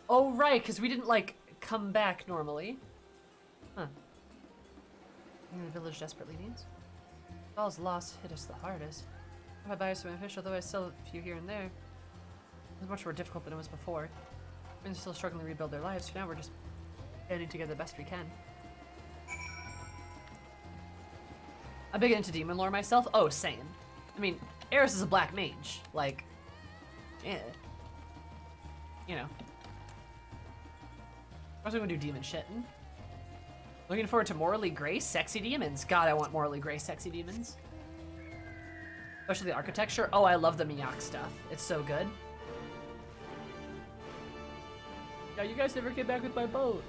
Oh right, because we didn't like come back normally. Huh. The village desperately needs. All's loss hit us the hardest. My buyers from official, though I still have a few here and there. It was much more difficult than it was before. We're still struggling to rebuild their lives. For now, we're just banding together the best we can. I'm big into demon lore myself. Oh, same. I mean, Eris is a black mage. Like, yeah. You know. I was gonna do demon shit. Looking forward to morally gray, sexy demons. God, I want morally gray, sexy demons. Especially the architecture. Oh, I love the Miak stuff. It's so good. Yeah, you guys never came back with my boat.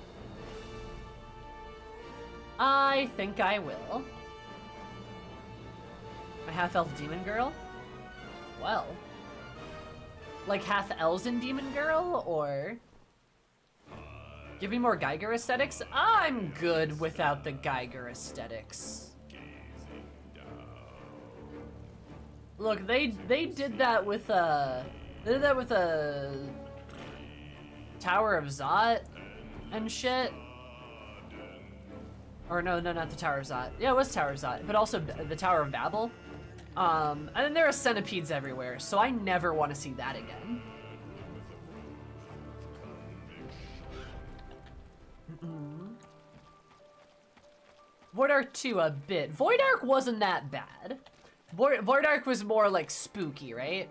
I think I will. My half-elf demon girl? Well. Like half-Elzen demon girl, or... Give me more Geiger aesthetics? I'm good without the Geiger aesthetics. Look, they did that with Tower of Zot and shit. Or no, not the Tower of Zot. Yeah, it was Tower of Zot, but also the Tower of Babel. And then there are centipedes everywhere, so I never want to see that again. Void Ark 2 a bit. Void Ark wasn't that bad. Void Ark was more like spooky, right?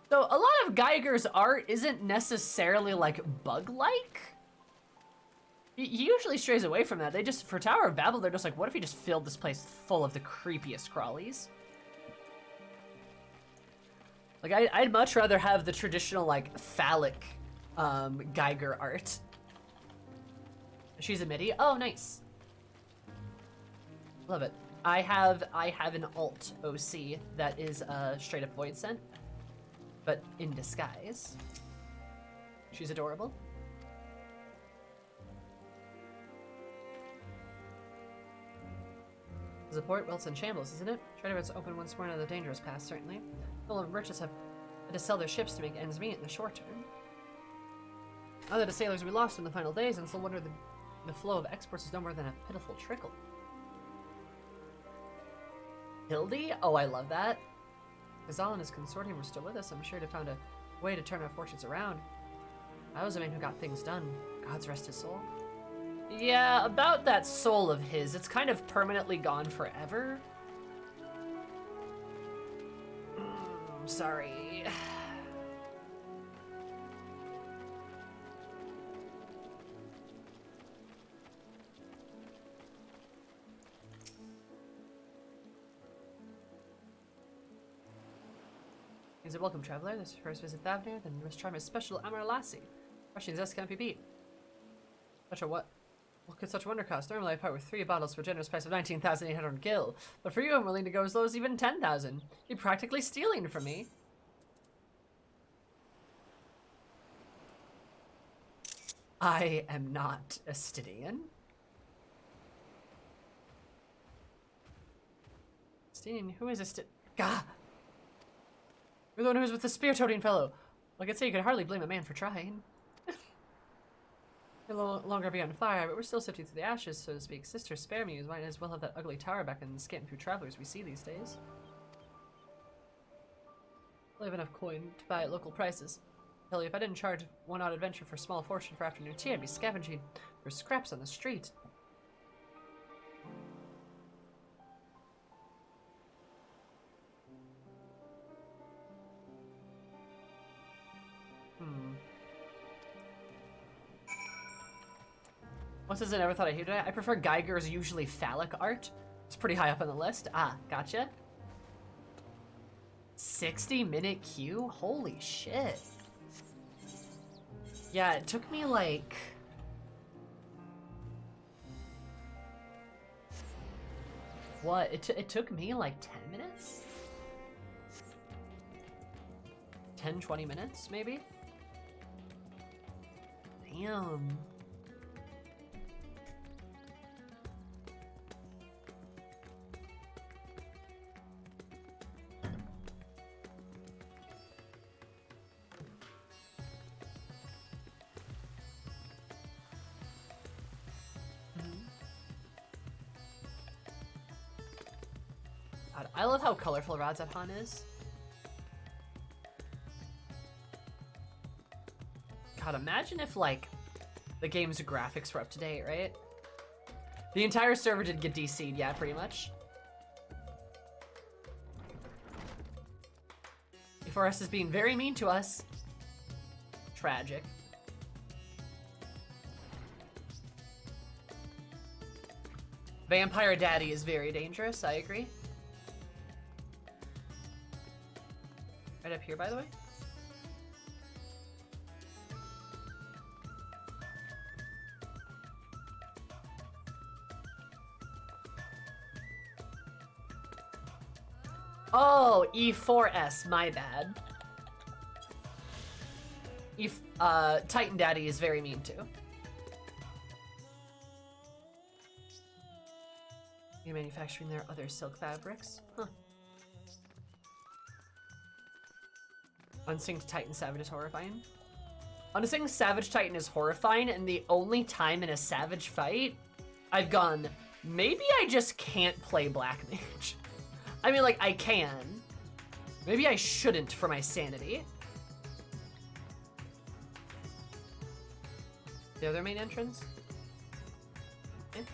So a lot of Geiger's art isn't necessarily like bug-like. He usually strays away from that. They just, for Tower of Babel, they're just like, what if he just filled this place full of the creepiest crawlies? Like, I'd much rather have the traditional, like, phallic Geiger art. She's a MIDI. Oh, nice. Love it. I have an alt OC that is straight up Void Scent, but in disguise. She's adorable. The port, well, it's in shambles, isn't it? Trader routes open once more, another dangerous path, certainly. All of merchants have had to sell their ships to make ends meet in the short term. Now that the sailors will be lost in the final days, and still wonder the flow of exports is no more than a pitiful trickle. Hildy? Oh, I love that. Gazal and his consortium were still with us. I'm sure they found a way to turn our fortunes around. I was the man who got things done. God's rest his soul. Yeah, about that soul of his, it's kind of permanently gone forever. I'm sorry. He's a welcome traveler. This is your first visit Thavnir, then you must try my special Amaralasi. Russian zest can't be beat. Such a what? What could such wonder cost? Normally I part with 3 bottles for a generous price of 19,800 gil, but for you I'm willing to go as low as even 10,000. You're practically stealing from me. I am not a Stydian. Stydian? Who is a Stydian? Gah! You're the one who's with the spear-toting fellow. Well, I could say you could hardly blame a man for trying. You'll no longer be on fire, but we're still sifting through the ashes, so to speak. Sister, spare me, as might as well have that ugly tower back and scanting through travelers we see these days. We'll have enough coin to buy at local prices. Tell you, if I didn't charge one odd adventure for a small fortune for afternoon tea, I'd be scavenging for scraps on the street. What says I never thought I hated it? I prefer Geiger's usually phallic art. It's pretty high up on the list. Ah, gotcha. 60-minute queue? Holy shit. Yeah, it took me like... What? It took me like 10 minutes? 10, 20 minutes, maybe? Damn. God, I love how colorful Radzathan is. God, imagine if, like, the game's graphics were up to date, right? The entire server did get DC'd, yeah, pretty much. Forest is being very mean to us. Tragic. Vampire Daddy is very dangerous, I agree. Right up here, by the way. Oh, E4S, my bad. Titan Daddy is very mean too. You're manufacturing their other silk fabrics? Huh. Unsynced Titan Savage is horrifying. Unsynced Savage Titan is horrifying, and the only time in a Savage fight I've gone, maybe I just can't play Black Mage. I mean, like, I can. Maybe I shouldn't for my sanity. The other main entrance? Okay.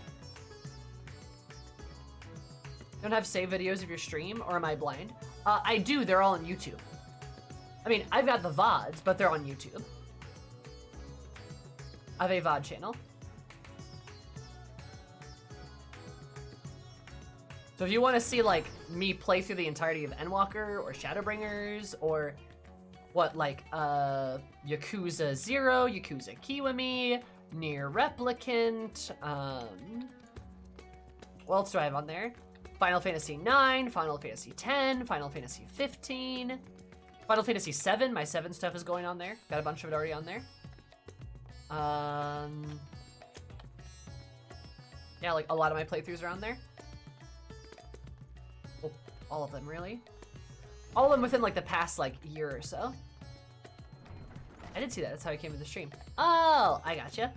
Don't have save videos of your stream, or am I blind? I do, they're all on YouTube. I mean, I've got the VODs, but they're on YouTube. I have a VOD channel. So if you want to see, like, me play through the entirety of Endwalker, or Shadowbringers, or what, like, Yakuza 0, Yakuza Kiwami, Nier Replicant, what else do I have on there? Final Fantasy 9, Final Fantasy 10, Final Fantasy 15, Final Fantasy 7, my 7 stuff is going on there. Got a bunch of it already on there. Yeah, like, a lot of my playthroughs are on there. Well, all of them, really. All of them within, like, the past, like, year or so. I did see that. That's how I came to the stream. Oh, I gotcha.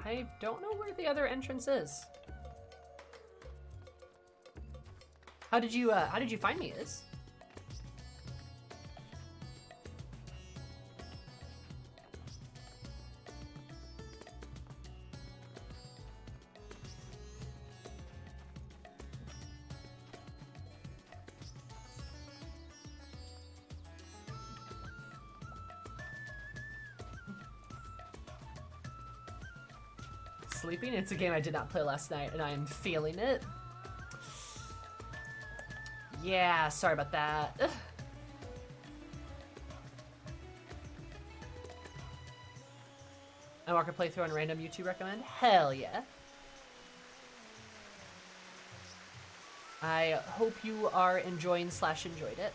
I don't know where the other entrance is. How did you find me, Iz? Sleeping? It's a game I did not play last night, and I am feeling it. Yeah, sorry about that. Ugh. Endwalker playthrough on random YouTube recommend? Hell yeah. I hope you are enjoying / enjoyed it.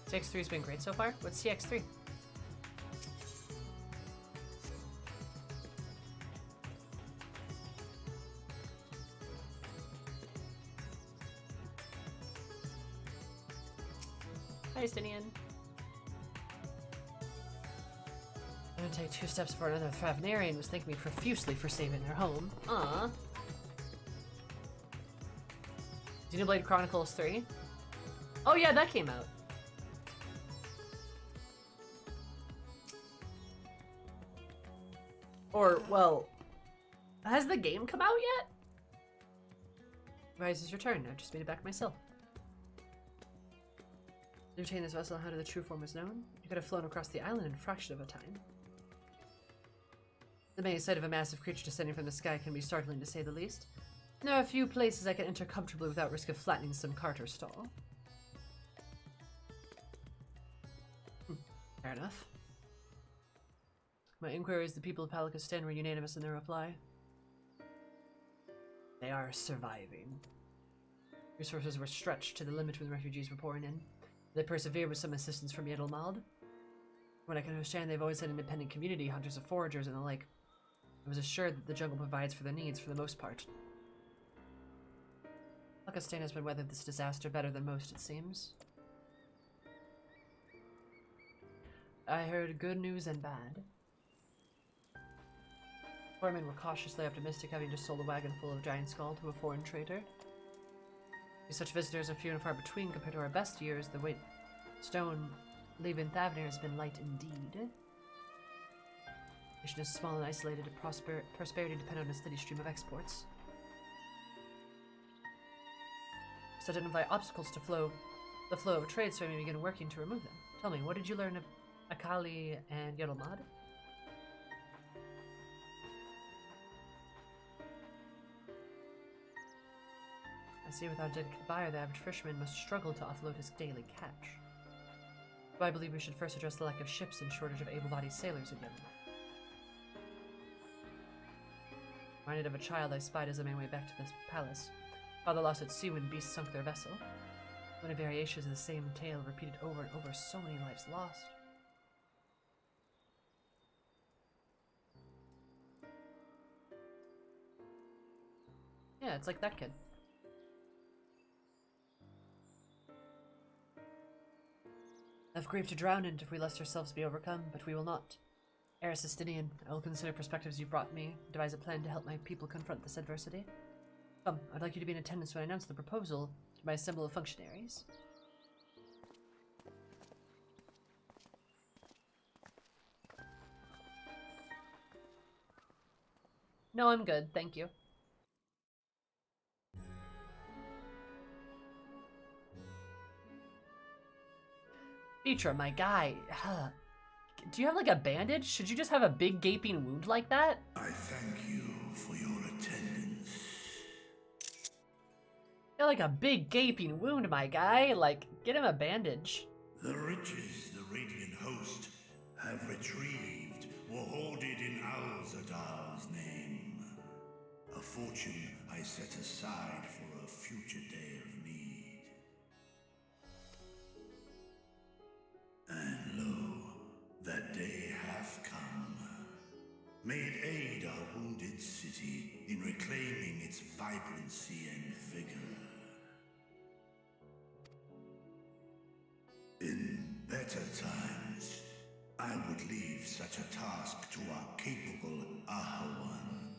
CX3's been great so far. What's CX3? Hi, Stinian. I'm gonna take 2 steps for another Thrafnarian was thanking me profusely for saving their home. Aww. Xenoblade Chronicles 3? Oh yeah, that came out. Or, well, has the game come out yet? Rise's return. I've just made it back myself. To obtain this vessel, how did the true form was known? You could have flown across the island in a fraction of a time. The main sight of a massive creature descending from the sky can be startling, to say the least. There are a few places I can enter comfortably without risk of flattening some cart or stall. Fair enough. My inquiries, the people of Palakistan were unanimous in their reply. They are surviving. Resources were stretched to the limit when the refugees were pouring in. They persevered with some assistance from Yedlmald. From what I can understand, they've always had an independent community, hunters of foragers and the like. I was assured that the jungle provides for their needs for the most part. Palakistan has been weathered this disaster better than most, it seems. I heard good news and bad. Foremen were cautiously optimistic, having just sold a wagon full of giant skull to a foreign trader. Such visitors are few and far between compared to our best years. The weight stone leaving Thavnir has been light indeed. The nation is small and isolated, prosperity dependent on a steady stream of exports. So identify obstacles to the flow of trade, so I may begin working to remove them. Tell me, what did you learn of Akali and Yedlmald? I see without a dedicated buyer, the average fisherman must struggle to offload his daily catch. But I believe we should first address the lack of ships and shortage of able-bodied sailors again. Reminded of a child I spied as I made my way back to this palace. Father lost at sea when beasts sunk their vessel. Many variations of the same tale repeated over and over, so many lives lost. Yeah, it's like that kid. I've grief to drown in if we let ourselves be overcome, but we will not. Eris Estinian, I will consider perspectives you brought me, devise a plan to help my people confront this adversity. Come, I'd like you to be in attendance when I announce the proposal to my assembly of functionaries. No, I'm good, thank you. Vitra, my guy. Do you have like a bandage? Should you just have a big gaping wound like that? I thank you for your attendance. You got like a big gaping wound, my guy. Like, get him a bandage. The riches the Radiant host have retrieved were hoarded in Al-Zadar's name. A fortune I set aside for a future day of need. And lo, that day hath come. May it aid our wounded city in reclaiming its vibrancy and vigor. In better times, I would leave such a task to our capable Ahawan.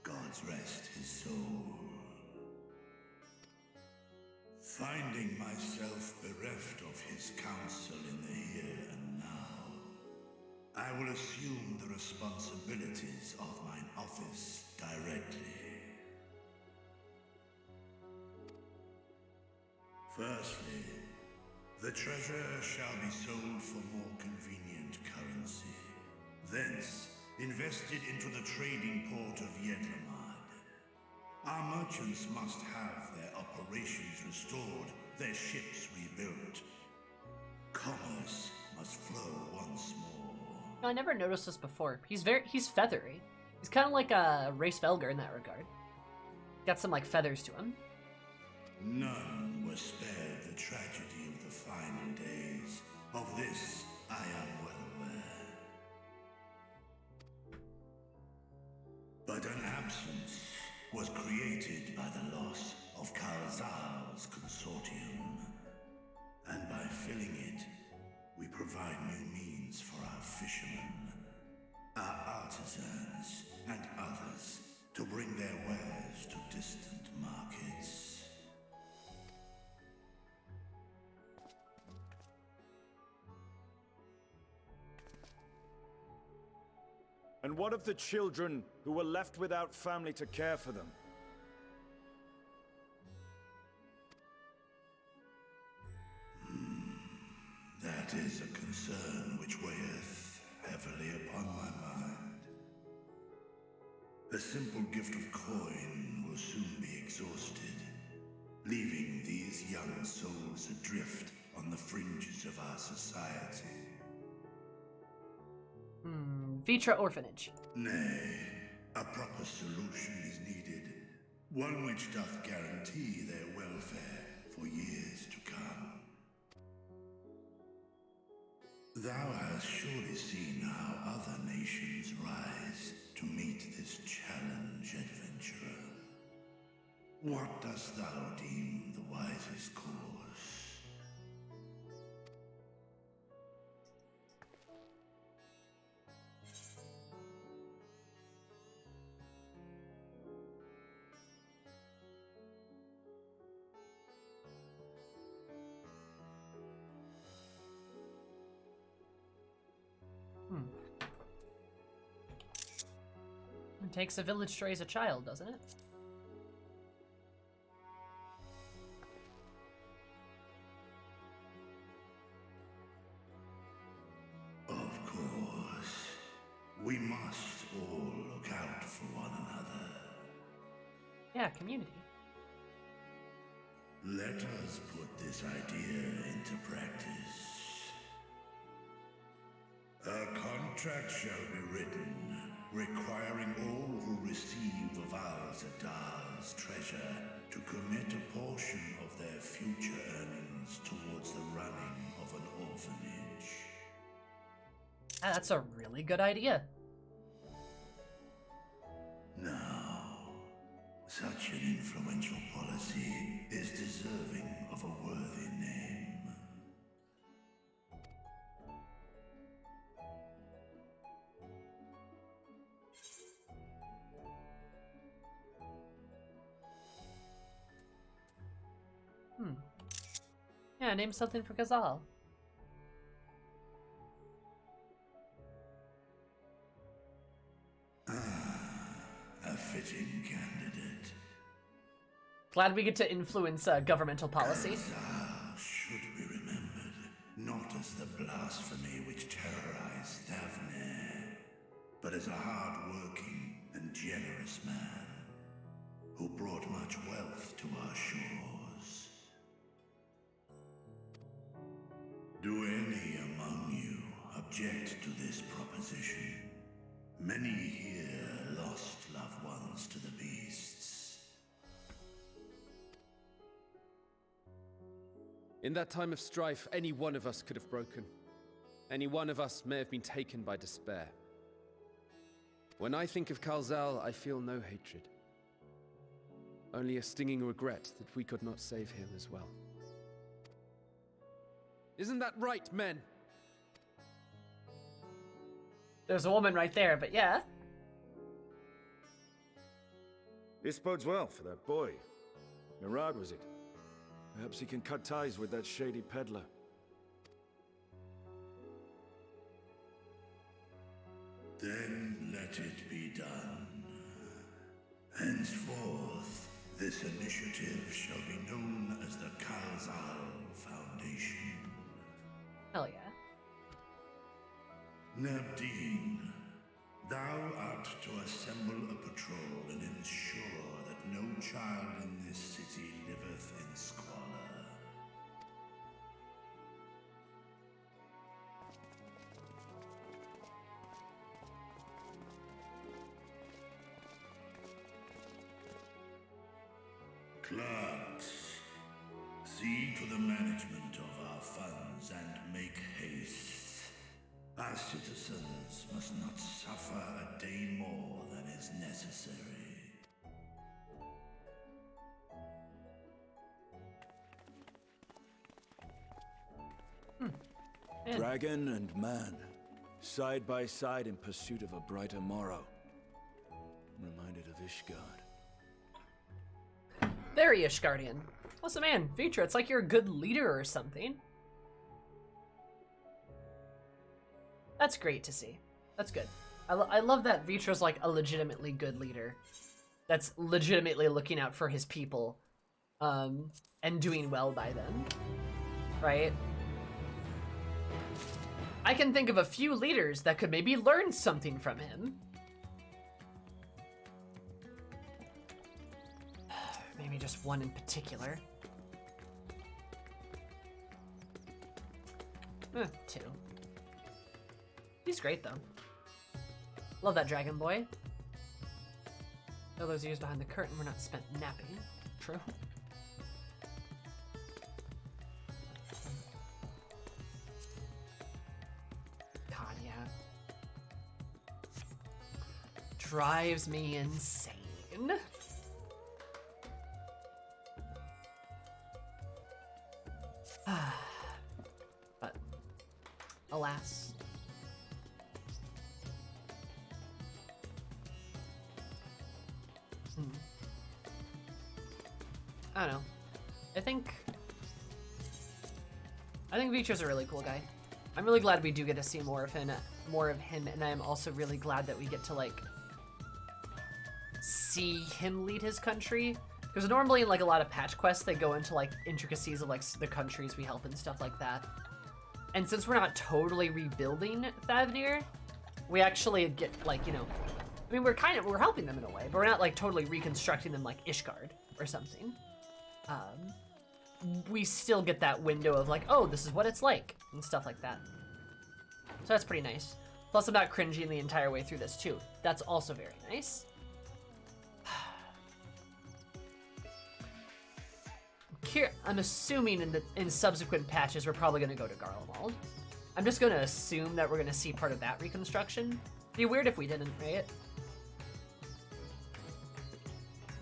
God's rest his soul. Finding myself bereft of his counsel in the here and now, I will assume the responsibilities of mine office directly. Firstly, the treasure shall be sold for more convenient currency. Thence, invested into the trading port of Yedlamad. Our merchants must have their operations restored, their ships rebuilt. Commerce must flow once more. No, I never noticed this before. He's feathery. He's kind of like a Race Velger in that regard. Got some like feathers to him. None were spared the tragedy of the final days. Of this, I am well aware. But an absence was created by the loss of Karazal's consortium. And by filling it, we provide new means for our fishermen, our artisans, and others to bring their wares to distant markets. And what of the children who were left without family to care for them? That is a concern which weigheth heavily upon my mind. The simple gift of coin will soon be exhausted, leaving these young souls adrift on the fringes of our society. Vitra Orphanage. Nay, a proper solution is needed, one which doth guarantee their welfare for years to come. Thou hast surely seen how other nations rise to meet this challenge, adventurer. What dost thou deem the wisest course? It takes a village to raise a child, doesn't it? Of course. We must all look out for one another. Yeah, community. Let us put this idea into practice. A contract shall be written, requiring all who receive of our Zadal's treasure to commit a portion of their future earnings towards the running of an orphanage. Ah, that's a really good idea. Now, such an influential policy is deserving of a worthy name. Yeah, name something for Ghazal. A fitting candidate. Glad we get to influence governmental policy. Ghazal should be remembered, not as the blasphemy which terrorized Thavne, but as a hard-working and generous man who brought much wealth to our shores. Do any among you object to this proposition? Many here lost loved ones to the beasts. In that time of strife, any one of us could have broken. Any one of us may have been taken by despair. When I think of Kalzal, I feel no hatred. Only a stinging regret that we could not save him as well. Isn't that right, men? There's a woman right there, but yeah. This bodes well for that boy. Mirad, was it? Perhaps he can cut ties with that shady peddler. Then let it be done. Henceforth, this initiative shall be known as the Kalzal Foundation. Hell yeah. Nabdeen, thou art to assemble a patrol and ensure that no child in this city liveth in squalor. Clerks, see to the management of our funds and make haste. Our citizens must not suffer a day more than is necessary. Dragon and man, side by side in pursuit of a brighter morrow. I'm reminded of Ishgard. Very Ishgardian. Listen, man, Vitra, it's like you're a good leader or something. That's great to see. That's good. I love that Vitra's like a legitimately good leader. That's legitimately looking out for his people, and doing well by them, right? I can think of a few leaders that could maybe learn something from him. Maybe just one in particular. Two. He's great though. Love that dragon boy. All those years behind the curtain were not spent napping. True. God, yeah. Drives me insane. But alas. I don't know. I think Vitra's a really cool guy. I'm really glad we do get to see more of him, and I'm also really glad that we get to like see him lead his country. Because normally in like a lot of patch quests, they go into like intricacies of like the countries we help and stuff like that. And since we're not totally rebuilding Thavnir, we actually get like, you know, I mean, we're helping them in a way, but we're not like totally reconstructing them like Ishgard or something. we still get that window of like, oh, this is what it's like, and stuff like that. So that's pretty nice. Plus, I'm not cringing the entire way through this too. That's also very nice. I'm assuming in subsequent patches we're probably going to go to Garlemald. I'm just going to assume that we're going to see part of that reconstruction. Be weird if we didn't, right?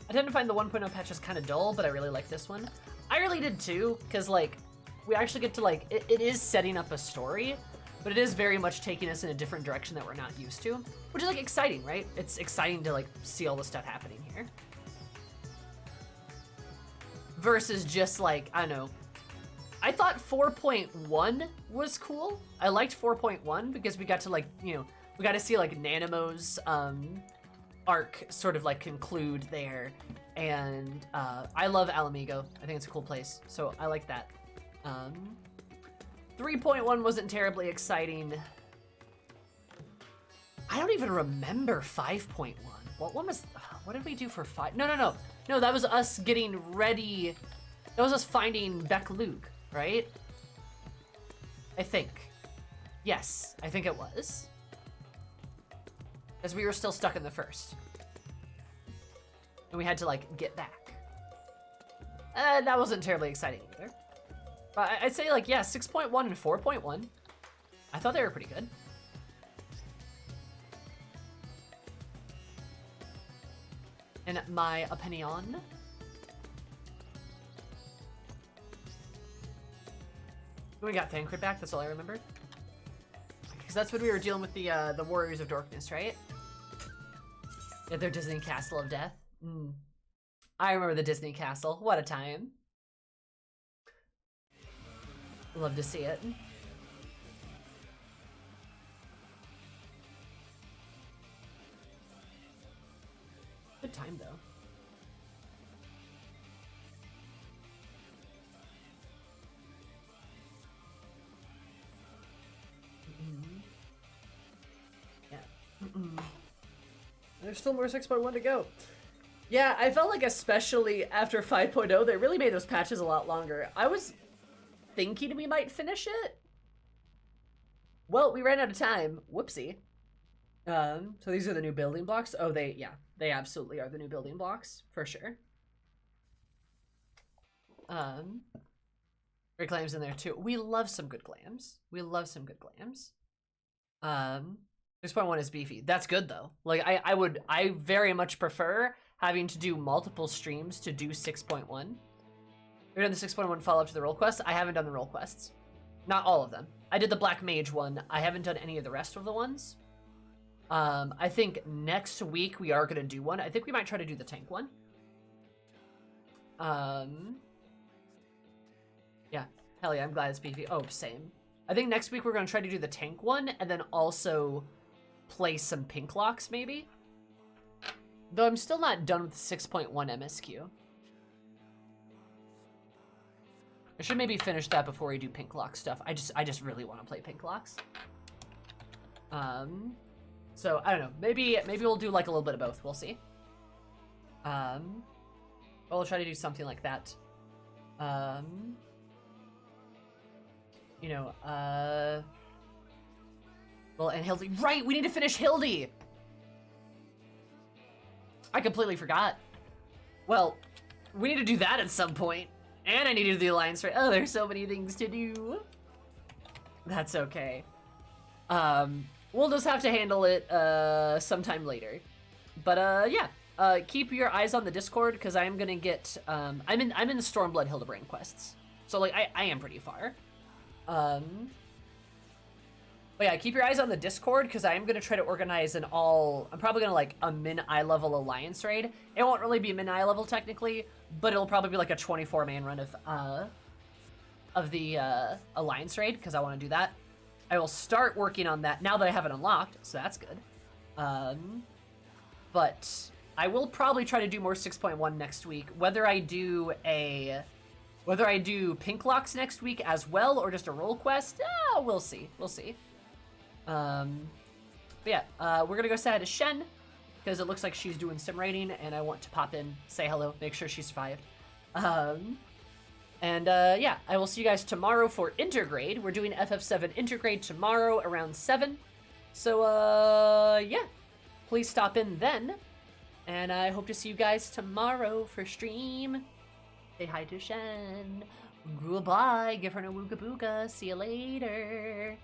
I tend to find the 1.0 patches kind of dull, but I really like this one. I really did too, because like we actually get to like it is setting up a story, but it is very much taking us in a different direction that we're not used to, which is like exciting, right? It's exciting to like see all the stuff happening here. Versus just like, I don't know. I thought 4.1 was cool. I liked 4.1 because we got to like, you know, we got to see like Nanamo's arc sort of like conclude there. And I love Alamigo. I think it's a cool place. So I like that. 3.1 wasn't terribly exciting. I don't even remember 5.1. What one was, what did we do for 5? No, that was us getting ready. That was us finding Beck Luke, right? I think. Yes, I think it was. As we were still stuck in the first. And we had to like get back. That wasn't terribly exciting either. But I'd say like, yeah, 6.1 and 4.1. I thought they were pretty good. In my opinion. We got Thancred back, that's all I remember. Because that's when we were dealing with the Warriors of Darkness, right? Yeah, their Disney Castle of Death. I remember the Disney Castle. What a time. Love to see it. Good time, though. Yeah. There's still more 6.1 to go. Yeah, I felt like especially after 5.0, they really made those patches a lot longer. I was thinking we might finish it. Well, we ran out of time. Whoopsie. So these are the new building blocks. Oh, they absolutely are the new building blocks, for sure. Great glams in there too. We love some good glams. 6.1 is beefy. That's good though. Like I very much prefer having to do multiple streams to do 6.1. We've done the 6.1 follow-up to the role quests. I haven't done the role quests. Not all of them. I did the Black Mage one. I haven't done any of the rest of the ones. I think next week we are going to do one. I think we might try to do the tank one. Yeah. Hell yeah, I'm glad it's beefy. Oh, same. I think next week we're going to try to do the tank one and then also play some pink locks maybe. Though I'm still not done with 6.1 MSQ. I should maybe finish that before we do pink lock stuff. I just really want to play pink locks. So I don't know. Maybe we'll do like a little bit of both. We'll see. We'll try to do something like that. You know, well, and Hildy, right? We need to finish Hildy. I completely forgot. Well, we need to do that at some point. And I need to do the Alliance, right? Oh, there's so many things to do. That's okay. We'll just have to handle it sometime later. But yeah, keep your eyes on the Discord because I'm gonna get I'm in the Stormblood Hildebrand quests, so like I am pretty far. But yeah, keep your eyes on the Discord because I'm gonna try to organize an all. I'm probably gonna like a min eye level Alliance raid. It won't really be min eye level technically, but it'll probably be like a 24-man run of the Alliance raid because I want to do that. I will start working on that now that I have it unlocked, so that's good. But I will probably try to do more 6.1 next week. Whether I do pink locks next week as well or just a role quest, we'll see. We'll see. But yeah, we're gonna go say hi to Shen because it looks like she's doing some raiding, and I want to pop in, say hello, make sure she survived. And yeah, I will see you guys tomorrow for Intergrade. We're doing FF7 Intergrade tomorrow around 7. So yeah, please stop in then. And I hope to see you guys tomorrow for stream. Say hi to Shen. Goodbye. Give her a wooga booga. See you later.